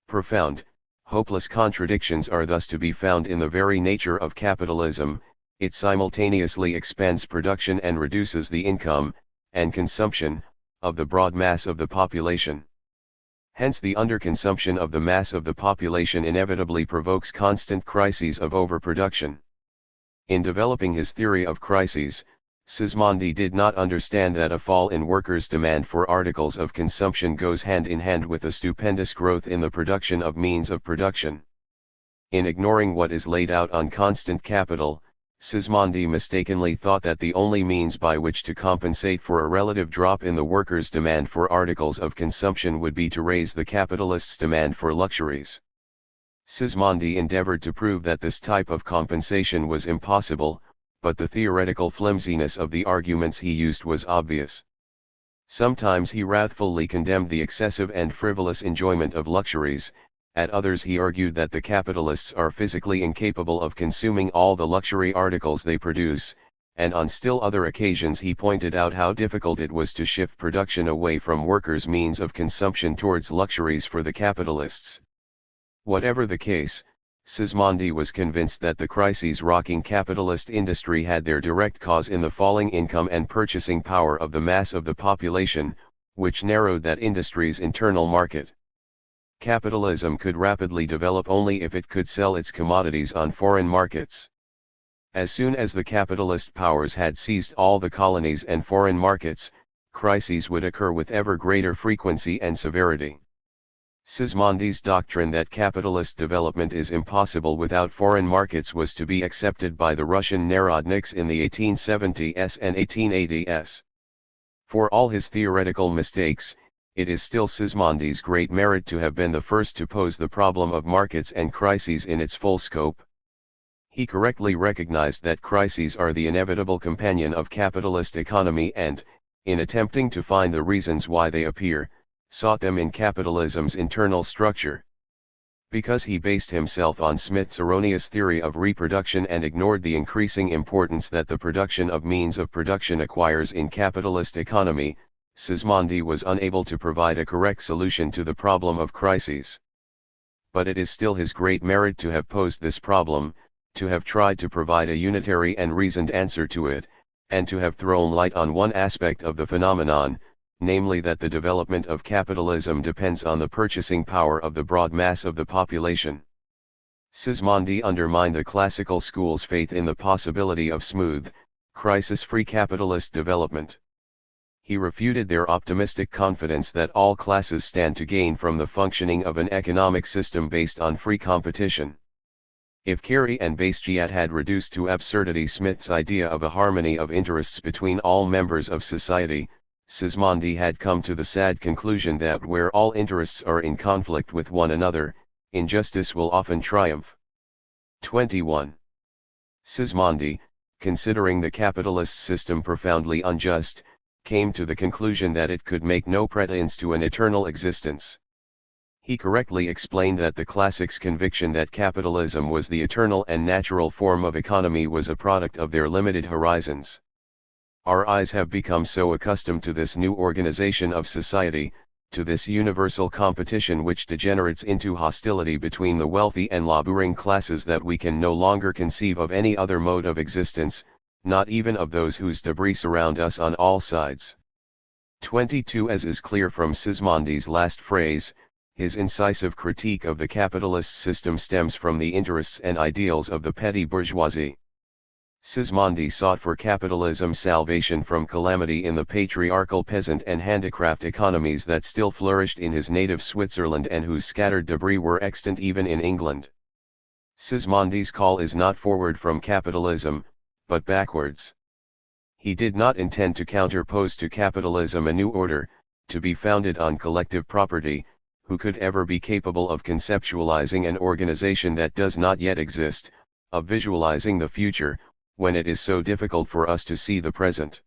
Profound, hopeless contradictions are thus to be found in the very nature of capitalism. It simultaneously expands production and reduces the income, and consumption, of the broad mass of the population. Hence the underconsumption of the mass of the population inevitably provokes constant crises of overproduction. In developing his theory of crises, Sismondi did not understand that a fall in workers' demand for articles of consumption goes hand in hand with a stupendous growth in the production of means of production. In ignoring what is laid out on constant capital, Sismondi mistakenly thought that the only means by which to compensate for a relative drop in the workers' demand for articles of consumption would be to raise the capitalists' demand for luxuries. Sismondi endeavored to prove that this type of compensation was impossible, but the theoretical flimsiness of the arguments he used was obvious. Sometimes he wrathfully condemned the excessive and frivolous enjoyment of luxuries, at others he argued that the capitalists are physically incapable of consuming all the luxury articles they produce, and on still other occasions he pointed out how difficult it was to shift production away from workers' means of consumption towards luxuries for the capitalists. Whatever the case, Sismondi was convinced that the crises rocking capitalist industry had their direct cause in the falling income and purchasing power of the mass of the population, which narrowed that industry's internal market. Capitalism could rapidly develop only if it could sell its commodities on foreign markets. As soon as the capitalist powers had seized all the colonies and foreign markets, crises would occur with ever greater frequency and severity. Sismondi's doctrine that capitalist development is impossible without foreign markets was to be accepted by the Russian Narodniks in the 1870s and 1880s. For all his theoretical mistakes, it is still Sismondi's great merit to have been the first to pose the problem of markets and crises in its full scope. He correctly recognized that crises are the inevitable companion of capitalist economy and, in attempting to find the reasons why they appear, sought them in capitalism's internal structure. Because he based himself on Smith's erroneous theory of reproduction and ignored the increasing importance that the production of means of production acquires in capitalist economy, Sismondi was unable to provide a correct solution to the problem of crises. But it is still his great merit to have posed this problem, to have tried to provide a unitary and reasoned answer to it, and to have thrown light on one aspect of the phenomenon, namely that the development of capitalism depends on the purchasing power of the broad mass of the population. Sismondi undermined the classical school's faith in the possibility of smooth, crisis-free capitalist development. He refuted their optimistic confidence that all classes stand to gain from the functioning of an economic system based on free competition. If Carey and Bastiat had reduced to absurdity Smith's idea of a harmony of interests between all members of society, Sismondi had come to the sad conclusion that where all interests are in conflict with one another, injustice will often triumph. 21. Sismondi, considering the capitalist system profoundly unjust, came to the conclusion that it could make no pretense to an eternal existence. He correctly explained that the classics' conviction that capitalism was the eternal and natural form of economy was a product of their limited horizons. Our eyes have become so accustomed to this new organization of society, to this universal competition which degenerates into hostility between the wealthy and laboring classes that we can no longer conceive of any other mode of existence, not even of those whose debris surround us on all sides. 22. As is clear from Sismondi's last phrase, his incisive critique of the capitalist system stems from the interests and ideals of the petty bourgeoisie. Sismondi sought for capitalism's salvation from calamity in the patriarchal peasant and handicraft economies that still flourished in his native Switzerland and whose scattered debris were extant even in England. Sismondi's call is not forward from capitalism, but backwards. He did not intend to counterpose to capitalism a new order, to be founded on collective property. Who could ever be capable of conceptualizing an organization that does not yet exist, of visualizing the future, when it is so difficult for us to see the present?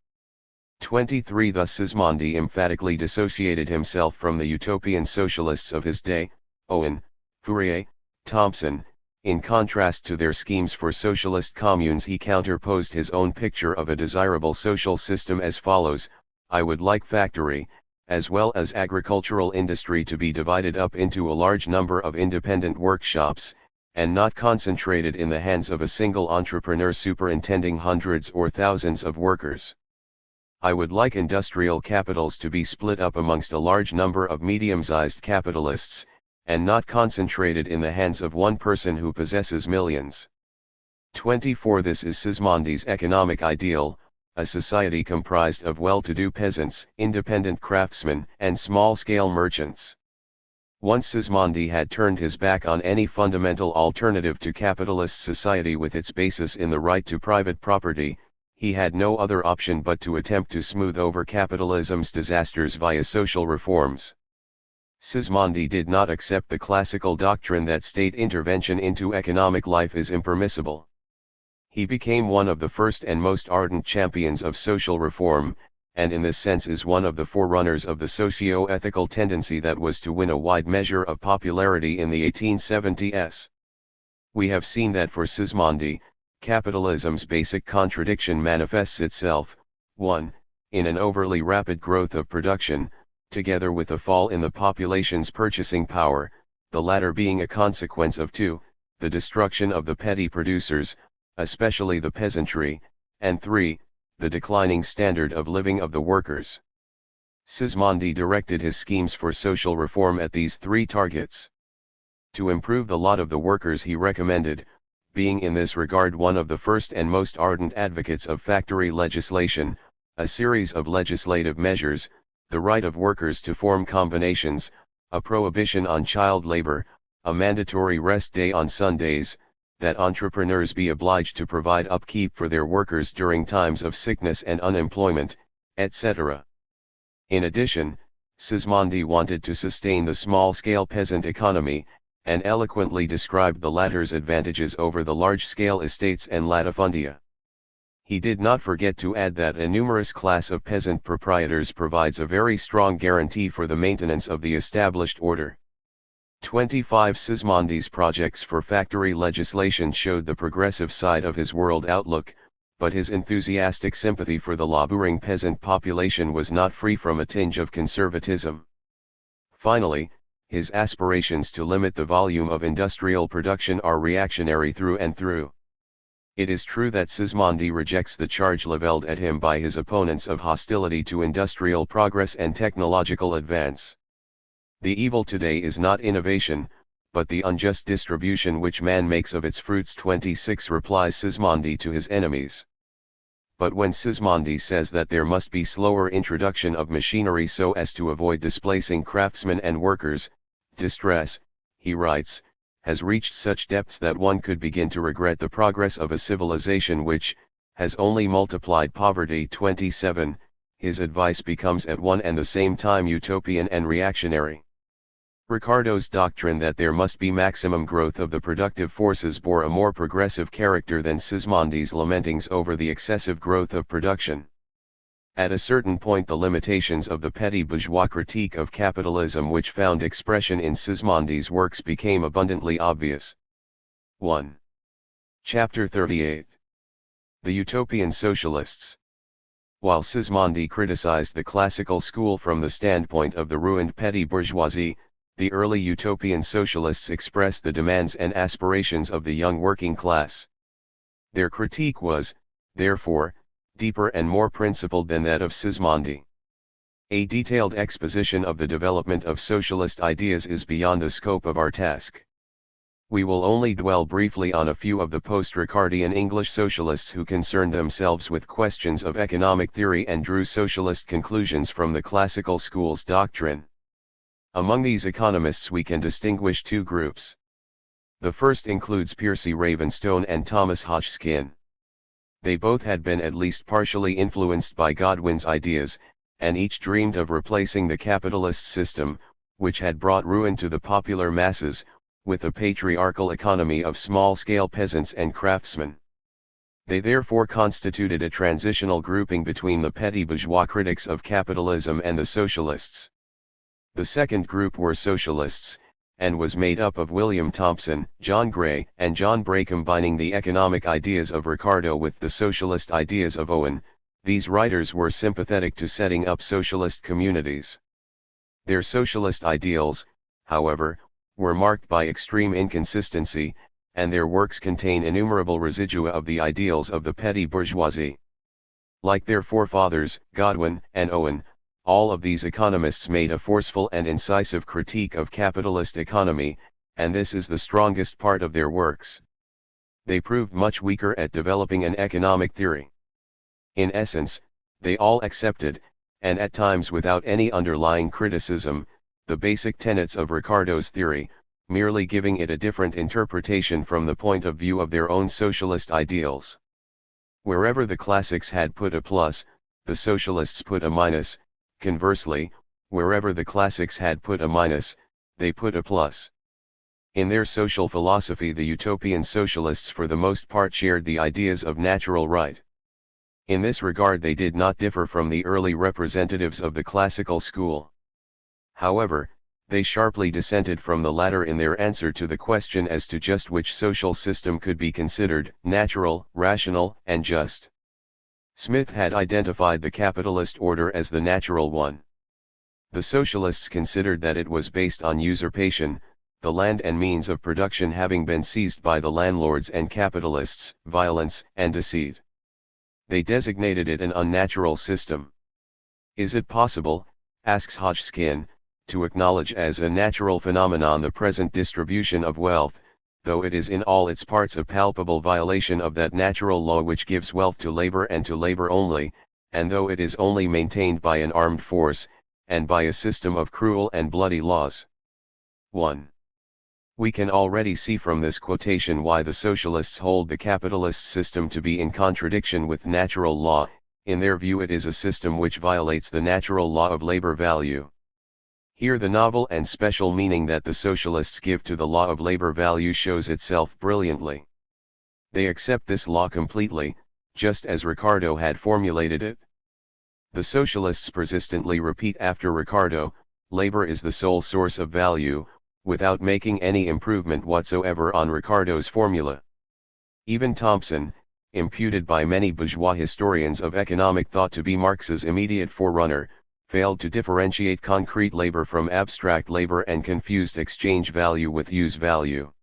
23 Thus Sismondi emphatically dissociated himself from the utopian socialists of his day, Owen, Fourier, Thompson. In contrast to their schemes for socialist communes, he counterposed his own picture of a desirable social system as follows: I would like factory, as well as agricultural industry, to be divided up into a large number of independent workshops, and not concentrated in the hands of a single entrepreneur superintending hundreds or thousands of workers. I would like industrial capitals to be split up amongst a large number of medium-sized capitalists, and not concentrated in the hands of one person who possesses millions. 24 This is Sismondi's economic ideal, a society comprised of well-to-do peasants, independent craftsmen, and small-scale merchants. Once Sismondi had turned his back on any fundamental alternative to capitalist society with its basis in the right to private property, he had no other option but to attempt to smooth over capitalism's disasters via social reforms. Sismondi did not accept the classical doctrine that state intervention into economic life is impermissible. He became one of the first and most ardent champions of social reform, and in this sense is one of the forerunners of the socio-ethical tendency that was to win a wide measure of popularity in the 1870s. We have seen that for Sismondi, capitalism's basic contradiction manifests itself, 1. In an overly rapid growth of production, together with a fall in the population's purchasing power, the latter being a consequence of 2. The destruction of the petty producers, especially the peasantry, and 3. The declining standard of living of the workers. Sismondi directed his schemes for social reform at these 3 targets. To improve the lot of the workers, he recommended, being in this regard one of the first and most ardent advocates of factory legislation, a series of legislative measures: the right of workers to form combinations, a prohibition on child labor, a mandatory rest day on Sundays, that entrepreneurs be obliged to provide upkeep for their workers during times of sickness and unemployment, etc. In addition, Sismondi wanted to sustain the small-scale peasant economy, and eloquently described the latter's advantages over the large-scale estates and latifundia. He did not forget to add that a numerous class of peasant proprietors provides a very strong guarantee for the maintenance of the established order. 25 Sismondi's projects for factory legislation showed the progressive side of his world outlook, but his enthusiastic sympathy for the laboring peasant population was not free from a tinge of conservatism. Finally, his aspirations to limit the volume of industrial production are reactionary through and through. It is true that Sismondi rejects the charge leveled at him by his opponents of hostility to industrial progress and technological advance. The evil today is not innovation, but the unjust distribution which man makes of its fruits. 26 replies Sismondi to his enemies. But when Sismondi says that there must be slower introduction of machinery so as to avoid displacing craftsmen and workers, distress, he writes, has reached such depths that one could begin to regret the progress of a civilization which has only multiplied poverty. 27 His advice becomes at one and the same time utopian and reactionary. Ricardo's doctrine that there must be maximum growth of the productive forces bore a more progressive character than Sismondi's lamentings over the excessive growth of production. At a certain point the limitations of the petty bourgeois critique of capitalism which found expression in Sismondi's works became abundantly obvious. 1. Chapter 38. The Utopian Socialists. While Sismondi criticized the classical school from the standpoint of the ruined petty bourgeoisie, the early utopian socialists expressed the demands and aspirations of the young working class. Their critique was, therefore, deeper and more principled than that of Sismondi. A detailed exposition of the development of socialist ideas is beyond the scope of our task. We will only dwell briefly on a few of the post-Ricardian English socialists who concerned themselves with questions of economic theory and drew socialist conclusions from the classical school's doctrine. Among these economists we can distinguish two groups. The first includes Percy Ravenstone and Thomas Hodgkin. They both had been at least partially influenced by Godwin's ideas, and each dreamed of replacing the capitalist system, which had brought ruin to the popular masses, with a patriarchal economy of small-scale peasants and craftsmen. They therefore constituted a transitional grouping between the petty bourgeois critics of capitalism and the socialists. The second group were socialists, and was made up of William Thompson, John Gray, and John Bray, combining the economic ideas of Ricardo with the socialist ideas of Owen. These writers were sympathetic to setting up socialist communities. Their socialist ideals, however, were marked by extreme inconsistency, and their works contain innumerable residua of the ideals of the petty bourgeoisie. Like their forefathers, Godwin and Owen, all of these economists made a forceful and incisive critique of capitalist economy, and this is the strongest part of their works. They proved much weaker at developing an economic theory. In essence, they all accepted, and at times without any underlying criticism, the basic tenets of Ricardo's theory, merely giving it a different interpretation from the point of view of their own socialist ideals. Wherever the classics had put a plus, the socialists put a minus; conversely, wherever the classics had put a minus, they put a plus. In their social philosophy, the utopian socialists for the most part shared the ideas of natural right. In this regard they did not differ from the early representatives of the classical school. However, they sharply dissented from the latter in their answer to the question as to just which social system could be considered natural, rational, and just. Smith had identified the capitalist order as the natural one. The socialists considered that it was based on usurpation, the land and means of production having been seized by the landlords and capitalists, violence and deceit. They designated it an unnatural system. Is it possible, asks Hodgkin, to acknowledge as a natural phenomenon the present distribution of wealth, though it is in all its parts a palpable violation of that natural law which gives wealth to labor and to labor only, and though it is only maintained by an armed force, and by a system of cruel and bloody laws? 1. We can already see from this quotation why the socialists hold the capitalist system to be in contradiction with natural law. In their view it is a system which violates the natural law of labor value. Here the novel and special meaning that the socialists give to the law of labor value shows itself brilliantly. They accept this law completely, just as Ricardo had formulated it. The socialists persistently repeat after Ricardo, labor is the sole source of value, without making any improvement whatsoever on Ricardo's formula. Even Thompson, imputed by many bourgeois historians of economic thought to be Marx's immediate forerunner, failed to differentiate concrete labor from abstract labor and confused exchange value with use value.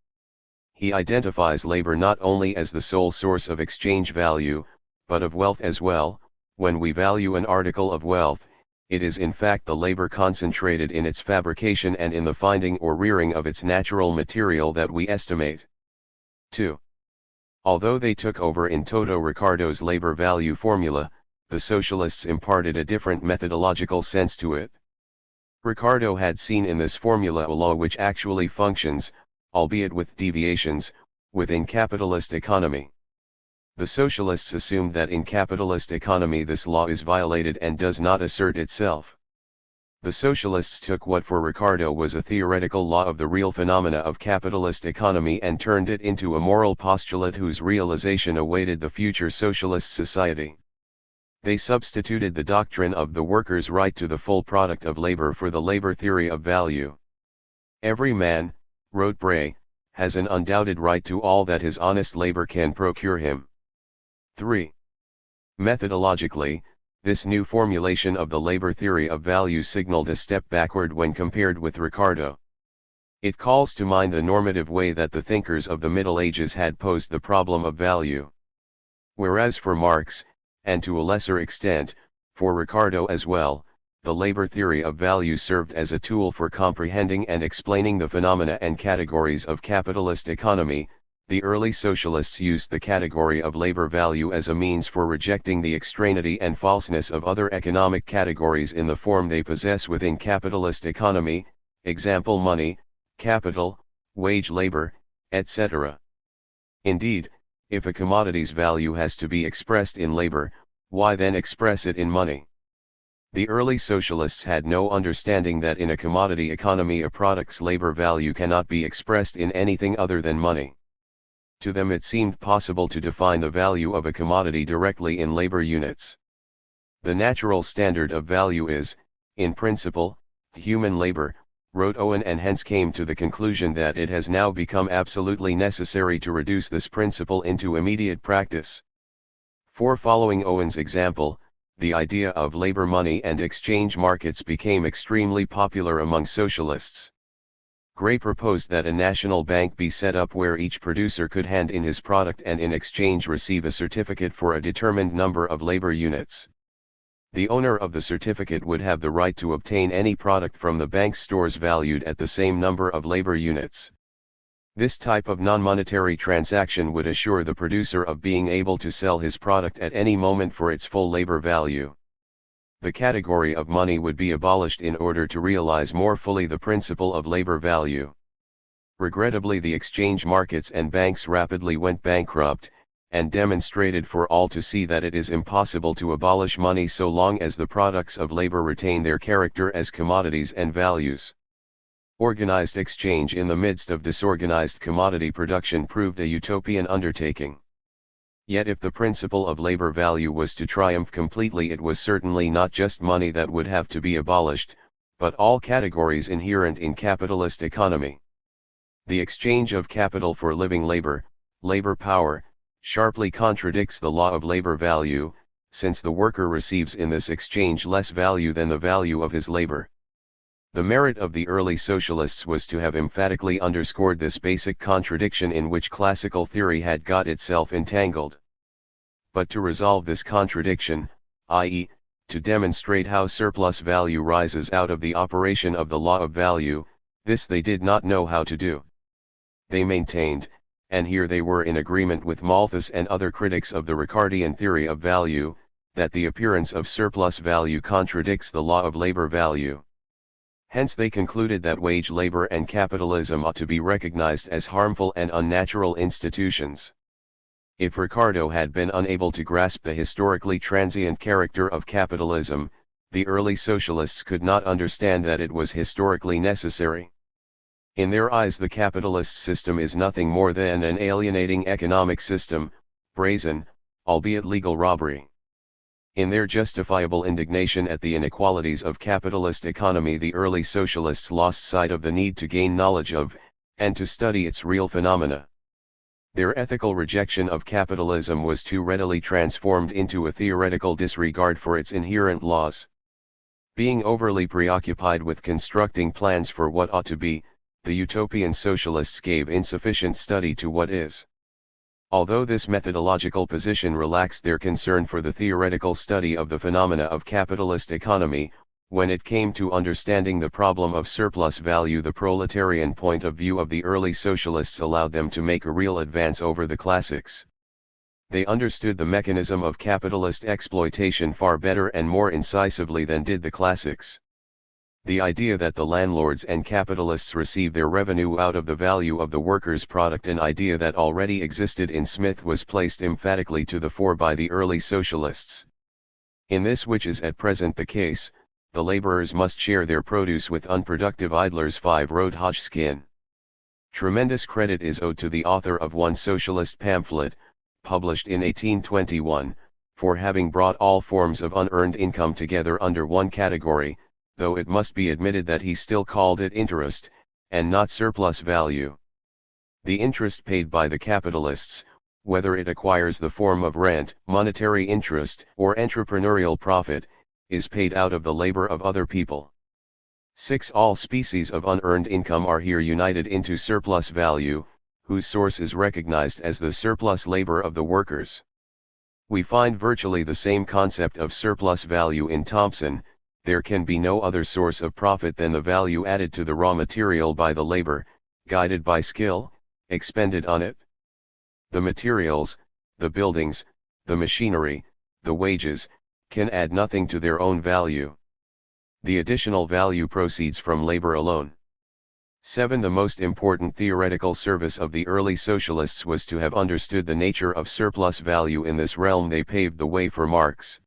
He identifies labor not only as the sole source of exchange value, but of wealth as well. When we value an article of wealth, it is in fact the labor concentrated in its fabrication and in the finding or rearing of its natural material that we estimate. 2. Although they took over in toto Ricardo's labor value formula, the socialists imparted a different methodological sense to it. Ricardo had seen in this formula a law which actually functions, albeit with deviations, within capitalist economy. The socialists assumed that in capitalist economy this law is violated and does not assert itself. The socialists took what for Ricardo was a theoretical law of the real phenomena of capitalist economy and turned it into a moral postulate whose realization awaited the future socialist society. They substituted the doctrine of the worker's right to the full product of labor for the labor theory of value. Every man, wrote Bray, has an undoubted right to all that his honest labor can procure him. 3. Methodologically, this new formulation of the labor theory of value signaled a step backward when compared with Ricardo. It calls to mind the normative way that the thinkers of the Middle Ages had posed the problem of value. Whereas for Marx, and to a lesser extent, for Ricardo as well, the labor theory of value served as a tool for comprehending and explaining the phenomena and categories of capitalist economy. The early socialists used the category of labor value as a means for rejecting the extraneity and falseness of other economic categories in the form they possess within capitalist economy, example money, capital, wage labor, etc. Indeed, if a commodity's value has to be expressed in labor, why then express it in money? The early socialists had no understanding that in a commodity economy a product's labor value cannot be expressed in anything other than money. To them it seemed possible to define the value of a commodity directly in labor units. The natural standard of value is, in principle, human labor, wrote Owen, and hence came to the conclusion that it has now become absolutely necessary to reduce this principle into immediate practice. For following Owen's example, the idea of labor money and exchange markets became extremely popular among socialists. Gray proposed that a national bank be set up where each producer could hand in his product and in exchange receive a certificate for a determined number of labor units. The owner of the certificate would have the right to obtain any product from the bank's stores valued at the same number of labor units. This type of non-monetary transaction would assure the producer of being able to sell his product at any moment for its full labor value. The category of money would be abolished in order to realize more fully the principle of labor value. Regrettably, the exchange markets and banks rapidly went bankrupt, and demonstrated for all to see that it is impossible to abolish money so long as the products of labor retain their character as commodities and values. Organized exchange in the midst of disorganized commodity production proved a utopian undertaking. Yet if the principle of labor value was to triumph completely, it was certainly not just money that would have to be abolished, but all categories inherent in capitalist economy. The exchange of capital for living labor, labor power, sharply contradicts the law of labor value, since the worker receives in this exchange less value than the value of his labor. The merit of the early socialists was to have emphatically underscored this basic contradiction in which classical theory had got itself entangled. But to resolve this contradiction, i.e., to demonstrate how surplus value rises out of the operation of the law of value, this they did not know how to do. They maintained, and here they were in agreement with Malthus and other critics of the Ricardian theory of value, that the appearance of surplus value contradicts the law of labor value. Hence they concluded that wage labor and capitalism ought to be recognized as harmful and unnatural institutions. If Ricardo had been unable to grasp the historically transient character of capitalism, the early socialists could not understand that it was historically necessary. In their eyes, the capitalist system is nothing more than an alienating economic system, brazen, albeit legal robbery. In their justifiable indignation at the inequalities of capitalist economy, the early socialists lost sight of the need to gain knowledge of, and to study its real phenomena. Their ethical rejection of capitalism was too readily transformed into a theoretical disregard for its inherent laws. Being overly preoccupied with constructing plans for what ought to be, the utopian socialists gave insufficient study to what is. Although this methodological position relaxed their concern for the theoretical study of the phenomena of capitalist economy, when it came to understanding the problem of surplus value, the proletarian point of view of the early socialists allowed them to make a real advance over the classics. They understood the mechanism of capitalist exploitation far better and more incisively than did the classics. The idea that the landlords and capitalists receive their revenue out of the value of the workers' product, an idea that already existed in Smith, was placed emphatically to the fore by the early socialists. In this, which is at present the case, the laborers must share their produce with unproductive idlers, 5 wrote Hodgkin. Tremendous credit is owed to the author of one socialist pamphlet, published in 1821, for having brought all forms of unearned income together under one category, though it must be admitted that he still called it interest, and not surplus value. The interest paid by the capitalists, whether it acquires the form of rent, monetary interest, or entrepreneurial profit, is paid out of the labor of other people. 6. All species of unearned income are here united into surplus value, whose source is recognized as the surplus labor of the workers. We find virtually the same concept of surplus value in Thompson, there can be no other source of profit than the value added to the raw material by the labor, guided by skill, expended on it. The materials, the buildings, the machinery, the wages, can add nothing to their own value. The additional value proceeds from labor alone. 7. The most important theoretical service of the early socialists was to have understood the nature of surplus value. In this realm they paved the way for Marx.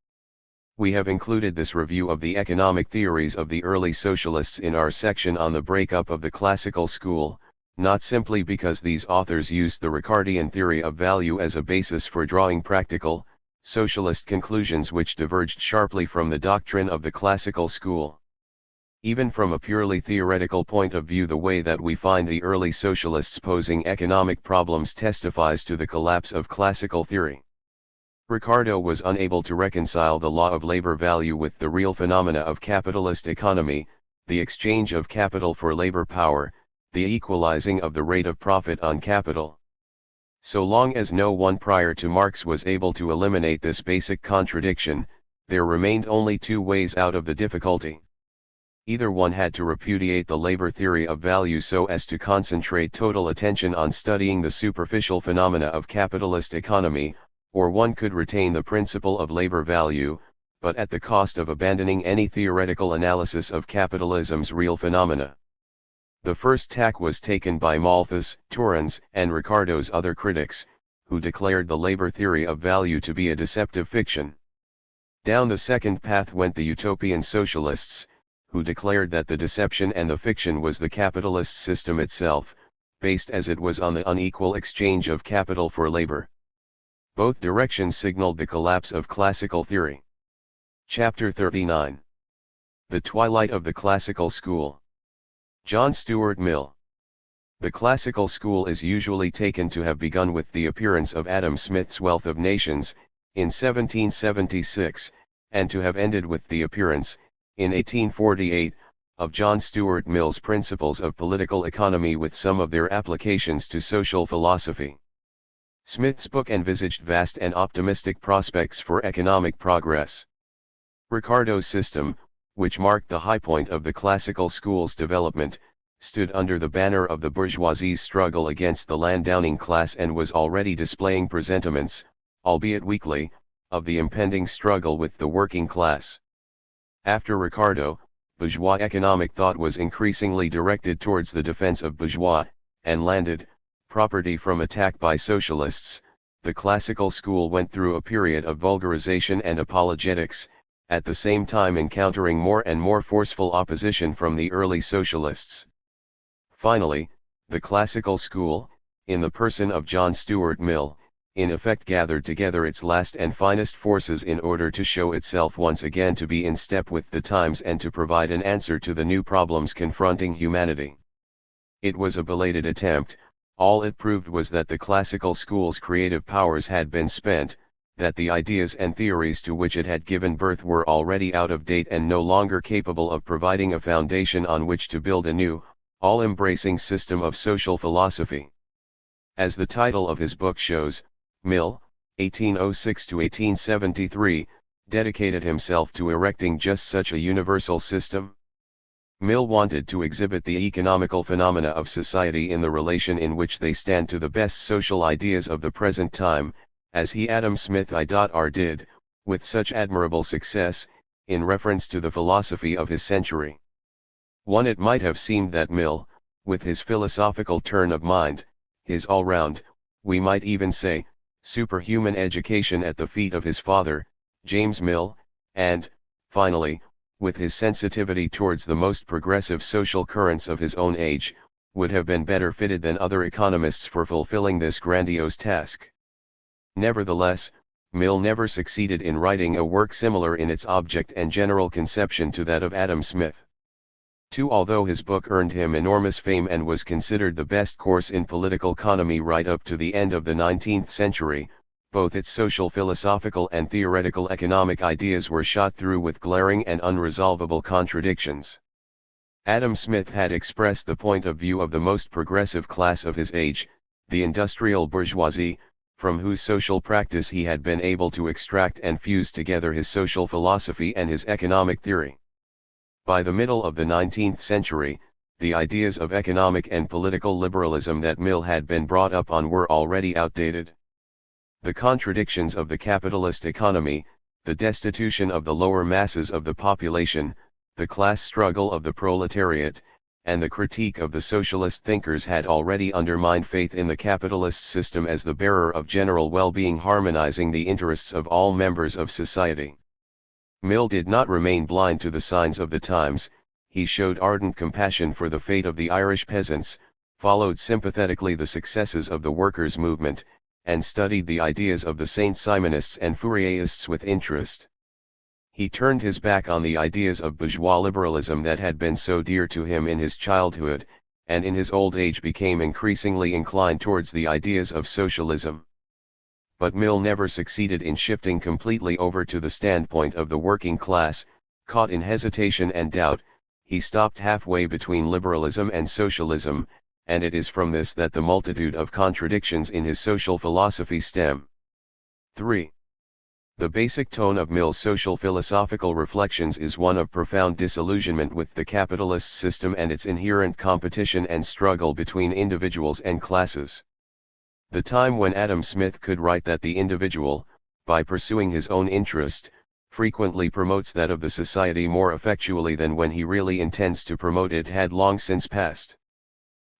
We have included this review of the economic theories of the early socialists in our section on the breakup of the classical school, not simply because these authors used the Ricardian theory of value as a basis for drawing practical, socialist conclusions which diverged sharply from the doctrine of the classical school. Even from a purely theoretical point of view, the way that we find the early socialists posing economic problems testifies to the collapse of classical theory. Ricardo was unable to reconcile the law of labor value with the real phenomena of capitalist economy, the exchange of capital for labor power, the equalizing of the rate of profit on capital. So long as no one prior to Marx was able to eliminate this basic contradiction, there remained only two ways out of the difficulty. Either one had to repudiate the labor theory of value so as to concentrate total attention on studying the superficial phenomena of capitalist economy, or one could retain the principle of labor value, but at the cost of abandoning any theoretical analysis of capitalism's real phenomena. The first tack was taken by Malthus, Torrens, and Ricardo's other critics, who declared the labor theory of value to be a deceptive fiction. Down the second path went the utopian socialists, who declared that the deception and the fiction was the capitalist system itself, based as it was on the unequal exchange of capital for labor. Both directions signaled the collapse of classical theory. Chapter 39. The Twilight of the Classical School. John Stuart Mill. The classical school is usually taken to have begun with the appearance of Adam Smith's Wealth of Nations, in 1776, and to have ended with the appearance, in 1848, of John Stuart Mill's Principles of Political Economy with some of their applications to social philosophy. Smith's book envisaged vast and optimistic prospects for economic progress. Ricardo's system, which marked the high point of the classical school's development, stood under the banner of the bourgeoisie's struggle against the landowning class and was already displaying presentiments, albeit weakly, of the impending struggle with the working class. After Ricardo, bourgeois economic thought was increasingly directed towards the defense of bourgeois and landed property from attack by socialists. The classical school went through a period of vulgarization and apologetics, at the same time encountering more and more forceful opposition from the early socialists. Finally, the classical school, in the person of John Stuart Mill, in effect gathered together its last and finest forces in order to show itself once again to be in step with the times and to provide an answer to the new problems confronting humanity. It was a belated attempt. All it proved was that the classical school's creative powers had been spent, that the ideas and theories to which it had given birth were already out of date and no longer capable of providing a foundation on which to build a new, all-embracing system of social philosophy. As the title of his book shows, Mill, 1806 to 1873, dedicated himself to erecting just such a universal system. Mill wanted to exhibit the economical phenomena of society in the relation in which they stand to the best social ideas of the present time, as he Adam Smith I.R. did, with such admirable success, in reference to the philosophy of his century. It might have seemed that Mill, with his philosophical turn of mind, his all-round, we might even say, superhuman education at the feet of his father, James Mill, and, finally, with his sensitivity towards the most progressive social currents of his own age, would have been better fitted than other economists for fulfilling this grandiose task. Nevertheless, Mill never succeeded in writing a work similar in its object and general conception to that of Adam Smith. Although his book earned him enormous fame and was considered the best course in political economy right up to the end of the 19th century, both its social philosophical and theoretical economic ideas were shot through with glaring and unresolvable contradictions. Adam Smith had expressed the point of view of the most progressive class of his age, the industrial bourgeoisie, from whose social practice he had been able to extract and fuse together his social philosophy and his economic theory. By the middle of the 19th century, the ideas of economic and political liberalism that Mill had been brought up on were already outdated. The contradictions of the capitalist economy, the destitution of the lower masses of the population, the class struggle of the proletariat, and the critique of the socialist thinkers had already undermined faith in the capitalist system as the bearer of general well-being, harmonizing the interests of all members of society. Mill did not remain blind to the signs of the times. He showed ardent compassion for the fate of the Irish peasants, followed sympathetically the successes of the workers' movement, and studied the ideas of the Saint-Simonists and Fourierists with interest. He turned his back on the ideas of bourgeois liberalism that had been so dear to him in his childhood, and in his old age became increasingly inclined towards the ideas of socialism. But Mill never succeeded in shifting completely over to the standpoint of the working class. Caught in hesitation and doubt, he stopped halfway between liberalism and socialism, and it is from this that the multitude of contradictions in his social philosophy stem. 3. The basic tone of Mill's social philosophical reflections is one of profound disillusionment with the capitalist system and its inherent competition and struggle between individuals and classes. The time when Adam Smith could write that the individual, by pursuing his own interest, frequently promotes that of the society more effectually than when he really intends to promote it had long since passed.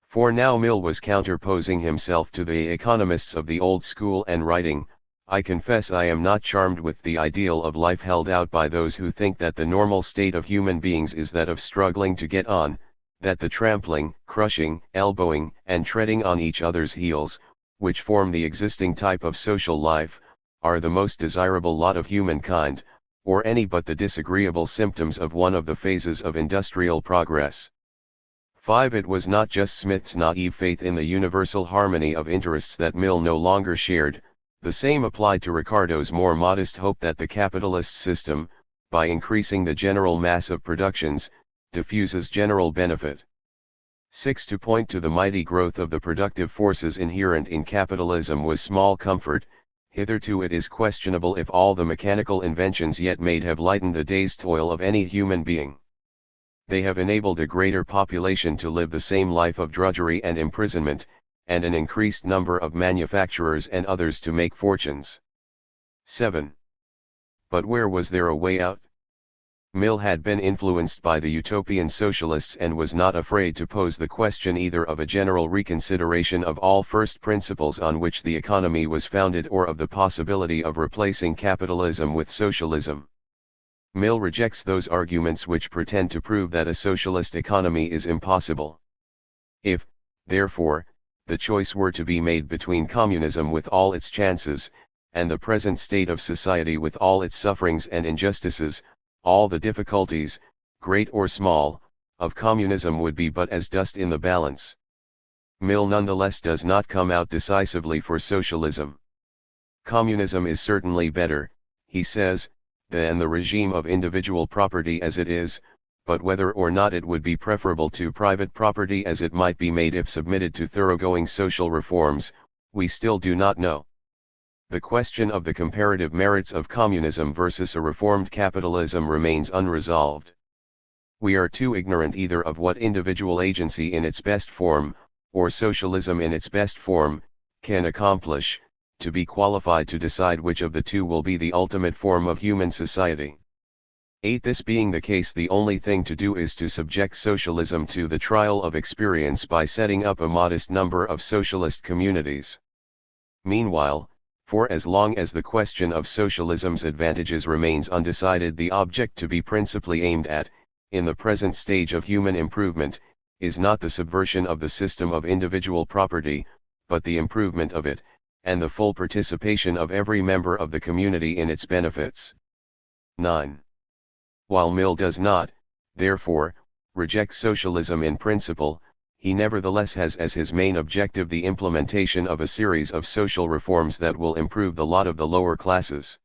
For now Mill was counterposing himself to the economists of the old school and writing, "I confess I am not charmed with the ideal of life held out by those who think that the normal state of human beings is that of struggling to get on, that the trampling, crushing, elbowing, and treading on each other's heels, which form the existing type of social life, are the most desirable lot of humankind, or any but the disagreeable symptoms of one of the phases of industrial progress." 5. It was not just Smith's naive faith in the universal harmony of interests that Mill no longer shared. The same applied to Ricardo's more modest hope that the capitalist system, by increasing the general mass of productions, diffuses general benefit. 6. To point to the mighty growth of the productive forces inherent in capitalism was small comfort. Hitherto it is questionable if all the mechanical inventions yet made have lightened the day's toil of any human being. They have enabled a greater population to live the same life of drudgery and imprisonment, and an increased number of manufacturers and others to make fortunes. 7. But where was there a way out? Mill had been influenced by the utopian socialists and was not afraid to pose the question either of a general reconsideration of all first principles on which the economy was founded or of the possibility of replacing capitalism with socialism. Mill rejects those arguments which pretend to prove that a socialist economy is impossible. If, therefore, the choice were to be made between communism with all its chances, and the present state of society with all its sufferings and injustices, all the difficulties, great or small, of communism would be but as dust in the balance. Mill nonetheless does not come out decisively for socialism. Communism is certainly better, he says, than the regime of individual property as it is, but whether or not it would be preferable to private property as it might be made if submitted to thoroughgoing social reforms, we still do not know. The question of the comparative merits of communism versus a reformed capitalism remains unresolved. We are too ignorant either of what individual agency in its best form, or socialism in its best form, can accomplish, to be qualified to decide which of the two will be the ultimate form of human society. 8. This being the case, the only thing to do is to subject socialism to the trial of experience by setting up a modest number of socialist communities. Meanwhile, for as long as the question of socialism's advantages remains undecided, the object to be principally aimed at, in the present stage of human improvement, is not the subversion of the system of individual property, but the improvement of it, and the full participation of every member of the community in its benefits. 9. While Mill does not, therefore, reject socialism in principle, he nevertheless has as his main objective the implementation of a series of social reforms that will improve the lot of the lower classes.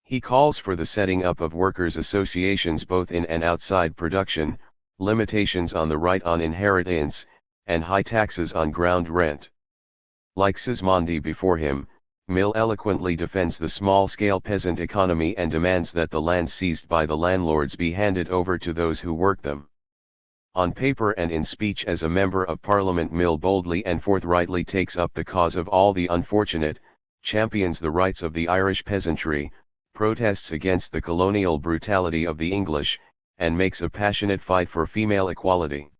He calls for the setting up of workers' associations both in and outside production, limitations on the right on inheritance, and high taxes on ground rent. Like Sismondi before him, Mill eloquently defends the small-scale peasant economy and demands that the land seized by the landlords be handed over to those who work them. On paper and in speech as a member of Parliament, Mill boldly and forthrightly takes up the cause of all the unfortunate, champions the rights of the Irish peasantry, protests against the colonial brutality of the English, and makes a passionate fight for female equality.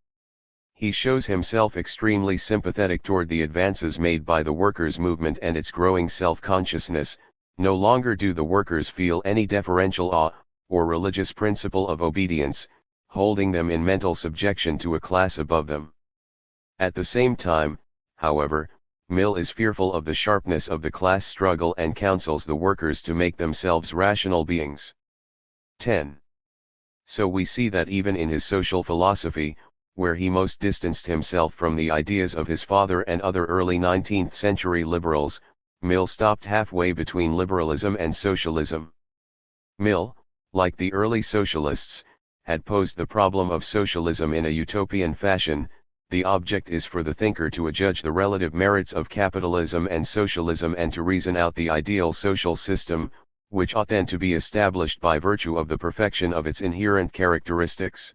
He shows himself extremely sympathetic toward the advances made by the workers' movement and its growing self-consciousness. No longer do the workers feel any deferential awe, or religious principle of obedience, holding them in mental subjection to a class above them. At the same time, however, Mill is fearful of the sharpness of the class struggle and counsels the workers to make themselves rational beings. 10. So we see that even in his social philosophy, where he most distanced himself from the ideas of his father and other early 19th century liberals, Mill stopped halfway between liberalism and socialism. Mill, like the early socialists, had posed the problem of socialism in a utopian fashion. The object is for the thinker to adjudge the relative merits of capitalism and socialism and to reason out the ideal social system, which ought then to be established by virtue of the perfection of its inherent characteristics.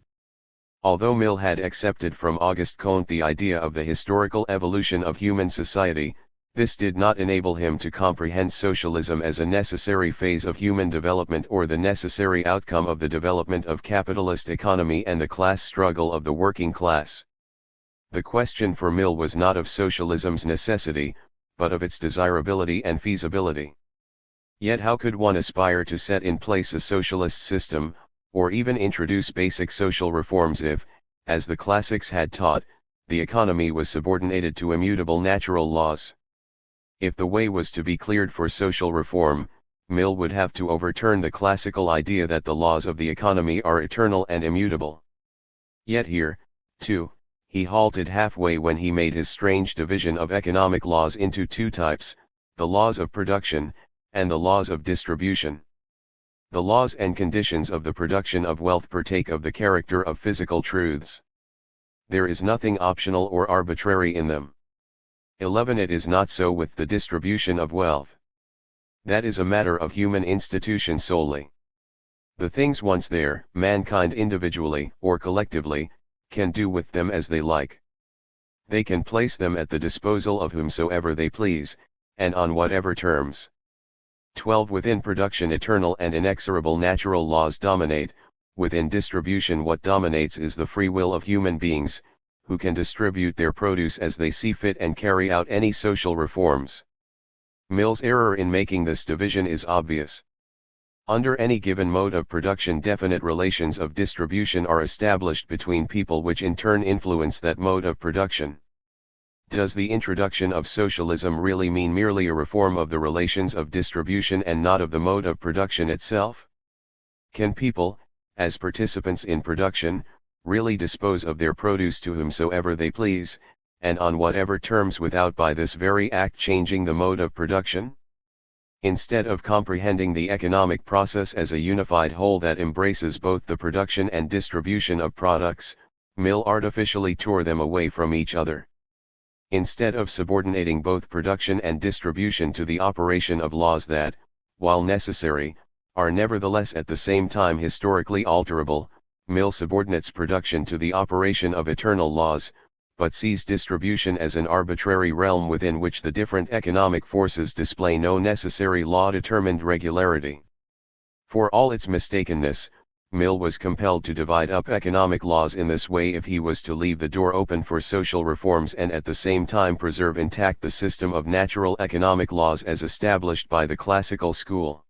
Although Mill had accepted from Auguste Comte the idea of the historical evolution of human society, this did not enable him to comprehend socialism as a necessary phase of human development or the necessary outcome of the development of capitalist economy and the class struggle of the working class. The question for Mill was not of socialism's necessity, but of its desirability and feasibility. Yet how could one aspire to set in place a socialist system, or even introduce basic social reforms if, as the classics had taught, the economy was subordinated to immutable natural laws? If the way was to be cleared for social reform, Mill would have to overturn the classical idea that the laws of the economy are eternal and immutable. Yet here, too, he halted halfway when he made his strange division of economic laws into two types, the laws of production, and the laws of distribution. The laws and conditions of the production of wealth partake of the character of physical truths. There is nothing optional or arbitrary in them. 11. It is not so with the distribution of wealth. That is a matter of human institution solely. The things once there, mankind individually or collectively, can do with them as they like. They can place them at the disposal of whomsoever they please, and on whatever terms. 12. Within production eternal and inexorable natural laws dominate, within distribution what dominates is the free will of human beings, who can distribute their produce as they see fit and carry out any social reforms. Mill's error in making this division is obvious. Under any given mode of production definite relations of distribution are established between people which in turn influence that mode of production. Does the introduction of socialism really mean merely a reform of the relations of distribution and not of the mode of production itself? Can people, as participants in production, really dispose of their produce to whomsoever they please, and on whatever terms without by this very act changing the mode of production? Instead of comprehending the economic process as a unified whole that embraces both the production and distribution of products, Mill artificially tore them away from each other. Instead of subordinating both production and distribution to the operation of laws that, while necessary, are nevertheless at the same time historically alterable, Mill subordinates production to the operation of eternal laws, but sees distribution as an arbitrary realm within which the different economic forces display no necessary law-determined regularity. For all its mistakenness, Mill was compelled to divide up economic laws in this way if he was to leave the door open for social reforms and at the same time preserve intact the system of natural economic laws as established by the classical school.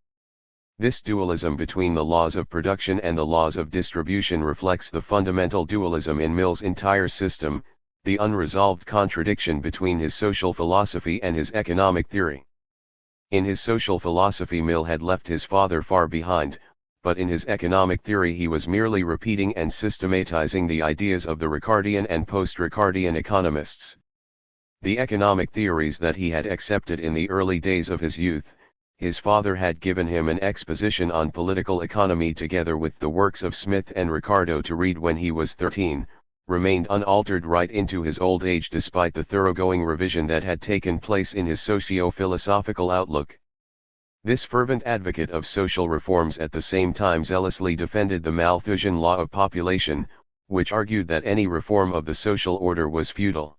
This dualism between the laws of production and the laws of distribution reflects the fundamental dualism in Mill's entire system, the unresolved contradiction between his social philosophy and his economic theory. In his social philosophy Mill had left his father far behind, but in his economic theory he was merely repeating and systematizing the ideas of the Ricardian and post-Ricardian economists. The economic theories that he had accepted in the early days of his youth, his father had given him an exposition on political economy together with the works of Smith and Ricardo to read when he was 13, remained unaltered right into his old age despite the thoroughgoing revision that had taken place in his socio-philosophical outlook. This fervent advocate of social reforms at the same time zealously defended the Malthusian law of population, which argued that any reform of the social order was futile.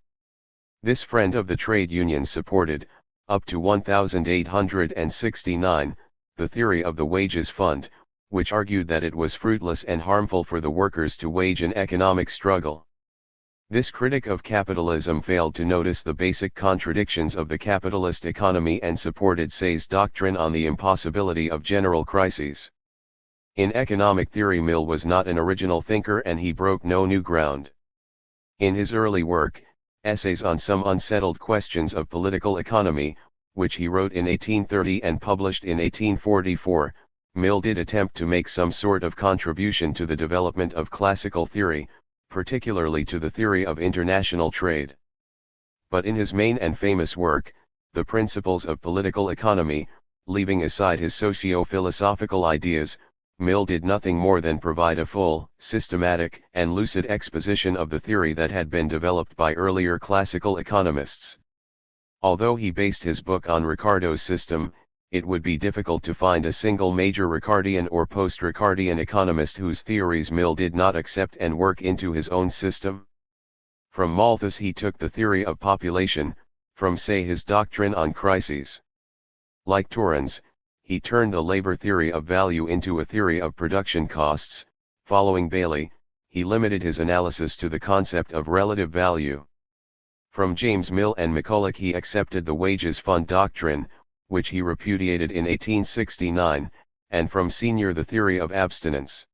This friend of the trade unions supported, up to 1869, the theory of the wages fund, which argued that it was fruitless and harmful for the workers to wage an economic struggle. This critic of capitalism failed to notice the basic contradictions of the capitalist economy and supported Say's doctrine on the impossibility of general crises. In economic theory, Mill was not an original thinker and he broke no new ground. In his early work, Essays on Some Unsettled Questions of Political Economy, which he wrote in 1830 and published in 1844, Mill did attempt to make some sort of contribution to the development of classical theory, particularly to the theory of international trade. But in his main and famous work, The Principles of Political Economy, leaving aside his socio-philosophical ideas, Mill did nothing more than provide a full, systematic, and lucid exposition of the theory that had been developed by earlier classical economists. Although he based his book on Ricardo's system, it would be difficult to find a single major Ricardian or post-Ricardian economist whose theories Mill did not accept and work into his own system. From Malthus he took the theory of population, from Say his doctrine on crises. Like Torrens, he turned the labor theory of value into a theory of production costs. Following Bailey, he limited his analysis to the concept of relative value. From James Mill and McCulloch he accepted the wages fund doctrine, which he repudiated in 1869, and from Senior the theory of abstinence.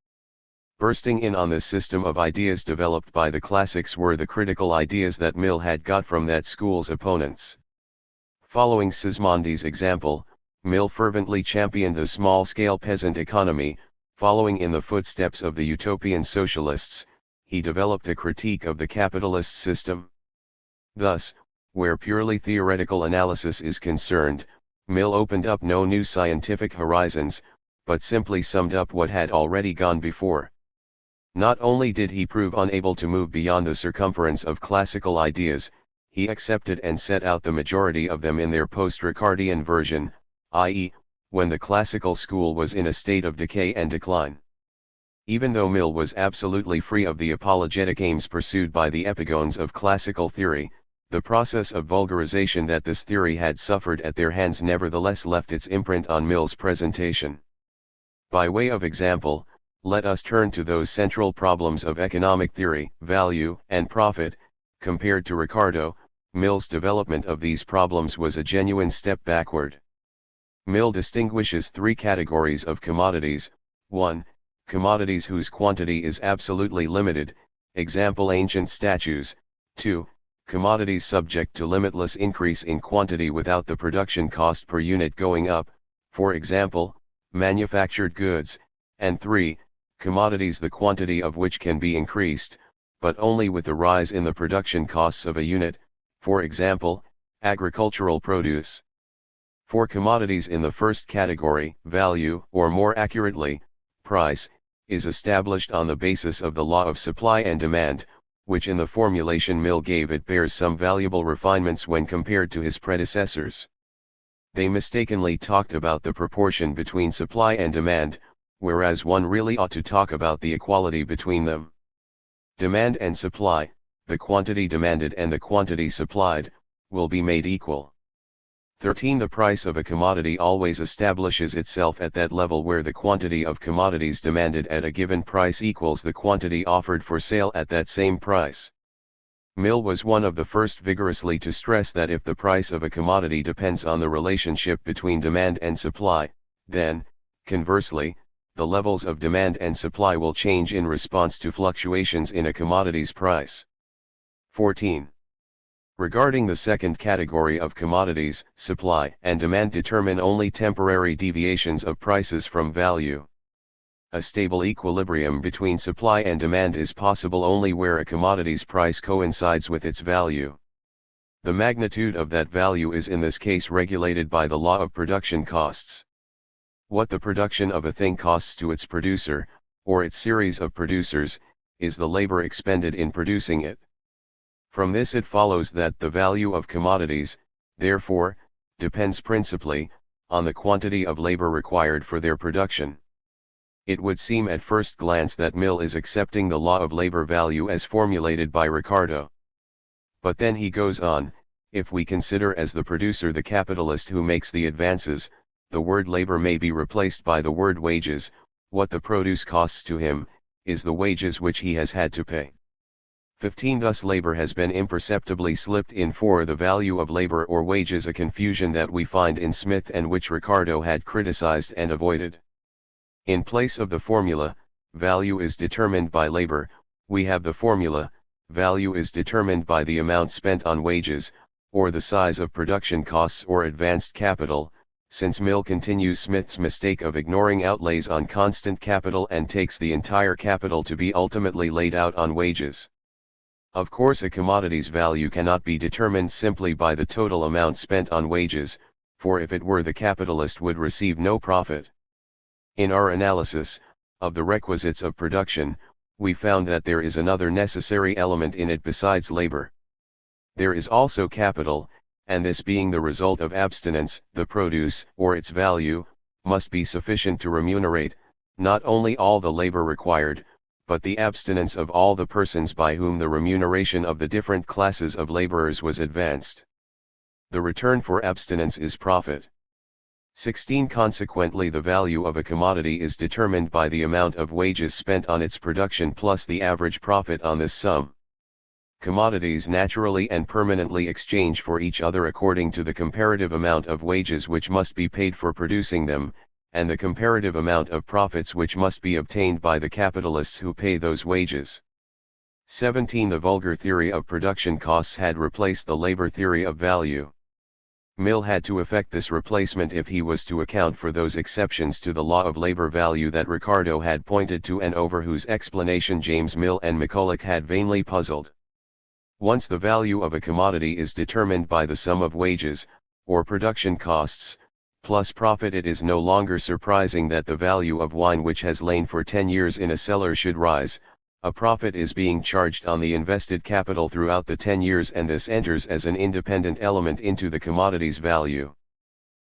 Bursting in on this system of ideas developed by the classics were the critical ideas that Mill had got from that school's opponents. Following Sismondi's example, Mill fervently championed the small-scale peasant economy. Following in the footsteps of the utopian socialists, he developed a critique of the capitalist system. Thus, where purely theoretical analysis is concerned, Mill opened up no new scientific horizons, but simply summed up what had already gone before. Not only did he prove unable to move beyond the circumference of classical ideas, he accepted and set out the majority of them in their post-Ricardian version, i.e., when the classical school was in a state of decay and decline. Even though Mill was absolutely free of the apologetic aims pursued by the epigones of classical theory, the process of vulgarization that this theory had suffered at their hands nevertheless left its imprint on Mill's presentation. By way of example, let us turn to those central problems of economic theory, value and profit. Compared to Ricardo, Mill's development of these problems was a genuine step backward. Mill distinguishes three categories of commodities. 1. Commodities whose quantity is absolutely limited, example ancient statues. 2. Commodities subject to limitless increase in quantity without the production cost per unit going up, for example, manufactured goods. And 3. Commodities the quantity of which can be increased, but only with the rise in the production costs of a unit, for example, agricultural produce. For commodities in the first category, value, or more accurately, price, is established on the basis of the law of supply and demand, which in the formulation Mill gave it bears some valuable refinements when compared to his predecessors. They mistakenly talked about the proportion between supply and demand, whereas one really ought to talk about the equality between them. Demand and supply, the quantity demanded and the quantity supplied, will be made equal. 13. The price of a commodity always establishes itself at that level where the quantity of commodities demanded at a given price equals the quantity offered for sale at that same price. Mill was one of the first vigorously to stress that if the price of a commodity depends on the relationship between demand and supply, then, conversely, the levels of demand and supply will change in response to fluctuations in a commodity's price. 14. Regarding the second category of commodities, supply and demand determine only temporary deviations of prices from value. A stable equilibrium between supply and demand is possible only where a commodity's price coincides with its value. The magnitude of that value is in this case regulated by the law of production costs. What the production of a thing costs to its producer, or its series of producers, is the labor expended in producing it. From this it follows that the value of commodities, therefore, depends principally on the quantity of labor required for their production. It would seem at first glance that Mill is accepting the law of labor value as formulated by Ricardo. But then he goes on, if we consider as the producer the capitalist who makes the advances, the word labor may be replaced by the word wages. What the produce costs to him, is the wages which he has had to pay. 15. Thus labor has been imperceptibly slipped in for the value of labor or wages, a confusion that we find in Smith and which Ricardo had criticized and avoided. In place of the formula, value is determined by labor, we have the formula, value is determined by the amount spent on wages, or the size of production costs or advanced capital, since Mill continues Smith's mistake of ignoring outlays on constant capital and takes the entire capital to be ultimately laid out on wages. Of course, a commodity's value cannot be determined simply by the total amount spent on wages, for if it were, the capitalist would receive no profit. In our analysis of the requisites of production, we found that there is another necessary element in it besides labor. There is also capital, and this being the result of abstinence, the produce, or its value, must be sufficient to remunerate, not only all the labor required, but the abstinence of all the persons by whom the remuneration of the different classes of laborers was advanced. The return for abstinence is profit. 16. Consequently, the value of a commodity is determined by the amount of wages spent on its production plus the average profit on this sum. Commodities naturally and permanently exchange for each other according to the comparative amount of wages which must be paid for producing them, and the comparative amount of profits which must be obtained by the capitalists who pay those wages. 17. The vulgar theory of production costs had replaced the labor theory of value. Mill had to effect this replacement if he was to account for those exceptions to the law of labor value that Ricardo had pointed to and over whose explanation James Mill and McCulloch had vainly puzzled. Once the value of a commodity is determined by the sum of wages, or production costs, plus profit, it is no longer surprising that the value of wine which has lain for 10 years in a cellar should rise. A profit is being charged on the invested capital throughout the 10 years, and this enters as an independent element into the commodity's value.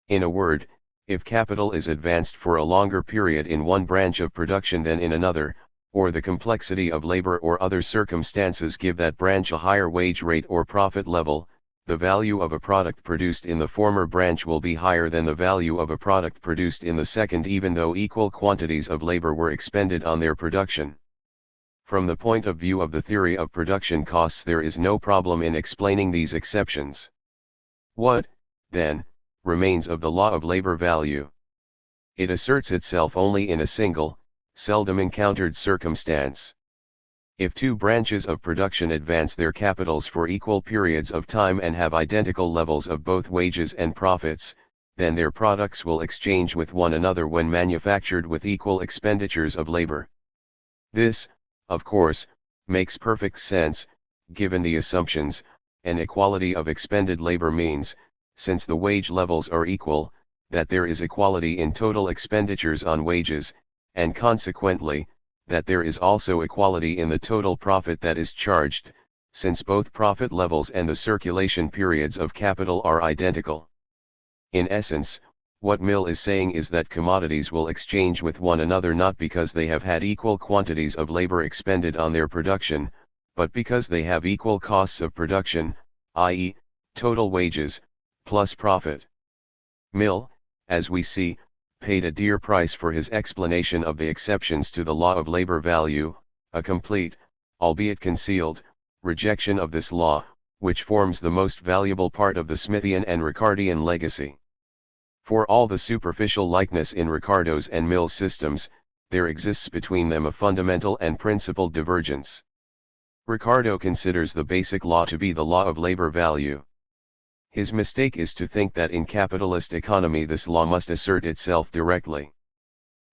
In a word, if capital is advanced for a longer period in one branch of production than in another, or the complexity of labor or other circumstances give that branch a higher wage rate or profit level, the value of a product produced in the former branch will be higher than the value of a product produced in the second, even though equal quantities of labor were expended on their production. From the point of view of the theory of production costs, there is no problem in explaining these exceptions. What, then, remains of the law of labor value? It asserts itself only in a single, seldom encountered circumstance. If two branches of production advance their capitals for equal periods of time and have identical levels of both wages and profits, then their products will exchange with one another when manufactured with equal expenditures of labor. This, of course, makes perfect sense, given the assumptions. An equality of expended labor means, since the wage levels are equal, that there is equality in total expenditures on wages, and consequently, that there is also equality in the total profit that is charged, since both profit levels and the circulation periods of capital are identical. In essence, what Mill is saying is that commodities will exchange with one another not because they have had equal quantities of labor expended on their production, but because they have equal costs of production, i.e., total wages, plus profit. Mill, as we see, paid a dear price for his explanation of the exceptions to the law of labor value, a complete, albeit concealed, rejection of this law, which forms the most valuable part of the Smithian and Ricardian legacy. For all the superficial likeness in Ricardo's and Mill's systems, there exists between them a fundamental and principled divergence. Ricardo considers the basic law to be the law of labor value. His mistake is to think that in capitalist economy this law must assert itself directly.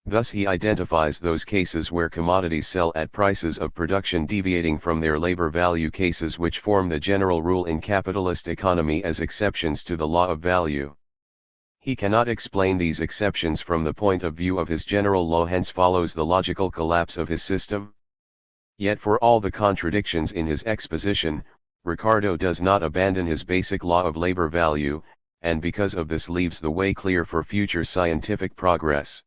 Thus he identifies those cases where commodities sell at prices of production deviating from their labor value, cases which form the general rule in capitalist economy, as exceptions to the law of value. He cannot explain these exceptions from the point of view of his general law, hence follows the logical collapse of his system. Yet for all the contradictions in his exposition, Ricardo does not abandon his basic law of labor value, and because of this leaves the way clear for future scientific progress.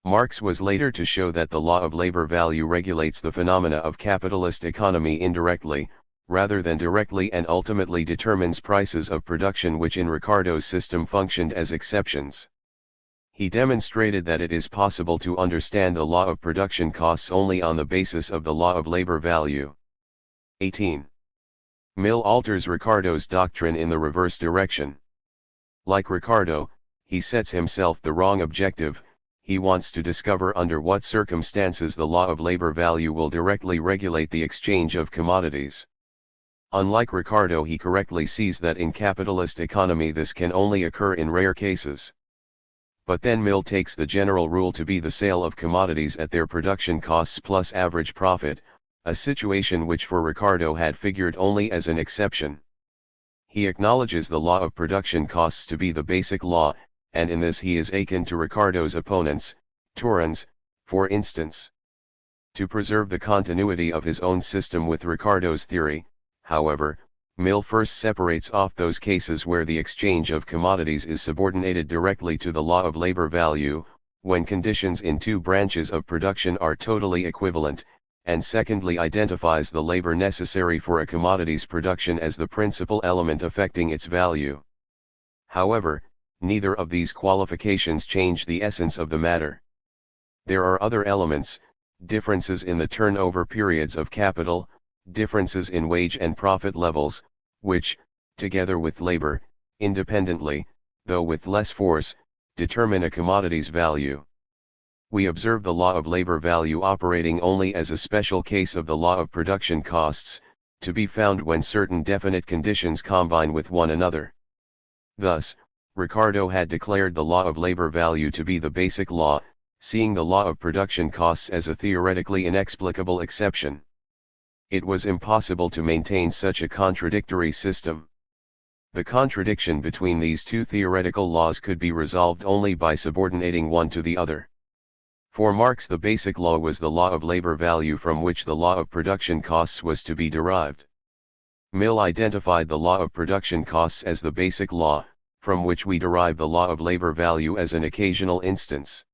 Marx was later to show that the law of labor value regulates the phenomena of capitalist economy indirectly, rather than directly, and ultimately determines prices of production, which in Ricardo's system functioned as exceptions. He demonstrated that it is possible to understand the law of production costs only on the basis of the law of labor value. 18. Mill alters Ricardo's doctrine in the reverse direction. Like Ricardo, he sets himself the wrong objective. He wants to discover under what circumstances the law of labor value will directly regulate the exchange of commodities. Unlike Ricardo, he correctly sees that in capitalist economy this can only occur in rare cases. But then Mill takes the general rule to be the sale of commodities at their production costs plus average profit, a situation which for Ricardo had figured only as an exception. He acknowledges the law of production costs to be the basic law, and in this he is akin to Ricardo's opponents, Torrens, for instance. To preserve the continuity of his own system with Ricardo's theory, however, Mill first separates off those cases where the exchange of commodities is subordinated directly to the law of labor value, when conditions in two branches of production are totally equivalent, and secondly identifies the labor necessary for a commodity's production as the principal element affecting its value. However, neither of these qualifications change the essence of the matter. There are other elements, differences in the turnover periods of capital, differences in wage and profit levels, which, together with labor, independently, though with less force, determine a commodity's value. We observe the law of labor value operating only as a special case of the law of production costs, to be found when certain definite conditions combine with one another. Thus, Ricardo had declared the law of labor value to be the basic law, seeing the law of production costs as a theoretically inexplicable exception. It was impossible to maintain such a contradictory system. The contradiction between these two theoretical laws could be resolved only by subordinating one to the other. For Marx, the basic law was the law of labor value from which the law of production costs was to be derived. Mill identified the law of production costs as the basic law, from which we derive the law of labor value as an occasional instance.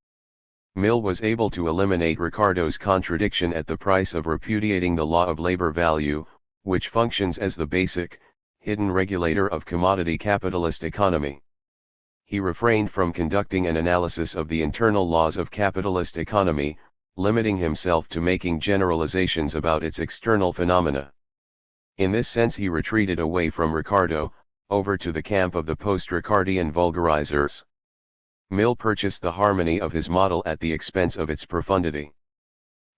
Mill was able to eliminate Ricardo's contradiction at the price of repudiating the law of labor value, which functions as the basic, hidden regulator of commodity capitalist economy. He refrained from conducting an analysis of the internal laws of capitalist economy, limiting himself to making generalizations about its external phenomena. In this sense he retreated away from Ricardo, over to the camp of the post-Ricardian vulgarizers. Mill purchased the harmony of his model at the expense of its profundity.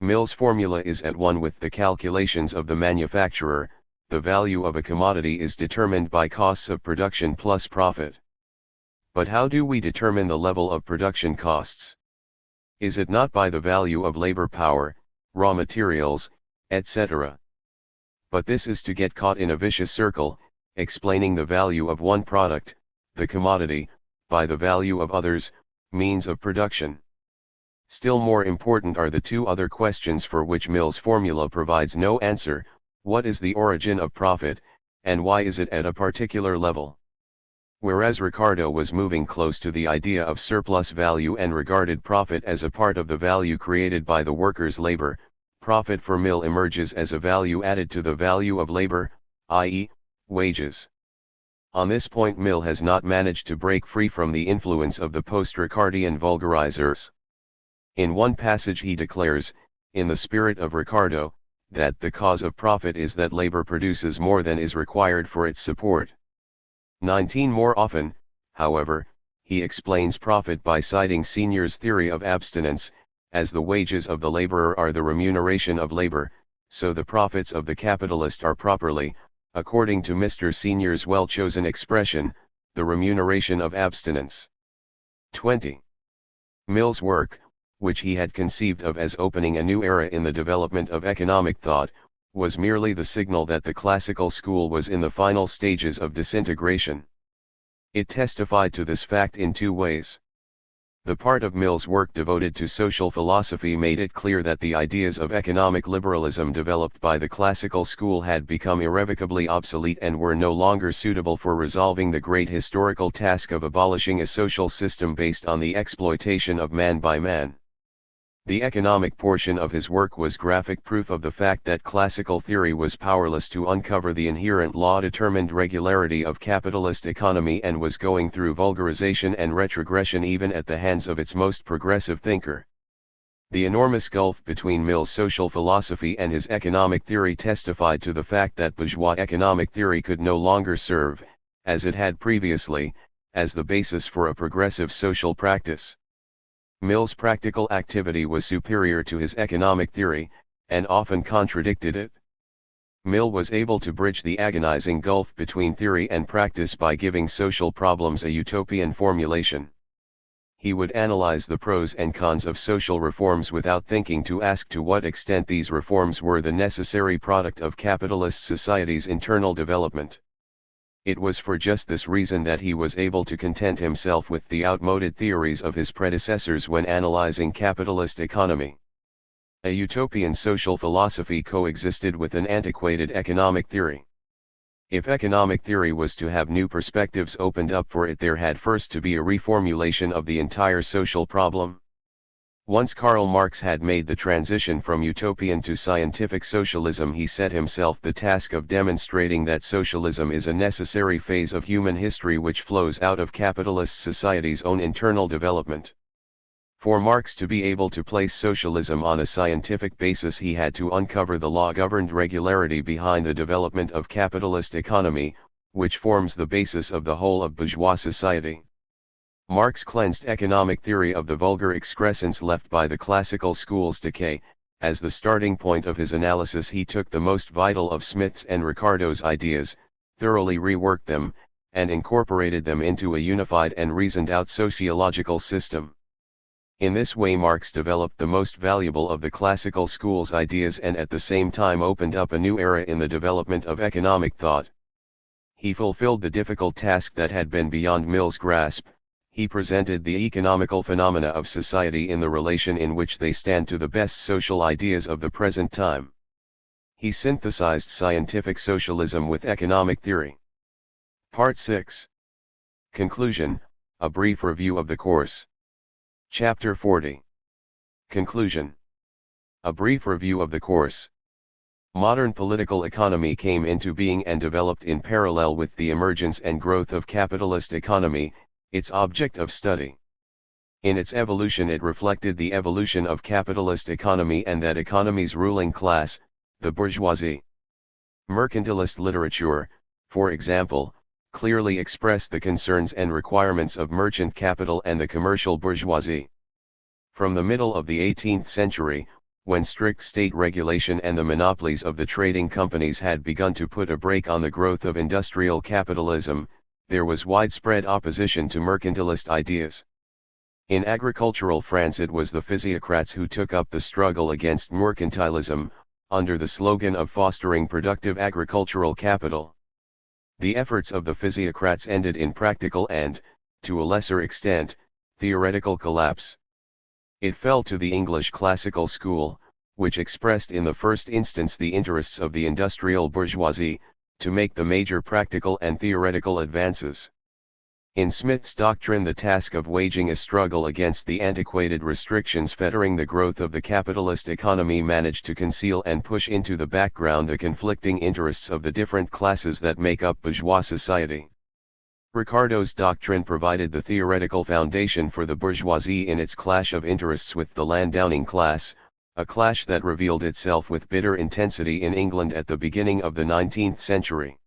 Mill's formula is at one with the calculations of the manufacturer. The value of a commodity is determined by costs of production plus profit. But how do we determine the level of production costs? Is it not by the value of labor power, raw materials, etc.? But this is to get caught in a vicious circle, explaining the value of one product, the commodity, by the value of others, means of production. Still more important are the two other questions for which Mill's formula provides no answer: what is the origin of profit, and why is it at a particular level? Whereas Ricardo was moving close to the idea of surplus value and regarded profit as a part of the value created by the worker's labor, profit for Mill emerges as a value added to the value of labor, i.e., wages. On this point Mill has not managed to break free from the influence of the post-Ricardian vulgarizers. In one passage he declares, in the spirit of Ricardo, that the cause of profit is that labor produces more than is required for its support. 19 More often, however, he explains profit by citing Senior's theory of abstinence: as the wages of the laborer are the remuneration of labor, so the profits of the capitalist are properly, according to Mr. Senior's well-chosen expression, the remuneration of abstinence. 20. Mill's work, which he had conceived of as opening a new era in the development of economic thought, was merely the signal that the classical school was in the final stages of disintegration. It testified to this fact in two ways. The part of Mill's work devoted to social philosophy made it clear that the ideas of economic liberalism developed by the classical school had become irrevocably obsolete and were no longer suitable for resolving the great historical task of abolishing a social system based on the exploitation of man by man. The economic portion of his work was graphic proof of the fact that classical theory was powerless to uncover the inherent law-determined regularity of capitalist economy and was going through vulgarization and retrogression even at the hands of its most progressive thinker. The enormous gulf between Mill's social philosophy and his economic theory testified to the fact that bourgeois economic theory could no longer serve, as it had previously, as the basis for a progressive social practice. Mill's practical activity was superior to his economic theory, and often contradicted it. Mill was able to bridge the agonizing gulf between theory and practice by giving social problems a utopian formulation. He would analyze the pros and cons of social reforms without thinking to ask to what extent these reforms were the necessary product of capitalist society's internal development. It was for just this reason that he was able to content himself with the outmoded theories of his predecessors when analyzing capitalist economy. A utopian social philosophy coexisted with an antiquated economic theory. If economic theory was to have new perspectives opened up for it, there had first to be a reformulation of the entire social problem. Once Karl Marx had made the transition from utopian to scientific socialism, he set himself the task of demonstrating that socialism is a necessary phase of human history which flows out of capitalist society's own internal development. For Marx to be able to place socialism on a scientific basis, he had to uncover the law-governed regularity behind the development of capitalist economy, which forms the basis of the whole of bourgeois society. Marx cleansed economic theory of the vulgar excrescence left by the classical school's decay. As the starting point of his analysis, he took the most vital of Smith's and Ricardo's ideas, thoroughly reworked them, and incorporated them into a unified and reasoned-out sociological system. In this way Marx developed the most valuable of the classical school's ideas and at the same time opened up a new era in the development of economic thought. He fulfilled the difficult task that had been beyond Mill's grasp. He presented the economical phenomena of society in the relation in which they stand to the best social ideas of the present time. He synthesized scientific socialism with economic theory. Part 6. Conclusion, a brief review of the course. Chapter 40. Conclusion. A brief review of the course. Modern political economy came into being and developed in parallel with the emergence and growth of capitalist economy, its object of study. In its evolution it reflected the evolution of capitalist economy and that economy's ruling class, the bourgeoisie. Mercantilist literature, for example, clearly expressed the concerns and requirements of merchant capital and the commercial bourgeoisie. From the middle of the 18th century, when strict state regulation and the monopolies of the trading companies had begun to put a brake on the growth of industrial capitalism, there was widespread opposition to mercantilist ideas. In agricultural France it was the physiocrats who took up the struggle against mercantilism, under the slogan of fostering productive agricultural capital. The efforts of the physiocrats ended in practical and, to a lesser extent, theoretical collapse. It fell to the English classical school, which expressed in the first instance the interests of the industrial bourgeoisie, to make the major practical and theoretical advances. In Smith's doctrine, the task of waging a struggle against the antiquated restrictions fettering the growth of the capitalist economy managed to conceal and push into the background the conflicting interests of the different classes that make up bourgeois society. Ricardo's doctrine provided the theoretical foundation for the bourgeoisie in its clash of interests with the landowning class, a clash that revealed itself with bitter intensity in England at the beginning of the 19th century.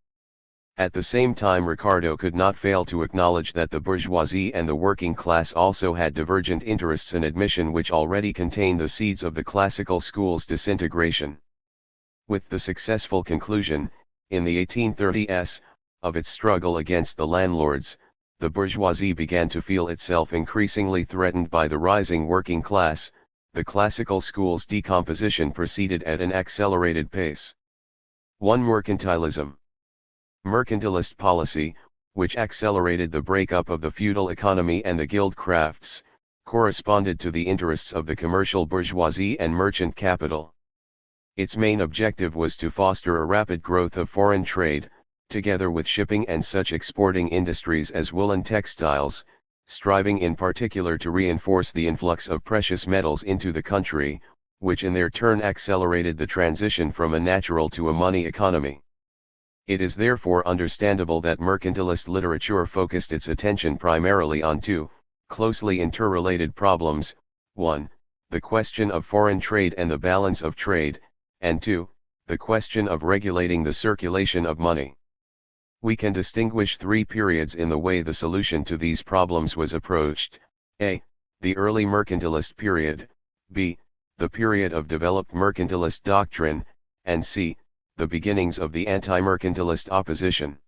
At the same time, Ricardo could not fail to acknowledge that the bourgeoisie and the working class also had divergent interests, an admission which already contained the seeds of the classical school's disintegration. With the successful conclusion, in the 1830s, of its struggle against the landlords, the bourgeoisie began to feel itself increasingly threatened by the rising working class. The classical school's decomposition proceeded at an accelerated pace. 1. Mercantilism. Mercantilist policy, which accelerated the breakup of the feudal economy and the guild crafts, corresponded to the interests of the commercial bourgeoisie and merchant capital. Its main objective was to foster a rapid growth of foreign trade, together with shipping and such exporting industries as wool and textiles, striving in particular to reinforce the influx of precious metals into the country, which in their turn accelerated the transition from a natural to a money economy. It is therefore understandable that mercantilist literature focused its attention primarily on two closely interrelated problems: 1. The question of foreign trade and the balance of trade, and 2. The question of regulating the circulation of money. We can distinguish three periods in the way the solution to these problems was approached: a. The early mercantilist period, b. The period of developed mercantilist doctrine, and c. The beginnings of the anti-mercantilist opposition.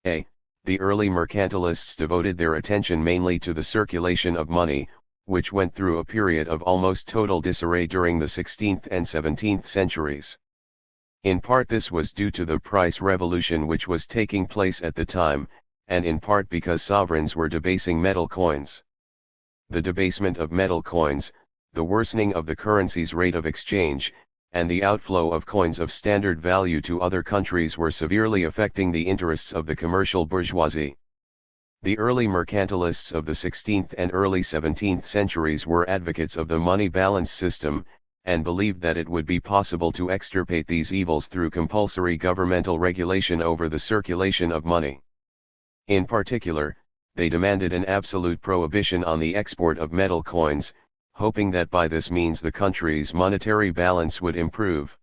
a. The early mercantilists devoted their attention mainly to the circulation of money, which went through a period of almost total disarray during the 16th and 17th centuries. In part this was due to the price revolution which was taking place at the time, and in part because sovereigns were debasing metal coins. The debasement of metal coins, the worsening of the currency's rate of exchange, and the outflow of coins of standard value to other countries were severely affecting the interests of the commercial bourgeoisie. The early mercantilists of the 16th and early 17th centuries were advocates of the money balance system, and believed that it would be possible to extirpate these evils through compulsory governmental regulation over the circulation of money. In particular, they demanded an absolute prohibition on the export of metal coins, hoping that by this means the country's monetary balance would improve.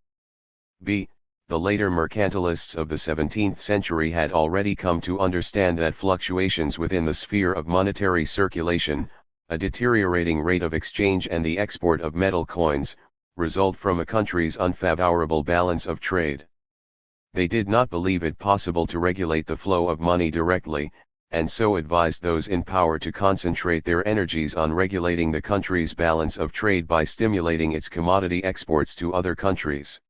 b. The later mercantilists of the 17th century had already come to understand that fluctuations within the sphere of monetary circulation, a deteriorating rate of exchange and the export of metal coins, result from a country's unfavorable balance of trade. They did not believe it possible to regulate the flow of money directly, and so advised those in power to concentrate their energies on regulating the country's balance of trade by stimulating its commodity exports to other countries.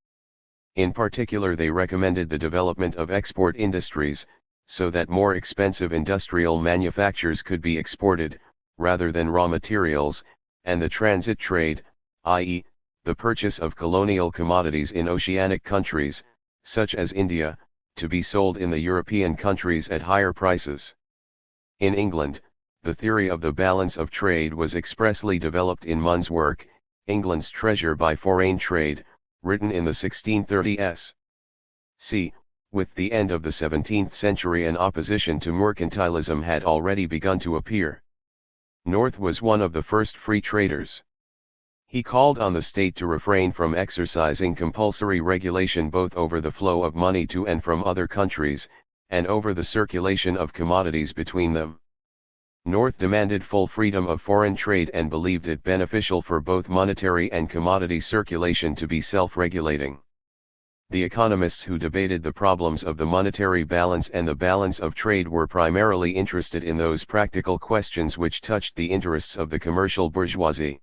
In particular, they recommended the development of export industries, so that more expensive industrial manufactures could be exported, rather than raw materials, and the transit trade, i.e., the purchase of colonial commodities in oceanic countries, such as India, to be sold in the European countries at higher prices. In England, the theory of the balance of trade was expressly developed in Munn's work, England's Treasure by Foreign Trade, written in the 1630s. c. With the end of the 17th century an opposition to mercantilism had already begun to appear. North was one of the first free traders. He called on the state to refrain from exercising compulsory regulation both over the flow of money to and from other countries, and over the circulation of commodities between them. North demanded full freedom of foreign trade and believed it beneficial for both monetary and commodity circulation to be self-regulating. The economists who debated the problems of the monetary balance and the balance of trade were primarily interested in those practical questions which touched the interests of the commercial bourgeoisie.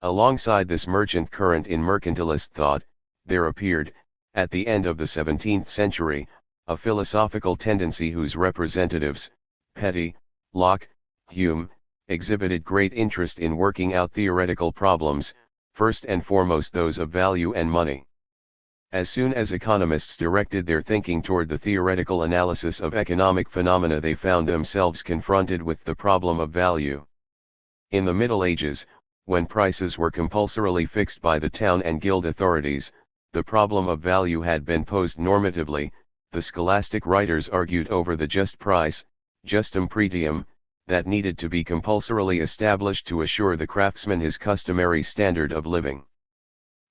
Alongside this merchant current in mercantilist thought, there appeared, at the end of the 17th century, a philosophical tendency whose representatives, Petty, Locke, Hume, exhibited great interest in working out theoretical problems, first and foremost those of value and money. As soon as economists directed their thinking toward the theoretical analysis of economic phenomena, they found themselves confronted with the problem of value. In the Middle Ages, when prices were compulsorily fixed by the town and guild authorities, the problem of value had been posed normatively. The scholastic writers argued over the just price, justum praetium, that needed to be compulsorily established to assure the craftsman his customary standard of living.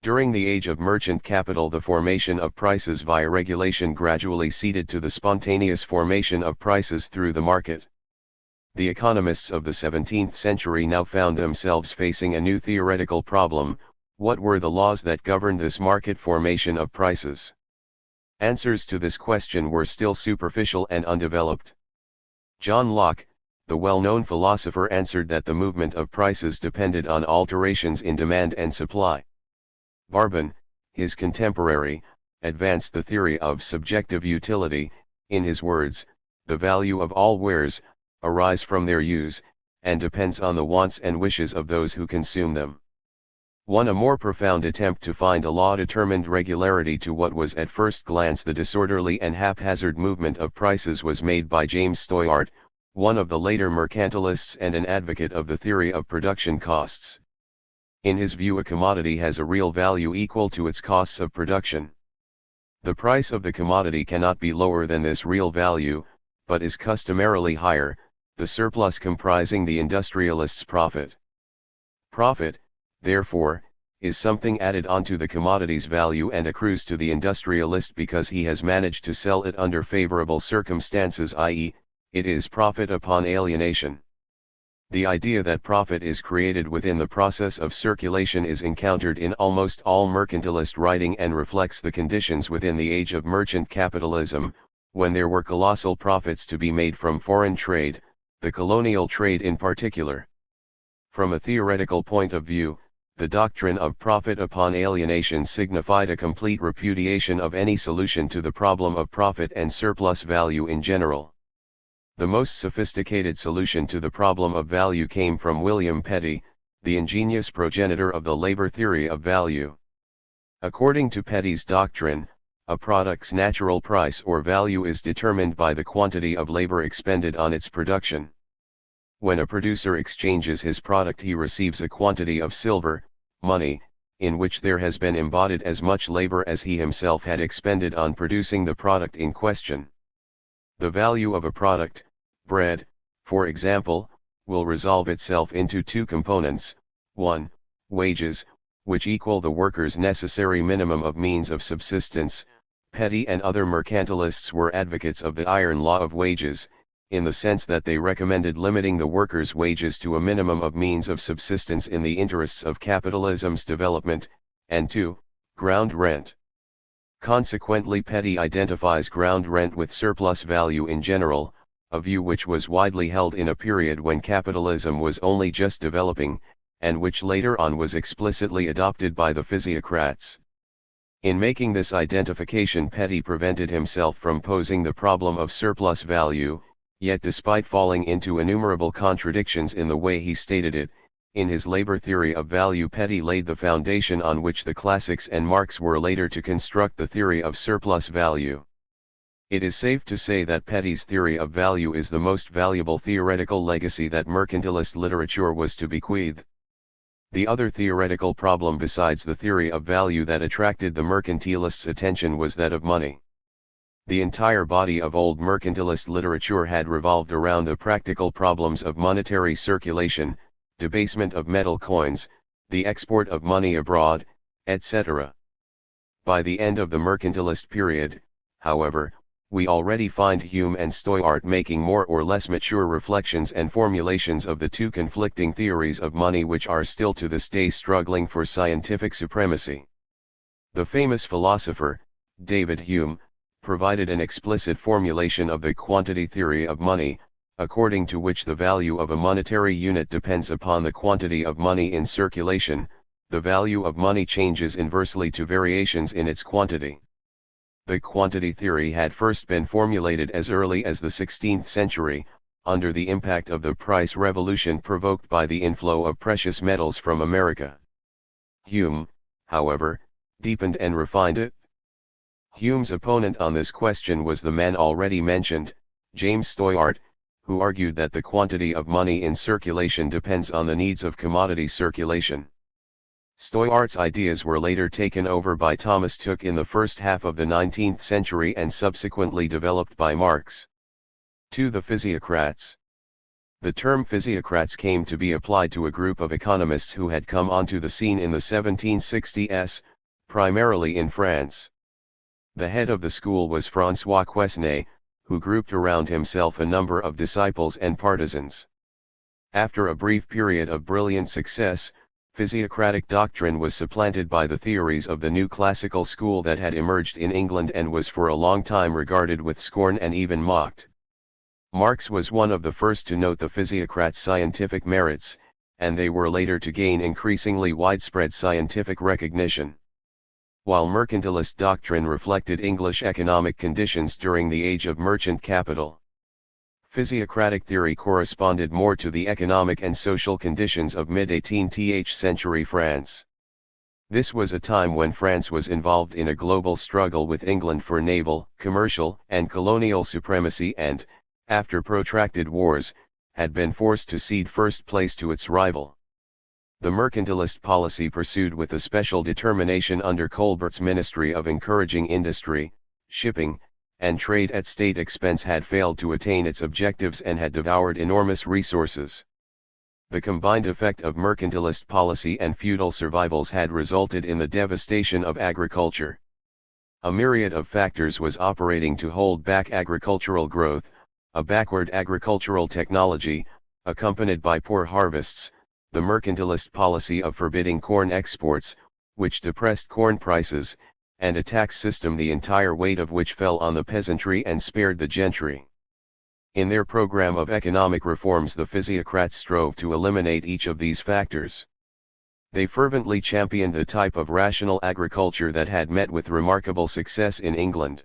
During the age of merchant capital, the formation of prices via regulation gradually ceded to the spontaneous formation of prices through the market. The economists of the 17th century now found themselves facing a new theoretical problem: what were the laws that governed this market formation of prices? Answers to this question were still superficial and undeveloped. John Locke, the well-known philosopher, answered that the movement of prices depended on alterations in demand and supply. Barbon, his contemporary, advanced the theory of subjective utility. In his words, the value of all wares arise from their use, and depends on the wants and wishes of those who consume them. A more profound attempt to find a law-determined regularity to what was at first glance the disorderly and haphazard movement of prices was made by James Steuart, one of the later mercantilists and an advocate of the theory of production costs. In his view, a commodity has a real value equal to its costs of production. The price of the commodity cannot be lower than this real value, but is customarily higher, the surplus comprising the industrialist's profit. Profit, therefore, is something added onto the commodity's value and accrues to the industrialist because he has managed to sell it under favorable circumstances, i.e., it is profit upon alienation. The idea that profit is created within the process of circulation is encountered in almost all mercantilist writing and reflects the conditions within the age of merchant capitalism, when there were colossal profits to be made from foreign trade, the colonial trade in particular. From a theoretical point of view, the doctrine of profit upon alienation signified a complete repudiation of any solution to the problem of profit and surplus value in general. The most sophisticated solution to the problem of value came from William Petty, the ingenious progenitor of the labor theory of value. According to Petty's doctrine, a product's natural price or value is determined by the quantity of labor expended on its production. When a producer exchanges his product, he receives a quantity of silver, money, in which there has been embodied as much labor as he himself had expended on producing the product in question. The value of a product, bread, for example, will resolve itself into two components: 1. Wages, which equal the worker's necessary minimum of means of subsistence. Petty and other mercantilists were advocates of the iron law of wages, in the sense that they recommended limiting the worker's wages to a minimum of means of subsistence in the interests of capitalism's development, and 2. Ground rent. Consequently, Petty identifies ground rent with surplus value in general, a view which was widely held in a period when capitalism was only just developing, and which later on was explicitly adopted by the physiocrats. In making this identification, Petty prevented himself from posing the problem of surplus value, yet despite falling into innumerable contradictions in the way he stated it, in his labor theory of value Petty laid the foundation on which the classics and Marx were later to construct the theory of surplus value. It is safe to say that Petty's theory of value is the most valuable theoretical legacy that mercantilist literature was to bequeath. The other theoretical problem besides the theory of value that attracted the mercantilists' attention was that of money. The entire body of old mercantilist literature had revolved around the practical problems of monetary circulation, debasement of metal coins, the export of money abroad, etc. By the end of the mercantilist period, however, we already find Hume and Steuart making more or less mature reflections and formulations of the two conflicting theories of money which are still to this day struggling for scientific supremacy. The famous philosopher, David Hume, provided an explicit formulation of the quantity theory of money, according to which the value of a monetary unit depends upon the quantity of money in circulation. The value of money changes inversely to variations in its quantity. The quantity theory had first been formulated as early as the 16th century, under the impact of the price revolution provoked by the inflow of precious metals from America. Hume, however, deepened and refined it. Hume's opponent on this question was the man already mentioned, James Steuart, who argued that the quantity of money in circulation depends on the needs of commodity circulation. Steuart's ideas were later taken over by Thomas Tooke in the first half of the 19th century and subsequently developed by Marx. To the physiocrats. The term physiocrats came to be applied to a group of economists who had come onto the scene in the 1760s, primarily in France. The head of the school was François Quesnay, who grouped around himself a number of disciples and partisans. After a brief period of brilliant success, physiocratic doctrine was supplanted by the theories of the new classical school that had emerged in England and was for a long time regarded with scorn and even mocked. Marx was one of the first to note the physiocrats' scientific merits, and they were later to gain increasingly widespread scientific recognition. While mercantilist doctrine reflected English economic conditions during the age of merchant capital, Physiocratic theory corresponded more to the economic and social conditions of mid-18th century France. This was a time when France was involved in a global struggle with England for naval, commercial, and colonial supremacy and, after protracted wars, had been forced to cede first place to its rival. The mercantilist policy pursued with a special determination under Colbert's ministry of encouraging industry, shipping, and trade at state expense had failed to attain its objectives and had devoured enormous resources. The combined effect of mercantilist policy and feudal survivals had resulted in the devastation of agriculture. A myriad of factors was operating to hold back agricultural growth: a backward agricultural technology, accompanied by poor harvests, the mercantilist policy of forbidding corn exports, which depressed corn prices, and a tax system the entire weight of which fell on the peasantry and spared the gentry. In their program of economic reforms, the physiocrats strove to eliminate each of these factors. They fervently championed the type of rational agriculture that had met with remarkable success in England.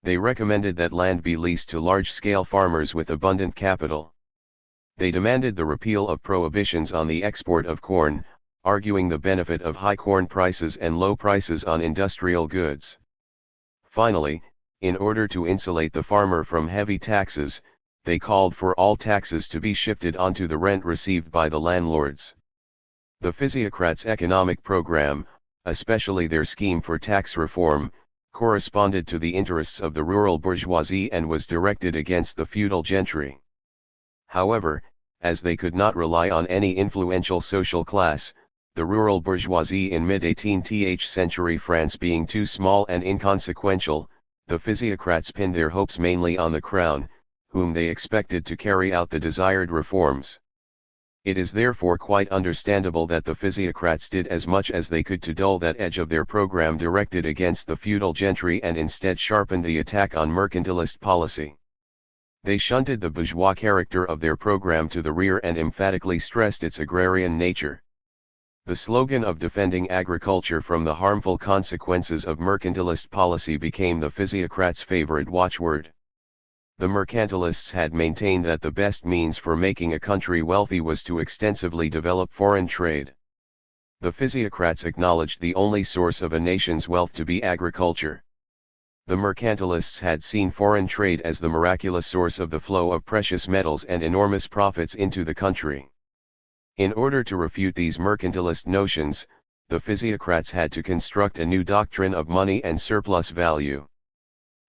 They recommended that land be leased to large-scale farmers with abundant capital. They demanded the repeal of prohibitions on the export of corn, arguing the benefit of high corn prices and low prices on industrial goods. Finally, in order to insulate the farmer from heavy taxes, they called for all taxes to be shifted onto the rent received by the landlords. The physiocrats' economic program, especially their scheme for tax reform, corresponded to the interests of the rural bourgeoisie and was directed against the feudal gentry. However, as they could not rely on any influential social class, the rural bourgeoisie in mid-18th century France being too small and inconsequential, the physiocrats pinned their hopes mainly on the crown, whom they expected to carry out the desired reforms. It is therefore quite understandable that the physiocrats did as much as they could to dull that edge of their program directed against the feudal gentry and instead sharpened the attack on mercantilist policy. They shunted the bourgeois character of their program to the rear and emphatically stressed its agrarian nature. The slogan of defending agriculture from the harmful consequences of mercantilist policy became the physiocrats' favorite watchword. The mercantilists had maintained that the best means for making a country wealthy was to extensively develop foreign trade. The physiocrats acknowledged the only source of a nation's wealth to be agriculture. The mercantilists had seen foreign trade as the miraculous source of the flow of precious metals and enormous profits into the country. In order to refute these mercantilist notions, the physiocrats had to construct a new doctrine of money and surplus value.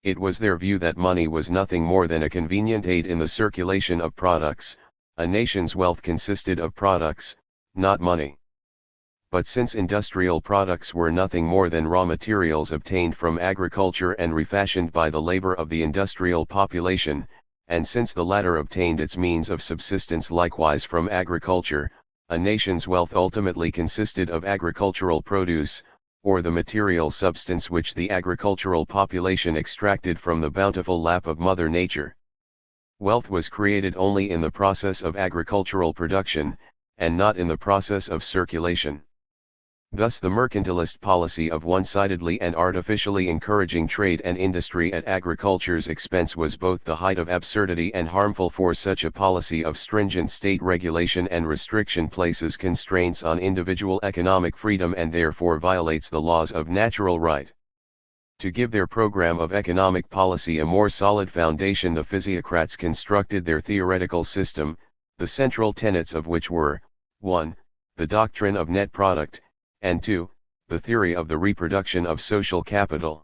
It was their view that money was nothing more than a convenient aid in the circulation of products. A nation's wealth consisted of products, not money. But since industrial products were nothing more than raw materials obtained from agriculture and refashioned by the labor of the industrial population, and since the latter obtained its means of subsistence likewise from agriculture, a nation's wealth ultimately consisted of agricultural produce, or the material substance which the agricultural population extracted from the bountiful lap of Mother Nature. Wealth was created only in the process of agricultural production, and not in the process of circulation. Thus the mercantilist policy of one-sidedly and artificially encouraging trade and industry at agriculture's expense was both the height of absurdity and harmful, for such a policy of stringent state regulation and restriction places constraints on individual economic freedom and therefore violates the laws of natural right. To give their program of economic policy a more solid foundation, the physiocrats constructed their theoretical system, the central tenets of which were, 1. The doctrine of net product, and 2. The theory of the reproduction of social capital.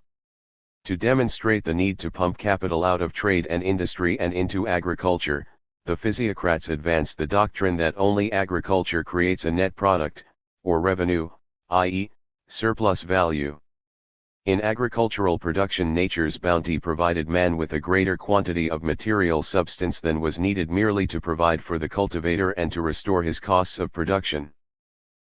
To demonstrate the need to pump capital out of trade and industry and into agriculture, the physiocrats advanced the doctrine that only agriculture creates a net product, or revenue, i.e., surplus value. In agricultural production, nature's bounty provided man with a greater quantity of material substance than was needed merely to provide for the cultivator and to restore his costs of production.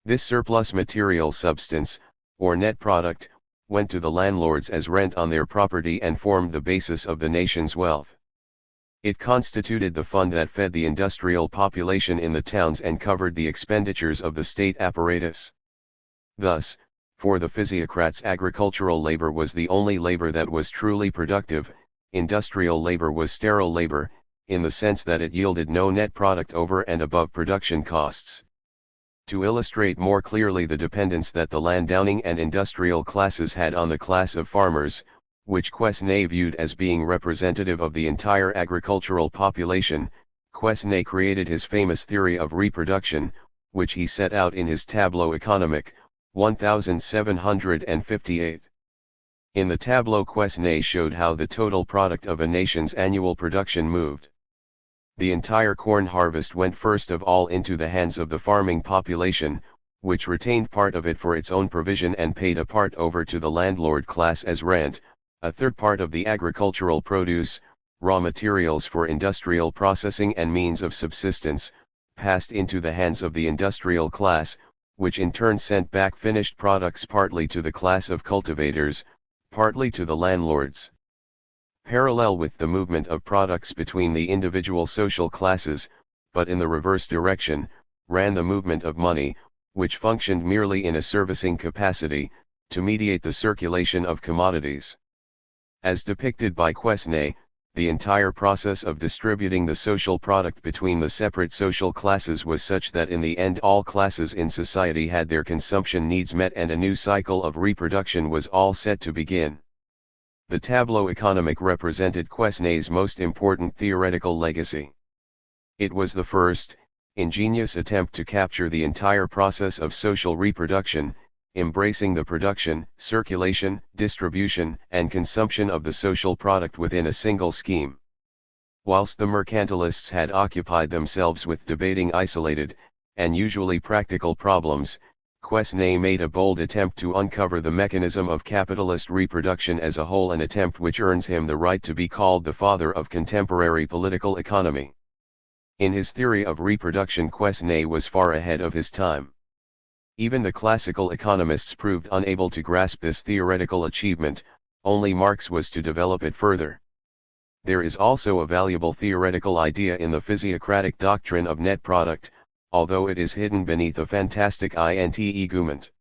This surplus material substance, or net product, went to the landlords as rent on their property and formed the basis of the nation's wealth. It constituted the fund that fed the industrial population in the towns and covered the expenditures of the state apparatus. Thus, for the physiocrats, agricultural labor was the only labor that was truly productive, industrial labor was sterile labor, in the sense that it yielded no net product over and above production costs. To illustrate more clearly the dependence that the landowning and industrial classes had on the class of farmers, which Quesnay viewed as being representative of the entire agricultural population, Quesnay created his famous theory of reproduction, which he set out in his Tableau économique, 1758. In the tableau, Quesnay showed how the total product of a nation's annual production moved. The entire corn harvest went first of all into the hands of the farming population, which retained part of it for its own provision and paid a part over to the landlord class as rent. A third part of the agricultural produce, raw materials for industrial processing and means of subsistence, passed into the hands of the industrial class, which in turn sent back finished products partly to the class of cultivators, partly to the landlords. Parallel with the movement of products between the individual social classes, but in the reverse direction, ran the movement of money, which functioned merely in a servicing capacity, to mediate the circulation of commodities. As depicted by Quesnay, the entire process of distributing the social product between the separate social classes was such that in the end all classes in society had their consumption needs met and a new cycle of reproduction was all set to begin. The Tableau économique represented Quesnay's most important theoretical legacy. It was the first, ingenious attempt to capture the entire process of social reproduction, embracing the production, circulation, distribution, and consumption of the social product within a single scheme. Whilst the mercantilists had occupied themselves with debating isolated, and usually practical problems, Quesnay made a bold attempt to uncover the mechanism of capitalist reproduction as a whole, an attempt which earns him the right to be called the father of contemporary political economy. In his theory of reproduction, Quesnay was far ahead of his time. Even the classical economists proved unable to grasp this theoretical achievement, only Marx was to develop it further. There is also a valuable theoretical idea in the physiocratic doctrine of net product, although it is hidden beneath a fantastic argument.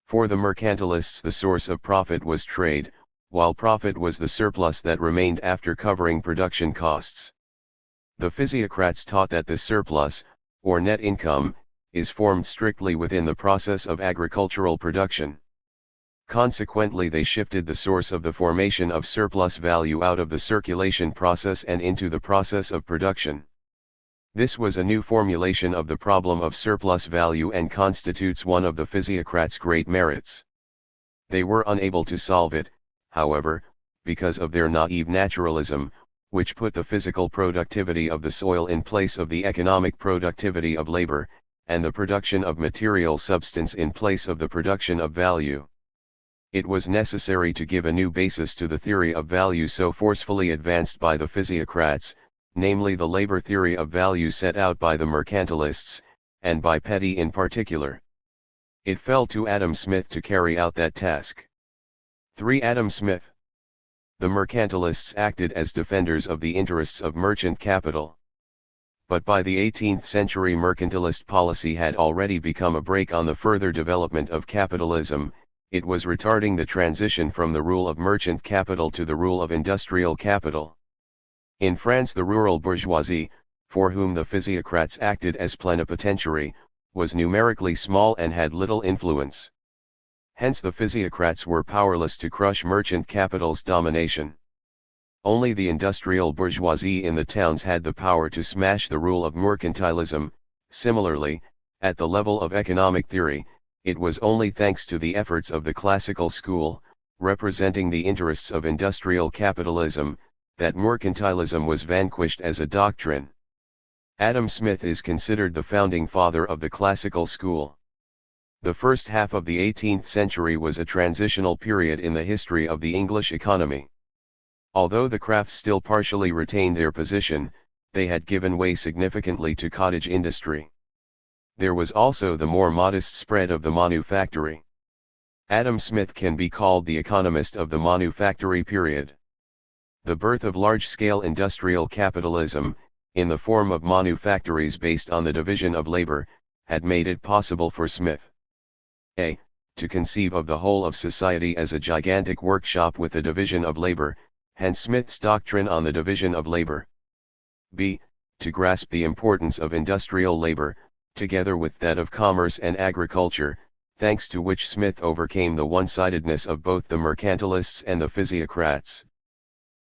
For the mercantilists, the source of profit was trade, while profit was the surplus that remained after covering production costs. The physiocrats taught that the surplus, or net income, is formed strictly within the process of agricultural production. Consequently, they shifted the source of the formation of surplus value out of the circulation process and into the process of production. This was a new formulation of the problem of surplus value and constitutes one of the physiocrats' great merits. They were unable to solve it, however, because of their naive naturalism, which put the physical productivity of the soil in place of the economic productivity of labor, and the production of material substance in place of the production of value. It was necessary to give a new basis to the theory of value so forcefully advanced by the physiocrats, namely the labor theory of value set out by the mercantilists, and by Petty in particular. It fell to Adam Smith to carry out that task. 3. Adam Smith. The mercantilists acted as defenders of the interests of merchant capital. But by the 18th century, mercantilist policy had already become a brake on the further development of capitalism. It was retarding the transition from the rule of merchant capital to the rule of industrial capital. In France, the rural bourgeoisie, for whom the physiocrats acted as plenipotentiary, was numerically small and had little influence. Hence the physiocrats were powerless to crush merchant capital's domination. Only the industrial bourgeoisie in the towns had the power to smash the rule of mercantilism. Similarly, at the level of economic theory, it was only thanks to the efforts of the classical school, representing the interests of industrial capitalism, that mercantilism was vanquished as a doctrine. Adam Smith is considered the founding father of the classical school. The first half of the 18th century was a transitional period in the history of the English economy. Although the crafts still partially retained their position, they had given way significantly to cottage industry. There was also the more modest spread of the manufactory. Adam Smith can be called the economist of the manufactory period. The birth of large-scale industrial capitalism, in the form of manufactories based on the division of labor, had made it possible for Smith a. to conceive of the whole of society as a gigantic workshop with a division of labor, hence Smith's doctrine on the division of labor. b. To grasp the importance of industrial labor, together with that of commerce and agriculture, thanks to which Smith overcame the one-sidedness of both the mercantilists and the physiocrats.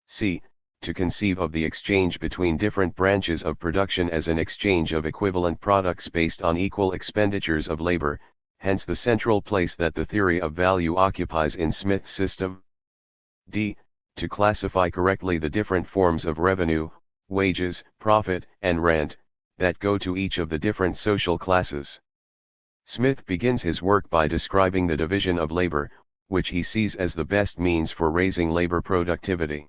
c. To conceive of the exchange between different branches of production as an exchange of equivalent products based on equal expenditures of labor, hence the central place that the theory of value occupies in Smith's system. d. To classify correctly the different forms of revenue, wages, profit, and rent, that go to each of the different social classes. Smith begins his work by describing the division of labor, which he sees as the best means for raising labor productivity.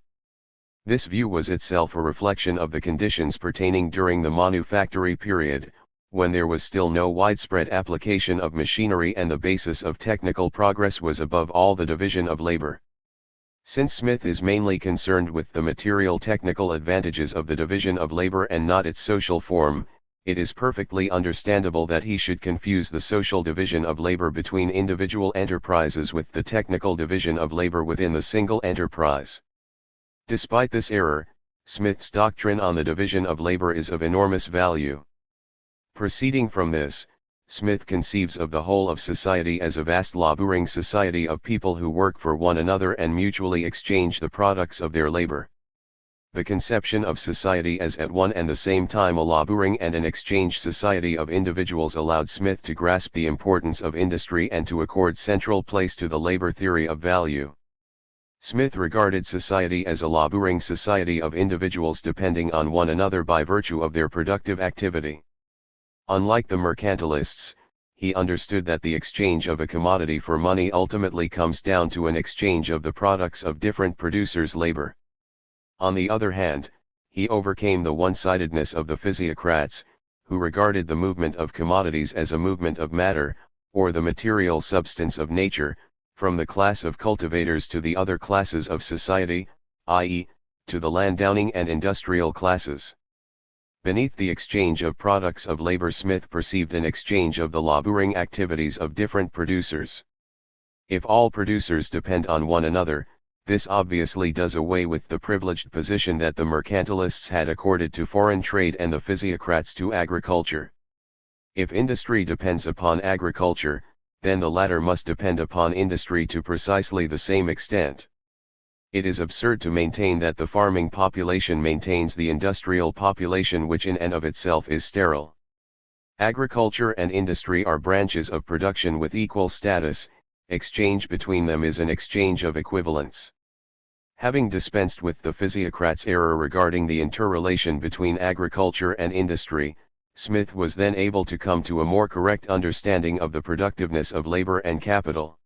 This view was itself a reflection of the conditions pertaining during the manufactory period, when there was still no widespread application of machinery and the basis of technical progress was above all the division of labor. Since Smith is mainly concerned with the material technical advantages of the division of labor and not its social form, it is perfectly understandable that he should confuse the social division of labor between individual enterprises with the technical division of labor within the single enterprise. Despite this error, Smith's doctrine on the division of labor is of enormous value. Proceeding from this, Smith conceives of the whole of society as a vast laboring society of people who work for one another and mutually exchange the products of their labor. The conception of society as at one and the same time a laboring and an exchange society of individuals allowed Smith to grasp the importance of industry and to accord central place to the labor theory of value. Smith regarded society as a laboring society of individuals depending on one another by virtue of their productive activity. Unlike the mercantilists, he understood that the exchange of a commodity for money ultimately comes down to an exchange of the products of different producers' labor. On the other hand, he overcame the one-sidedness of the physiocrats, who regarded the movement of commodities as a movement of matter, or the material substance of nature, from the class of cultivators to the other classes of society, i.e., to the landowning and industrial classes. Beneath the exchange of products of labor, Smith perceived an exchange of the laboring activities of different producers. If all producers depend on one another, this obviously does away with the privileged position that the mercantilists had accorded to foreign trade and the physiocrats to agriculture. If industry depends upon agriculture, then the latter must depend upon industry to precisely the same extent. It is absurd to maintain that the farming population maintains the industrial population, which in and of itself is sterile. Agriculture and industry are branches of production with equal status. Exchange between them is an exchange of equivalence. Having dispensed with the physiocrats' error regarding the interrelation between agriculture and industry, Smith was then able to come to a more correct understanding of the productiveness of labor and capital.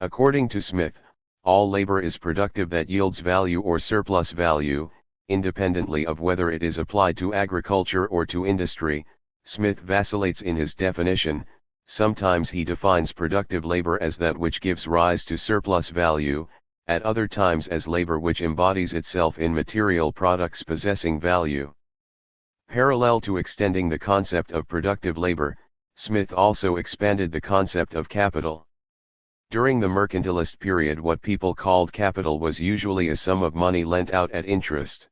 According to Smith, all labor is productive that yields value or surplus value, independently of whether it is applied to agriculture or to industry. Smith vacillates in his definition. Sometimes he defines productive labor as that which gives rise to surplus value, at other times as labor which embodies itself in material products possessing value. Parallel to extending the concept of productive labor, Smith also expanded the concept of capital. During the mercantilist period, what people called capital was usually a sum of money lent out at interest.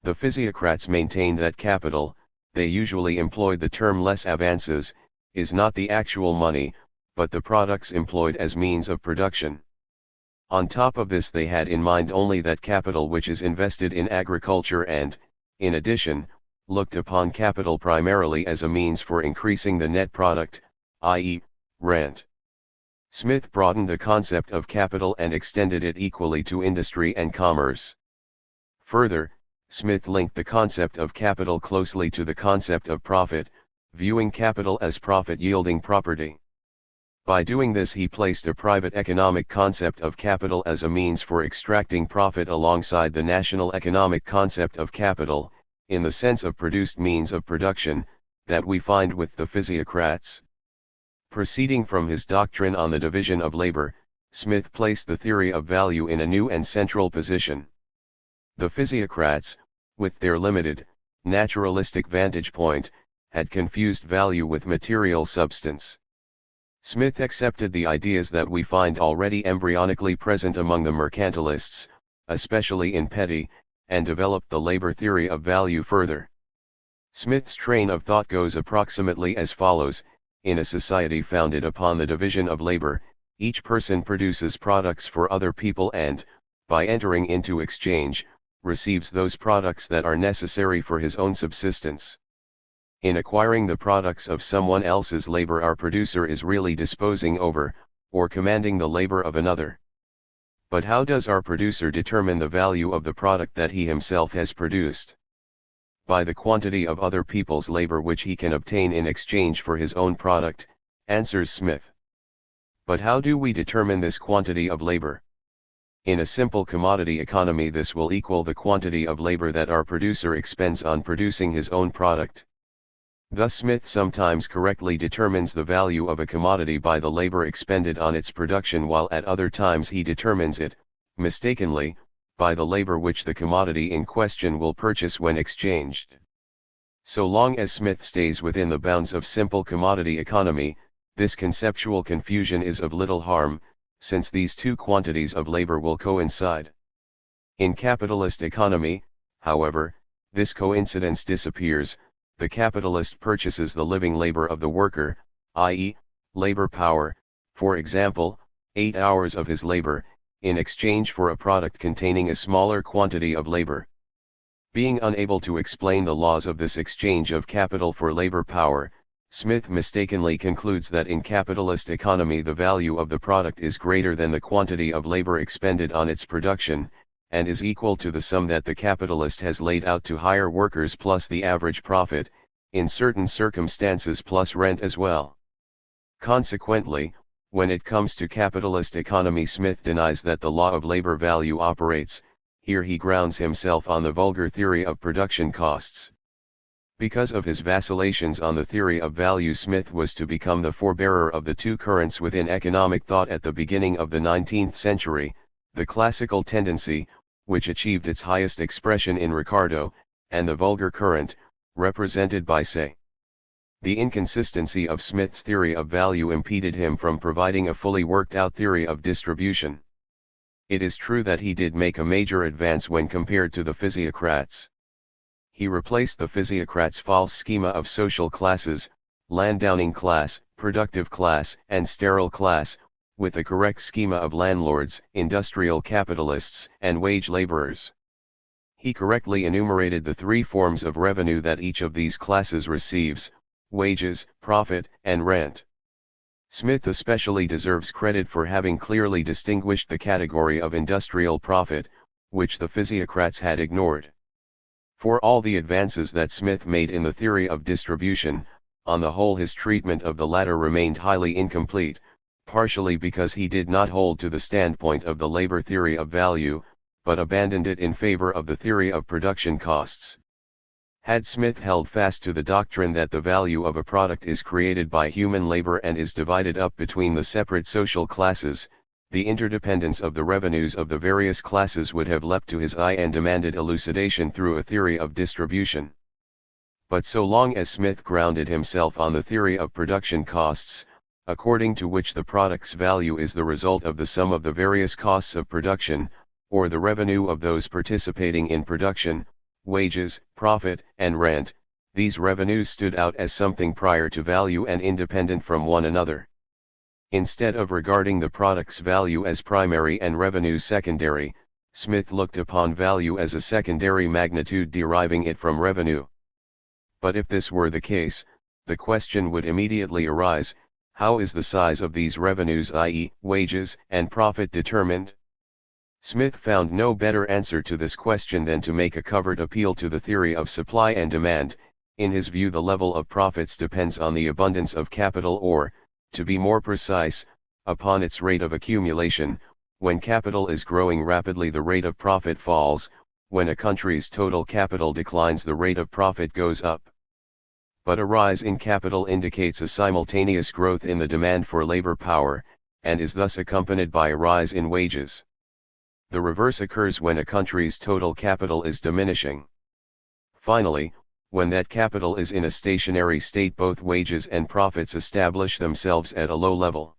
The physiocrats maintained that capital, they usually employed the term les avances, is not the actual money, but the products employed as means of production. On top of this, they had in mind only that capital which is invested in agriculture and, in addition, looked upon capital primarily as a means for increasing the net product, i.e., rent. Smith broadened the concept of capital and extended it equally to industry and commerce. Further, Smith linked the concept of capital closely to the concept of profit, viewing capital as profit-yielding property. By doing this, he placed a private economic concept of capital as a means for extracting profit alongside the national economic concept of capital, in the sense of produced means of production, that we find with the physiocrats. Proceeding from his doctrine on the division of labor, Smith placed the theory of value in a new and central position. The physiocrats, with their limited, naturalistic vantage point, had confused value with material substance. Smith accepted the ideas that we find already embryonically present among the mercantilists, especially in petty, and developed the labor theory of value further. Smith's train of thought goes approximately as follows: in a society founded upon the division of labor, each person produces products for other people and, by entering into exchange, receives those products that are necessary for his own subsistence. In acquiring the products of someone else's labor, our producer is really disposing over, or commanding the labor of another. But how does our producer determine the value of the product that he himself has produced? By the quantity of other people's labor which he can obtain in exchange for his own product, answers Smith. But how do we determine this quantity of labor? In a simple commodity economy, this will equal the quantity of labor that our producer expends on producing his own product. Thus Smith sometimes correctly determines the value of a commodity by the labor expended on its production, while at other times he determines it, mistakenly, by the labor which the commodity in question will purchase when exchanged. So long as Smith stays within the bounds of simple commodity economy, this conceptual confusion is of little harm, since these two quantities of labor will coincide. In capitalist economy, however, this coincidence disappears. The capitalist purchases the living labor of the worker, i.e., labor power, for example, 8 hours of his labor, in exchange for a product containing a smaller quantity of labor. Being unable to explain the laws of this exchange of capital for labor power, Smith mistakenly concludes that in capitalist economy the value of the product is greater than the quantity of labor expended on its production, and is equal to the sum that the capitalist has laid out to hire workers plus the average profit, in certain circumstances plus rent as well. Consequently, when it comes to capitalist economy, Smith denies that the law of labor value operates. Here he grounds himself on the vulgar theory of production costs. Because of his vacillations on the theory of value, Smith was to become the forebearer of the two currents within economic thought at the beginning of the 19th century, the classical tendency, which achieved its highest expression in Ricardo, and the vulgar current, represented by Say. The inconsistency of Smith's theory of value impeded him from providing a fully worked-out theory of distribution. It is true that he did make a major advance when compared to the physiocrats. He replaced the physiocrats' false schema of social classes, landowning class, productive class, and sterile class, with the correct schema of landlords, industrial capitalists, and wage laborers. He correctly enumerated the three forms of revenue that each of these classes receives: wages, profit, and rent. Smith especially deserves credit for having clearly distinguished the category of industrial profit, which the physiocrats had ignored. For all the advances that Smith made in the theory of distribution, on the whole his treatment of the latter remained highly incomplete, partially because he did not hold to the standpoint of the labor theory of value, but abandoned it in favor of the theory of production costs. Had Smith held fast to the doctrine that the value of a product is created by human labor and is divided up between the separate social classes, the interdependence of the revenues of the various classes would have leapt to his eye and demanded elucidation through a theory of distribution. But so long as Smith grounded himself on the theory of production costs, according to which the product's value is the result of the sum of the various costs of production, or the revenue of those participating in production, wages, profit, and rent, these revenues stood out as something prior to value and independent from one another. Instead of regarding the product's value as primary and revenue secondary, Smith looked upon value as a secondary magnitude, deriving it from revenue. But if this were the case, the question would immediately arise: how is the size of these revenues, i.e., wages and profit, determined? Smith found no better answer to this question than to make a covert appeal to the theory of supply and demand. In his view, the level of profits depends on the abundance of capital, or, to be more precise, upon its rate of accumulation. When capital is growing rapidly, the rate of profit falls; when a country's total capital declines, the rate of profit goes up. But a rise in capital indicates a simultaneous growth in the demand for labor power, and is thus accompanied by a rise in wages. The reverse occurs when a country's total capital is diminishing. Finally, when that capital is in a stationary state, both wages and profits establish themselves at a low level.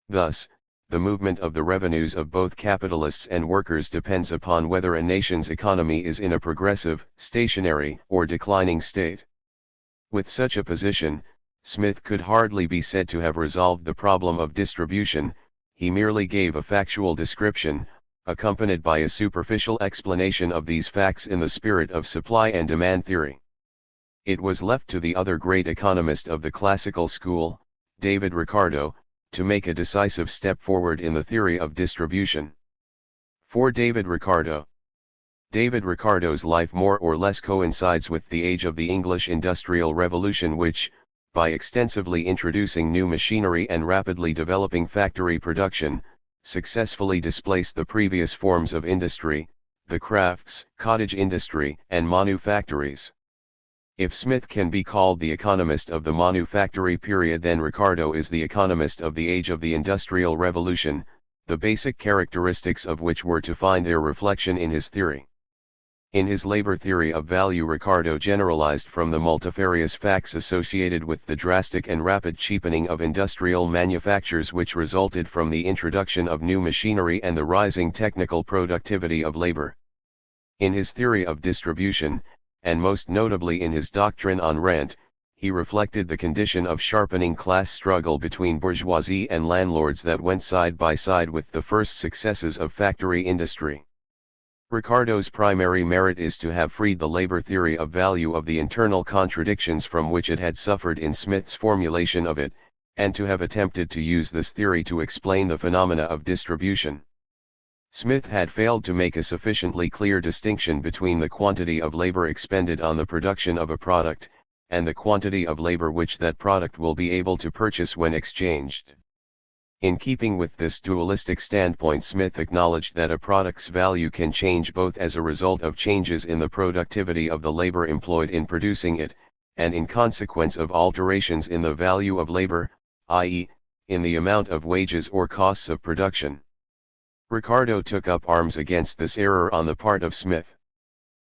Thus, the movement of the revenues of both capitalists and workers depends upon whether a nation's economy is in a progressive, stationary, or declining state. With such a position, Smith could hardly be said to have resolved the problem of distribution. He merely gave a factual description, accompanied by a superficial explanation of these facts in the spirit of supply and demand theory. It was left to the other great economist of the classical school, David Ricardo, to make a decisive step forward in the theory of distribution. For David Ricardo's life more or less coincides with the age of the English Industrial Revolution, which, by extensively introducing new machinery and rapidly developing factory production, successfully displaced the previous forms of industry, the crafts, cottage industry, and manufactories. If Smith can be called the economist of the manufactory period, then Ricardo is the economist of the age of the Industrial Revolution, the basic characteristics of which were to find their reflection in his theory. In his labor theory of value, Ricardo generalized from the multifarious facts associated with the drastic and rapid cheapening of industrial manufactures which resulted from the introduction of new machinery and the rising technical productivity of labor. In his theory of distribution, and most notably in his doctrine on rent, he reflected the condition of sharpening class struggle between bourgeoisie and landlords that went side by side with the first successes of factory industry. Ricardo's primary merit is to have freed the labor theory of value of the internal contradictions from which it had suffered in Smith's formulation of it, and to have attempted to use this theory to explain the phenomena of distribution. Smith had failed to make a sufficiently clear distinction between the quantity of labor expended on the production of a product, and the quantity of labor which that product will be able to purchase when exchanged. In keeping with this dualistic standpoint, Smith acknowledged that a product's value can change both as a result of changes in the productivity of the labor employed in producing it, and in consequence of alterations in the value of labor, i.e., in the amount of wages or costs of production. Ricardo took up arms against this error on the part of Smith.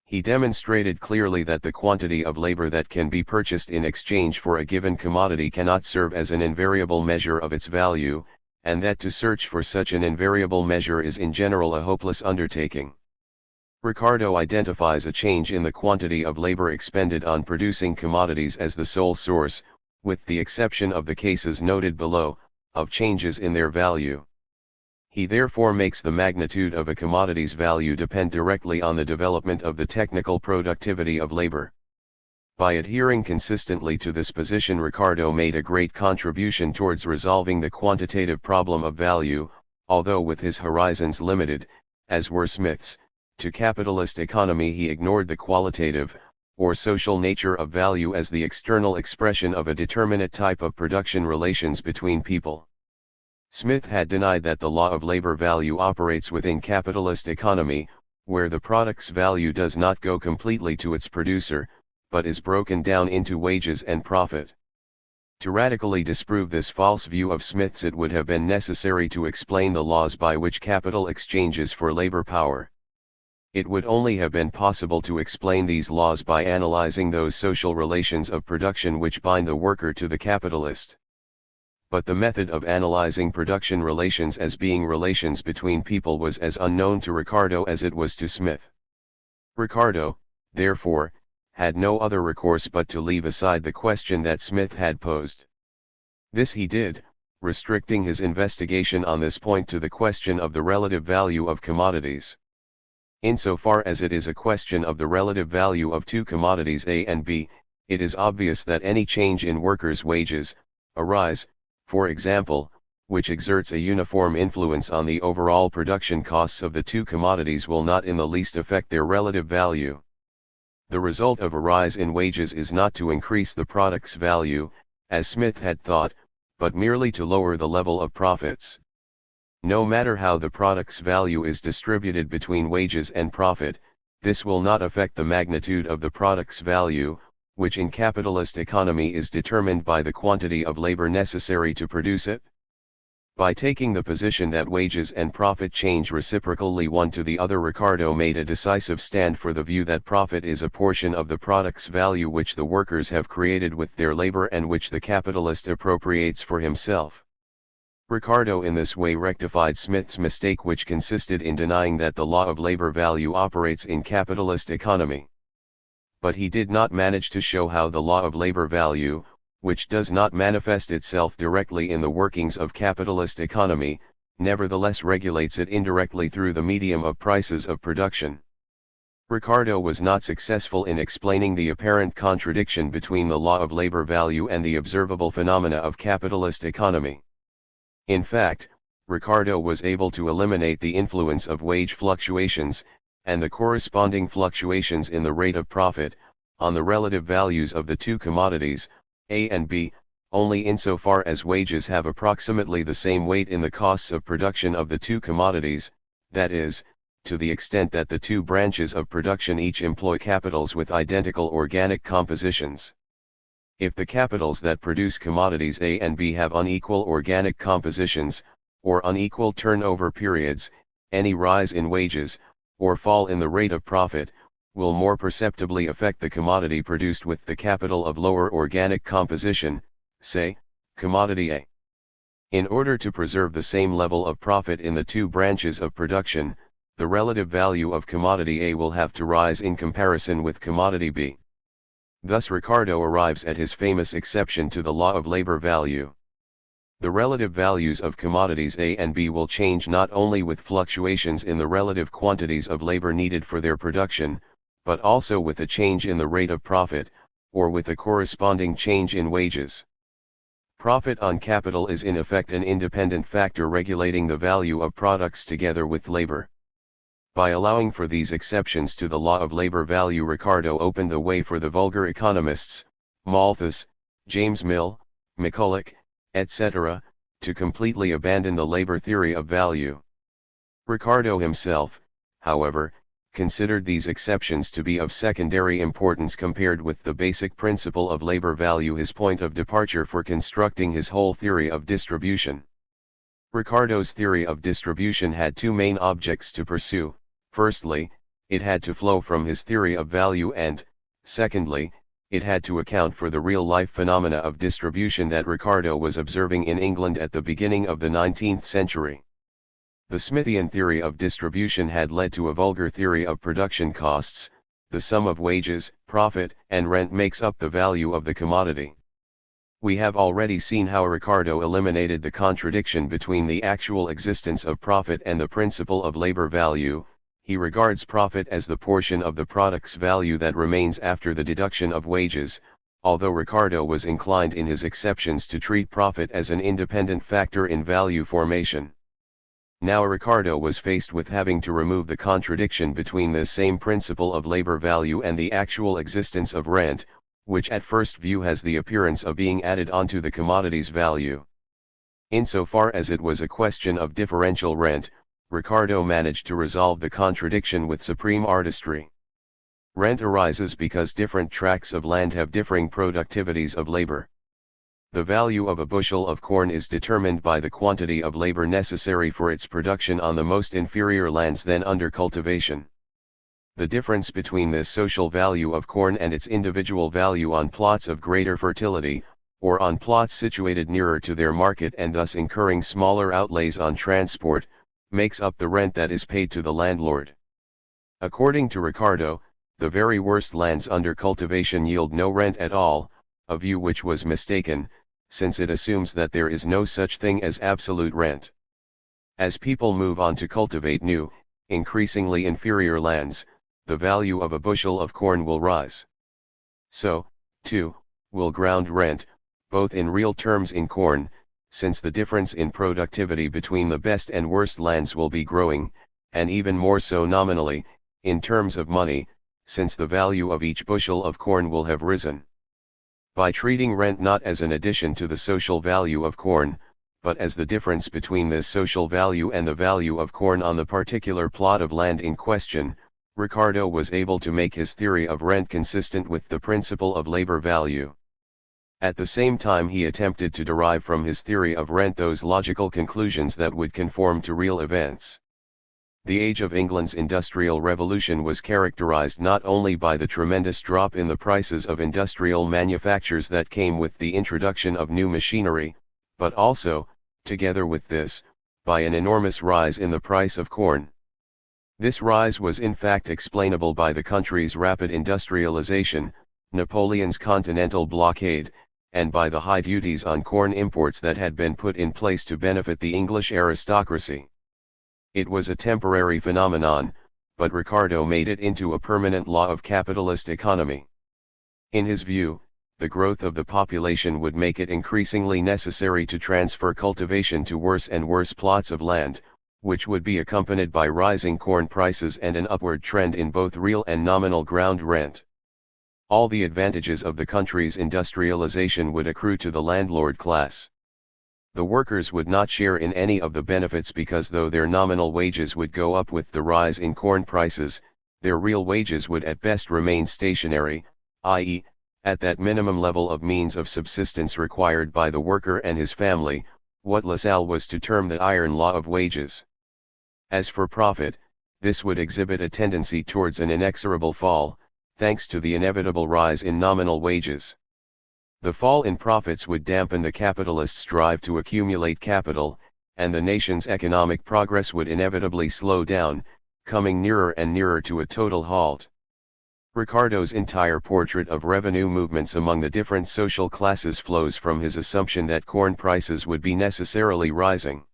He demonstrated clearly that the quantity of labor that can be purchased in exchange for a given commodity cannot serve as an invariable measure of its value, and that to search for such an invariable measure is in general a hopeless undertaking. Ricardo identifies a change in the quantity of labor expended on producing commodities as the sole source, with the exception of the cases noted below, of changes in their value. He therefore makes the magnitude of a commodity's value depend directly on the development of the technical productivity of labor. By adhering consistently to this position, Ricardo made a great contribution towards resolving the quantitative problem of value, although with his horizons limited, as were Smith's, to capitalist economy. He ignored the qualitative, or social nature of value as the external expression of a determinate type of production relations between people. Smith had denied that the law of labor value operates within capitalist economy, where the product's value does not go completely to its producer, but is broken down into wages and profit. To radically disprove this false view of Smith's, it would have been necessary to explain the laws by which capital exchanges for labor power. It would only have been possible to explain these laws by analyzing those social relations of production which bind the worker to the capitalist. But the method of analyzing production relations as being relations between people was as unknown to Ricardo as it was to Smith. Ricardo, therefore, had no other recourse but to leave aside the question that Smith had posed. This he did, restricting his investigation on this point to the question of the relative value of commodities. Insofar as it is a question of the relative value of two commodities A and B, it is obvious that any change in workers' wages, a rise, for example, which exerts a uniform influence on the overall production costs of the two commodities, will not in the least affect their relative value. The result of a rise in wages is not to increase the product's value, as Smith had thought, but merely to lower the level of profits. No matter how the product's value is distributed between wages and profit, this will not affect the magnitude of the product's value, which in capitalist economy is determined by the quantity of labor necessary to produce it. By taking the position that wages and profit change reciprocally one to the other, Ricardo made a decisive stand for the view that profit is a portion of the product's value which the workers have created with their labor and which the capitalist appropriates for himself. Ricardo in this way rectified Smith's mistake, which consisted in denying that the law of labor value operates in capitalist economy. But he did not manage to show how the law of labor value, which does not manifest itself directly in the workings of capitalist economy, nevertheless regulates it indirectly through the medium of prices of production. Ricardo was not successful in explaining the apparent contradiction between the law of labor value and the observable phenomena of capitalist economy. In fact, Ricardo was able to eliminate the influence of wage fluctuations, and the corresponding fluctuations in the rate of profit, on the relative values of the two commodities, A and B, only insofar as wages have approximately the same weight in the costs of production of the two commodities, that is, to the extent that the two branches of production each employ capitals with identical organic compositions. If the capitals that produce commodities A and B have unequal organic compositions, or unequal turnover periods, any rise in wages, or fall in the rate of profit, will more perceptibly affect the commodity produced with the capital of lower organic composition, say, commodity A. In order to preserve the same level of profit in the two branches of production, the relative value of commodity A will have to rise in comparison with commodity B. Thus Ricardo arrives at his famous exception to the law of labor value. The relative values of commodities A and B will change not only with fluctuations in the relative quantities of labor needed for their production, but also with a change in the rate of profit, or with a corresponding change in wages. Profit on capital is in effect an independent factor regulating the value of products together with labor. By allowing for these exceptions to the law of labor value, Ricardo opened the way for the vulgar economists, Malthus, James Mill, McCulloch, etc., to completely abandon the labor theory of value. Ricardo himself, however, considered these exceptions to be of secondary importance compared with the basic principle of labor value, his point of departure for constructing his whole theory of distribution. Ricardo's theory of distribution had two main objects to pursue. Firstly, it had to flow from his theory of value and, secondly, it had to account for the real-life phenomena of distribution that Ricardo was observing in England at the beginning of the 19th century. The Smithian theory of distribution had led to a vulgar theory of production costs. The sum of wages, profit, and rent makes up the value of the commodity. We have already seen how Ricardo eliminated the contradiction between the actual existence of profit and the principle of labor value. He regards profit as the portion of the product's value that remains after the deduction of wages, although Ricardo was inclined in his exceptions to treat profit as an independent factor in value formation. Now Ricardo was faced with having to remove the contradiction between this same principle of labor value and the actual existence of rent, which at first view has the appearance of being added onto the commodity's value. Insofar as it was a question of differential rent, Ricardo managed to resolve the contradiction with supreme artistry. Rent arises because different tracts of land have differing productivities of labor. The value of a bushel of corn is determined by the quantity of labor necessary for its production on the most inferior lands then under cultivation. The difference between this social value of corn and its individual value on plots of greater fertility, or on plots situated nearer to their market and thus incurring smaller outlays on transport, makes up the rent that is paid to the landlord. According to Ricardo, the very worst lands under cultivation yield no rent at all, a view which was mistaken, since it assumes that there is no such thing as absolute rent. As people move on to cultivate new, increasingly inferior lands, the value of a bushel of corn will rise. So, too, will ground rent, both in real terms in corn, since the difference in productivity between the best and worst lands will be growing, and even more so nominally, in terms of money, since the value of each bushel of corn will have risen. By treating rent not as an addition to the social value of corn, but as the difference between this social value and the value of corn on the particular plot of land in question, Ricardo was able to make his theory of rent consistent with the principle of labor value. At the same time he attempted to derive from his theory of rent those logical conclusions that would conform to real events. The age of England's industrial revolution was characterized not only by the tremendous drop in the prices of industrial manufactures that came with the introduction of new machinery, but also, together with this, by an enormous rise in the price of corn. This rise was in fact explainable by the country's rapid industrialization, Napoleon's continental blockade, and by the high duties on corn imports that had been put in place to benefit the English aristocracy. It was a temporary phenomenon, but Ricardo made it into a permanent law of capitalist economy. In his view, the growth of the population would make it increasingly necessary to transfer cultivation to worse and worse plots of land, which would be accompanied by rising corn prices and an upward trend in both real and nominal ground rent. All the advantages of the country's industrialization would accrue to the landlord class. The workers would not share in any of the benefits because though their nominal wages would go up with the rise in corn prices, their real wages would at best remain stationary, i.e., at that minimum level of means of subsistence required by the worker and his family, what Lassalle was to term the iron law of wages. As for profit, this would exhibit a tendency towards an inexorable fall, thanks to the inevitable rise in nominal wages. The fall in profits would dampen the capitalists' drive to accumulate capital, and the nation's economic progress would inevitably slow down, coming nearer and nearer to a total halt. Ricardo's entire portrait of revenue movements among the different social classes flows from his assumption that corn prices would be necessarily rising.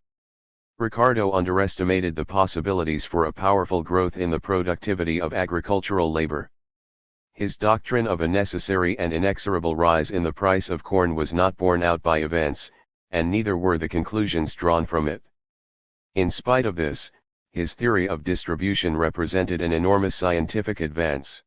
Ricardo underestimated the possibilities for a powerful growth in the productivity of agricultural labor. His doctrine of a necessary and inexorable rise in the price of corn was not borne out by events, and neither were the conclusions drawn from it. In spite of this, his theory of distribution represented an enormous scientific advance.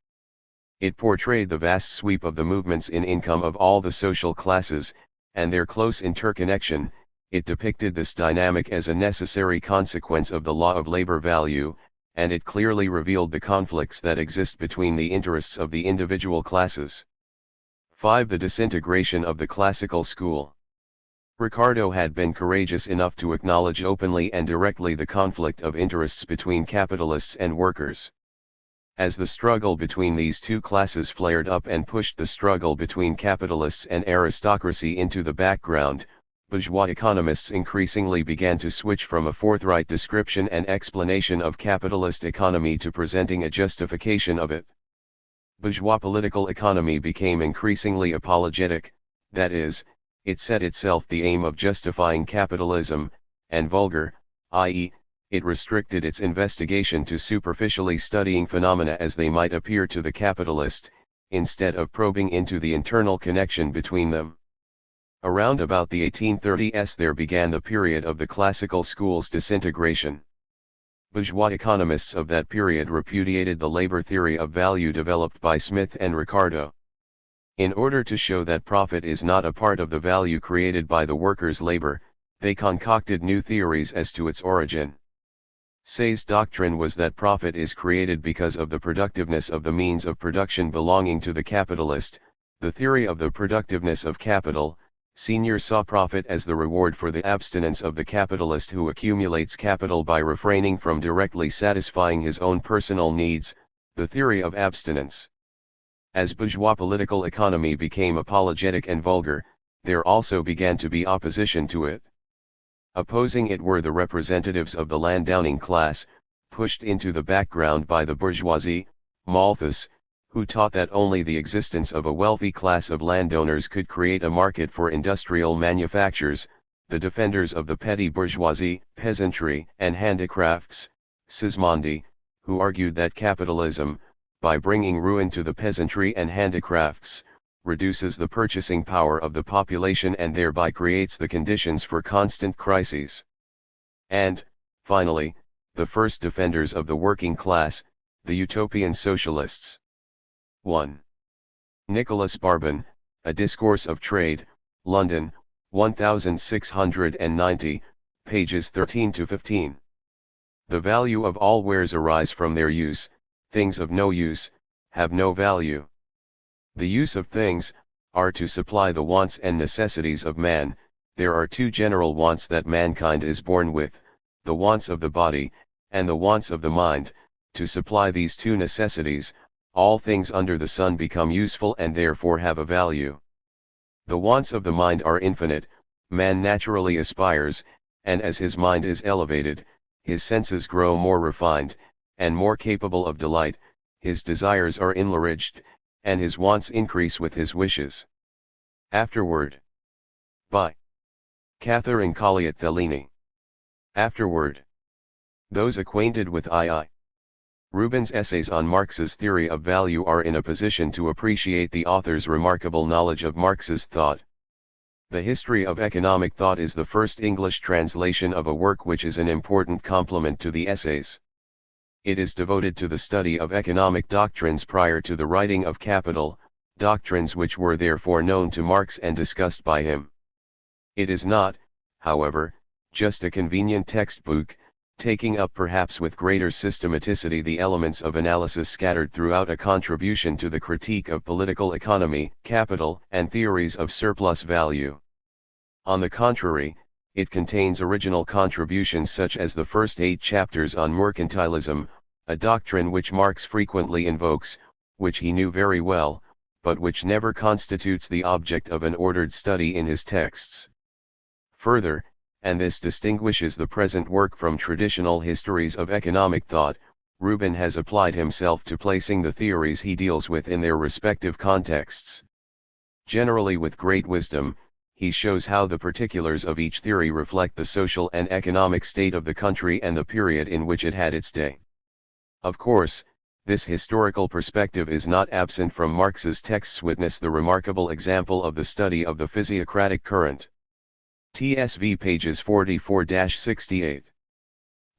It portrayed the vast sweep of the movements in income of all the social classes, and their close interconnection. It depicted this dynamic as a necessary consequence of the law of labor value, and it clearly revealed the conflicts that exist between the interests of the individual classes. 5. The disintegration of the classical school. Ricardo had been courageous enough to acknowledge openly and directly the conflict of interests between capitalists and workers. As the struggle between these two classes flared up and pushed the struggle between capitalists and aristocracy into the background, bourgeois economists increasingly began to switch from a forthright description and explanation of capitalist economy to presenting a justification of it. Bourgeois political economy became increasingly apologetic, that is, it set itself the aim of justifying capitalism, and vulgar, i.e., it restricted its investigation to superficially studying phenomena as they might appear to the capitalist, instead of probing into the internal connection between them. Around about the 1830s there began the period of the classical school's disintegration. Bourgeois economists of that period repudiated the labor theory of value developed by Smith and Ricardo. In order to show that profit is not a part of the value created by the worker's labor, they concocted new theories as to its origin. Say's doctrine was that profit is created because of the productiveness of the means of production belonging to the capitalist. The theory of the productiveness of capital, Senior saw profit as the reward for the abstinence of the capitalist who accumulates capital by refraining from directly satisfying his own personal needs, the theory of abstinence. As bourgeois political economy became apologetic and vulgar, there also began to be opposition to it. Opposing it were the representatives of the landowning class, pushed into the background by the bourgeoisie, Malthus, who taught that only the existence of a wealthy class of landowners could create a market for industrial manufactures, the defenders of the petty bourgeoisie, peasantry, and handicrafts, Sismondi, who argued that capitalism, by bringing ruin to the peasantry and handicrafts, reduces the purchasing power of the population and thereby creates the conditions for constant crises. And, finally, the first defenders of the working class, the utopian socialists. 1. Nicholas Barbon, A Discourse of Trade, London, 1690, pages 13 to 15. The value of all wares arise from their use, things of no use, have no value. The use of things, are to supply the wants and necessities of man. There are two general wants that mankind is born with, the wants of the body, and the wants of the mind. To supply these two necessities, all things under the sun become useful and therefore have a value. The wants of the mind are infinite, man naturally aspires, and as his mind is elevated, his senses grow more refined, and more capable of delight, his desires are enlarged, and his wants increase with his wishes. Afterward. By Catherine Colliot Thellini. Afterward. Those acquainted with II. Rubin's essays on Marx's theory of value are in a position to appreciate the author's remarkable knowledge of Marx's thought. The History of Economic Thought is the first English translation of a work which is an important complement to the essays. It is devoted to the study of economic doctrines prior to the writing of Capital, doctrines which were therefore known to Marx and discussed by him. It is not, however, just a convenient textbook, taking up perhaps with greater systematicity the elements of analysis scattered throughout a contribution to the critique of political economy, capital, and theories of surplus value. On the contrary, it contains original contributions such as the first 8 chapters on mercantilism, a doctrine which Marx frequently invokes, which he knew very well, but which never constitutes the object of an ordered study in his texts. Further, and this distinguishes the present work from traditional histories of economic thought, Rubin has applied himself to placing the theories he deals with in their respective contexts. Generally with great wisdom, he shows how the particulars of each theory reflect the social and economic state of the country and the period in which it had its day. Of course, this historical perspective is not absent from Marx's texts. Witness the remarkable example of the study of the physiocratic current. TSV pages 44-68.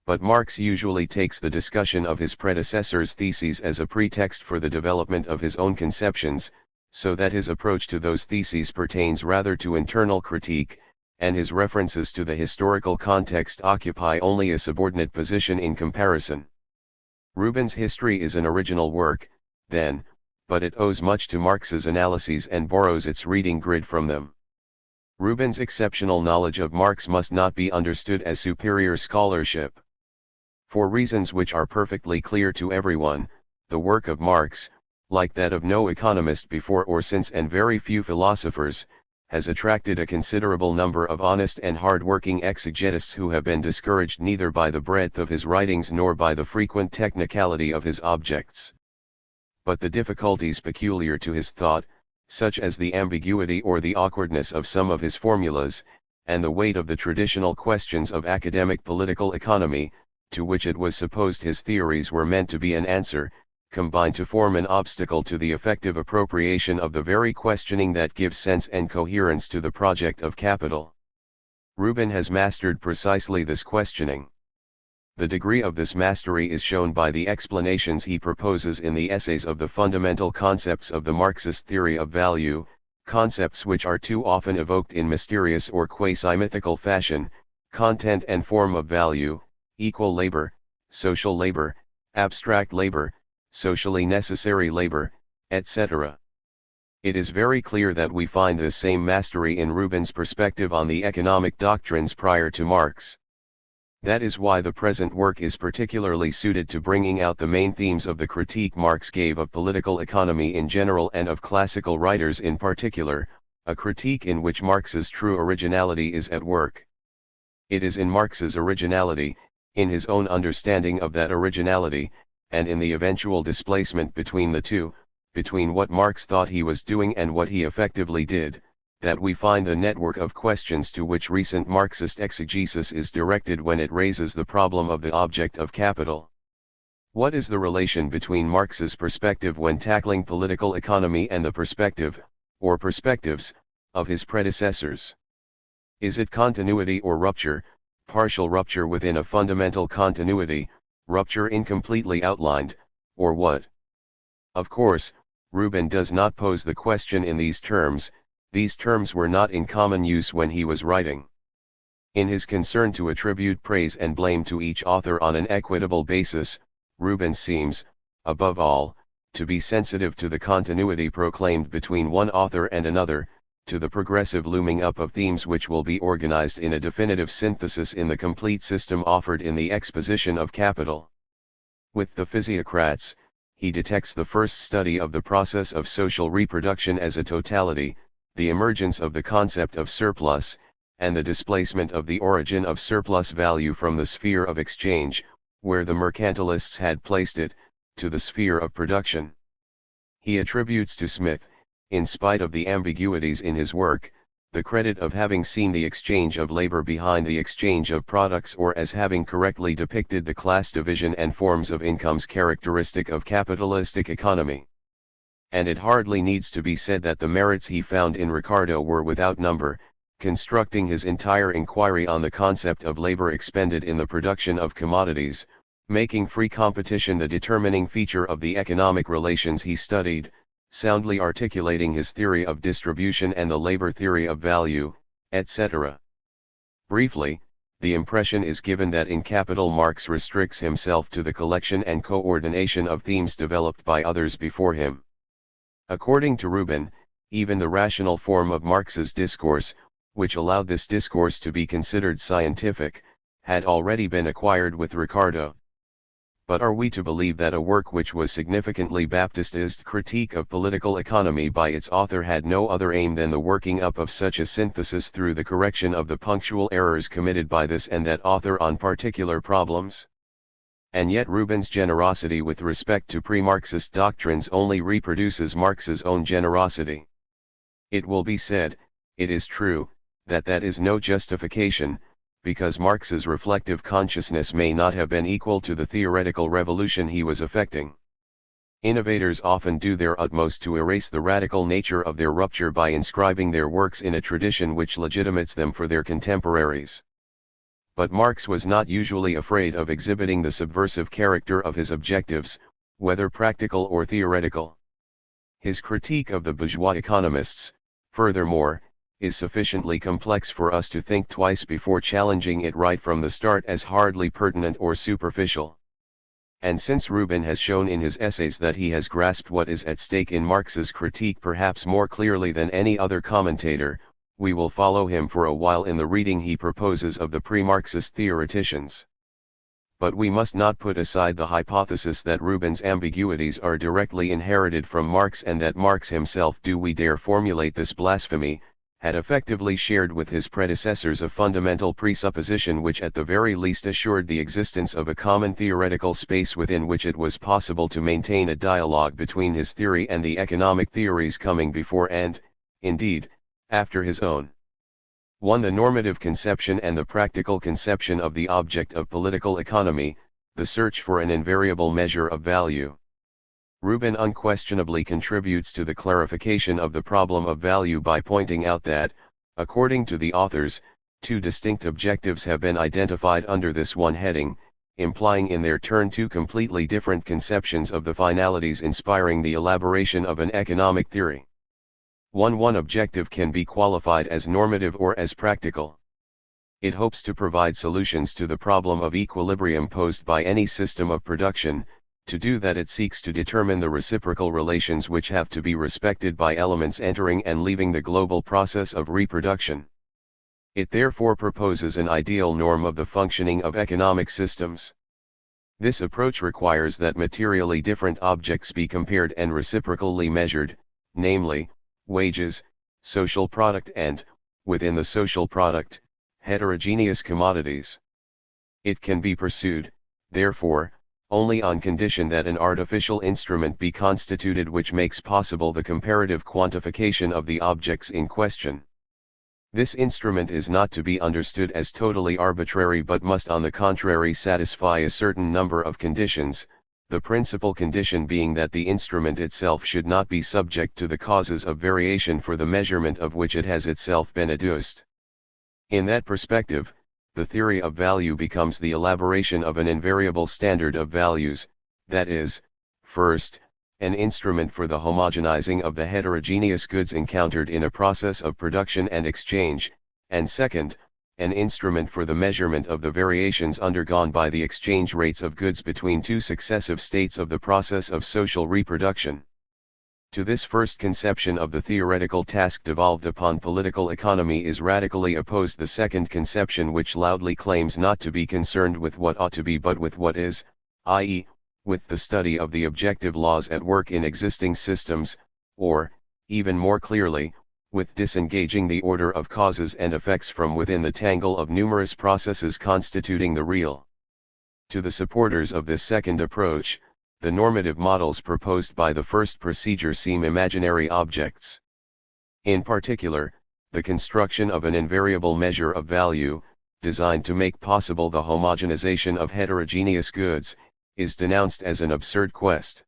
But Marx usually takes the discussion of his predecessors' theses as a pretext for the development of his own conceptions, so that his approach to those theses pertains rather to internal critique, and his references to the historical context occupy only a subordinate position in comparison. Rubin's history is an original work, then, but it owes much to Marx's analyses and borrows its reading grid from them. Rubin's exceptional knowledge of Marx must not be understood as superior scholarship. For reasons which are perfectly clear to everyone, the work of Marx, like that of no economist before or since and very few philosophers, has attracted a considerable number of honest and hard-working exegetists who have been discouraged neither by the breadth of his writings nor by the frequent technicality of his objects. But the difficulties peculiar to his thought, such as the ambiguity or the awkwardness of some of his formulas, and the weight of the traditional questions of academic political economy, to which it was supposed his theories were meant to be an answer, combine to form an obstacle to the effective appropriation of the very questioning that gives sense and coherence to the project of capital. Rubin has mastered precisely this questioning. The degree of this mastery is shown by the explanations he proposes in the essays of the fundamental concepts of the Marxist theory of value, concepts which are too often evoked in mysterious or quasi-mythical fashion: content and form of value, equal labor, social labor, abstract labor, socially necessary labor, etc. It is very clear that we find this same mastery in Rubin's perspective on the economic doctrines prior to Marx. That is why the present work is particularly suited to bringing out the main themes of the critique Marx gave of political economy in general and of classical writers in particular, a critique in which Marx's true originality is at work. It is in Marx's originality, in his own understanding of that originality, and in the eventual displacement between the two, between what Marx thought he was doing and what he effectively did, that we find the network of questions to which recent Marxist exegesis is directed when it raises the problem of the object of capital. What is the relation between Marx's perspective when tackling political economy and the perspective, or perspectives, of his predecessors? Is it continuity or rupture, partial rupture within a fundamental continuity, rupture incompletely outlined, or what? Of course, Rubin does not pose the question in these terms. These terms were not in common use when he was writing. In his concern to attribute praise and blame to each author on an equitable basis, Rubin seems, above all, to be sensitive to the continuity proclaimed between one author and another, to the progressive looming up of themes which will be organized in a definitive synthesis in the complete system offered in the exposition of Capital. With the physiocrats, he detects the first study of the process of social reproduction as a totality, the emergence of the concept of surplus, and the displacement of the origin of surplus value from the sphere of exchange, where the mercantilists had placed it, to the sphere of production. He attributes to Smith, in spite of the ambiguities in his work, the credit of having seen the exchange of labor behind the exchange of products, or as having correctly depicted the class division and forms of incomes characteristic of capitalistic economy. And it hardly needs to be said that the merits he found in Ricardo were without number, constructing his entire inquiry on the concept of labor expended in the production of commodities, making free competition the determining feature of the economic relations he studied, soundly articulating his theory of distribution and the labor theory of value, etc. Briefly, the impression is given that in Capital Marx restricts himself to the collection and coordination of themes developed by others before him. According to Rubin, even the rational form of Marx's discourse, which allowed this discourse to be considered scientific, had already been acquired with Ricardo. But are we to believe that a work which was significantly Baptistist critique of political economy by its author had no other aim than the working up of such a synthesis through the correction of the punctual errors committed by this and that author on particular problems? And yet Rubin's generosity with respect to pre-Marxist doctrines only reproduces Marx's own generosity. It will be said, it is true, that is no justification, because Marx's reflective consciousness may not have been equal to the theoretical revolution he was effecting. Innovators often do their utmost to erase the radical nature of their rupture by inscribing their works in a tradition which legitimates them for their contemporaries. But Marx was not usually afraid of exhibiting the subversive character of his objectives, whether practical or theoretical. His critique of the bourgeois economists, furthermore, is sufficiently complex for us to think twice before challenging it right from the start as hardly pertinent or superficial. And since Rubin has shown in his essays that he has grasped what is at stake in Marx's critique perhaps more clearly than any other commentator, we will follow him for a while in the reading he proposes of the pre-Marxist theoreticians. But we must not put aside the hypothesis that Rubin's ambiguities are directly inherited from Marx, and that Marx himself, do we dare formulate this blasphemy, had effectively shared with his predecessors a fundamental presupposition which at the very least assured the existence of a common theoretical space within which it was possible to maintain a dialogue between his theory and the economic theories coming before and, indeed, after his own. 1. The normative conception and the practical conception of the object of political economy, the search for an invariable measure of value. Rubin unquestionably contributes to the clarification of the problem of value by pointing out that, according to the authors, two distinct objectives have been identified under this one heading, implying in their turn two completely different conceptions of the finalities inspiring the elaboration of an economic theory. One objective can be qualified as normative or as practical. It hopes to provide solutions to the problem of equilibrium posed by any system of production. To do that it seeks to determine the reciprocal relations which have to be respected by elements entering and leaving the global process of reproduction. It therefore proposes an ideal norm of the functioning of economic systems. This approach requires that materially different objects be compared and reciprocally measured, namely, wages, social product and, within the social product, heterogeneous commodities. It can be pursued, therefore, only on condition that an artificial instrument be constituted which makes possible the comparative quantification of the objects in question. This instrument is not to be understood as totally arbitrary but must on the contrary satisfy a certain number of conditions, the principal condition being that the instrument itself should not be subject to the causes of variation for the measurement of which it has itself been adduced. In that perspective, the theory of value becomes the elaboration of an invariable standard of values, that is, first, an instrument for the homogenizing of the heterogeneous goods encountered in a process of production and exchange, and second, an instrument for the measurement of the variations undergone by the exchange rates of goods between two successive states of the process of social reproduction. To this first conception of the theoretical task devolved upon political economy is radically opposed the second conception, which loudly claims not to be concerned with what ought to be but with what is, i.e., with the study of the objective laws at work in existing systems, or, even more clearly, with disengaging the order of causes and effects from within the tangle of numerous processes constituting the real. To the supporters of this second approach, the normative models proposed by the first procedure seem imaginary objects. In particular, the construction of an invariable measure of value, designed to make possible the homogenization of heterogeneous goods, is denounced as an absurd quest.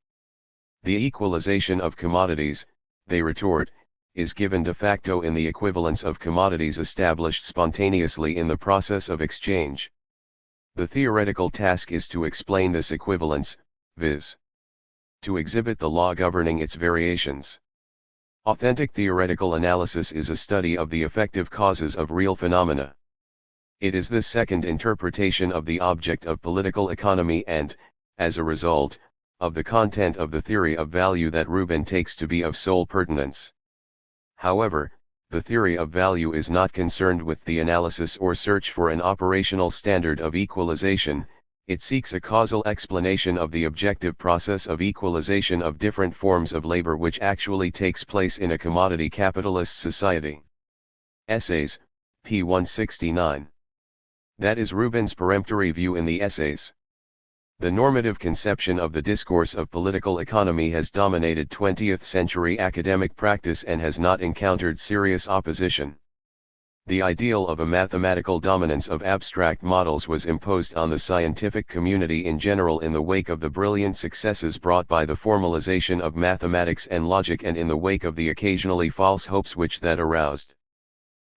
The equalization of commodities, they retort, is given de facto in the equivalence of commodities established spontaneously in the process of exchange. The theoretical task is to explain this equivalence, viz. to exhibit the law governing its variations. Authentic theoretical analysis is a study of the effective causes of real phenomena. It is this second interpretation of the object of political economy and, as a result, of the content of the theory of value that Rubin takes to be of sole pertinence. However, the theory of value is not concerned with the analysis or search for an operational standard of equalization. It seeks a causal explanation of the objective process of equalization of different forms of labor which actually takes place in a commodity capitalist society. Essays, p. 169. That is Rubin's peremptory view in the Essays. The normative conception of the discourse of political economy has dominated 20th-century academic practice and has not encountered serious opposition. The ideal of a mathematical dominance of abstract models was imposed on the scientific community in general in the wake of the brilliant successes brought by the formalization of mathematics and logic and in the wake of the occasionally false hopes which that aroused.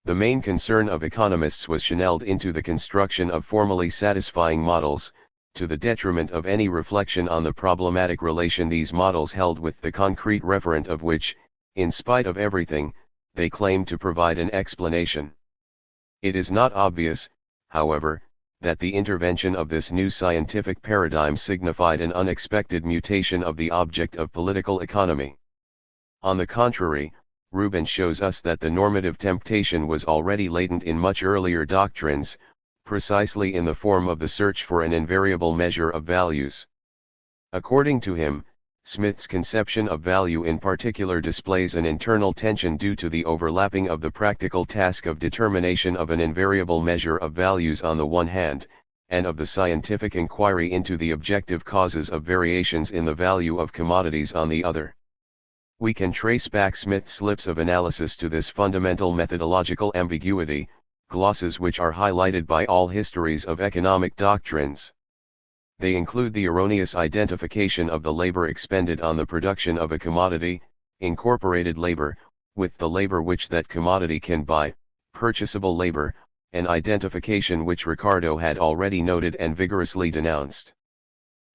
The main concern of economists was channeled into the construction of formally satisfying models, to the detriment of any reflection on the problematic relation these models held with the concrete referent of which, in spite of everything, they claimed to provide an explanation. It is not obvious, however, that the intervention of this new scientific paradigm signified an unexpected mutation of the object of political economy. On the contrary, Rubin shows us that the normative temptation was already latent in much earlier doctrines, precisely in the form of the search for an invariable measure of values. According to him, Smith's conception of value in particular displays an internal tension due to the overlapping of the practical task of determination of an invariable measure of values on the one hand, and of the scientific inquiry into the objective causes of variations in the value of commodities on the other. We can trace back Smith's slips of analysis to this fundamental methodological ambiguity, glosses which are highlighted by all histories of economic doctrines. They include the erroneous identification of the labor expended on the production of a commodity, incorporated labor, with the labor which that commodity can buy, purchasable labor, an identification which Ricardo had already noted and vigorously denounced.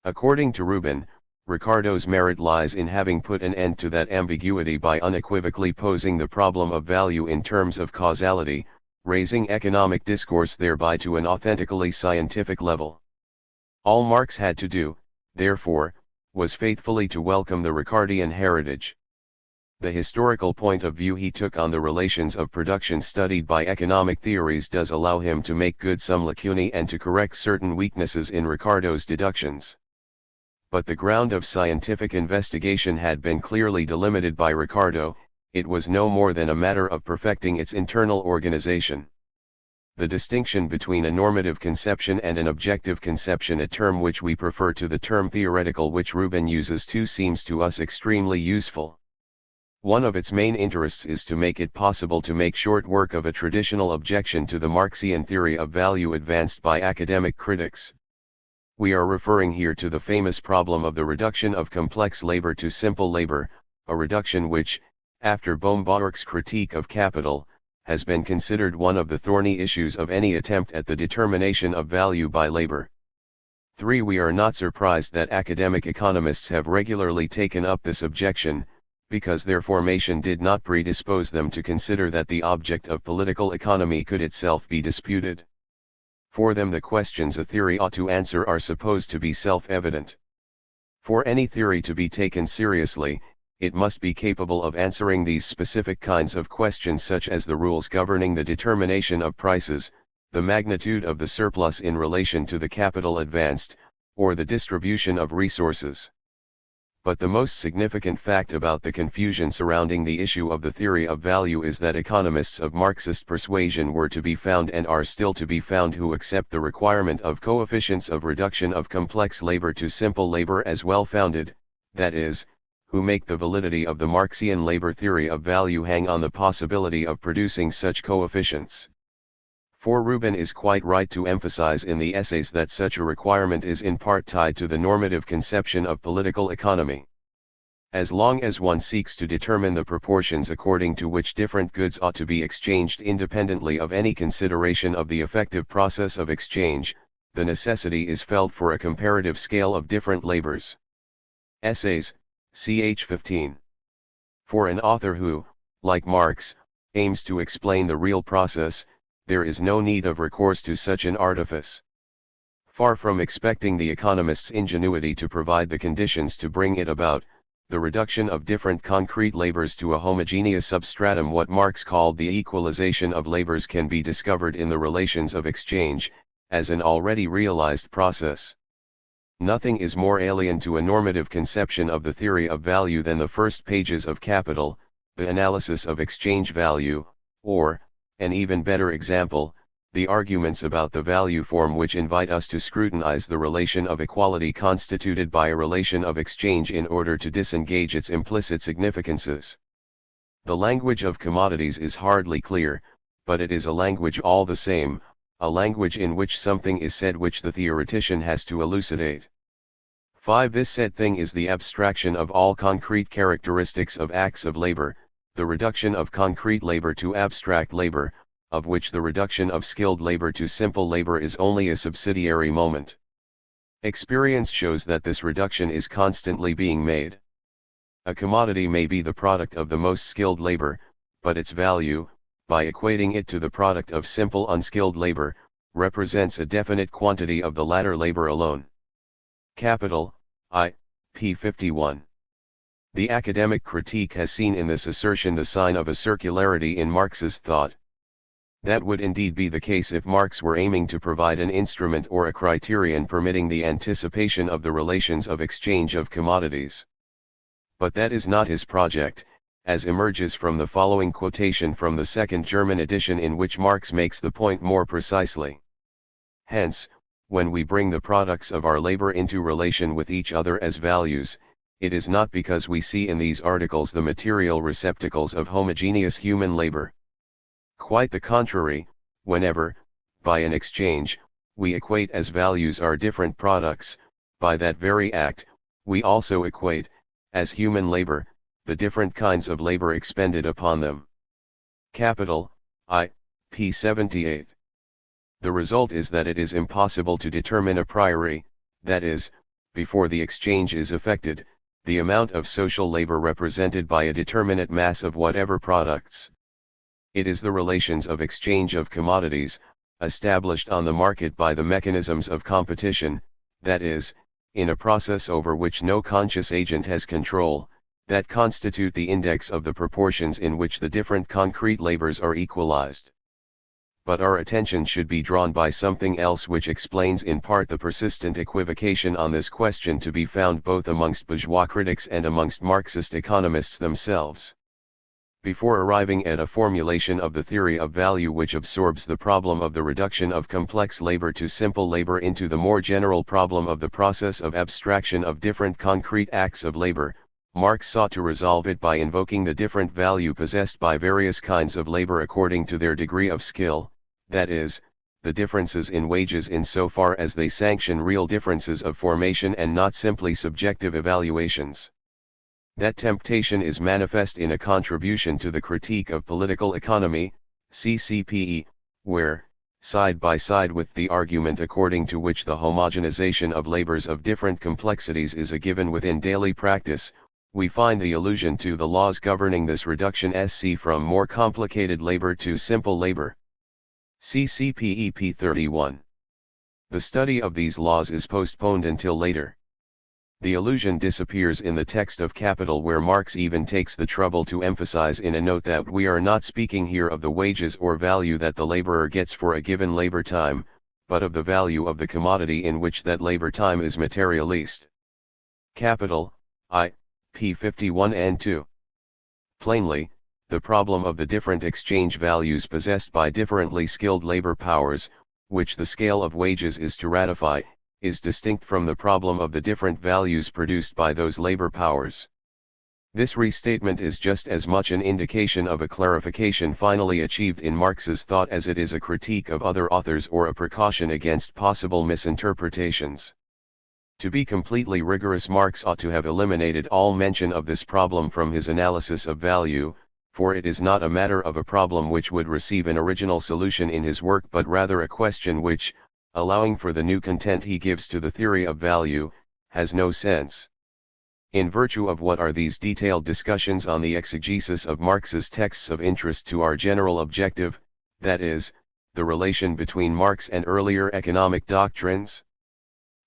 According to Rubin, Ricardo's merit lies in having put an end to that ambiguity by unequivocally posing the problem of value in terms of causality, raising economic discourse thereby to an authentically scientific level. All Marx had to do, therefore, was faithfully to welcome the Ricardian heritage. The historical point of view he took on the relations of production studied by economic theories does allow him to make good some lacunae and to correct certain weaknesses in Ricardo's deductions. But the ground of scientific investigation had been clearly delimited by Ricardo. It was no more than a matter of perfecting its internal organization. The distinction between a normative conception and an objective conception, a term which we prefer to the term theoretical which Rubin uses too, seems to us extremely useful. One of its main interests is to make it possible to make short work of a traditional objection to the Marxian theory of value advanced by academic critics. We are referring here to the famous problem of the reduction of complex labor to simple labor, a reduction which, after Baumgart's critique of capital, has been considered one of the thorny issues of any attempt at the determination of value by labor. 3. We are not surprised that academic economists have regularly taken up this objection, because their formation did not predispose them to consider that the object of political economy could itself be disputed. For them the questions a theory ought to answer are supposed to be self-evident. For any theory to be taken seriously, it must be capable of answering these specific kinds of questions, such as the rules governing the determination of prices, the magnitude of the surplus in relation to the capital advanced, or the distribution of resources. But the most significant fact about the confusion surrounding the issue of the theory of value is that economists of Marxist persuasion were to be found and are still to be found who accept the requirement of coefficients of reduction of complex labor to simple labor as well-founded, that is, who make the validity of the Marxian labor theory of value hang on the possibility of producing such coefficients. For Rubin is quite right to emphasize in the essays that such a requirement is in part tied to the normative conception of political economy. As long as one seeks to determine the proportions according to which different goods ought to be exchanged independently of any consideration of the effective process of exchange, the necessity is felt for a comparative scale of different labors. Essays, ch. 15. For an author who, like Marx, aims to explain the real process, there is no need of recourse to such an artifice. Far from expecting the economist's ingenuity to provide the conditions to bring it about, the reduction of different concrete labors to a homogeneous substratum, what Marx called the equalization of labors, can be discovered in the relations of exchange, as an already realized process. Nothing is more alien to a normative conception of the theory of value than the first pages of Capital, the analysis of exchange value, or, an even better example, the arguments about the value form, which invite us to scrutinize the relation of equality constituted by a relation of exchange in order to disengage its implicit significances. The language of commodities is hardly clear, but it is a language all the same, a language in which something is said which the theoretician has to elucidate. 5. This said thing is the abstraction of all concrete characteristics of acts of labor, the reduction of concrete labor to abstract labor, of which the reduction of skilled labor to simple labor is only a subsidiary moment. Experience shows that this reduction is constantly being made. A commodity may be the product of the most skilled labor, but its value, by equating it to the product of simple unskilled labor, represents a definite quantity of the latter labor alone. Capital, p. 51. The academic critique has seen in this assertion the sign of a circularity in Marxist thought. That would indeed be the case if Marx were aiming to provide an instrument or a criterion permitting the anticipation of the relations of exchange of commodities. But that is not his project, as emerges from the following quotation from the second German edition, in which Marx makes the point more precisely. Hence, when we bring the products of our labor into relation with each other as values, it is not because we see in these articles the material receptacles of homogeneous human labor. Quite the contrary, whenever, by an exchange, we equate as values our different products, by that very act, we also equate, as human labor, the different kinds of labor expended upon them. Capital, p. 78. The result is that it is impossible to determine a priori, that is, before the exchange is effected, the amount of social labor represented by a determinate mass of whatever products. It is the relations of exchange of commodities, established on the market by the mechanisms of competition, that is, in a process over which no conscious agent has control, that constitute the index of the proportions in which the different concrete labors are equalized. But our attention should be drawn by something else which explains in part the persistent equivocation on this question to be found both amongst bourgeois critics and amongst Marxist economists themselves. Before arriving at a formulation of the theory of value which absorbs the problem of the reduction of complex labor to simple labor into the more general problem of the process of abstraction of different concrete acts of labor, Marx sought to resolve it by invoking the different value possessed by various kinds of labor according to their degree of skill, that is, the differences in wages in so far as they sanction real differences of formation and not simply subjective evaluations. That temptation is manifest in a contribution to the critique of political economy, CCPE, where, side by side with the argument according to which the homogenization of labors of different complexities is a given within daily practice, we find the allusion to the laws governing this reduction from more complicated labor to simple labor. CCPE p. 31. The study of these laws is postponed until later. The allusion disappears in the text of Capital, where Marx even takes the trouble to emphasize in a note that we are not speaking here of the wages or value that the laborer gets for a given labor time, but of the value of the commodity in which that labor time is materialized. Capital, I. p. 51 and 2. Plainly, the problem of the different exchange values possessed by differently skilled labor powers, which the scale of wages is to ratify, is distinct from the problem of the different values produced by those labor powers. This restatement is just as much an indication of a clarification finally achieved in Marx's thought as it is a critique of other authors or a precaution against possible misinterpretations. To be completely rigorous, Marx ought to have eliminated all mention of this problem from his analysis of value, for it is not a matter of a problem which would receive an original solution in his work, but rather a question which, allowing for the new content he gives to the theory of value, has no sense. In virtue of what are these detailed discussions on the exegesis of Marx's texts of interest to our general objective, that is, the relation between Marx and earlier economic doctrines?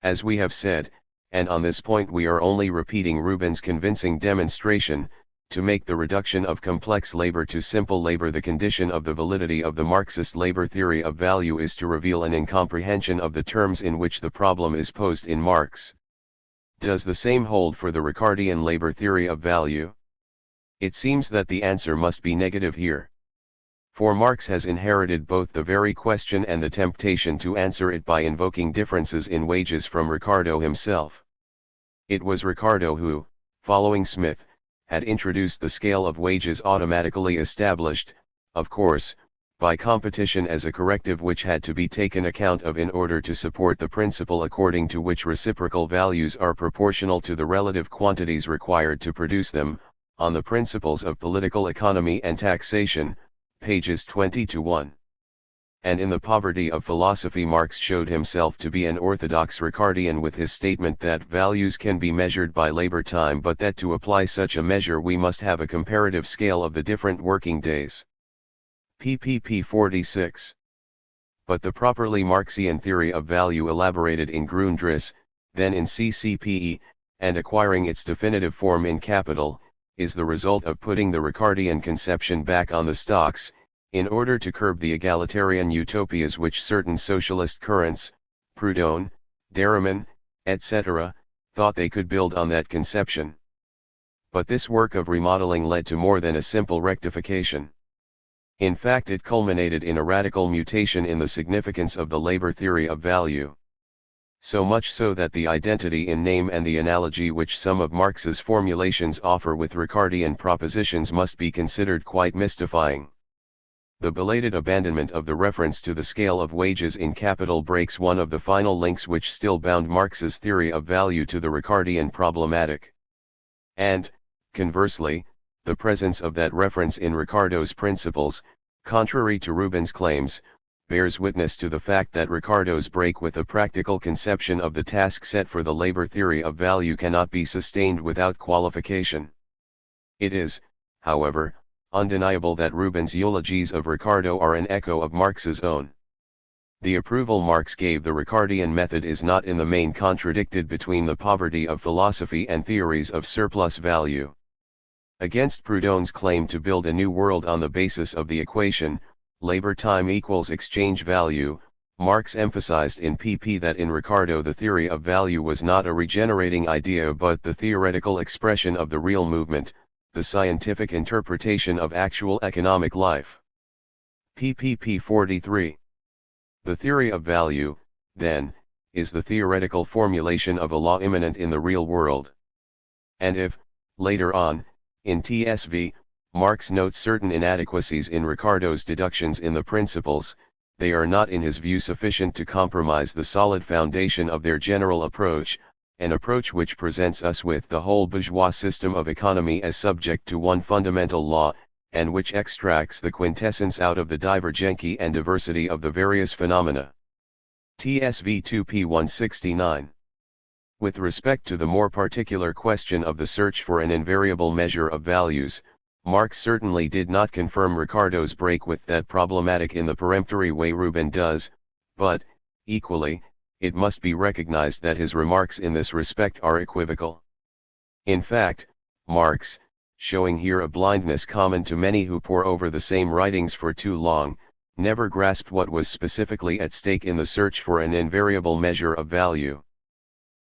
As we have said, and on this point we are only repeating Rubin's convincing demonstration, to make the reduction of complex labor to simple labor the condition of the validity of the Marxist labor theory of value is to reveal an incomprehension of the terms in which the problem is posed in Marx. Does the same hold for the Ricardian labor theory of value? It seems that the answer must be negative here. For Marx has inherited both the very question and the temptation to answer it by invoking differences in wages from Ricardo himself. It was Ricardo who, following Smith, had introduced the scale of wages automatically established, of course, by competition as a corrective which had to be taken account of in order to support the principle according to which reciprocal values are proportional to the relative quantities required to produce them, on the principles of political economy and taxation, pages 20-1. And in the Poverty of Philosophy Marx showed himself to be an orthodox Ricardian with his statement that values can be measured by labor time, but that to apply such a measure we must have a comparative scale of the different working days. pp. 46. But the properly Marxian theory of value elaborated in Grundrisse, then in CCPE, and acquiring its definitive form in Capital, is the result of putting the Ricardian conception back on the stocks, in order to curb the egalitarian utopias which certain socialist currents, Proudhon, Derriman, etc., thought they could build on that conception. But this work of remodeling led to more than a simple rectification. In fact, it culminated in a radical mutation in the significance of the labor theory of value. So much so that the identity in name and the analogy which some of Marx's formulations offer with Ricardian propositions must be considered quite mystifying. The belated abandonment of the reference to the scale of wages in Capital breaks one of the final links which still bound Marx's theory of value to the Ricardian problematic. And, conversely, the presence of that reference in Ricardo's principles, contrary to Rubin's claims, bears witness to the fact that Ricardo's break with a practical conception of the task set for the labor theory of value cannot be sustained without qualification. It is, however, undeniable that Rubin's eulogies of Ricardo are an echo of Marx's own. The approval Marx gave the Ricardian method is not in the main contradicted between the Poverty of Philosophy and theories of surplus value. Against Proudhon's claim to build a new world on the basis of the equation, labor time equals exchange value, Marx emphasized in pp that in Ricardo the theory of value was not a regenerating idea but the theoretical expression of the real movement, the scientific interpretation of actual economic life. pp. 43. The theory of value, then, is the theoretical formulation of a law immanent in the real world. And if, later on, in TSV, Marx notes certain inadequacies in Ricardo's deductions in the principles, they are not in his view sufficient to compromise the solid foundation of their general approach, an approach which presents us with the whole bourgeois system of economy as subject to one fundamental law, and which extracts the quintessence out of the divergency and diversity of the various phenomena. TSV 2p 169. With respect to the more particular question of the search for an invariable measure of values, Marx certainly did not confirm Ricardo's break with that problematic in the peremptory way Rubin does, but, equally, it must be recognized that his remarks in this respect are equivocal. In fact, Marx, showing here a blindness common to many who pore over the same writings for too long, never grasped what was specifically at stake in the search for an invariable measure of value.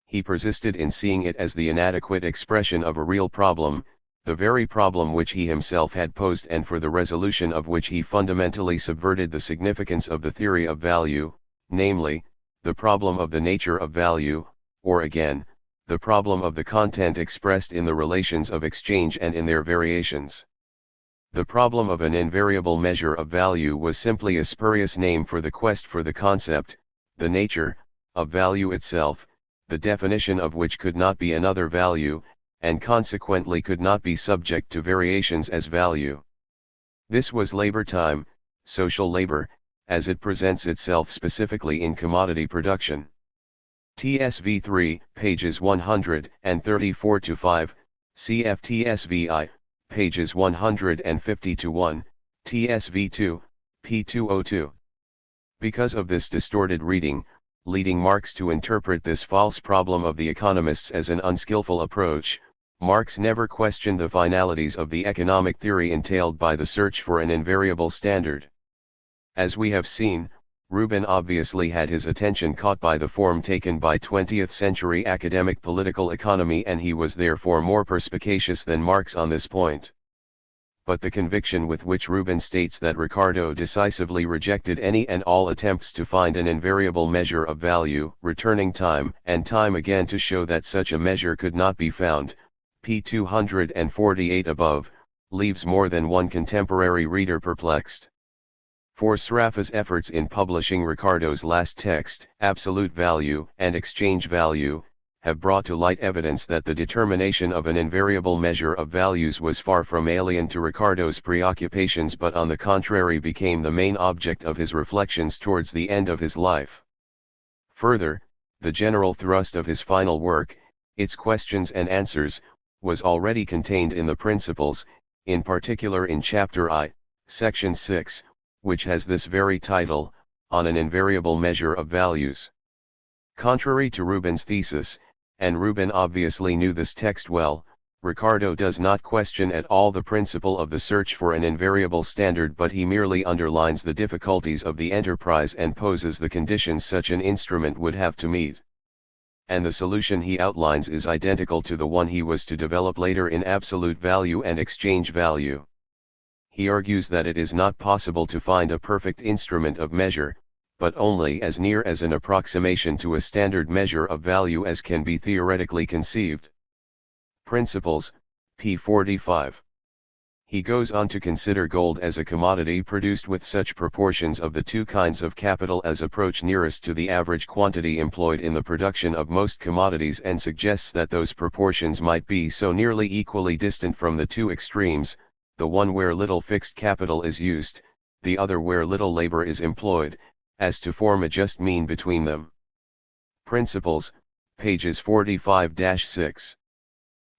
he persisted in seeing it as the inadequate expression of a real problem, the very problem which he himself had posed and for the resolution of which he fundamentally subverted the significance of the theory of value, namely, the problem of the nature of value, or again, the problem of the content expressed in the relations of exchange and in their variations. The problem of an invariable measure of value was simply a spurious name for the quest for the concept, the nature, of value itself, the definition of which could not be another value, and consequently could not be subject to variations as value. This was labor time, social labor, as it presents itself specifically in commodity production. TSV 3, pages 134-5, cf TSVI, pages 150-1, TSV 2, p202. Because of this distorted reading, leading Marx to interpret this false problem of the economists as an unskillful approach, Marx never questioned the finalities of the economic theory entailed by the search for an invariable standard. As we have seen, Rubin obviously had his attention caught by the form taken by 20th-century academic political economy, and he was therefore more perspicacious than Marx on this point. But the conviction with which Rubin states that Ricardo decisively rejected any and all attempts to find an invariable measure of value, returning time and time again to show that such a measure could not be found, p. 248 above, leaves more than one contemporary reader perplexed. For Sraffa's efforts in publishing Ricardo's last text, Absolute Value and Exchange Value, have brought to light evidence that the determination of an invariable measure of values was far from alien to Ricardo's preoccupations, but on the contrary became the main object of his reflections towards the end of his life. Further, the general thrust of his final work, its questions and answers, was already contained in the Principles, in particular in Chapter I, Section 6, which has this very title, On an Invariable Measure of Values. Contrary to Rubin's thesis, and Rubin obviously knew this text well, Ricardo does not question at all the principle of the search for an invariable standard, but he merely underlines the difficulties of the enterprise and poses the conditions such an instrument would have to meet. And the solution he outlines is identical to the one he was to develop later in Absolute Value and Exchange Value. He argues that it is not possible to find a perfect instrument of measure, but only as near as an approximation to a standard measure of value as can be theoretically conceived. Principles, p. 45. He goes on to consider gold as a commodity produced with such proportions of the two kinds of capital as approach nearest to the average quantity employed in the production of most commodities, and suggests that those proportions might be so nearly equally distant from the two extremes, the one where little fixed capital is used, the other where little labor is employed, as to form a just mean between them. Principles, pages 45-6.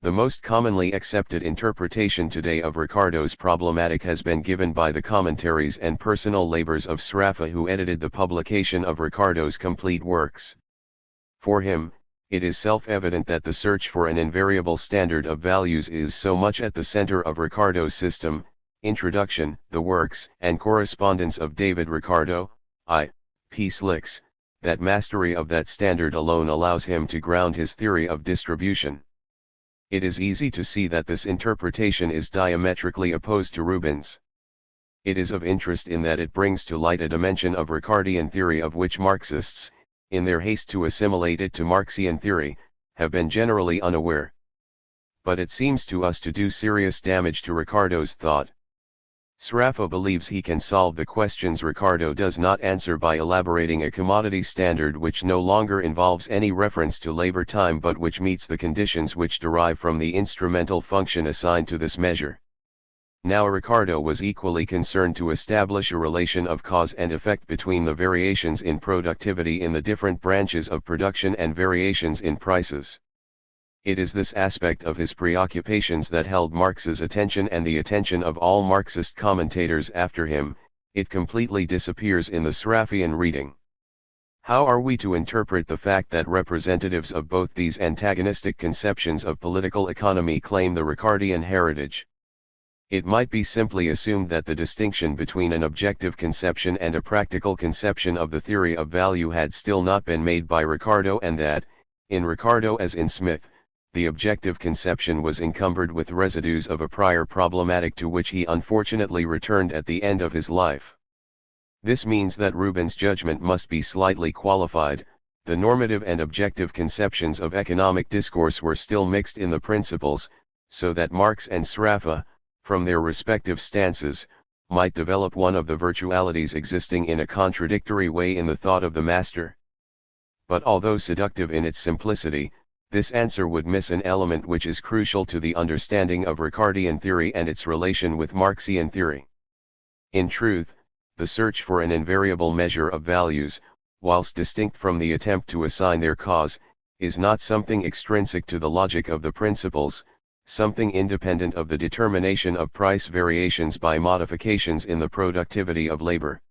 The most commonly accepted interpretation today of Ricardo's problematic has been given by the commentaries and personal labors of Sraffa, who edited the publication of Ricardo's complete works. For him, it is self-evident that the search for an invariable standard of values is so much at the center of Ricardo's system, Introduction, the works and correspondence of David Ricardo, I.P. Slicks, that mastery of that standard alone allows him to ground his theory of distribution. It is easy to see that this interpretation is diametrically opposed to Rubin's. It is of interest in that it brings to light a dimension of Ricardian theory of which Marxists, in their haste to assimilate it to Marxian theory, have been generally unaware. But it seems to us to do serious damage to Ricardo's thought. Sraffa believes he can solve the questions Ricardo does not answer by elaborating a commodity standard which no longer involves any reference to labor time, but which meets the conditions which derive from the instrumental function assigned to this measure. Now Ricardo was equally concerned to establish a relation of cause and effect between the variations in productivity in the different branches of production and variations in prices. It is this aspect of his preoccupations that held Marx's attention and the attention of all Marxist commentators after him. It completely disappears in the Sraffian reading. How are we to interpret the fact that representatives of both these antagonistic conceptions of political economy claim the Ricardian heritage? It might be simply assumed that the distinction between an objective conception and a practical conception of the theory of value had still not been made by Ricardo, and that, In Ricardo as in Smith, the objective conception was encumbered with residues of a prior problematic to which he unfortunately returned at the end of his life. This means that Rubin's judgment must be slightly qualified. The normative and objective conceptions of economic discourse were still mixed in the principles, so that Marx and Sraffa, from their respective stances, might develop one of the virtualities existing in a contradictory way in the thought of the master. But although seductive in its simplicity, this answer would miss an element which is crucial to the understanding of Ricardian theory and its relation with Marxian theory. In truth, the search for an invariable measure of values, whilst distinct from the attempt to assign their cause, is not something extrinsic to the logic of the principles, something independent of the determination of price variations by modifications in the productivity of labor.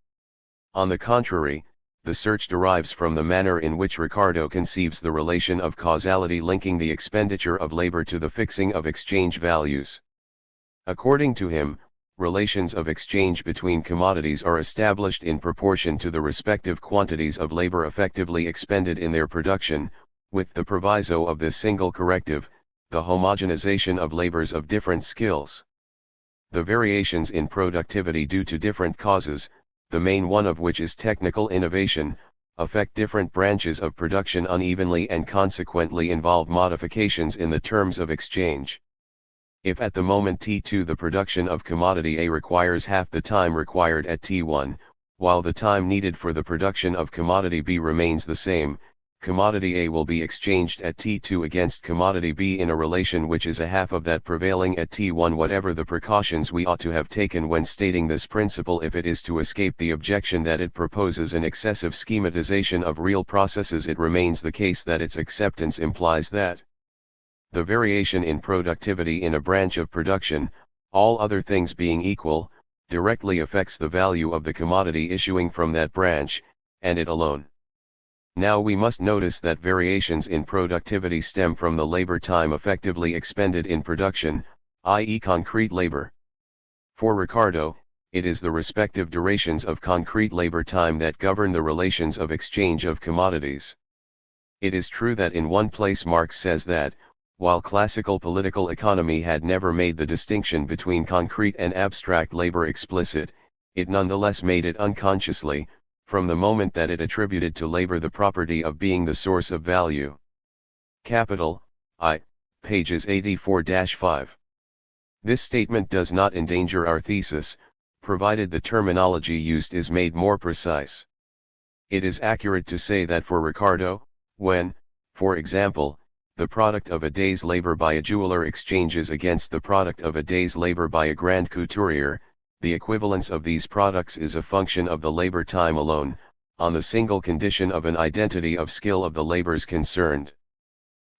On the contrary, the search derives from the manner in which Ricardo conceives the relation of causality linking the expenditure of labor to the fixing of exchange values. According to him, relations of exchange between commodities are established in proportion to the respective quantities of labor effectively expended in their production, with the proviso of this single corrective, the homogenization of labors of different skills. The variations in productivity due to different causes, the main one of which is technical innovation, affect different branches of production unevenly and consequently involve modifications in the terms of exchange. If at the moment T2 the production of commodity A requires half the time required at T1, while the time needed for the production of commodity B remains the same, commodity A will be exchanged at T2 against commodity B in a relation which is a half of that prevailing at T1. Whatever the precautions we ought to have taken when stating this principle, if it is to escape the objection that it proposes an excessive schematization of real processes, it remains the case that its acceptance implies that the variation in productivity in a branch of production, all other things being equal, directly affects the value of the commodity issuing from that branch, and it alone. Now we must notice that variations in productivity stem from the labor time effectively expended in production, i.e. concrete labor. For Ricardo, it is the respective durations of concrete labor time that govern the relations of exchange of commodities. It is true that in one place Marx says that, while classical political economy had never made the distinction between concrete and abstract labor explicit, it nonetheless made it unconsciously, from the moment that it attributed to labor the property of being the source of value. Capital, I, pages 84-5. This statement does not endanger our thesis, provided the terminology used is made more precise. It is accurate to say that for Ricardo, when, for example, the product of a day's labor by a jeweler exchanges against the product of a day's labor by a grand couturier, the equivalence of these products is a function of the labor time alone, on the single condition of an identity of skill of the labors concerned.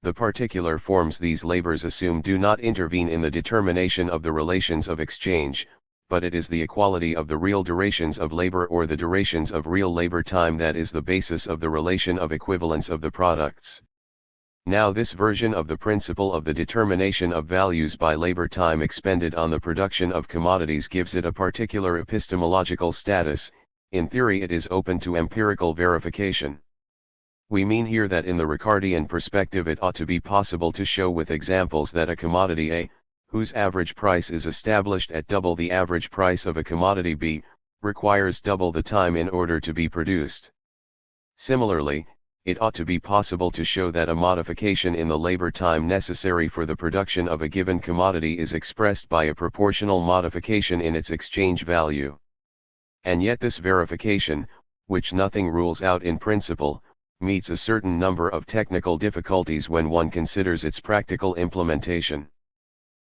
The particular forms these labors assume do not intervene in the determination of the relations of exchange, but it is the equality of the real durations of labor or the durations of real labor time that is the basis of the relation of equivalence of the products. Now this version of the principle of the determination of values by labor time expended on the production of commodities gives it a particular epistemological status. In theory it is open to empirical verification. We mean here that in the Ricardian perspective it ought to be possible to show with examples that a commodity A, whose average price is established at double the average price of a commodity B, requires double the time in order to be produced. Similarly, it ought to be possible to show that a modification in the labor time necessary for the production of a given commodity is expressed by a proportional modification in its exchange value. And yet this verification, which nothing rules out in principle, meets a certain number of technical difficulties when one considers its practical implementation.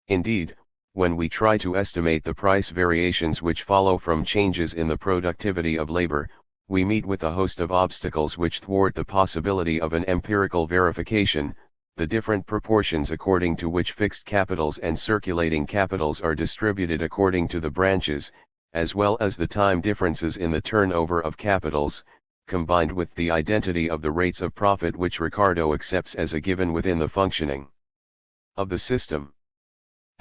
Indeed, when we try to estimate the price variations which follow from changes in the productivity of labor, we meet with a host of obstacles which thwart the possibility of an empirical verification, the different proportions according to which fixed capitals and circulating capitals are distributed according to the branches, as well as the time differences in the turnover of capitals, combined with the identity of the rates of profit which Ricardo accepts as a given within the functioning of the system.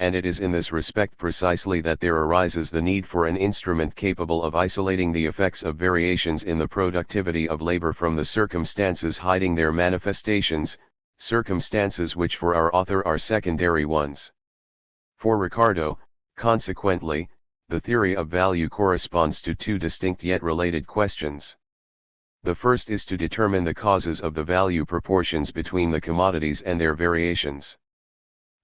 And it is in this respect precisely that there arises the need for an instrument capable of isolating the effects of variations in the productivity of labor from the circumstances hiding their manifestations, circumstances which for our author are secondary ones. For Ricardo, consequently, the theory of value corresponds to two distinct yet related questions. The first is to determine the causes of the value proportions between the commodities and their variations.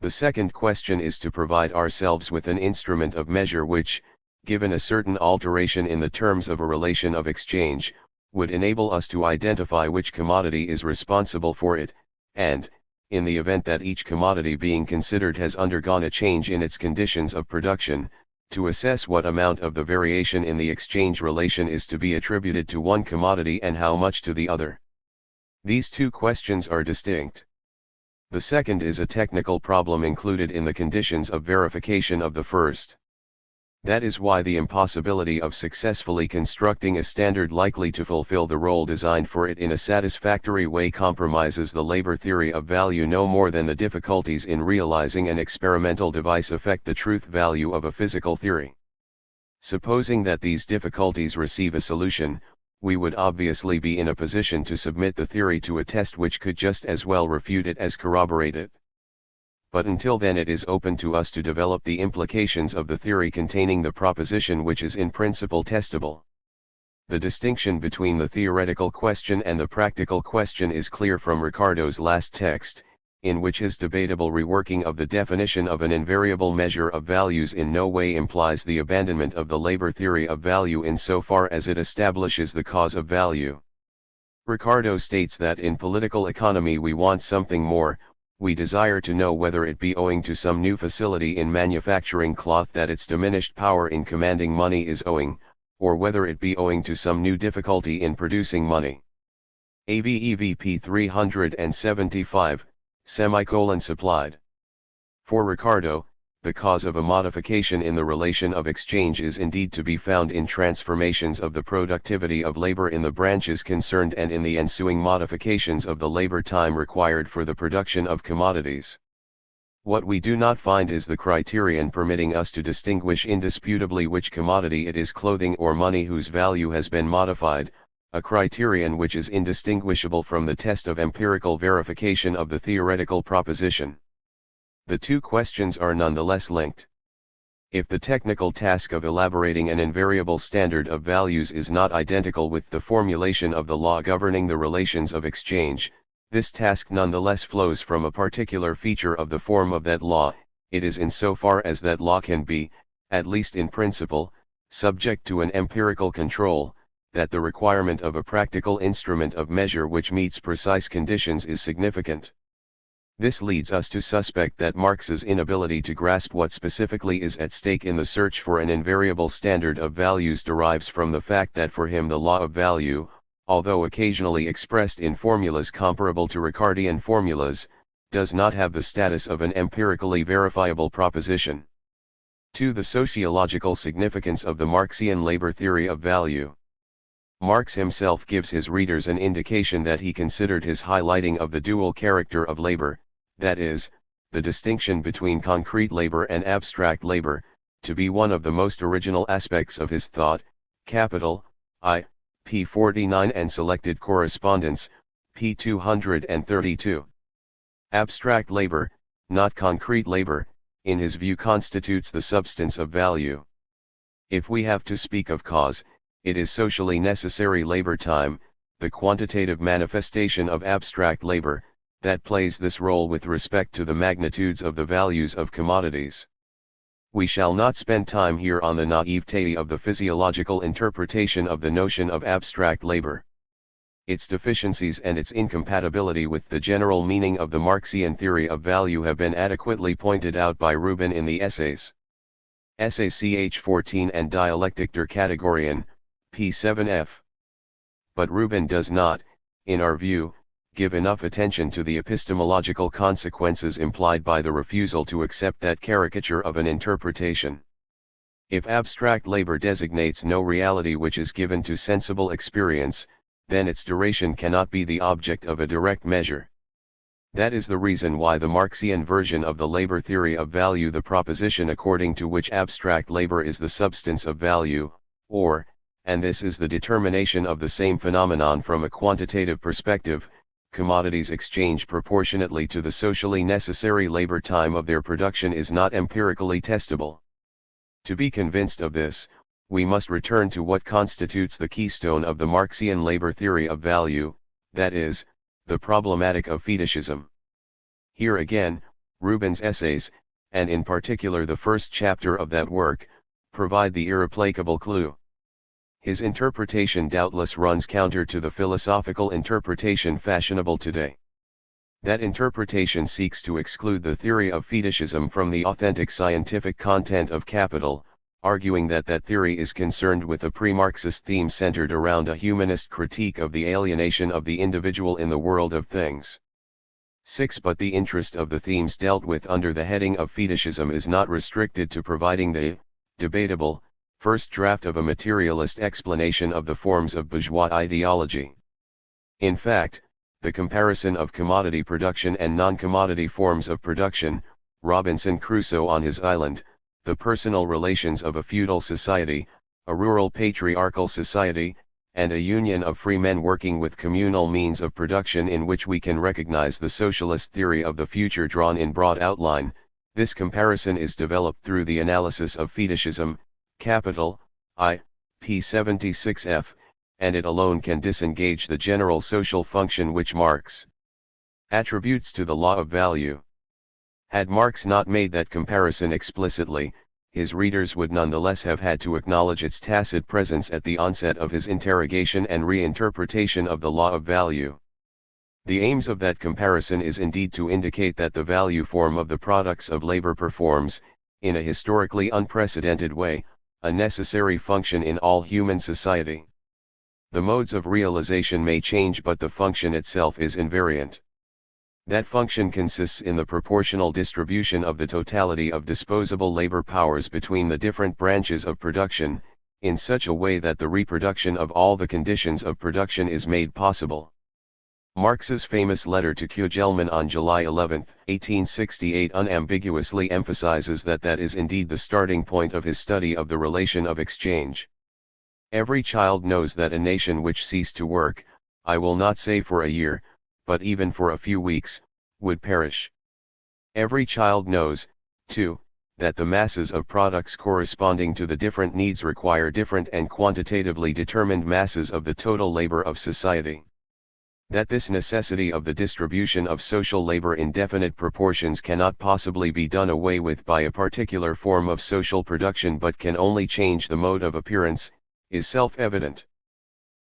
The second question is to provide ourselves with an instrument of measure which, given a certain alteration in the terms of a relation of exchange, would enable us to identify which commodity is responsible for it, and, in the event that each commodity being considered has undergone a change in its conditions of production, to assess what amount of the variation in the exchange relation is to be attributed to one commodity and how much to the other. These two questions are distinct. The second is a technical problem included in the conditions of verification of the first. That is why the impossibility of successfully constructing a standard likely to fulfill the role designed for it in a satisfactory way compromises the labor theory of value no more than the difficulties in realizing an experimental device affect the truth value of a physical theory. Supposing that these difficulties receive a solution, we would obviously be in a position to submit the theory to a test which could just as well refute it as corroborate it. But until then it is open to us to develop the implications of the theory containing the proposition which is in principle testable. The distinction between the theoretical question and the practical question is clear from Ricardo's last text, in which his debatable reworking of the definition of an invariable measure of values in no way implies the abandonment of the labor theory of value insofar as it establishes the cause of value. Ricardo states that in political economy we want something more. We desire to know whether it be owing to some new facility in manufacturing cloth that its diminished power in commanding money is owing, or whether it be owing to some new difficulty in producing money. AVEVP 375, supplied. For Ricardo, the cause of a modification in the relation of exchange is indeed to be found in transformations of the productivity of labor in the branches concerned and in the ensuing modifications of the labor time required for the production of commodities. What we do not find is the criterion permitting us to distinguish indisputably which commodity it is, clothing or money, whose value has been modified, a criterion which is indistinguishable from the test of empirical verification of the theoretical proposition. The two questions are nonetheless linked. If the technical task of elaborating an invariable standard of values is not identical with the formulation of the law governing the relations of exchange, this task nonetheless flows from a particular feature of the form of that law. It is insofar as that law can be, at least in principle, subject to an empirical control, that the requirement of a practical instrument of measure which meets precise conditions is significant. This leads us to suspect that Marx's inability to grasp what specifically is at stake in the search for an invariable standard of values derives from the fact that for him the law of value, although occasionally expressed in formulas comparable to Ricardian formulas, does not have the status of an empirically verifiable proposition. 2. The sociological significance of the Marxian labor theory of value. Marx himself gives his readers an indication that he considered his highlighting of the dual character of labor, that is, the distinction between concrete labor and abstract labor, to be one of the most original aspects of his thought. Capital, I, p. 49 and selected correspondence, p. 232. Abstract labor, not concrete labor, in his view constitutes the substance of value. If we have to speak of cause, it is socially necessary labor time, the quantitative manifestation of abstract labor, that plays this role with respect to the magnitudes of the values of commodities. We shall not spend time here on the naivete of the physiological interpretation of the notion of abstract labor. Its deficiencies and its incompatibility with the general meaning of the Marxian theory of value have been adequately pointed out by Rubin in the essays. Essay ch 14 and Dialectic der Kategorien, p7f. But Rubin does not, in our view, give enough attention to the epistemological consequences implied by the refusal to accept that caricature of an interpretation. If abstract labor designates no reality which is given to sensible experience, then its duration cannot be the object of a direct measure. That is the reason why the Marxian version of the labor theory of value, the proposition according to which abstract labor is the substance of value, or, and this is the determination of the same phenomenon from a quantitative perspective, commodities exchange proportionately to the socially necessary labor time of their production is not empirically testable. To be convinced of this, we must return to what constitutes the keystone of the Marxian labor theory of value, that is, the problematic of fetishism. Here again, Rubin's essays, and in particular the first chapter of that work, provide the irreplaceable clue. His interpretation doubtless runs counter to the philosophical interpretation fashionable today. That interpretation seeks to exclude the theory of fetishism from the authentic scientific content of Capital, arguing that that theory is concerned with a pre-Marxist theme centered around a humanist critique of the alienation of the individual in the world of things. 6. But the interest of the themes dealt with under the heading of fetishism is not restricted to providing the debatable first draft of a materialist explanation of the forms of bourgeois ideology. In fact, the comparison of commodity production and non-commodity forms of production, Robinson Crusoe on his island, the personal relations of a feudal society, a rural patriarchal society, and a union of free men working with communal means of production in which we can recognize the socialist theory of the future drawn in broad outline. This comparison is developed through the analysis of fetishism, Capital, I, p. 76f, and it alone can disengage the general social function which Marx attributes to the law of value. Had Marx not made that comparison explicitly, his readers would nonetheless have had to acknowledge its tacit presence at the onset of his interrogation and reinterpretation of the law of value. The aims of that comparison is indeed to indicate that the value form of the products of labor performs, in a historically unprecedented way, a necessary function in all human society. The modes of realization may change, but the function itself is invariant. That function consists in the proportional distribution of the totality of disposable labor powers between the different branches of production, in such a way that the reproduction of all the conditions of production is made possible. Marx's famous letter to Kugelmann on July 11, 1868 unambiguously emphasizes that that is indeed the starting point of his study of the relation of exchange. Every child knows that a nation which ceased to work, I will not say for a year, but even for a few weeks, would perish. Every child knows, too, that the masses of products corresponding to the different needs require different and quantitatively determined masses of the total labor of society. That this necessity of the distribution of social labor in definite proportions cannot possibly be done away with by a particular form of social production but can only change the mode of appearance, is self-evident.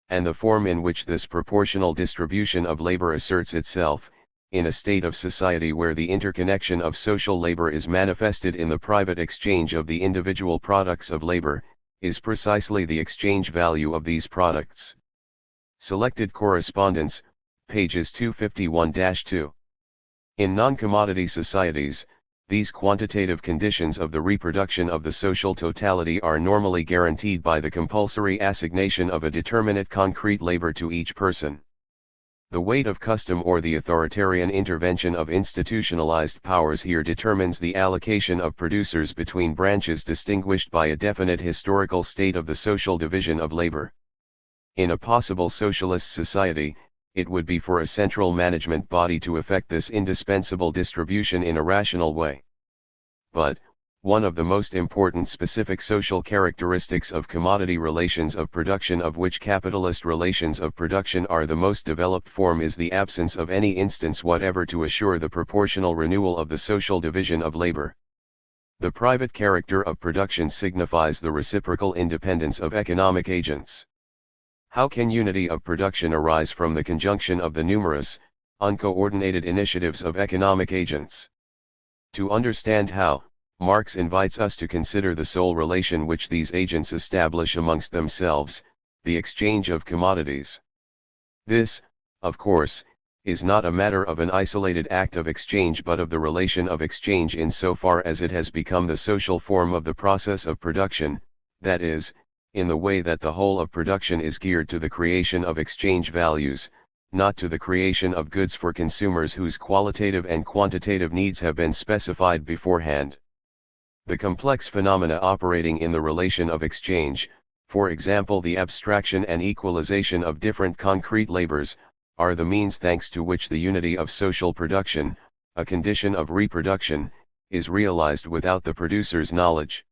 And the form in which this proportional distribution of labor asserts itself, in a state of society where the interconnection of social labor is manifested in the private exchange of the individual products of labor, is precisely the exchange value of these products. Selected correspondence, pages 251-2. In non-commodity societies, these quantitative conditions of the reproduction of the social totality are normally guaranteed by the compulsory assignation of a determinate concrete labor to each person. The weight of custom or the authoritarian intervention of institutionalized powers here determines the allocation of producers between branches distinguished by a definite historical state of the social division of labor. In a possible socialist society, it would be for a central management body to effect this indispensable distribution in a rational way. But, one of the most important specific social characteristics of commodity relations of production, of which capitalist relations of production are the most developed form, is the absence of any instance whatever to assure the proportional renewal of the social division of labor. The private character of production signifies the reciprocal independence of economic agents. How can unity of production arise from the conjunction of the numerous, uncoordinated initiatives of economic agents? To understand how, Marx invites us to consider the sole relation which these agents establish amongst themselves, the exchange of commodities. This, of course, is not a matter of an isolated act of exchange but of the relation of exchange in so far as it has become the social form of the process of production, that is, in the way that the whole of production is geared to the creation of exchange values, not to the creation of goods for consumers whose qualitative and quantitative needs have been specified beforehand. The complex phenomena operating in the relation of exchange, for example the abstraction and equalization of different concrete labors, are the means thanks to which the unity of social production, a condition of reproduction, is realized without the producer's knowledge.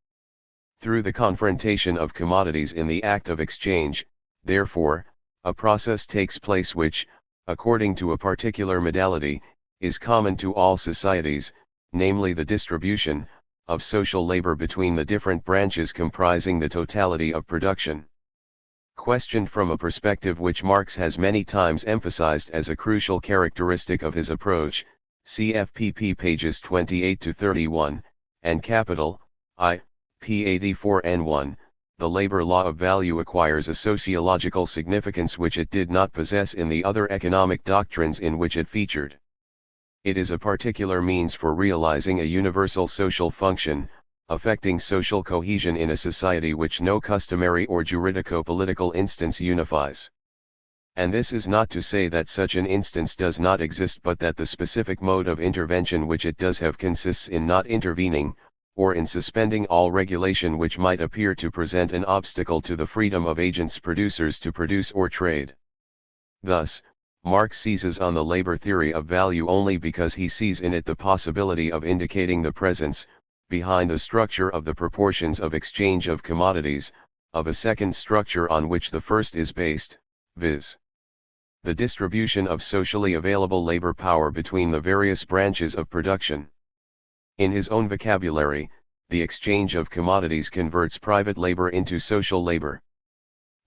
Through the confrontation of commodities in the act of exchange, therefore, a process takes place which, according to a particular modality, is common to all societies, namely the distribution of social labor between the different branches comprising the totality of production. Questioned from a perspective which Marx has many times emphasized as a crucial characteristic of his approach, CFPP pages 28 to 31, and capital I, p. 84n1, the labor law of value acquires a sociological significance which it did not possess in the other economic doctrines in which it featured. It is a particular means for realizing a universal social function, affecting social cohesion in a society which no customary or juridico-political instance unifies. And this is not to say that such an instance does not exist, but that the specific mode of intervention which it does have consists in not intervening, or in suspending all regulation which might appear to present an obstacle to the freedom of agents producers to produce or trade. Thus, Marx seizes on the labor theory of value only because he sees in it the possibility of indicating the presence, behind the structure of the proportions of exchange of commodities, of a second structure on which the first is based, viz. the distribution of socially available labor power between the various branches of production. In his own vocabulary, the exchange of commodities converts private labor into social labor.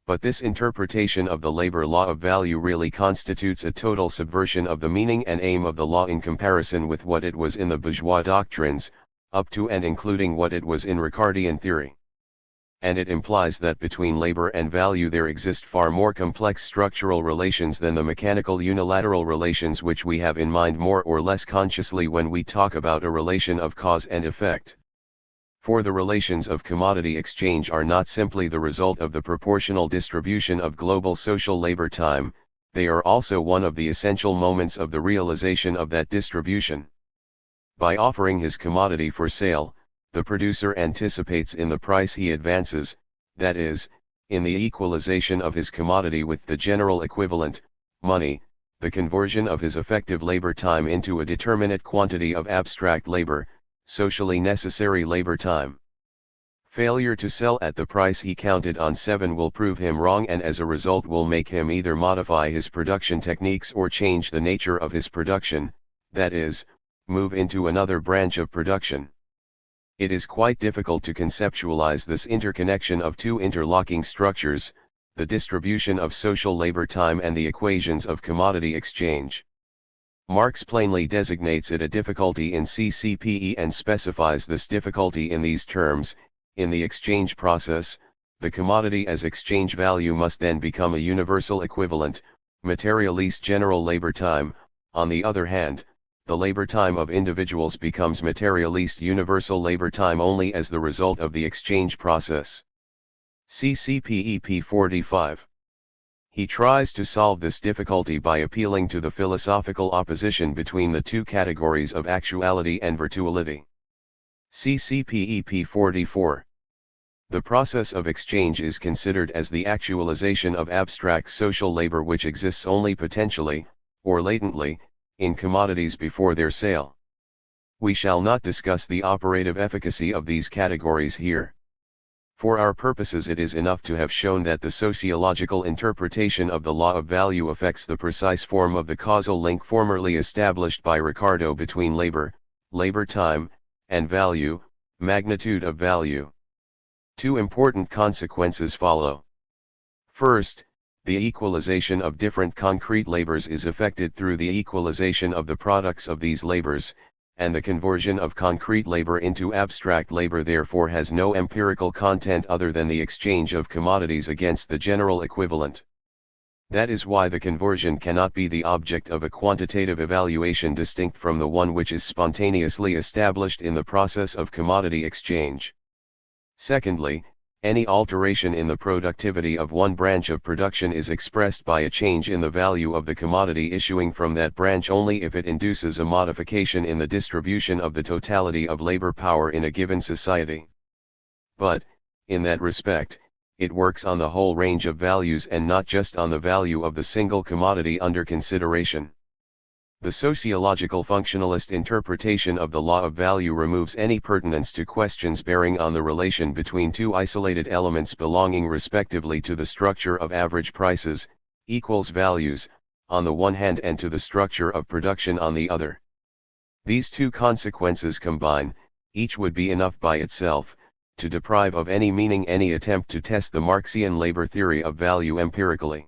But this interpretation of the labor law of value really constitutes a total subversion of the meaning and aim of the law in comparison with what it was in the bourgeois doctrines, up to and including what it was in Ricardian theory. And it implies that between labor and value there exist far more complex structural relations than the mechanical unilateral relations which we have in mind more or less consciously when we talk about a relation of cause and effect. For the relations of commodity exchange are not simply the result of the proportional distribution of global social labor time, they are also one of the essential moments of the realization of that distribution. By offering his commodity for sale, the producer anticipates in the price he advances, that is, in the equalization of his commodity with the general equivalent, money, the conversion of his effective labor time into a determinate quantity of abstract labor, socially necessary labor time. Failure to sell at the price he counted on 7 will prove him wrong, and as a result will make him either modify his production techniques or change the nature of his production, that is, move into another branch of production. It is quite difficult to conceptualize this interconnection of two interlocking structures, the distribution of social labor time and the equations of commodity exchange. Marx plainly designates it a difficulty in CCPE and specifies this difficulty in these terms: in the exchange process, the commodity as exchange value must then become a universal equivalent, materialiste general labor time. On the other hand, the labor time of individuals becomes materialiste universal labor time only as the result of the exchange process. CCPE p. 45. He tries to solve this difficulty by appealing to the philosophical opposition between the two categories of actuality and virtuality. CCPE p. 44. The process of exchange is considered as the actualization of abstract social labor which exists only potentially, or latently, in commodities before their sale. We shall not discuss the operative efficacy of these categories here. For our purposes it is enough to have shown that the sociological interpretation of the law of value affects the precise form of the causal link formerly established by Ricardo between labor, labor time, and value, magnitude of value. Two important consequences follow. First, the equalization of different concrete labors is effected through the equalization of the products of these labors, and the conversion of concrete labor into abstract labor therefore has no empirical content other than the exchange of commodities against the general equivalent. That is why the conversion cannot be the object of a quantitative evaluation distinct from the one which is spontaneously established in the process of commodity exchange. Secondly, any alteration in the productivity of one branch of production is expressed by a change in the value of the commodity issuing from that branch only if it induces a modification in the distribution of the totality of labor power in a given society. But, in that respect, it works on the whole range of values and not just on the value of the single commodity under consideration. The sociological functionalist interpretation of the law of value removes any pertinence to questions bearing on the relation between two isolated elements belonging respectively to the structure of average prices, equals values, on the one hand and to the structure of production on the other. These two consequences combine, each would be enough by itself, to deprive of any meaning any attempt to test the Marxian labor theory of value empirically.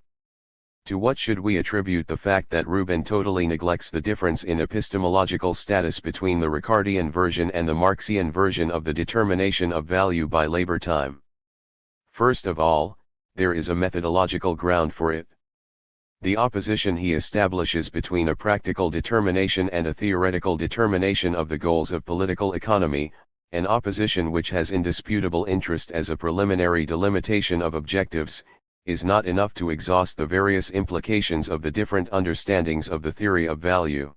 To what should we attribute the fact that Rubin totally neglects the difference in epistemological status between the Ricardian version and the Marxian version of the determination of value by labor time? First of all, there is a methodological ground for it. The opposition he establishes between a practical determination and a theoretical determination of the goals of political economy, an opposition which has indisputable interest as a preliminary delimitation of objectives, is not enough to exhaust the various implications of the different understandings of the theory of value.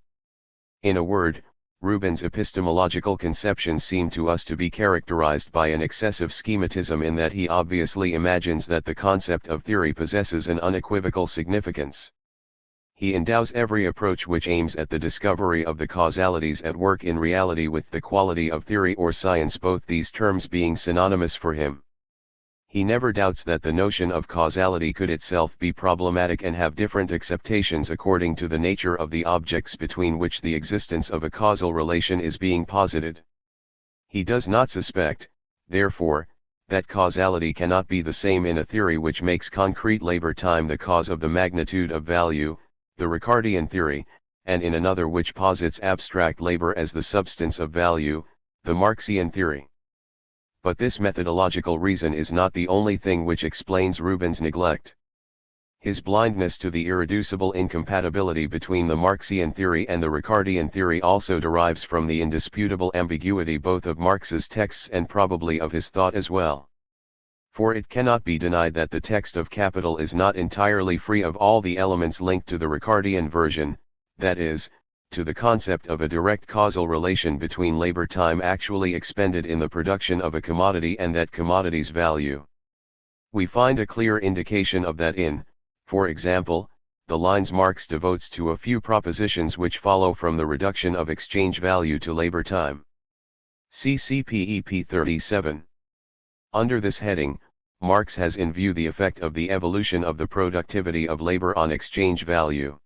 In a word, Rubin's epistemological conceptions seem to us to be characterized by an excessive schematism in that he obviously imagines that the concept of theory possesses an unequivocal significance. He endows every approach which aims at the discovery of the causalities at work in reality with the quality of theory or science, both these terms being synonymous for him. He never doubts that the notion of causality could itself be problematic and have different acceptations according to the nature of the objects between which the existence of a causal relation is being posited. He does not suspect, therefore, that causality cannot be the same in a theory which makes concrete labor time the cause of the magnitude of value, the Ricardian theory, and in another which posits abstract labor as the substance of value, the Marxian theory. But this methodological reason is not the only thing which explains Rubin's neglect. His blindness to the irreducible incompatibility between the Marxian theory and the Ricardian theory also derives from the indisputable ambiguity both of Marx's texts and probably of his thought as well. For it cannot be denied that the text of Capital is not entirely free of all the elements linked to the Ricardian version, that is, to the concept of a direct causal relation between labor time actually expended in the production of a commodity and that commodity's value. We find a clear indication of that in, for example, the lines Marx devotes to a few propositions which follow from the reduction of exchange value to labor time. See CPEP 37. Under this heading, Marx has in view the effect of the evolution of the productivity of labor on exchange value.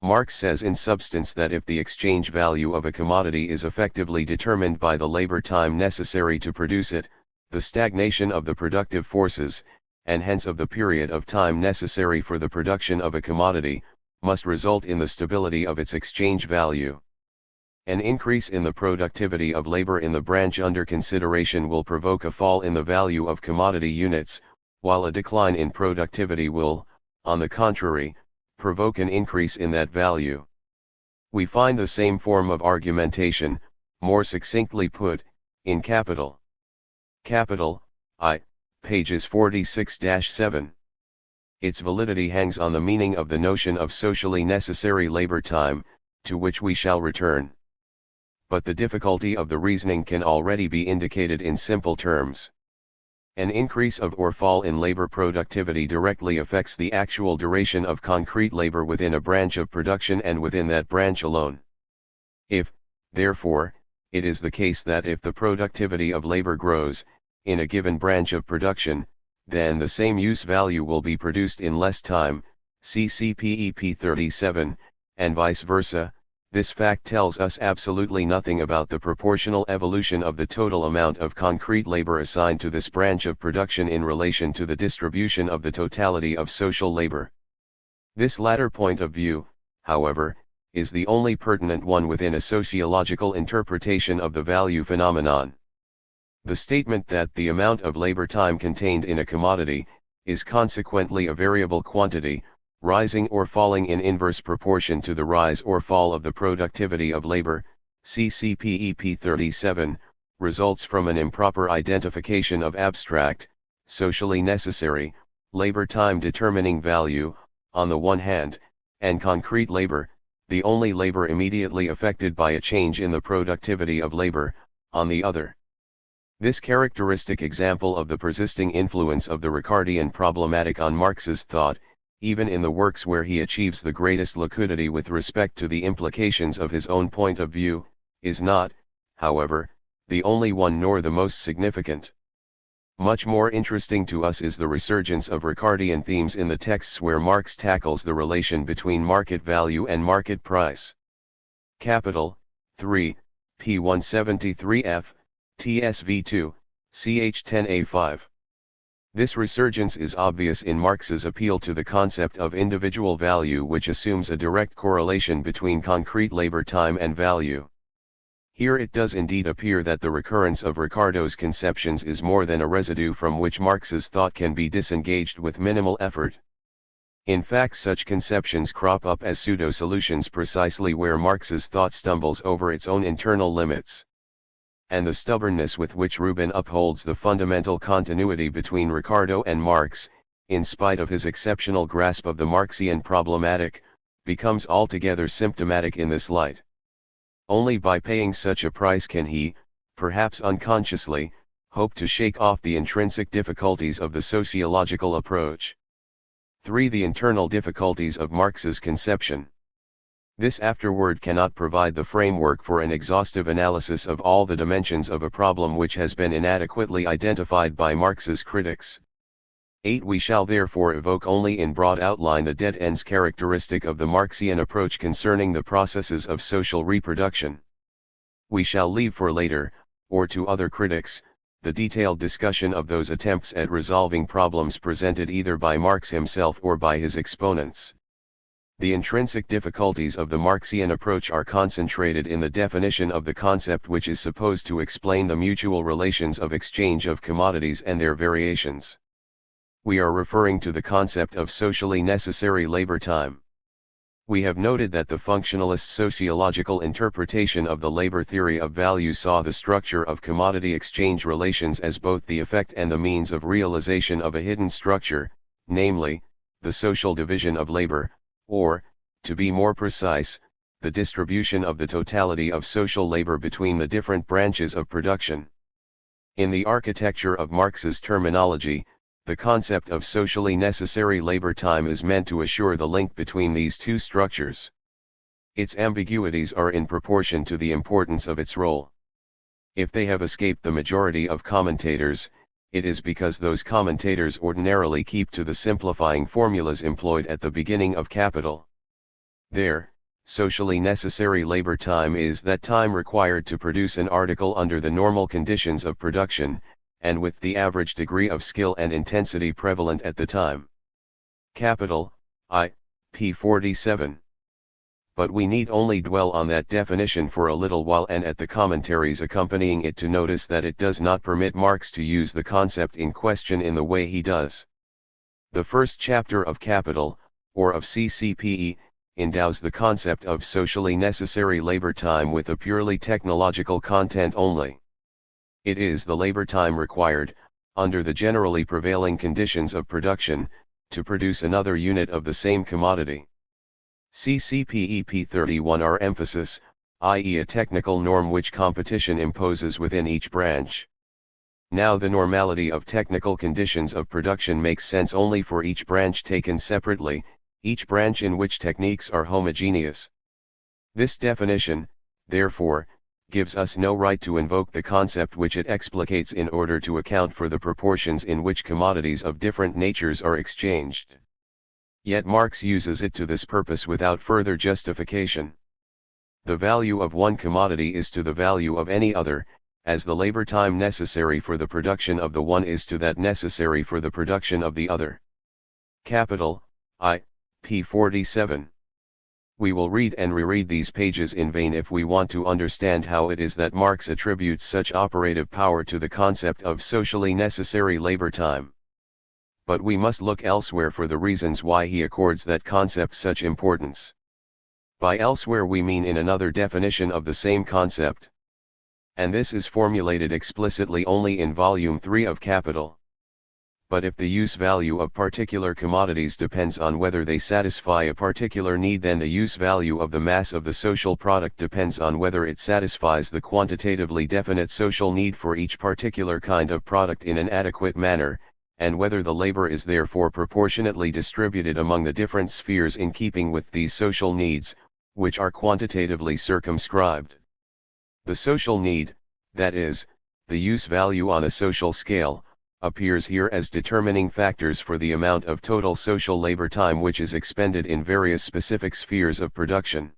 Marx says in substance that if the exchange value of a commodity is effectively determined by the labor time necessary to produce it, the stagnation of the productive forces, and hence of the period of time necessary for the production of a commodity, must result in the stability of its exchange value. An increase in the productivity of labor in the branch under consideration will provoke a fall in the value of commodity units, while a decline in productivity will, on the contrary, provoke an increase in that value. We find the same form of argumentation, more succinctly put, in Capital. Capital, I, pages 46-7. Its validity hangs on the meaning of the notion of socially necessary labor time, to which we shall return. But the difficulty of the reasoning can already be indicated in simple terms. An increase of or fall in labor productivity directly affects the actual duration of concrete labor within a branch of production and within that branch alone. If, therefore, it is the case that if the productivity of labor grows, in a given branch of production, then the same use value will be produced in less time, see CPEP 37, and vice versa. This fact tells us absolutely nothing about the proportional evolution of the total amount of concrete labor assigned to this branch of production in relation to the distribution of the totality of social labor. This latter point of view, however, is the only pertinent one within a sociological interpretation of the value phenomenon. The statement that the amount of labor time contained in a commodity is consequently a variable quantity, rising or falling in inverse proportion to the rise or fall of the productivity of labor, see CPEP 37, results from an improper identification of abstract, socially necessary, labor time determining value, on the one hand, and concrete labor, the only labor immediately affected by a change in the productivity of labor, on the other. This characteristic example of the persisting influence of the Ricardian problematic on Marx's thought, even in the works where he achieves the greatest lucidity with respect to the implications of his own point of view, is not, however, the only one nor the most significant. Much more interesting to us is the resurgence of Ricardian themes in the texts where Marx tackles the relation between market value and market price. Capital, 3, p. 173f, TSV 2, ch 10a5. This resurgence is obvious in Marx's appeal to the concept of individual value, which assumes a direct correlation between concrete labor time and value. Here it does indeed appear that the recurrence of Ricardo's conceptions is more than a residue from which Marx's thought can be disengaged with minimal effort. In fact, such conceptions crop up as pseudo-solutions precisely where Marx's thought stumbles over its own internal limits. And the stubbornness with which Rubin upholds the fundamental continuity between Ricardo and Marx, in spite of his exceptional grasp of the Marxian problematic, becomes altogether symptomatic in this light. Only by paying such a price can he, perhaps unconsciously, hope to shake off the intrinsic difficulties of the sociological approach. 3. The internal difficulties of Marx's conception. This afterword cannot provide the framework for an exhaustive analysis of all the dimensions of a problem which has been inadequately identified by Marx's critics. 8. We shall therefore evoke only in broad outline the dead ends characteristic of the Marxian approach concerning the processes of social reproduction. We shall leave for later, or to other critics, the detailed discussion of those attempts at resolving problems presented either by Marx himself or by his exponents. The intrinsic difficulties of the Marxian approach are concentrated in the definition of the concept which is supposed to explain the mutual relations of exchange of commodities and their variations. We are referring to the concept of socially necessary labor time. We have noted that the functionalist sociological interpretation of the labor theory of value saw the structure of commodity exchange relations as both the effect and the means of realization of a hidden structure, namely, the social division of labor, or, to be more precise, the distribution of the totality of social labor between the different branches of production. In the architecture of Marx's terminology, the concept of socially necessary labor time is meant to assure the link between these two structures. Its ambiguities are in proportion to the importance of its role. If they have escaped the majority of commentators, it is because those commentators ordinarily keep to the simplifying formulas employed at the beginning of Capital. There, socially necessary labor time is that time required to produce an article under the normal conditions of production, and with the average degree of skill and intensity prevalent at the time. Capital, I, p. 47. But we need only dwell on that definition for a little while and at the commentaries accompanying it to notice that it does not permit Marx to use the concept in question in the way he does. The first chapter of Capital, or of CCPE, endows the concept of socially necessary labor time with a purely technological content only. It is the labor time required, under the generally prevailing conditions of production, to produce another unit of the same commodity. CCPE P31 are emphasis, i.e. a technical norm which competition imposes within each branch. Now the normality of technical conditions of production makes sense only for each branch taken separately, each branch in which techniques are homogeneous. This definition, therefore, gives us no right to invoke the concept which it explicates in order to account for the proportions in which commodities of different natures are exchanged. Yet Marx uses it to this purpose without further justification. The value of one commodity is to the value of any other, as the labor time necessary for the production of the one is to that necessary for the production of the other. Capital, I, p. 47. We will read and reread these pages in vain if we want to understand how it is that Marx attributes such operative power to the concept of socially necessary labor time. But we must look elsewhere for the reasons why he accords that concept such importance. By elsewhere we mean in another definition of the same concept. And this is formulated explicitly only in Volume 3 of Capital. but if the use value of particular commodities depends on whether they satisfy a particular need, then the use value of the mass of the social product depends on whether it satisfies the quantitatively definite social need for each particular kind of product in an adequate manner, and whether the labor is therefore proportionately distributed among the different spheres in keeping with these social needs, which are quantitatively circumscribed. The social need, that is, the use value on a social scale, appears here as determining factors for the amount of total social labor time which is expended in various specific spheres of production.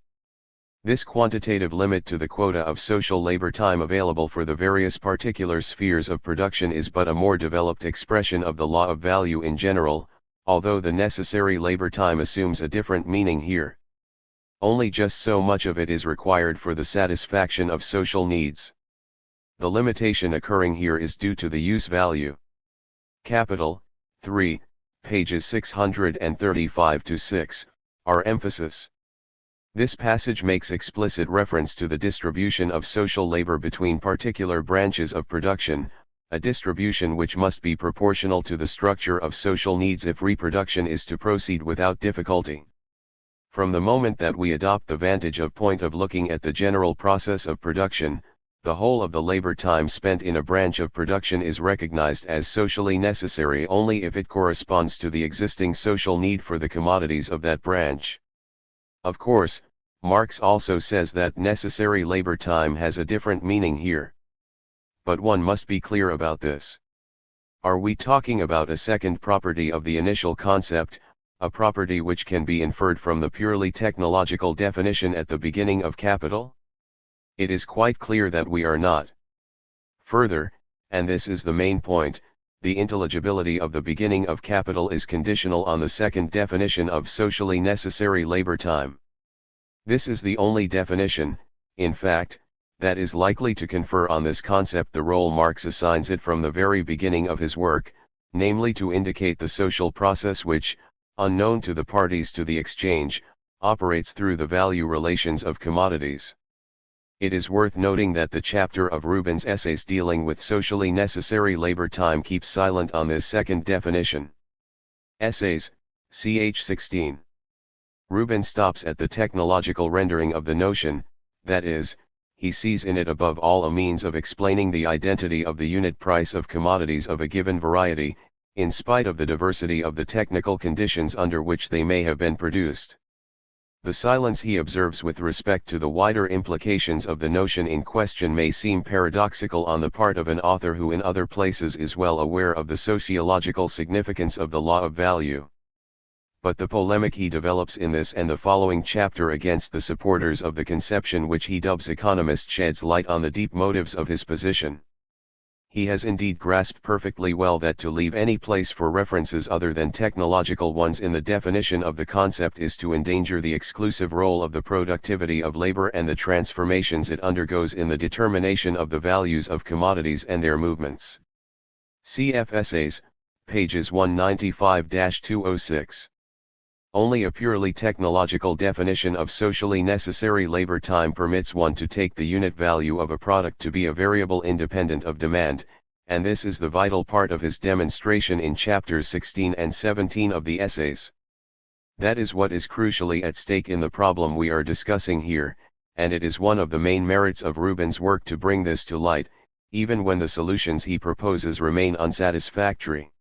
This quantitative limit to the quota of social labor time available for the various particular spheres of production is but a more developed expression of the law of value in general, although the necessary labor time assumes a different meaning here. Only just so much of it is required for the satisfaction of social needs. The limitation occurring here is due to the use value. Capital, 3, pages 635-6, are emphasis. This passage makes explicit reference to the distribution of social labor between particular branches of production, a distribution which must be proportional to the structure of social needs if reproduction is to proceed without difficulty. From the moment that we adopt the vantage point of looking at the general process of production, the whole of the labor time spent in a branch of production is recognized as socially necessary only if it corresponds to the existing social need for the commodities of that branch. Of course, Marx also says that necessary labor time has a different meaning here. But one must be clear about this. Are we talking about a second property of the initial concept, a property which can be inferred from the purely technological definition at the beginning of capital? It is quite clear that we are not. Further, and this is the main point, the intelligibility of the beginning of capital is conditional on the second definition of socially necessary labor time. This is the only definition, in fact, that is likely to confer on this concept the role Marx assigns it from the very beginning of his work, namely to indicate the social process which, unknown to the parties to the exchange, operates through the value relations of commodities. It is worth noting that the chapter of Rubin's essays dealing with socially necessary labor time keeps silent on this second definition. Essays, ch. 16. Rubin stops at the technological rendering of the notion, that is, he sees in it above all a means of explaining the identity of the unit price of commodities of a given variety, in spite of the diversity of the technical conditions under which they may have been produced. The silence he observes with respect to the wider implications of the notion in question may seem paradoxical on the part of an author who in other places is well aware of the sociological significance of the law of value. But the polemic he develops in this and the following chapter against the supporters of the conception which he dubs economist sheds light on the deep motives of his position. He has indeed grasped perfectly well that to leave any place for references other than technological ones in the definition of the concept is to endanger the exclusive role of the productivity of labor and the transformations it undergoes in the determination of the values of commodities and their movements. Cf. Essays, pages 195-206. Only a purely technological definition of socially necessary labor time permits one to take the unit value of a product to be a variable independent of demand, and this is the vital part of his demonstration in chapters 16 and 17 of the essays. That is what is crucially at stake in the problem we are discussing here, and it is one of the main merits of Rubin's work to bring this to light, even when the solutions he proposes remain unsatisfactory.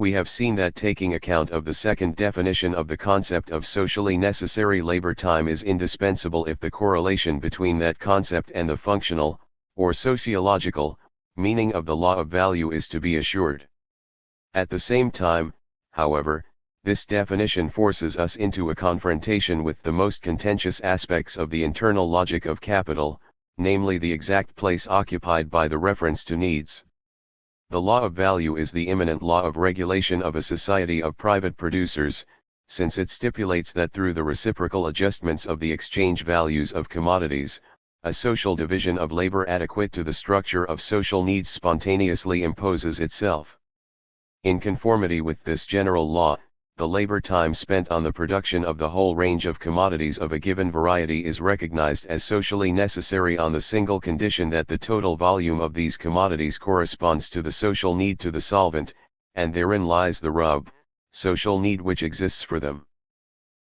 We have seen that taking account of the second definition of the concept of socially necessary labor time is indispensable if the correlation between that concept and the functional, or sociological, meaning of the law of value is to be assured. At the same time, however, this definition forces us into a confrontation with the most contentious aspects of the internal logic of capital, namely the exact place occupied by the reference to needs. The law of value is the immanent law of regulation of a society of private producers, since it stipulates that through the reciprocal adjustments of the exchange values of commodities, a social division of labor adequate to the structure of social needs spontaneously imposes itself. In conformity with this general law, the labor time spent on the production of the whole range of commodities of a given variety is recognized as socially necessary on the single condition that the total volume of these commodities corresponds to the social need to the solvent, and therein lies the rub, social need which exists for them.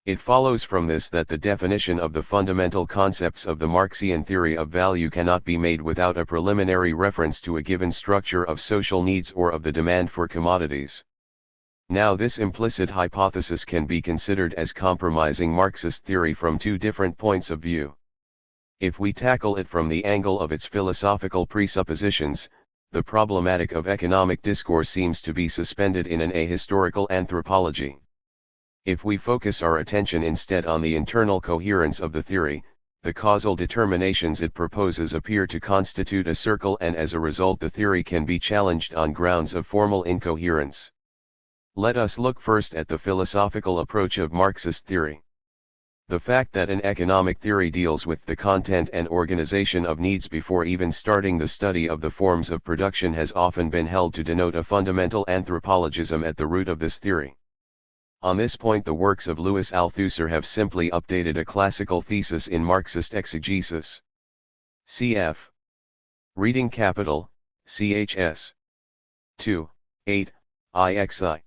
It follows from this that the definition of the fundamental concepts of the Marxian theory of value cannot be made without a preliminary reference to a given structure of social needs or of the demand for commodities. Now this implicit hypothesis can be considered as compromising Marxist theory from two different points of view. If we tackle it from the angle of its philosophical presuppositions, the problematic of economic discourse seems to be suspended in an ahistorical anthropology. If we focus our attention instead on the internal coherence of the theory, the causal determinations it proposes appear to constitute a circle, and as a result the theory can be challenged on grounds of formal incoherence. Let us look first at the philosophical approach of Marxist theory. The fact that an economic theory deals with the content and organization of needs before even starting the study of the forms of production has often been held to denote a fundamental anthropologism at the root of this theory. On this point the works of Louis Althusser have simply updated a classical thesis in Marxist exegesis. Cf. Reading Capital, Chs. 2, 8, IXI.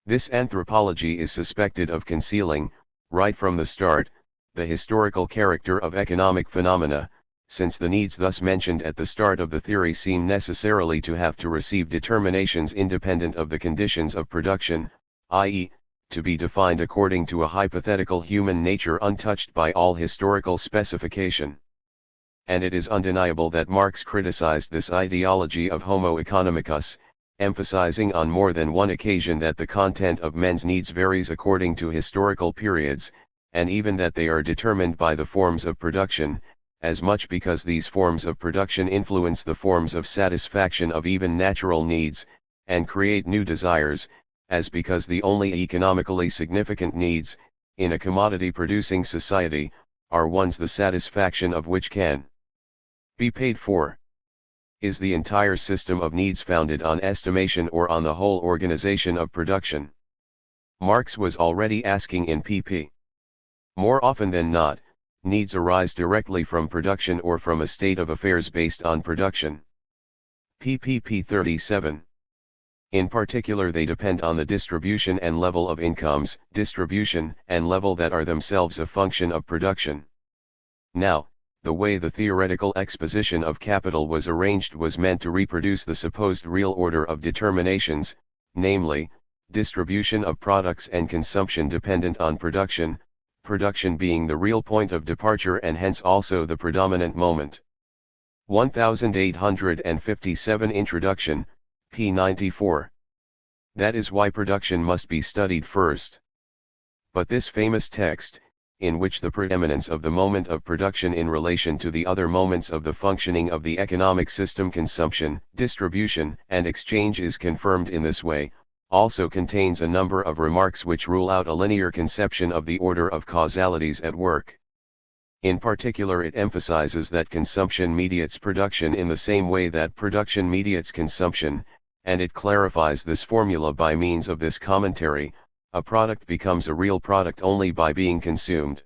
This anthropology is suspected of concealing, right from the start, the historical character of economic phenomena, since the needs thus mentioned at the start of the theory seem necessarily to have to receive determinations independent of the conditions of production, i.e., to be defined according to a hypothetical human nature untouched by all historical specification. And it is undeniable that Marx criticized this ideology of homo economicus, emphasizing on more than one occasion that the content of men's needs varies according to historical periods, and even that they are determined by the forms of production, as much because these forms of production influence the forms of satisfaction of even natural needs, and create new desires, as because the only economically significant needs, in a commodity-producing society, are ones the satisfaction of which can be paid for. Is the entire system of needs founded on estimation or on the whole organization of production? Marx was already asking in pp. More often than not, needs arise directly from production or from a state of affairs based on production. Pp. 37. In particular they depend on the distribution and level of incomes, distribution and level that are themselves a function of production. Now, the way the theoretical exposition of capital was arranged was meant to reproduce the supposed real order of determinations, namely, distribution of products and consumption dependent on production, production being the real point of departure and hence also the predominant moment. 1857 Introduction, p. 94. That is why production must be studied first. But this famous text, in which the preeminence of the moment of production in relation to the other moments of the functioning of the economic system, consumption, distribution, and exchange, is confirmed in this way, also contains a number of remarks which rule out a linear conception of the order of causalities at work. In particular it emphasizes that consumption mediates production in the same way that production mediates consumption, and it clarifies this formula by means of this commentary: a product becomes a real product only by being consumed.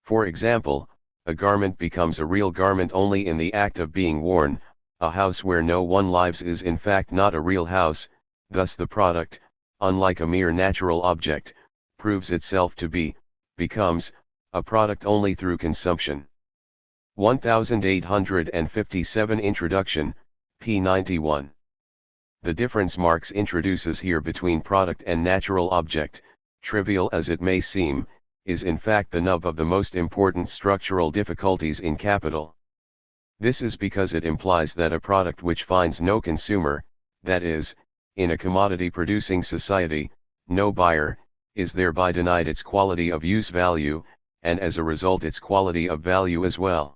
For example, a garment becomes a real garment only in the act of being worn. A house where no one lives is in fact not a real house, thus the product, unlike a mere natural object, proves itself to be, becomes, a product only through consumption. 1857 Introduction, p. 91. The difference Marx introduces here between product and natural object, trivial as it may seem, is in fact the nub of the most important structural difficulties in capital. This is because it implies that a product which finds no consumer, that is, in a commodity-producing society, no buyer, is thereby denied its quality of use value, and as a result its quality of value as well.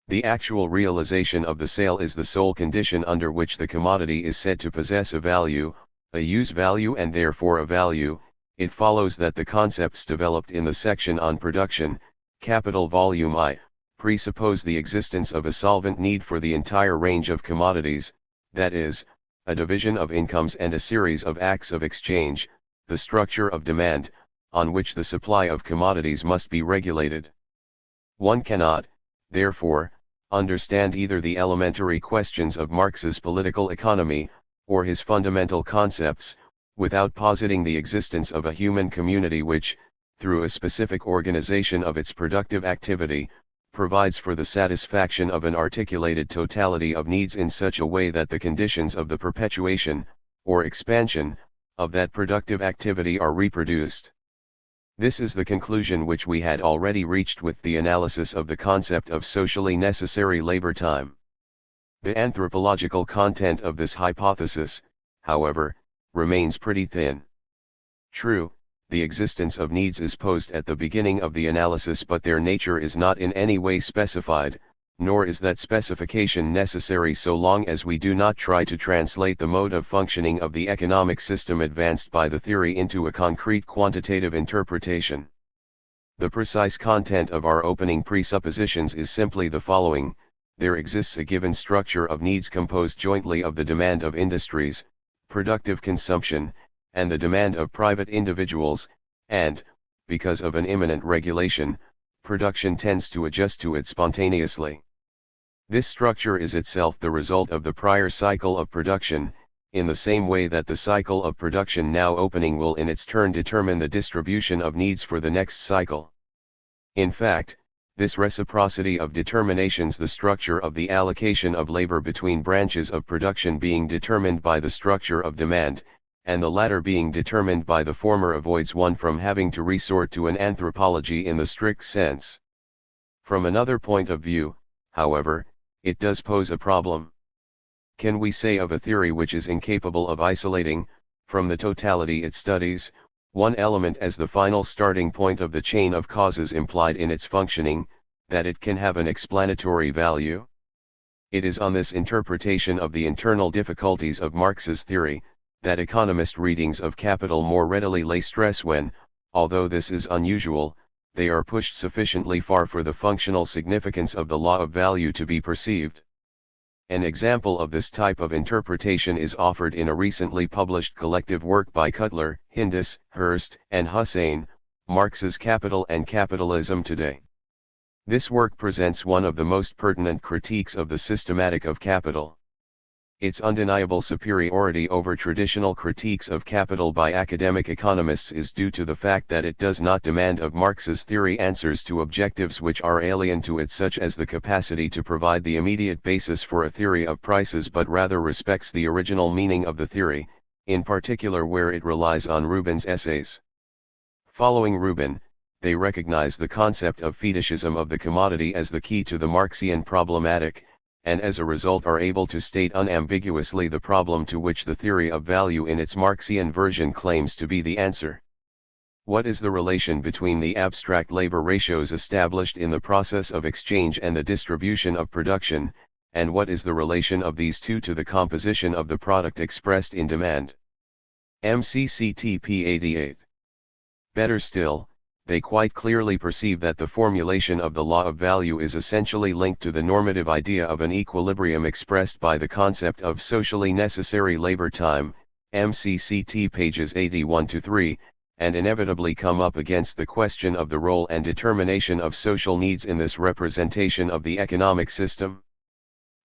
The actual realization of the sale is the sole condition under which the commodity is said to possess a value, a use value, and therefore a value. It follows that the concepts developed in the section on production, capital volume I, presuppose the existence of a solvent need for the entire range of commodities, that is, a division of incomes and a series of acts of exchange, the structure of demand, on which the supply of commodities must be regulated. One cannot, therefore, understand either the elementary questions of Marx's political economy, or his fundamental concepts, without positing the existence of a human community which, through a specific organization of its productive activity, provides for the satisfaction of an articulated totality of needs in such a way that the conditions of the perpetuation, or expansion, of that productive activity are reproduced. This is the conclusion which we had already reached with the analysis of the concept of socially necessary labor time. The anthropological content of this hypothesis, however, remains pretty thin. True, the existence of needs is posed at the beginning of the analysis, but their nature is not in any way specified, nor is that specification necessary so long as we do not try to translate the mode of functioning of the economic system advanced by the theory into a concrete quantitative interpretation. The precise content of our opening presuppositions is simply the following: there exists a given structure of needs composed jointly of the demand of industries, productive consumption, and the demand of private individuals, and, because of an immanent regulation, production tends to adjust to it spontaneously. This structure is itself the result of the prior cycle of production, in the same way that the cycle of production now opening will in its turn determine the distribution of needs for the next cycle. In fact, this reciprocity of determinations the structure of the allocation of labor between branches of production being determined by the structure of demand, and the latter being determined by the former avoids one from having to resort to an anthropology in the strict sense. From another point of view, however, it does pose a problem. Can we say of a theory which is incapable of isolating, from the totality it studies, one element as the final starting point of the chain of causes implied in its functioning, that it can have an explanatory value? It is on this interpretation of the internal difficulties of Marx's theory, that economist readings of Capital more readily lay stress when, although this is unusual, they are pushed sufficiently far for the functional significance of the law of value to be perceived. An example of this type of interpretation is offered in a recently published collective work by Cutler, Hindis, Hurst, and Hussein, Marx's Capital and Capitalism Today. This work presents one of the most pertinent critiques of the systematic of capital. Its undeniable superiority over traditional critiques of capital by academic economists is due to the fact that it does not demand of Marx's theory answers to objectives which are alien to it, such as the capacity to provide the immediate basis for a theory of prices, but rather respects the original meaning of the theory, in particular where it relies on Rubin's essays. Following Rubin, they recognize the concept of fetishism of the commodity as the key to the Marxian problematic, and as a result are able to state unambiguously the problem to which the theory of value in its Marxian version claims to be the answer. What is the relation between the abstract labor ratios established in the process of exchange and the distribution of production, and what is the relation of these two to the composition of the product expressed in demand? MCCTP 88. Better still, they quite clearly perceive that the formulation of the law of value is essentially linked to the normative idea of an equilibrium expressed by the concept of socially necessary labor time, MCCT pages 81-3, and inevitably come up against the question of the role and determination of social needs in this representation of the economic system.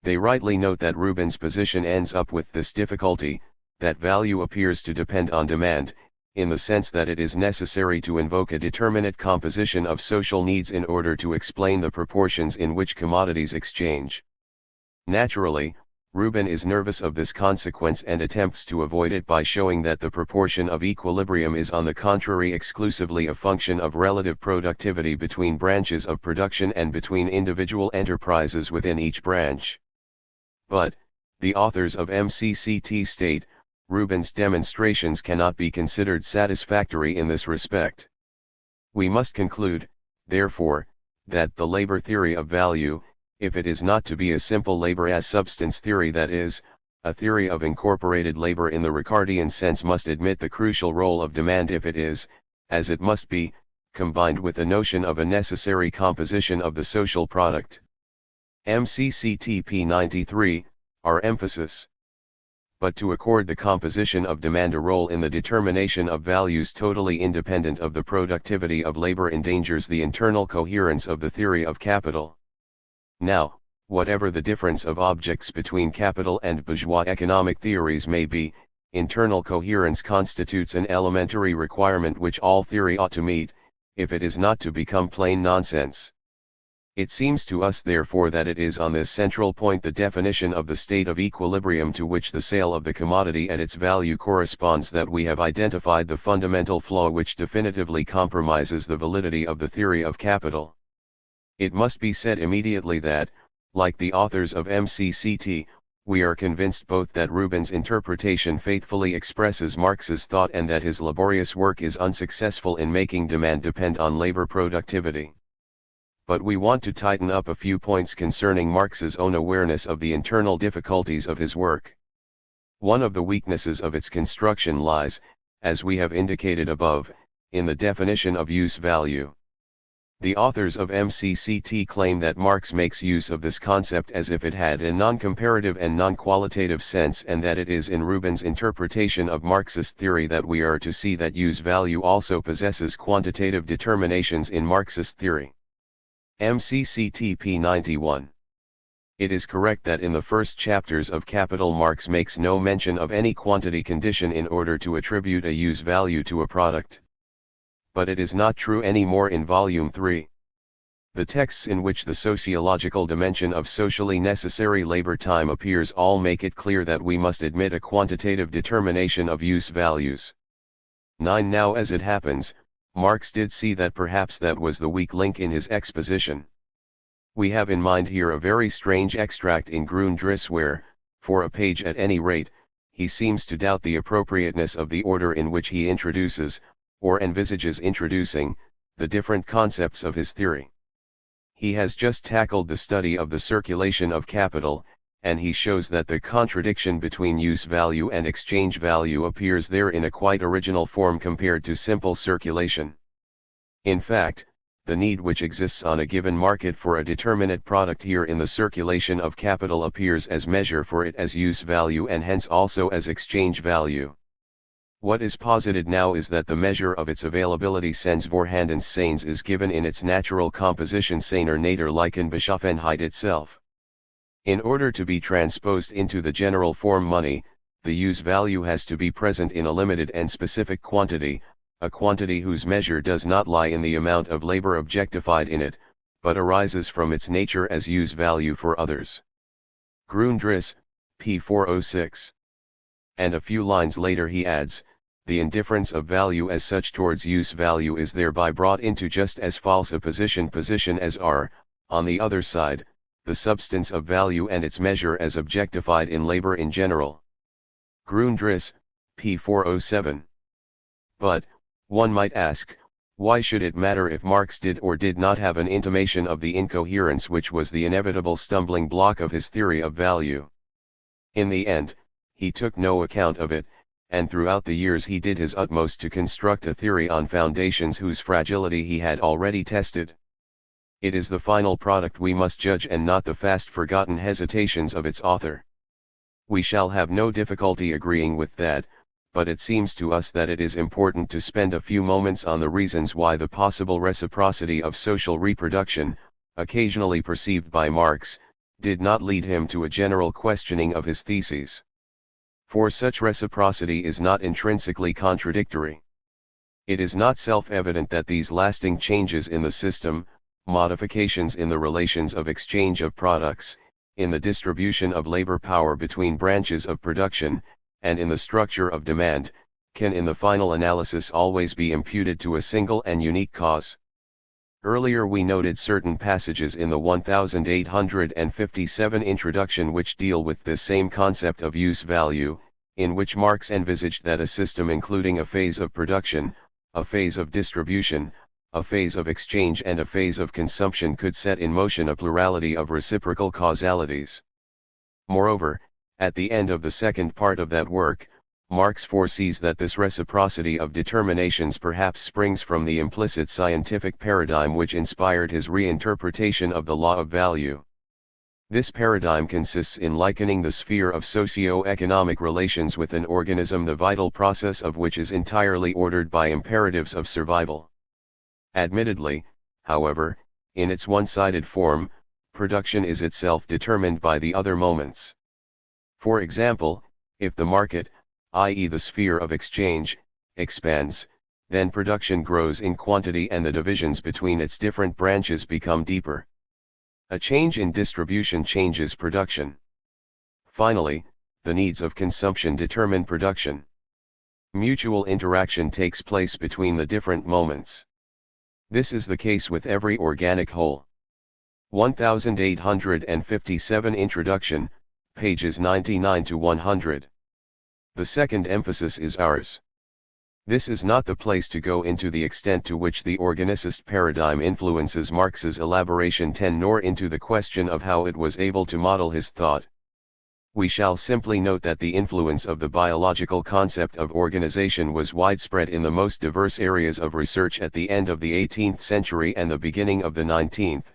They rightly note that Rubin's position ends up with this difficulty, that value appears to depend on demand, in the sense that it is necessary to invoke a determinate composition of social needs in order to explain the proportions in which commodities exchange. Naturally, Rubin is nervous of this consequence and attempts to avoid it by showing that the proportion of equilibrium is on the contrary exclusively a function of relative productivity between branches of production and between individual enterprises within each branch. But, the authors of MCCT state, Rubin's demonstrations cannot be considered satisfactory in this respect. We must conclude, therefore, that the labor theory of value, if it is not to be a simple labor as substance theory, that is, a theory of incorporated labor in the Ricardian sense, must admit the crucial role of demand if it is, as it must be, combined with the notion of a necessary composition of the social product. MCCTP 93, our emphasis. But to accord the composition of demand a role in the determination of values totally independent of the productivity of labor endangers the internal coherence of the theory of capital. Now, Whatever the difference of objects between capital and bourgeois economic theories may be, internal coherence constitutes an elementary requirement which all theory ought to meet, if it is not to become plain nonsense. It seems to us therefore that it is on this central point, the definition of the state of equilibrium to which the sale of the commodity at its value corresponds, that we have identified the fundamental flaw which definitively compromises the validity of the theory of capital. It must be said immediately that, like the authors of MCCT, we are convinced both that Rubin's interpretation faithfully expresses Marx's thought and that his laborious work is unsuccessful in making demand depend on labor productivity. But we want to tighten up a few points concerning Marx's own awareness of the internal difficulties of his work. One of the weaknesses of its construction lies, as we have indicated above, in the definition of use value. The authors of MCCT claim that Marx makes use of this concept as if it had a non-comparative and non-qualitative sense, and that it is in Rubin's interpretation of Marxist theory that we are to see that use value also possesses quantitative determinations in Marxist theory. MCCT p. 91. It is correct that in the first chapters of Capital Marx makes no mention of any quantity condition in order to attribute a use value to a product. But it is not true any more in Volume 3. The texts in which the sociological dimension of socially necessary labor time appears all make it clear that we must admit a quantitative determination of use values. 9. Now as it happens, Marx did see that perhaps that was the weak link in his exposition. We have in mind here a very strange extract in Grundriss where, for a page at any rate, he seems to doubt the appropriateness of the order in which he introduces, or envisages introducing, the different concepts of his theory. He has just tackled the study of the circulation of capital, and he shows that the contradiction between use value and exchange value appears there in a quite original form compared to simple circulation. In fact, the need which exists on a given market for a determinate product here in the circulation of capital appears as measure for it as use value and hence also as exchange value. What is posited now is that the measure of its availability sens vorhandens seins is given in its natural composition seiner nader lichen Beschaffenheit itself. In order to be transposed into the general form money, the use value has to be present in a limited and specific quantity, a quantity whose measure does not lie in the amount of labor objectified in it, but arises from its nature as use value for others. Grundriss, p. 406. And a few lines later he adds, the indifference of value as such towards use value is thereby brought into just as false a position as are, on the other side, the substance of value and its measure as objectified in labor in general. Grundriss, p. 407. But, one might ask, why should it matter if Marx did or did not have an intimation of the incoherence which was the inevitable stumbling block of his theory of value? In the end, he took no account of it, and throughout the years he did his utmost to construct a theory on foundations whose fragility he had already tested. It is the final product we must judge and not the fast-forgotten hesitations of its author. We shall have no difficulty agreeing with that, but it seems to us that it is important to spend a few moments on the reasons why the possible reciprocity of social reproduction, occasionally perceived by Marx, did not lead him to a general questioning of his theses. For such reciprocity is not intrinsically contradictory. It is not self-evident that these lasting changes in the system, modifications in the relations of exchange of products, in the distribution of labor power between branches of production, and in the structure of demand, can in the final analysis always be imputed to a single and unique cause. Earlier we noted certain passages in the 1857 introduction which deal with this same concept of use value, in which Marx envisaged that a system including a phase of production, a phase of distribution, a phase of exchange and a phase of consumption could set in motion a plurality of reciprocal causalities. Moreover, at the end of the second part of that work, Marx foresees that this reciprocity of determinations perhaps springs from the implicit scientific paradigm which inspired his reinterpretation of the law of value. This paradigm consists in likening the sphere of socio-economic relations with an organism, the vital process of which is entirely ordered by imperatives of survival. Admittedly, however, in its one-sided form, production is itself determined by the other moments. For example, if the market, i.e. the sphere of exchange, expands, then production grows in quantity and the divisions between its different branches become deeper. A change in distribution changes production. Finally, the needs of consumption determine production. Mutual interaction takes place between the different moments. This is the case with every organic whole. 1857 Introduction, pages 99 to 100. The second emphasis is ours. This is not the place to go into the extent to which the organicist paradigm influences Marx's elaboration nor into the question of how it was able to model his thought. We shall simply note that the influence of the biological concept of organization was widespread in the most diverse areas of research at the end of the 18th century and the beginning of the 19th,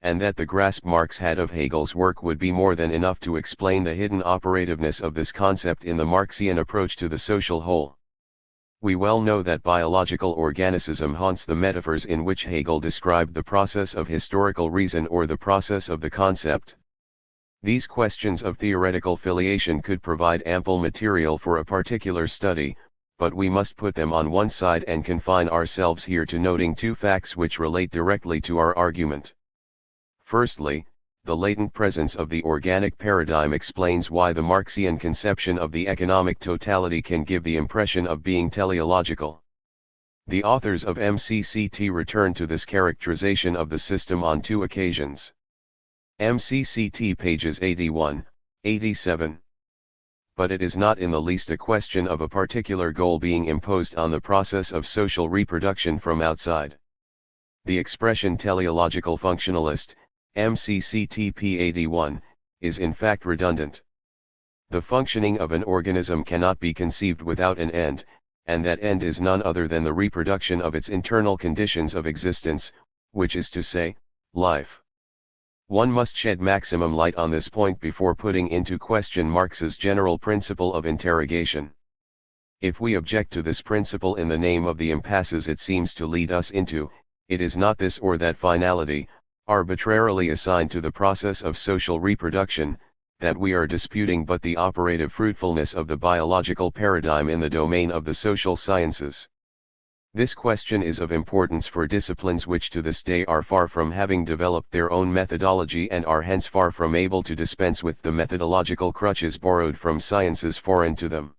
and that the grasp Marx had of Hegel's work would be more than enough to explain the hidden operativeness of this concept in the Marxian approach to the social whole. We well know that biological organicism haunts the metaphors in which Hegel described the process of historical reason or the process of the concept. These questions of theoretical filiation could provide ample material for a particular study, but we must put them on one side and confine ourselves here to noting two facts which relate directly to our argument. Firstly, the latent presence of the organic paradigm explains why the Marxian conception of the economic totality can give the impression of being teleological. The authors of MCCT return to this characterization of the system on two occasions. MCCT pages 81, 87. But it is not in the least a question of a particular goal being imposed on the process of social reproduction from outside. The expression teleological functionalist, MCCT 81, is in fact redundant. The functioning of an organism cannot be conceived without an end, and that end is none other than the reproduction of its internal conditions of existence, which is to say, life. One must shed maximum light on this point before putting into question Marx's general principle of interrogation. If we object to this principle in the name of the impasses it seems to lead us into, it is not this or that finality, arbitrarily assigned to the process of social reproduction, that we are disputing but the operative fruitfulness of the biological paradigm in the domain of the social sciences. This question is of importance for disciplines which to this day are far from having developed their own methodology and are hence far from able to dispense with the methodological crutches borrowed from sciences foreign to them.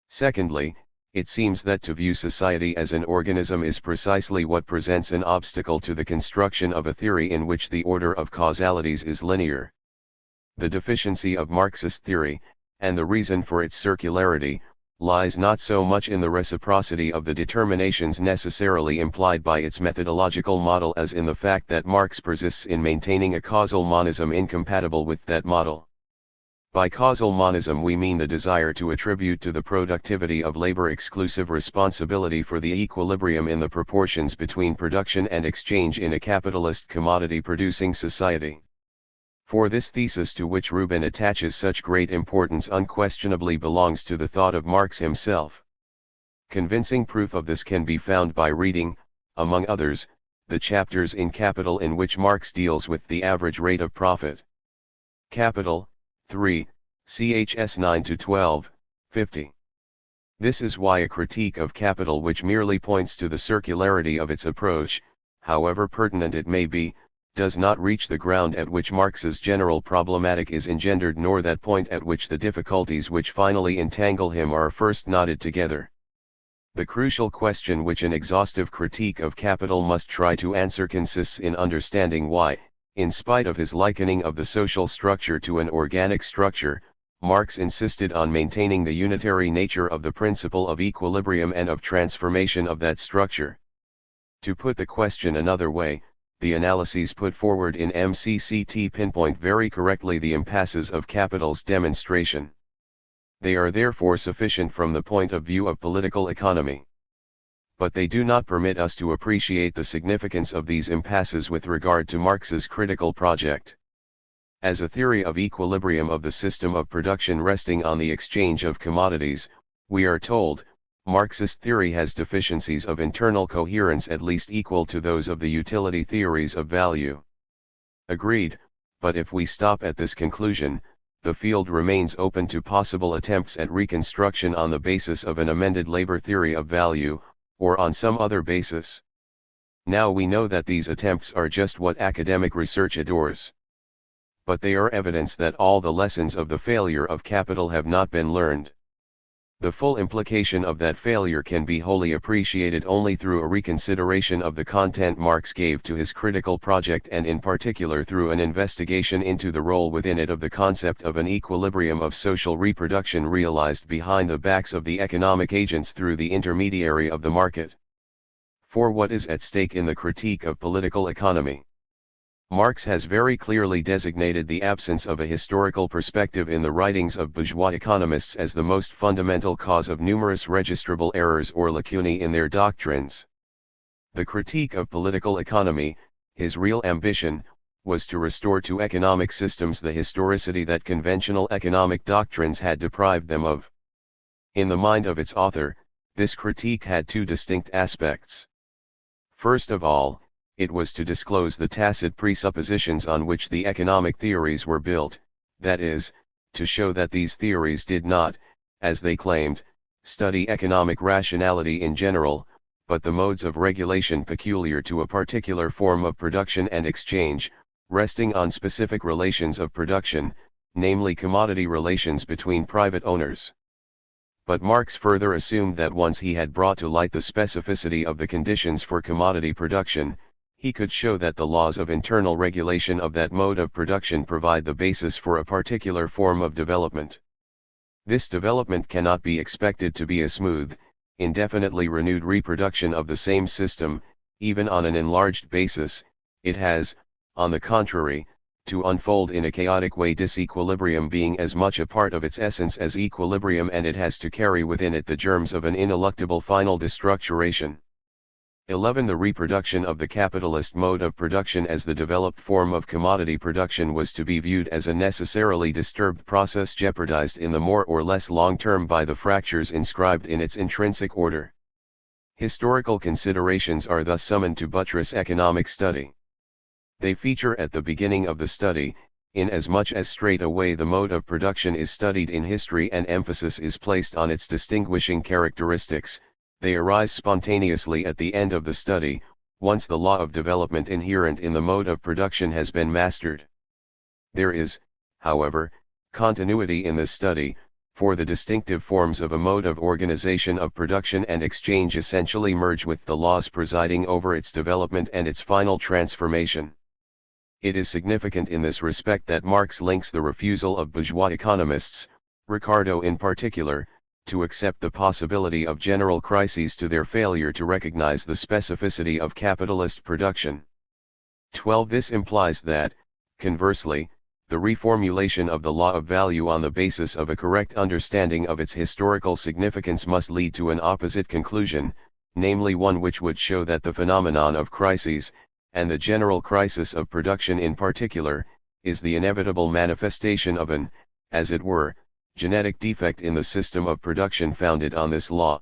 Secondly, it seems that to view society as an organism is precisely what presents an obstacle to the construction of a theory in which the order of causalities is linear. The deficiency of Marxist theory, and the reason for its circularity, lies not so much in the reciprocity of the determinations necessarily implied by its methodological model as in the fact that Marx persists in maintaining a causal monism incompatible with that model. By causal monism we mean the desire to attribute to the productivity of labor exclusive responsibility for the equilibrium in the proportions between production and exchange in a capitalist commodity-producing society. For this thesis to which Rubin attaches such great importance unquestionably belongs to the thought of Marx himself. Convincing proof of this can be found by reading, among others, the chapters in Capital in which Marx deals with the average rate of profit. Capital, 3, chs 9-12, 50. This is why a critique of Capital which merely points to the circularity of its approach, however pertinent it may be, does not reach the ground at which Marx's general problematic is engendered nor that point at which the difficulties which finally entangle him are first knotted together. The crucial question which an exhaustive critique of Capital must try to answer consists in understanding why, in spite of his likening of the social structure to an organic structure, Marx insisted on maintaining the unitary nature of the principle of equilibrium and of transformation of that structure. To put the question another way, the analyses put forward in MCCT pinpoint very correctly the impasses of Capital's demonstration. They are therefore sufficient from the point of view of political economy. But they do not permit us to appreciate the significance of these impasses with regard to Marx's critical project. As a theory of equilibrium of the system of production resting on the exchange of commodities, we are told, Marxist theory has deficiencies of internal coherence at least equal to those of the utility theories of value. Agreed, but if we stop at this conclusion, the field remains open to possible attempts at reconstruction on the basis of an amended labor theory of value, or on some other basis. Now we know that these attempts are just what academic research adores. But they are evidence that all the lessons of the failure of capital have not been learned. The full implication of that failure can be wholly appreciated only through a reconsideration of the content Marx gave to his critical project, and in particular through an investigation into the role within it of the concept of an equilibrium of social reproduction realized behind the backs of the economic agents through the intermediary of the market. For what is at stake in the critique of political economy? Marx has very clearly designated the absence of a historical perspective in the writings of bourgeois economists as the most fundamental cause of numerous registrable errors or lacunae in their doctrines. The critique of political economy, his real ambition, was to restore to economic systems the historicity that conventional economic doctrines had deprived them of. In the mind of its author, this critique had two distinct aspects. First of all, it was to disclose the tacit presuppositions on which the economic theories were built, that is, to show that these theories did not, as they claimed, study economic rationality in general, but the modes of regulation peculiar to a particular form of production and exchange, resting on specific relations of production, namely commodity relations between private owners. But Marx further assumed that once he had brought to light the specificity of the conditions for commodity production, he could show that the laws of internal regulation of that mode of production provide the basis for a particular form of development. This development cannot be expected to be a smooth, indefinitely renewed reproduction of the same system, even on an enlarged basis. It has, on the contrary, to unfold in a chaotic way, disequilibrium being as much a part of its essence as equilibrium, and it has to carry within it the germs of an ineluctable final destructuration. 11. The reproduction of the capitalist mode of production as the developed form of commodity production was to be viewed as a necessarily disturbed process, jeopardized in the more or less long term by the fractures inscribed in its intrinsic order. Historical considerations are thus summoned to buttress economic study. They feature at the beginning of the study, inasmuch as straight away the mode of production is studied in history and emphasis is placed on its distinguishing characteristics. They arise spontaneously at the end of the study, once the law of development inherent in the mode of production has been mastered. There is, however, continuity in this study, for the distinctive forms of a mode of organization of production and exchange essentially merge with the laws presiding over its development and its final transformation. It is significant in this respect that Marx links the refusal of bourgeois economists, Ricardo in particular, to accept the possibility of general crises to their failure to recognize the specificity of capitalist production. 12. This implies that, conversely, the reformulation of the law of value on the basis of a correct understanding of its historical significance must lead to an opposite conclusion, namely one which would show that the phenomenon of crises, and the general crisis of production in particular, is the inevitable manifestation of an, as it were, genetic defect in the system of production founded on this law.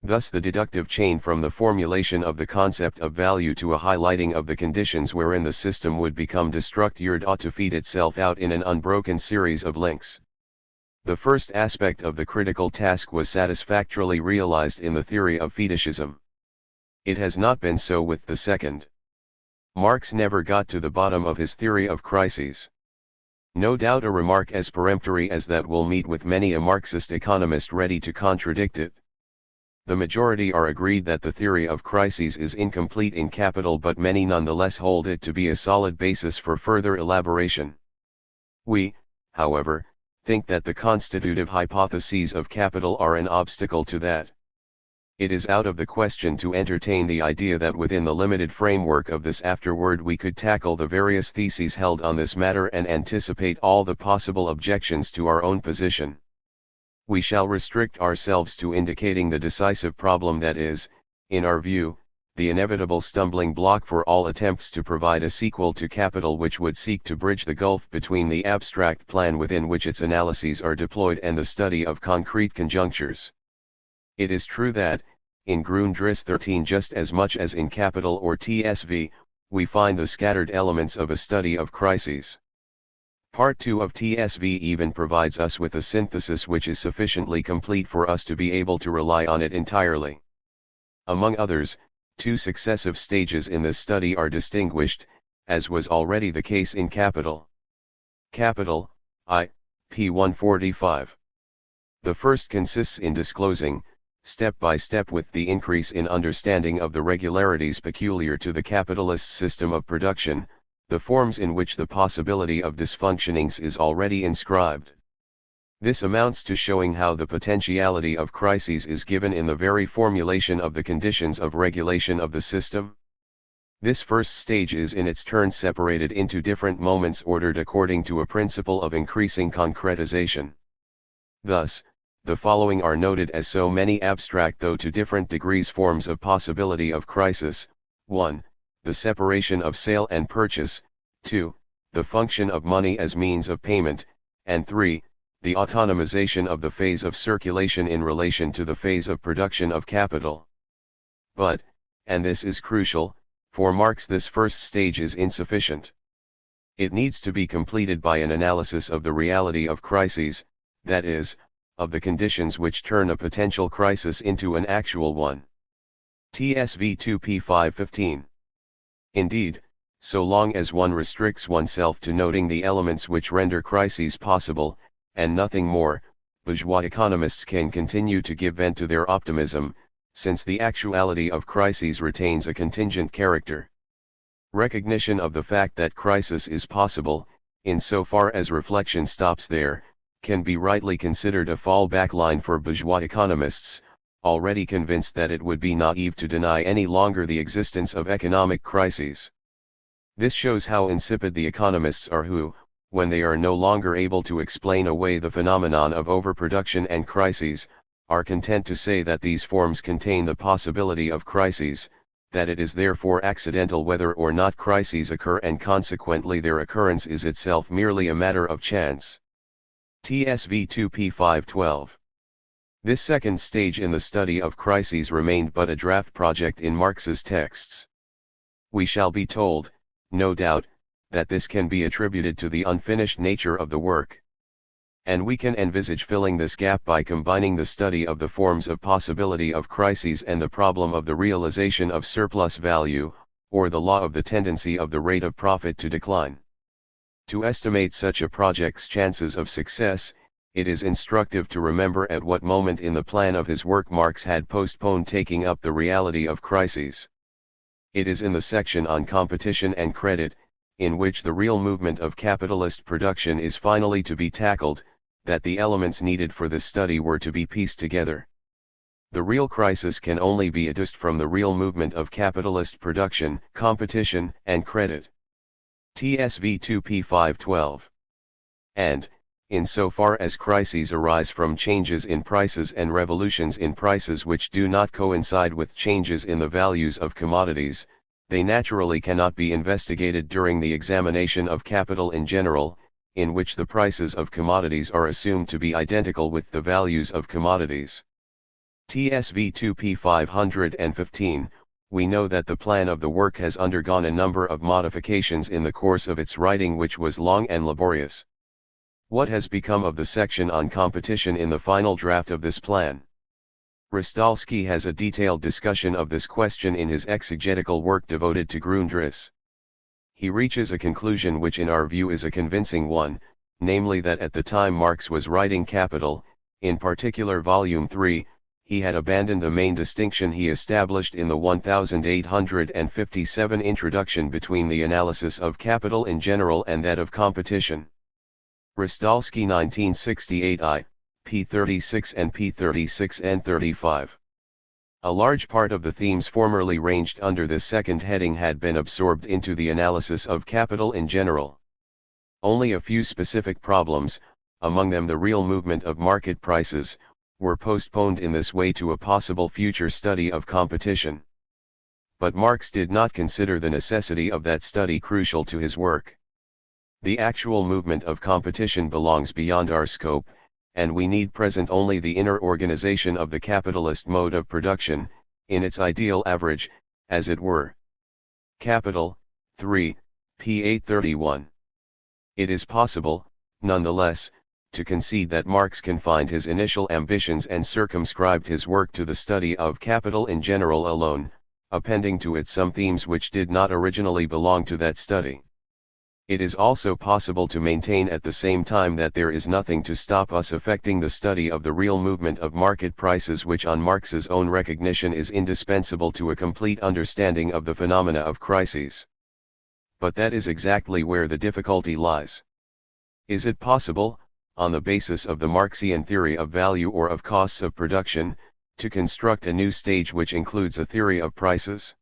Thus the deductive chain from the formulation of the concept of value to a highlighting of the conditions wherein the system would become destructured ought to feed itself out in an unbroken series of links. The first aspect of the critical task was satisfactorily realized in the theory of fetishism. It has not been so with the second. Marx never got to the bottom of his theory of crises. No doubt a remark as peremptory as that will meet with many a Marxist economist ready to contradict it. The majority are agreed that the theory of crises is incomplete in capital, but many nonetheless hold it to be a solid basis for further elaboration. We, however, think that the constitutive hypotheses of capital are an obstacle to that. It is out of the question to entertain the idea that within the limited framework of this afterword we could tackle the various theses held on this matter and anticipate all the possible objections to our own position. We shall restrict ourselves to indicating the decisive problem that is, in our view, the inevitable stumbling block for all attempts to provide a sequel to capital which would seek to bridge the gulf between the abstract plan within which its analyses are deployed and the study of concrete conjunctures. It is true that, in Grundriss 13 just as much as in Capital or TSV, we find the scattered elements of a study of crises. Part 2 of TSV even provides us with a synthesis which is sufficiently complete for us to be able to rely on it entirely. Among others, 2 successive stages in this study are distinguished, as was already the case in Capital I, p. 145. The first consists in disclosing, step by step with the increase in understanding of the regularities peculiar to the capitalist system of production, the forms in which the possibility of dysfunctionings is already inscribed. This amounts to showing how the potentiality of crises is given in the very formulation of the conditions of regulation of the system. This first stage is in its turn separated into different moments ordered according to a principle of increasing concretization. Thus, the following are noted as so many abstract though to different degrees forms of possibility of crisis: 1. The separation of sale and purchase, 2. The function of money as means of payment, and 3. The autonomization of the phase of circulation in relation to the phase of production of capital. But, and this is crucial, for Marx this first stage is insufficient. It needs to be completed by an analysis of the reality of crises, that is, of the conditions which turn a potential crisis into an actual one. TSV 2 p. 515. Indeed, so long as one restricts oneself to noting the elements which render crises possible, and nothing more, bourgeois economists can continue to give vent to their optimism, since the actuality of crises retains a contingent character. Recognition of the fact that crisis is possible, insofar as reflection stops there, can be rightly considered a fallback line for bourgeois economists, already convinced that it would be naive to deny any longer the existence of economic crises. This shows how insipid the economists are who, when they are no longer able to explain away the phenomenon of overproduction and crises, are content to say that these forms contain the possibility of crises, that it is therefore accidental whether or not crises occur and consequently their occurrence is itself merely a matter of chance. TSV 2 p. 512. This second stage in the study of crises remained but a draft project in Marx's texts. We shall be told, no doubt, that this can be attributed to the unfinished nature of the work. And we can envisage filling this gap by combining the study of the forms of possibility of crises and the problem of the realization of surplus value, or the law of the tendency of the rate of profit to decline. To estimate such a project's chances of success, it is instructive to remember at what moment in the plan of his work Marx had postponed taking up the reality of crises. It is in the section on competition and credit, in which the real movement of capitalist production is finally to be tackled, that the elements needed for this study were to be pieced together. The real crisis can only be adduced from the real movement of capitalist production, competition, and credit. TSV 2 p. 512. And, insofar as crises arise from changes in prices and revolutions in prices which do not coincide with changes in the values of commodities, they naturally cannot be investigated during the examination of capital in general, in which the prices of commodities are assumed to be identical with the values of commodities. TSV 2 p. 515. We know that the plan of the work has undergone a number of modifications in the course of its writing, which was long and laborious. What has become of the section on competition in the final draft of this plan? Rostalski has a detailed discussion of this question in his exegetical work devoted to Grundriss. He reaches a conclusion which in our view is a convincing one, namely that at the time Marx was writing Capital, in particular Volume 3, he had abandoned the main distinction he established in the 1857 introduction between the analysis of capital in general and that of competition. Rostalski 1968 I, p. 36 and p. 36 and 35. A large part of the themes formerly ranged under this second heading had been absorbed into the analysis of capital in general. Only a few specific problems, among them the real movement of market prices, were postponed in this way to a possible future study of competition. But Marx did not consider the necessity of that study crucial to his work. The actual movement of competition belongs beyond our scope, and we need present only the inner organization of the capitalist mode of production, in its ideal average, as it were. Capital, 3, p. 831. It is possible, nonetheless, to concede that Marx confined his initial ambitions and circumscribed his work to the study of capital in general alone, appending to it some themes which did not originally belong to that study. It is also possible to maintain at the same time that there is nothing to stop us affecting the study of the real movement of market prices, which on Marx's own recognition is indispensable to a complete understanding of the phenomena of crises. But that is exactly where the difficulty lies. Is it possible, on the basis of the Marxian theory of value or of costs of production, to construct a new stage which includes a theory of prices?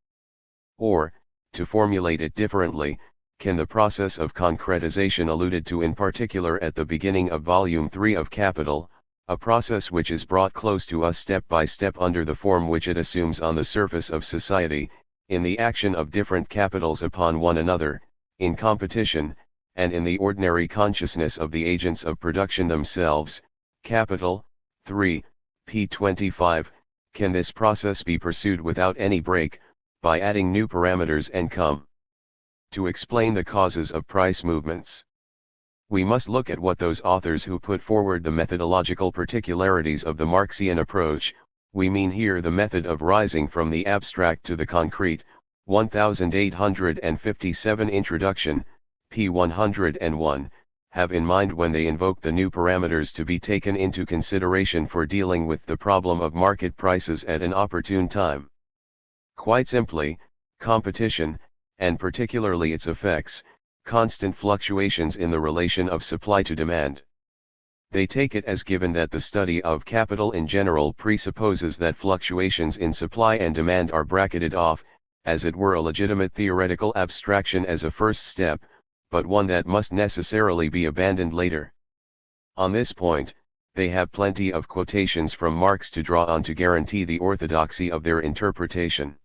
Or, to formulate it differently, can the process of concretization alluded to in particular at the beginning of Volume 3 of Capital, a process which is brought close to us step by step under the form which it assumes on the surface of society, in the action of different capitals upon one another, in competition, and in the ordinary consciousness of the agents of production themselves, Capital, 3, p. 25, can this process be pursued without any break, by adding new parameters and come to explain the causes of price movements? We must look at what those authors who put forward the methodological particularities of the Marxian approach, we mean here the method of rising from the abstract to the concrete, 1857 Introduction, p. 101, have in mind when they invoke the new parameters to be taken into consideration for dealing with the problem of market prices at an opportune time. Quite simply, competition, and particularly its effects, constant fluctuations in the relation of supply to demand. They take it as given that the study of capital in general presupposes that fluctuations in supply and demand are bracketed off, as it were a legitimate theoretical abstraction as a first step, but one that must necessarily be abandoned later. On this point, they have plenty of quotations from Marx to draw on to guarantee the orthodoxy of their interpretation.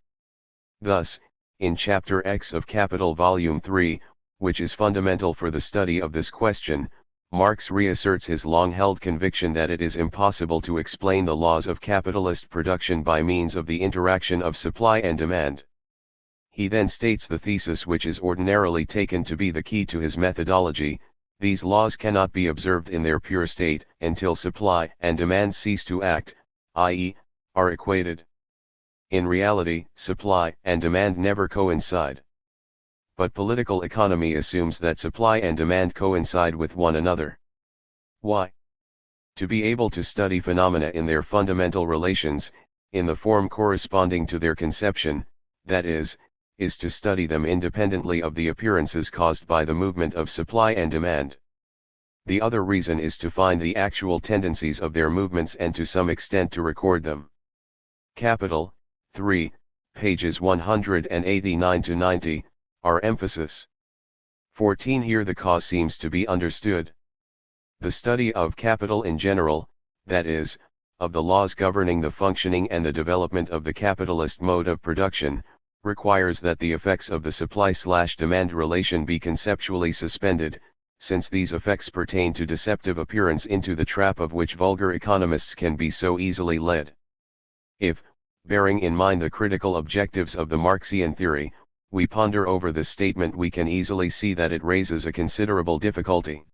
Thus, in Chapter X of Capital Volume 3, which is fundamental for the study of this question, Marx reasserts his long-held conviction that it is impossible to explain the laws of capitalist production by means of the interaction of supply and demand. He then states the thesis which is ordinarily taken to be the key to his methodology: these laws cannot be observed in their pure state until supply and demand cease to act, i.e., are equated. In reality, supply and demand never coincide. But political economy assumes that supply and demand coincide with one another. Why? To be able to study phenomena in their fundamental relations, in the form corresponding to their conception, that is to study them independently of the appearances caused by the movement of supply and demand. The other reason is to find the actual tendencies of their movements and to some extent to record them. Capital, 3, pages 189 to 90, our emphasis. 14. Here the cause seems to be understood. The study of capital in general, that is, of the laws governing the functioning and the development of the capitalist mode of production, requires that the effects of the supply/demand relation be conceptually suspended, since these effects pertain to deceptive appearance into the trap of which vulgar economists can be so easily led. If, bearing in mind the critical objectives of the Marxian theory, we ponder over this statement, we can easily see that it raises a considerable difficulty.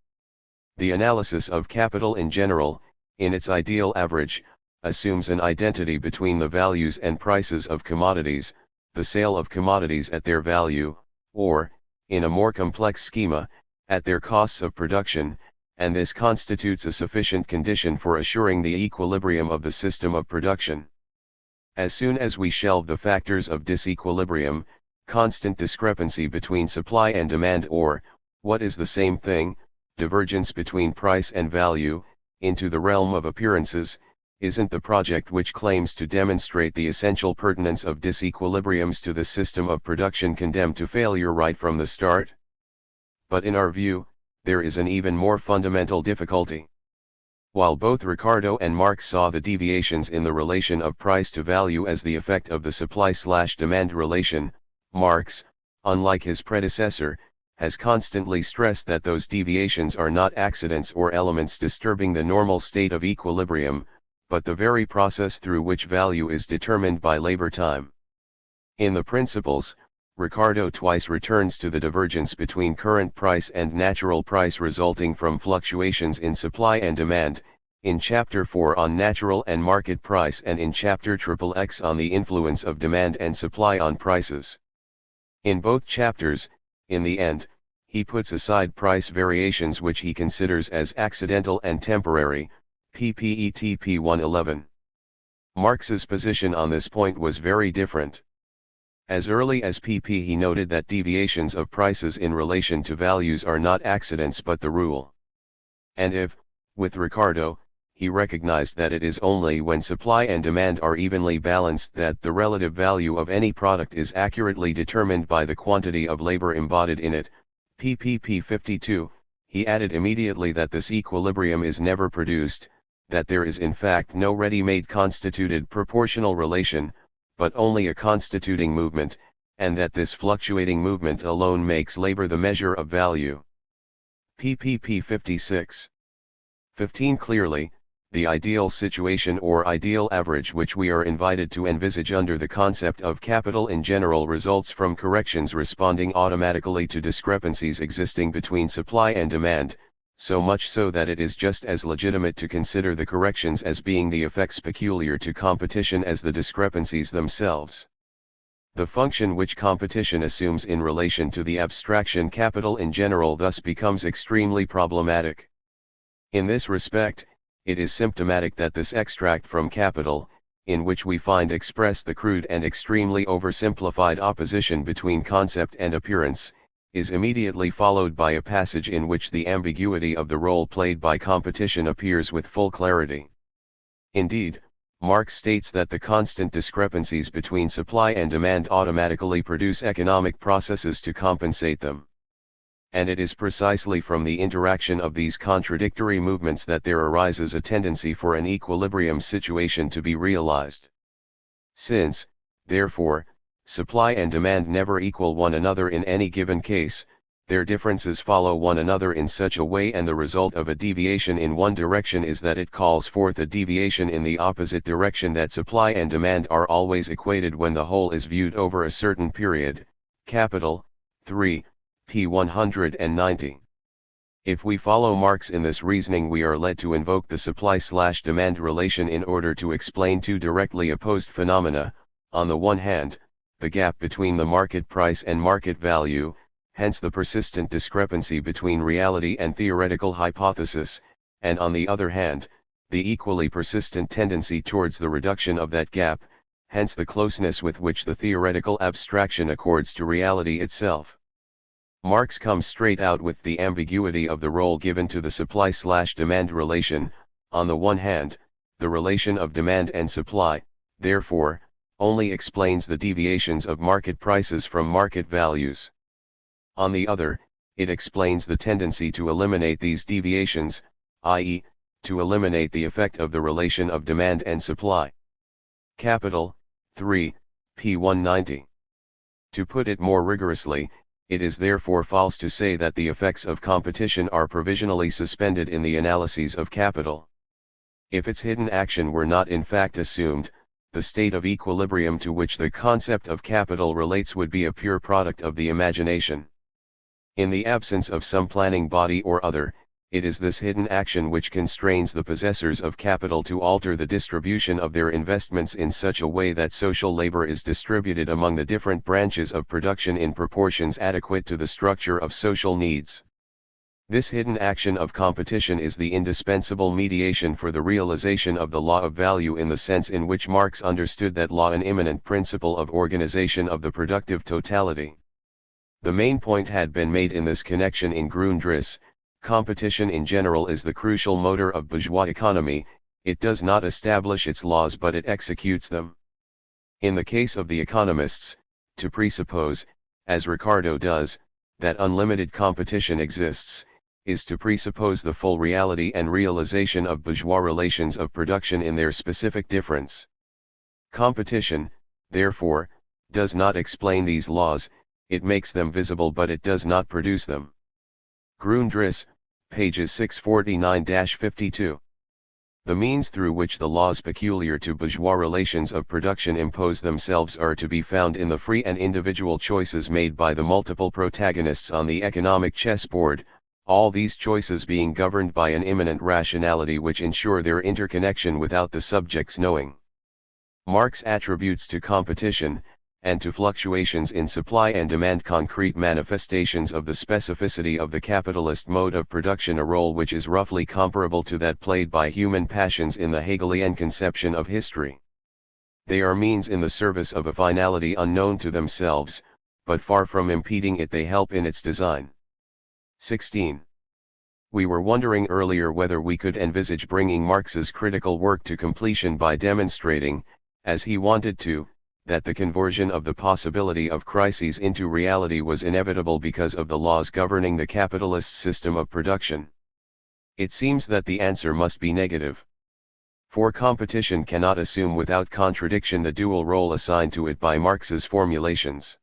The analysis of capital in general, in its ideal average, assumes an identity between the values and prices of commodities, the sale of commodities at their value, or, in a more complex schema, at their costs of production, and this constitutes a sufficient condition for assuring the equilibrium of the system of production. As soon as we shelve the factors of disequilibrium, constant discrepancy between supply and demand, or, what is the same thing, divergence between price and value, into the realm of appearances, isn't the project which claims to demonstrate the essential pertinence of disequilibriums to the system of production condemned to failure right from the start? But in our view, there is an even more fundamental difficulty. While both Ricardo and Marx saw the deviations in the relation of price to value as the effect of the supply/demand relation, Marx, unlike his predecessor, has constantly stressed that those deviations are not accidents or elements disturbing the normal state of equilibrium, but the very process through which value is determined by labor time. In the Principles, Ricardo twice returns to the divergence between current price and natural price resulting from fluctuations in supply and demand, in Chapter 4 on natural and market price and in Chapter XXX on the influence of demand and supply on prices. In both chapters, in the end, he puts aside price variations which he considers as accidental and temporary, pp. 111. Marx's position on this point was very different. As early as pp he noted that deviations of prices in relation to values are not accidents but the rule. And if, with Ricardo, he recognized that it is only when supply and demand are evenly balanced that the relative value of any product is accurately determined by the quantity of labor embodied in it, pp. 52, he added immediately that this equilibrium is never produced, that there is in fact no ready-made constituted proportional relation, but only a constituting movement, and that this fluctuating movement alone makes labor the measure of value. pp. 56. 15 Clearly, the ideal situation or ideal average which we are invited to envisage under the concept of capital in general results from corrections responding automatically to discrepancies existing between supply and demand, so much so that it is just as legitimate to consider the corrections as being the effects peculiar to competition as the discrepancies themselves. The function which competition assumes in relation to the abstraction capital in general thus becomes extremely problematic. In this respect, it is symptomatic that this extract from capital, in which we find expressed the crude and extremely oversimplified opposition between concept and appearance, is immediately followed by a passage in which the ambiguity of the role played by competition appears with full clarity. Indeed, Marx states that the constant discrepancies between supply and demand automatically produce economic processes to compensate them. And it is precisely from the interaction of these contradictory movements that there arises a tendency for an equilibrium situation to be realized. Since, therefore, supply and demand never equal one another in any given case, their differences follow one another in such a way, and the result of a deviation in one direction is that it calls forth a deviation in the opposite direction, that supply and demand are always equated when the whole is viewed over a certain period. Capital, 3, p. 190. If we follow Marx in this reasoning, we are led to invoke the supply/demand relation in order to explain two directly opposed phenomena: on the one hand, the gap between the market price and market value, hence the persistent discrepancy between reality and theoretical hypothesis, and on the other hand, the equally persistent tendency towards the reduction of that gap, hence the closeness with which the theoretical abstraction accords to reality itself. Marx comes straight out with the ambiguity of the role given to the supply/demand relation. On the one hand, the relation of demand and supply, therefore, only explains the deviations of market prices from market values. On the other, it explains the tendency to eliminate these deviations, i.e., to eliminate the effect of the relation of demand and supply. Capital, 3, p. 190. To put it more rigorously, it is therefore false to say that the effects of competition are provisionally suspended in the analyses of capital. If its hidden action were not in fact assumed, the state of equilibrium to which the concept of capital relates would be a pure product of the imagination. In the absence of some planning body or other, it is this hidden action which constrains the possessors of capital to alter the distribution of their investments in such a way that social labor is distributed among the different branches of production in proportions adequate to the structure of social needs. This hidden action of competition is the indispensable mediation for the realization of the law of value in the sense in which Marx understood that law, an immanent principle of organization of the productive totality. The main point had been made in this connection in Grundriss. Competition in general is the crucial motor of bourgeois economy. It does not establish its laws but it executes them. In the case of the economists, to presuppose, as Ricardo does, that unlimited competition exists, is to presuppose the full reality and realization of bourgeois relations of production in their specific difference. Competition, therefore, does not explain these laws, it makes them visible but it does not produce them. Grundriss, pages 649-52. The means through which the laws peculiar to bourgeois relations of production impose themselves are to be found in the free and individual choices made by the multiple protagonists on the economic chessboard, all these choices being governed by an immanent rationality which ensure their interconnection without the subjects knowing. Marx attributes to competition, and to fluctuations in supply and demand concrete manifestations of the specificity of the capitalist mode of production, a role which is roughly comparable to that played by human passions in the Hegelian conception of history. They are means in the service of a finality unknown to themselves, but far from impeding it they help in its design. 16. We were wondering earlier whether we could envisage bringing Marx's critical work to completion by demonstrating, as he wanted to, that the conversion of the possibility of crises into reality was inevitable because of the laws governing the capitalist system of production. It seems that the answer must be negative. For competition cannot assume without contradiction the dual role assigned to it by Marx's formulations.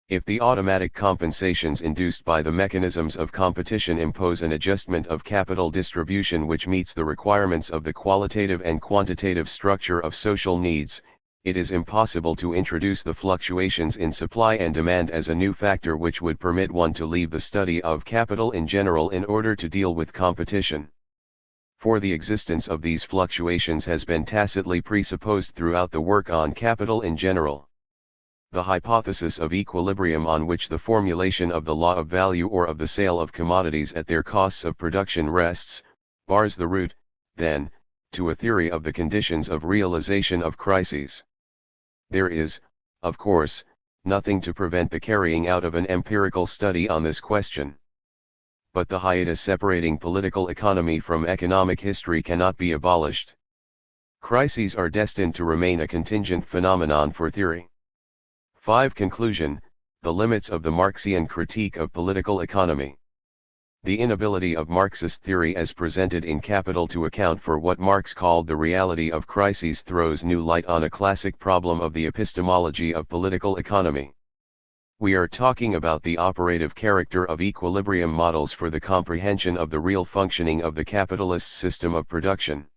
If the automatic compensations induced by the mechanisms of competition impose an adjustment of capital distribution which meets the requirements of the qualitative and quantitative structure of social needs, it is impossible to introduce the fluctuations in supply and demand as a new factor which would permit one to leave the study of capital in general in order to deal with competition. For the existence of these fluctuations has been tacitly presupposed throughout the work on capital in general. The hypothesis of equilibrium on which the formulation of the law of value or of the sale of commodities at their costs of production rests, bars the route, then, to a theory of the conditions of realization of crises. There is, of course, nothing to prevent the carrying out of an empirical study on this question. But the hiatus separating political economy from economic history cannot be abolished. Crises are destined to remain a contingent phenomenon for theory. 5. Conclusion: the limits of the Marxian critique of political economy. The inability of Marxist theory as presented in Capital to account for what Marx called the reality of crises throws new light on a classic problem of the epistemology of political economy. We are talking about the operative character of equilibrium models for the comprehension of the real functioning of the capitalist system of production.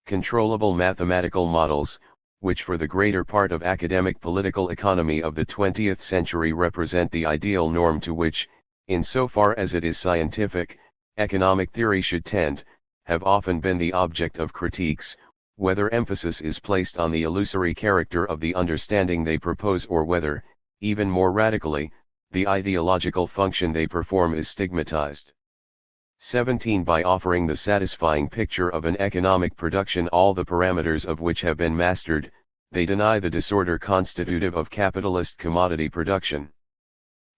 Controllable mathematical models, which for the greater part of academic political economy of the 20th century represent the ideal norm to which, insofar as it is scientific, economic theory should tend, have often been the object of critiques, whether emphasis is placed on the illusory character of the understanding they propose or whether, even more radically, the ideological function they perform is stigmatized. 17. By offering the satisfying picture of an economic production all the parameters of which have been mastered, they deny the disorder constitutive of capitalist commodity production.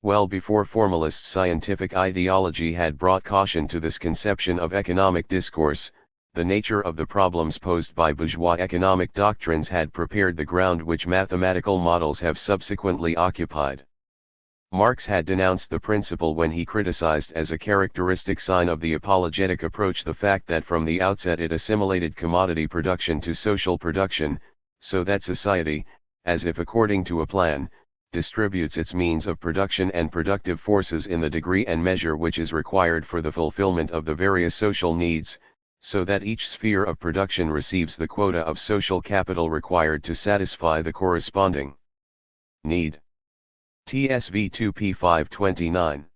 Well before formalist scientific ideology had brought caution to this conception of economic discourse, the nature of the problems posed by bourgeois economic doctrines had prepared the ground which mathematical models have subsequently occupied. Marx had denounced the principle when he criticized as a characteristic sign of the apologetic approach the fact that from the outset it assimilated commodity production to social production, so that society, as if according to a plan, distributes its means of production and productive forces in the degree and measure which is required for the fulfillment of the various social needs, so that each sphere of production receives the quota of social capital required to satisfy the corresponding need. TSV 2p 529.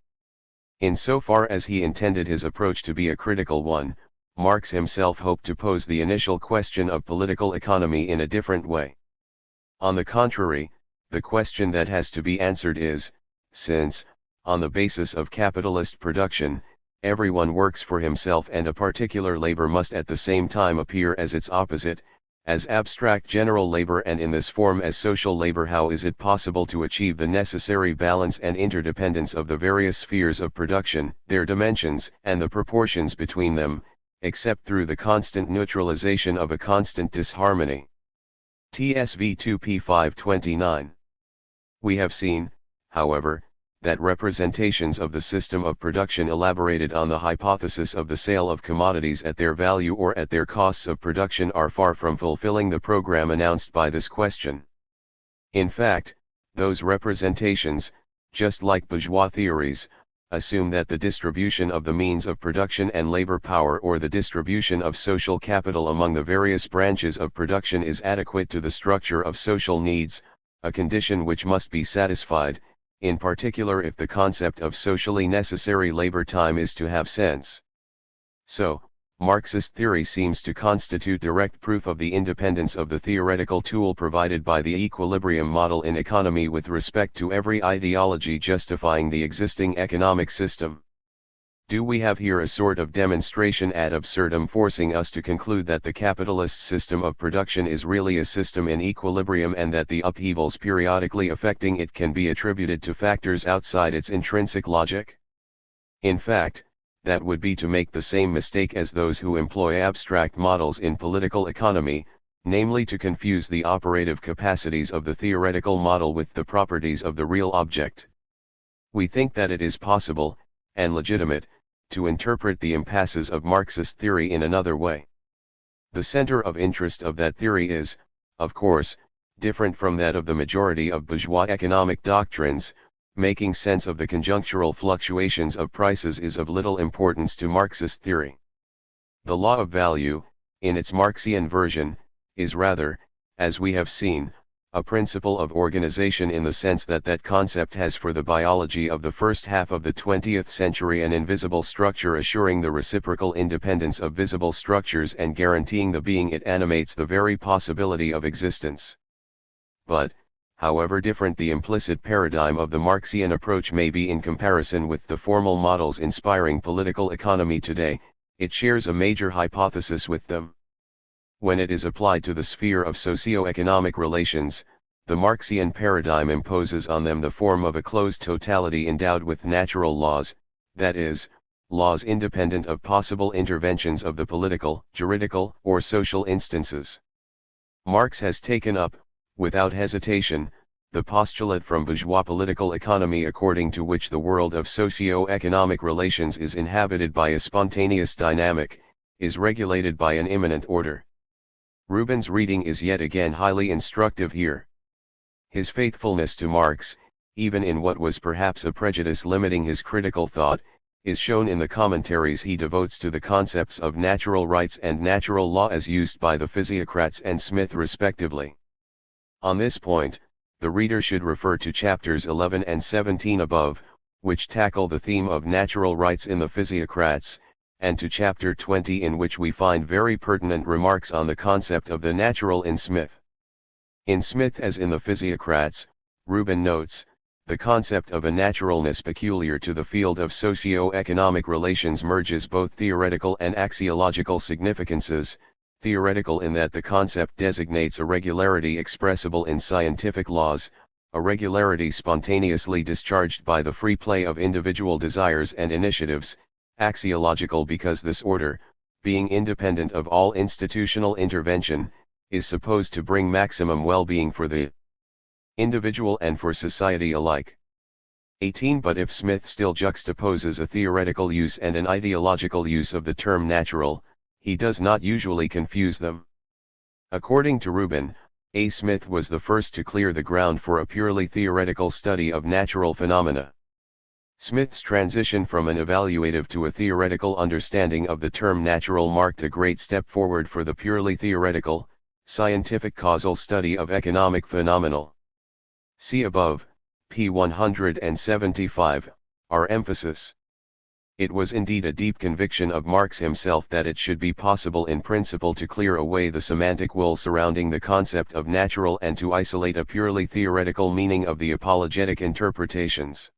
Insofar as he intended his approach to be a critical one, Marx himself hoped to pose the initial question of political economy in a different way. On the contrary, the question that has to be answered is, since, on the basis of capitalist production, everyone works for himself and a particular labor must at the same time appear as its opposite, as abstract general labor and in this form as social labor, how is it possible to achieve the necessary balance and interdependence of the various spheres of production, their dimensions and the proportions between them, except through the constant neutralization of a constant disharmony? TSV 2p 529. We have seen, however, that representations of the system of production elaborated on the hypothesis of the sale of commodities at their value or at their costs of production are far from fulfilling the program announced by this question. In fact, those representations, just like bourgeois theories, assume that the distribution of the means of production and labor power or the distribution of social capital among the various branches of production is adequate to the structure of social needs, a condition which must be satisfied, in particular if the concept of socially necessary labor time is to have sense. So, Marxist theory seems to constitute direct proof of the independence of the theoretical tool provided by the equilibrium model in economy with respect to every ideology justifying the existing economic system. Do we have here a sort of demonstration ad absurdum forcing us to conclude that the capitalist system of production is really a system in equilibrium and that the upheavals periodically affecting it can be attributed to factors outside its intrinsic logic? In fact, that would be to make the same mistake as those who employ abstract models in political economy, namely to confuse the operative capacities of the theoretical model with the properties of the real object. We think that it is possible, and legitimate, to interpret the impasses of Marxist theory in another way. The center of interest of that theory is, of course, different from that of the majority of bourgeois economic doctrines. Making sense of the conjunctural fluctuations of prices is of little importance to Marxist theory. The law of value, in its Marxian version, is rather, as we have seen, a principle of organization in the sense that that concept has for the biology of the first half of the 20th century an invisible structure assuring the reciprocal independence of visible structures and guaranteeing the being it animates the very possibility of existence. But, however different the implicit paradigm of the Marxian approach may be in comparison with the formal models inspiring political economy today, it shares a major hypothesis with them. When it is applied to the sphere of socio-economic relations, the Marxian paradigm imposes on them the form of a closed totality endowed with natural laws, that is, laws independent of possible interventions of the political, juridical, or social instances. Marx has taken up, without hesitation, the postulate from bourgeois political economy according to which the world of socio-economic relations is inhabited by a spontaneous dynamic, is regulated by an immanent order. Rubin's reading is yet again highly instructive here. His faithfulness to Marx, even in what was perhaps a prejudice limiting his critical thought, is shown in the commentaries he devotes to the concepts of natural rights and natural law as used by the physiocrats and Smith respectively. On this point, the reader should refer to chapters 11 and 17 above, which tackle the theme of natural rights in the physiocrats, and to chapter 20 in which we find very pertinent remarks on the concept of the natural in Smith. In Smith as in the physiocrats, Rubin notes, the concept of a naturalness peculiar to the field of socio-economic relations merges both theoretical and axiological significances, theoretical in that the concept designates a regularity expressible in scientific laws, a regularity spontaneously discharged by the free play of individual desires and initiatives, axiological because this order, being independent of all institutional intervention, is supposed to bring maximum well-being for the individual and for society alike. 18 But if Smith still juxtaposes a theoretical use and an ideological use of the term natural, he does not usually confuse them. According to Rubin, A. Smith was the first to clear the ground for a purely theoretical study of natural phenomena. Smith's transition from an evaluative to a theoretical understanding of the term natural marked a great step forward for the purely theoretical, scientific causal study of economic phenomenal. See above, p. 175, our emphasis. It was indeed a deep conviction of Marx himself that it should be possible in principle to clear away the semantic wool surrounding the concept of natural and to isolate a purely theoretical meaning of the apologetic interpretations.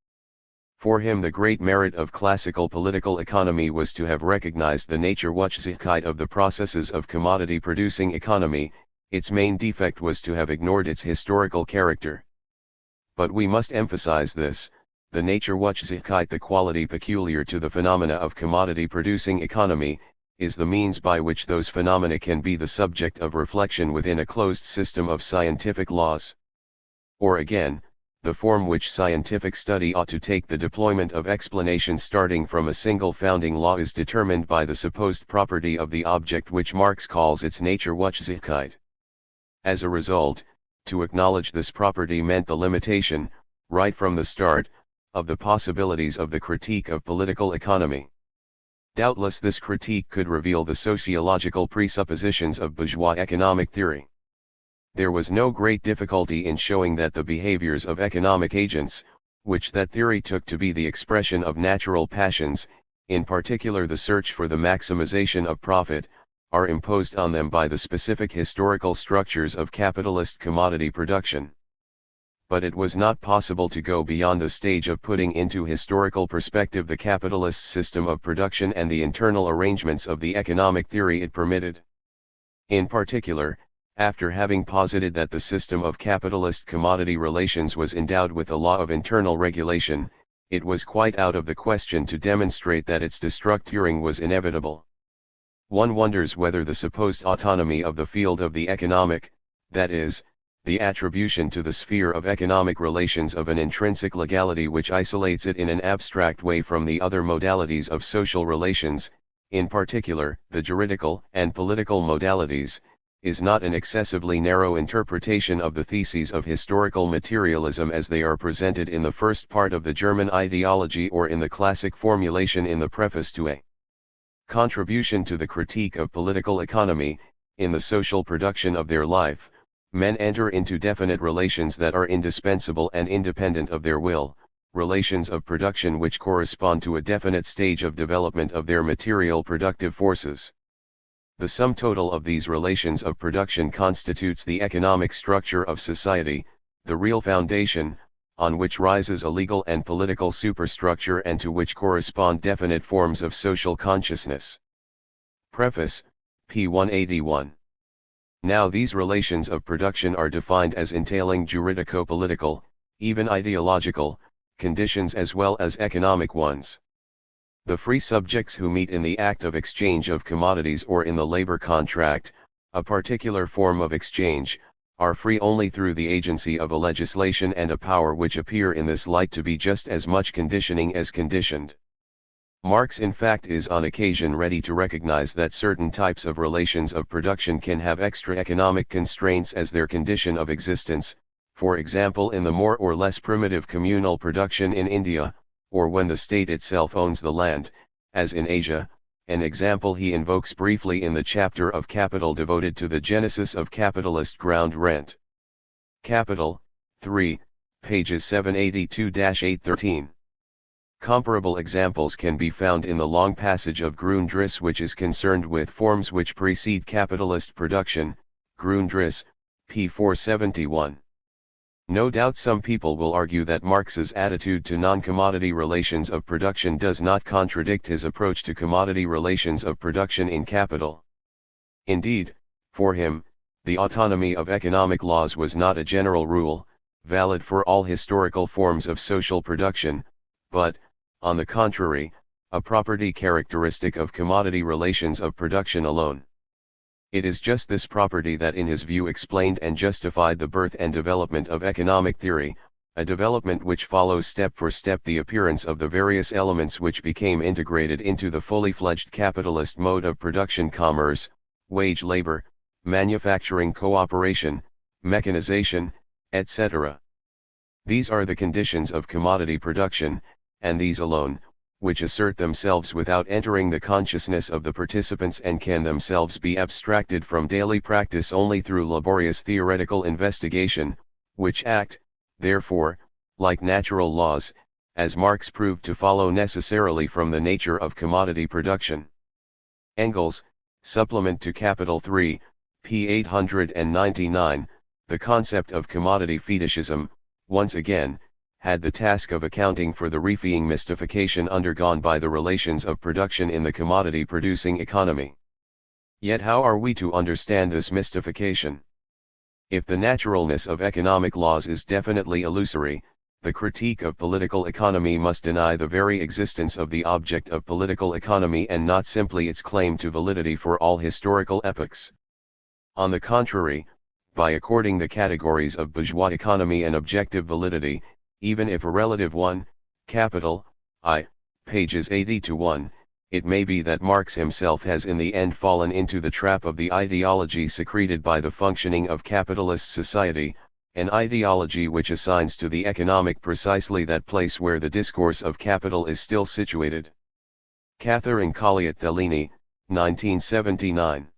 For him the great merit of classical political economy was to have recognized the Naturwuchsigkeit of the processes of commodity-producing economy, its main defect was to have ignored its historical character. But we must emphasize this. The Naturwuchsigkeit, the quality peculiar to the phenomena of commodity-producing economy, is the means by which those phenomena can be the subject of reflection within a closed system of scientific laws. Or again, the form which scientific study ought to take, the deployment of explanation starting from a single founding law, is determined by the supposed property of the object which Marx calls its Naturwuchsigkeit. As a result, to acknowledge this property meant the limitation, right from the start, of the possibilities of the critique of political economy. Doubtless this critique could reveal the sociological presuppositions of bourgeois economic theory. There was no great difficulty in showing that the behaviors of economic agents, which that theory took to be the expression of natural passions, in particular the search for the maximization of profit, are imposed on them by the specific historical structures of capitalist commodity production. But it was not possible to go beyond the stage of putting into historical perspective the capitalist system of production and the internal arrangements of the economic theory it permitted. In particular, after having posited that the system of capitalist commodity relations was endowed with a law of internal regulation, it was quite out of the question to demonstrate that its destructuring was inevitable. One wonders whether the supposed autonomy of the field of the economic, that is, the attribution to the sphere of economic relations of an intrinsic legality which isolates it in an abstract way from the other modalities of social relations, in particular, the juridical and political modalities, is not an excessively narrow interpretation of the theses of historical materialism as they are presented in the first part of the German ideology or in the classic formulation in the preface to a contribution to the critique of political economy. In the social production of their life, men enter into definite relations that are indispensable and independent of their will, relations of production which correspond to a definite stage of development of their material productive forces. The sum total of these relations of production constitutes the economic structure of society, the real foundation, on which rises a legal and political superstructure and to which correspond definite forms of social consciousness. Preface, p. 181. Now these relations of production are defined as entailing juridico-political, even ideological, conditions as well as economic ones. The free subjects who meet in the act of exchange of commodities or in the labor contract, a particular form of exchange, are free only through the agency of a legislation and a power which appear in this light to be just as much conditioning as conditioned. Marx in fact is on occasion ready to recognize that certain types of relations of production can have extra economic constraints as their condition of existence, for example in the more or less primitive communal production in India, or when the state itself owns the land, as in Asia, an example he invokes briefly in the chapter of Capital devoted to the genesis of capitalist ground rent. Capital, 3, pages 782-813. Comparable examples can be found in the long passage of Grundriss which is concerned with forms which precede capitalist production, Grundriss, p. 471. No doubt some people will argue that Marx's attitude to non-commodity relations of production does not contradict his approach to commodity relations of production in Capital. Indeed, for him, the autonomy of economic laws was not a general rule, valid for all historical forms of social production, but, on the contrary, a property characteristic of commodity relations of production alone. It is just this property that in his view explained and justified the birth and development of economic theory, a development which follows step for step the appearance of the various elements which became integrated into the fully fledged capitalist mode of production: commerce, wage labor, manufacturing cooperation, mechanization, etc. These are the conditions of commodity production, and these alone, which assert themselves without entering the consciousness of the participants and can themselves be abstracted from daily practice only through laborious theoretical investigation, which act, therefore, like natural laws, as Marx proved to follow necessarily from the nature of commodity production. Engels, Supplement to Capital 3, p. 899, the concept of commodity fetishism, once again, had the task of accounting for the refeeing mystification undergone by the relations of production in the commodity-producing economy. Yet how are we to understand this mystification? If the naturalness of economic laws is definitely illusory, the critique of political economy must deny the very existence of the object of political economy and not simply its claim to validity for all historical epochs. On the contrary, by according the categories of bourgeois economy an objective validity, even if a relative one, capital, I, pages 80-1, it may be that Marx himself has in the end fallen into the trap of the ideology secreted by the functioning of capitalist society, an ideology which assigns to the economic precisely that place where the discourse of capital is still situated. Catherine Colliot Thellini, 1979.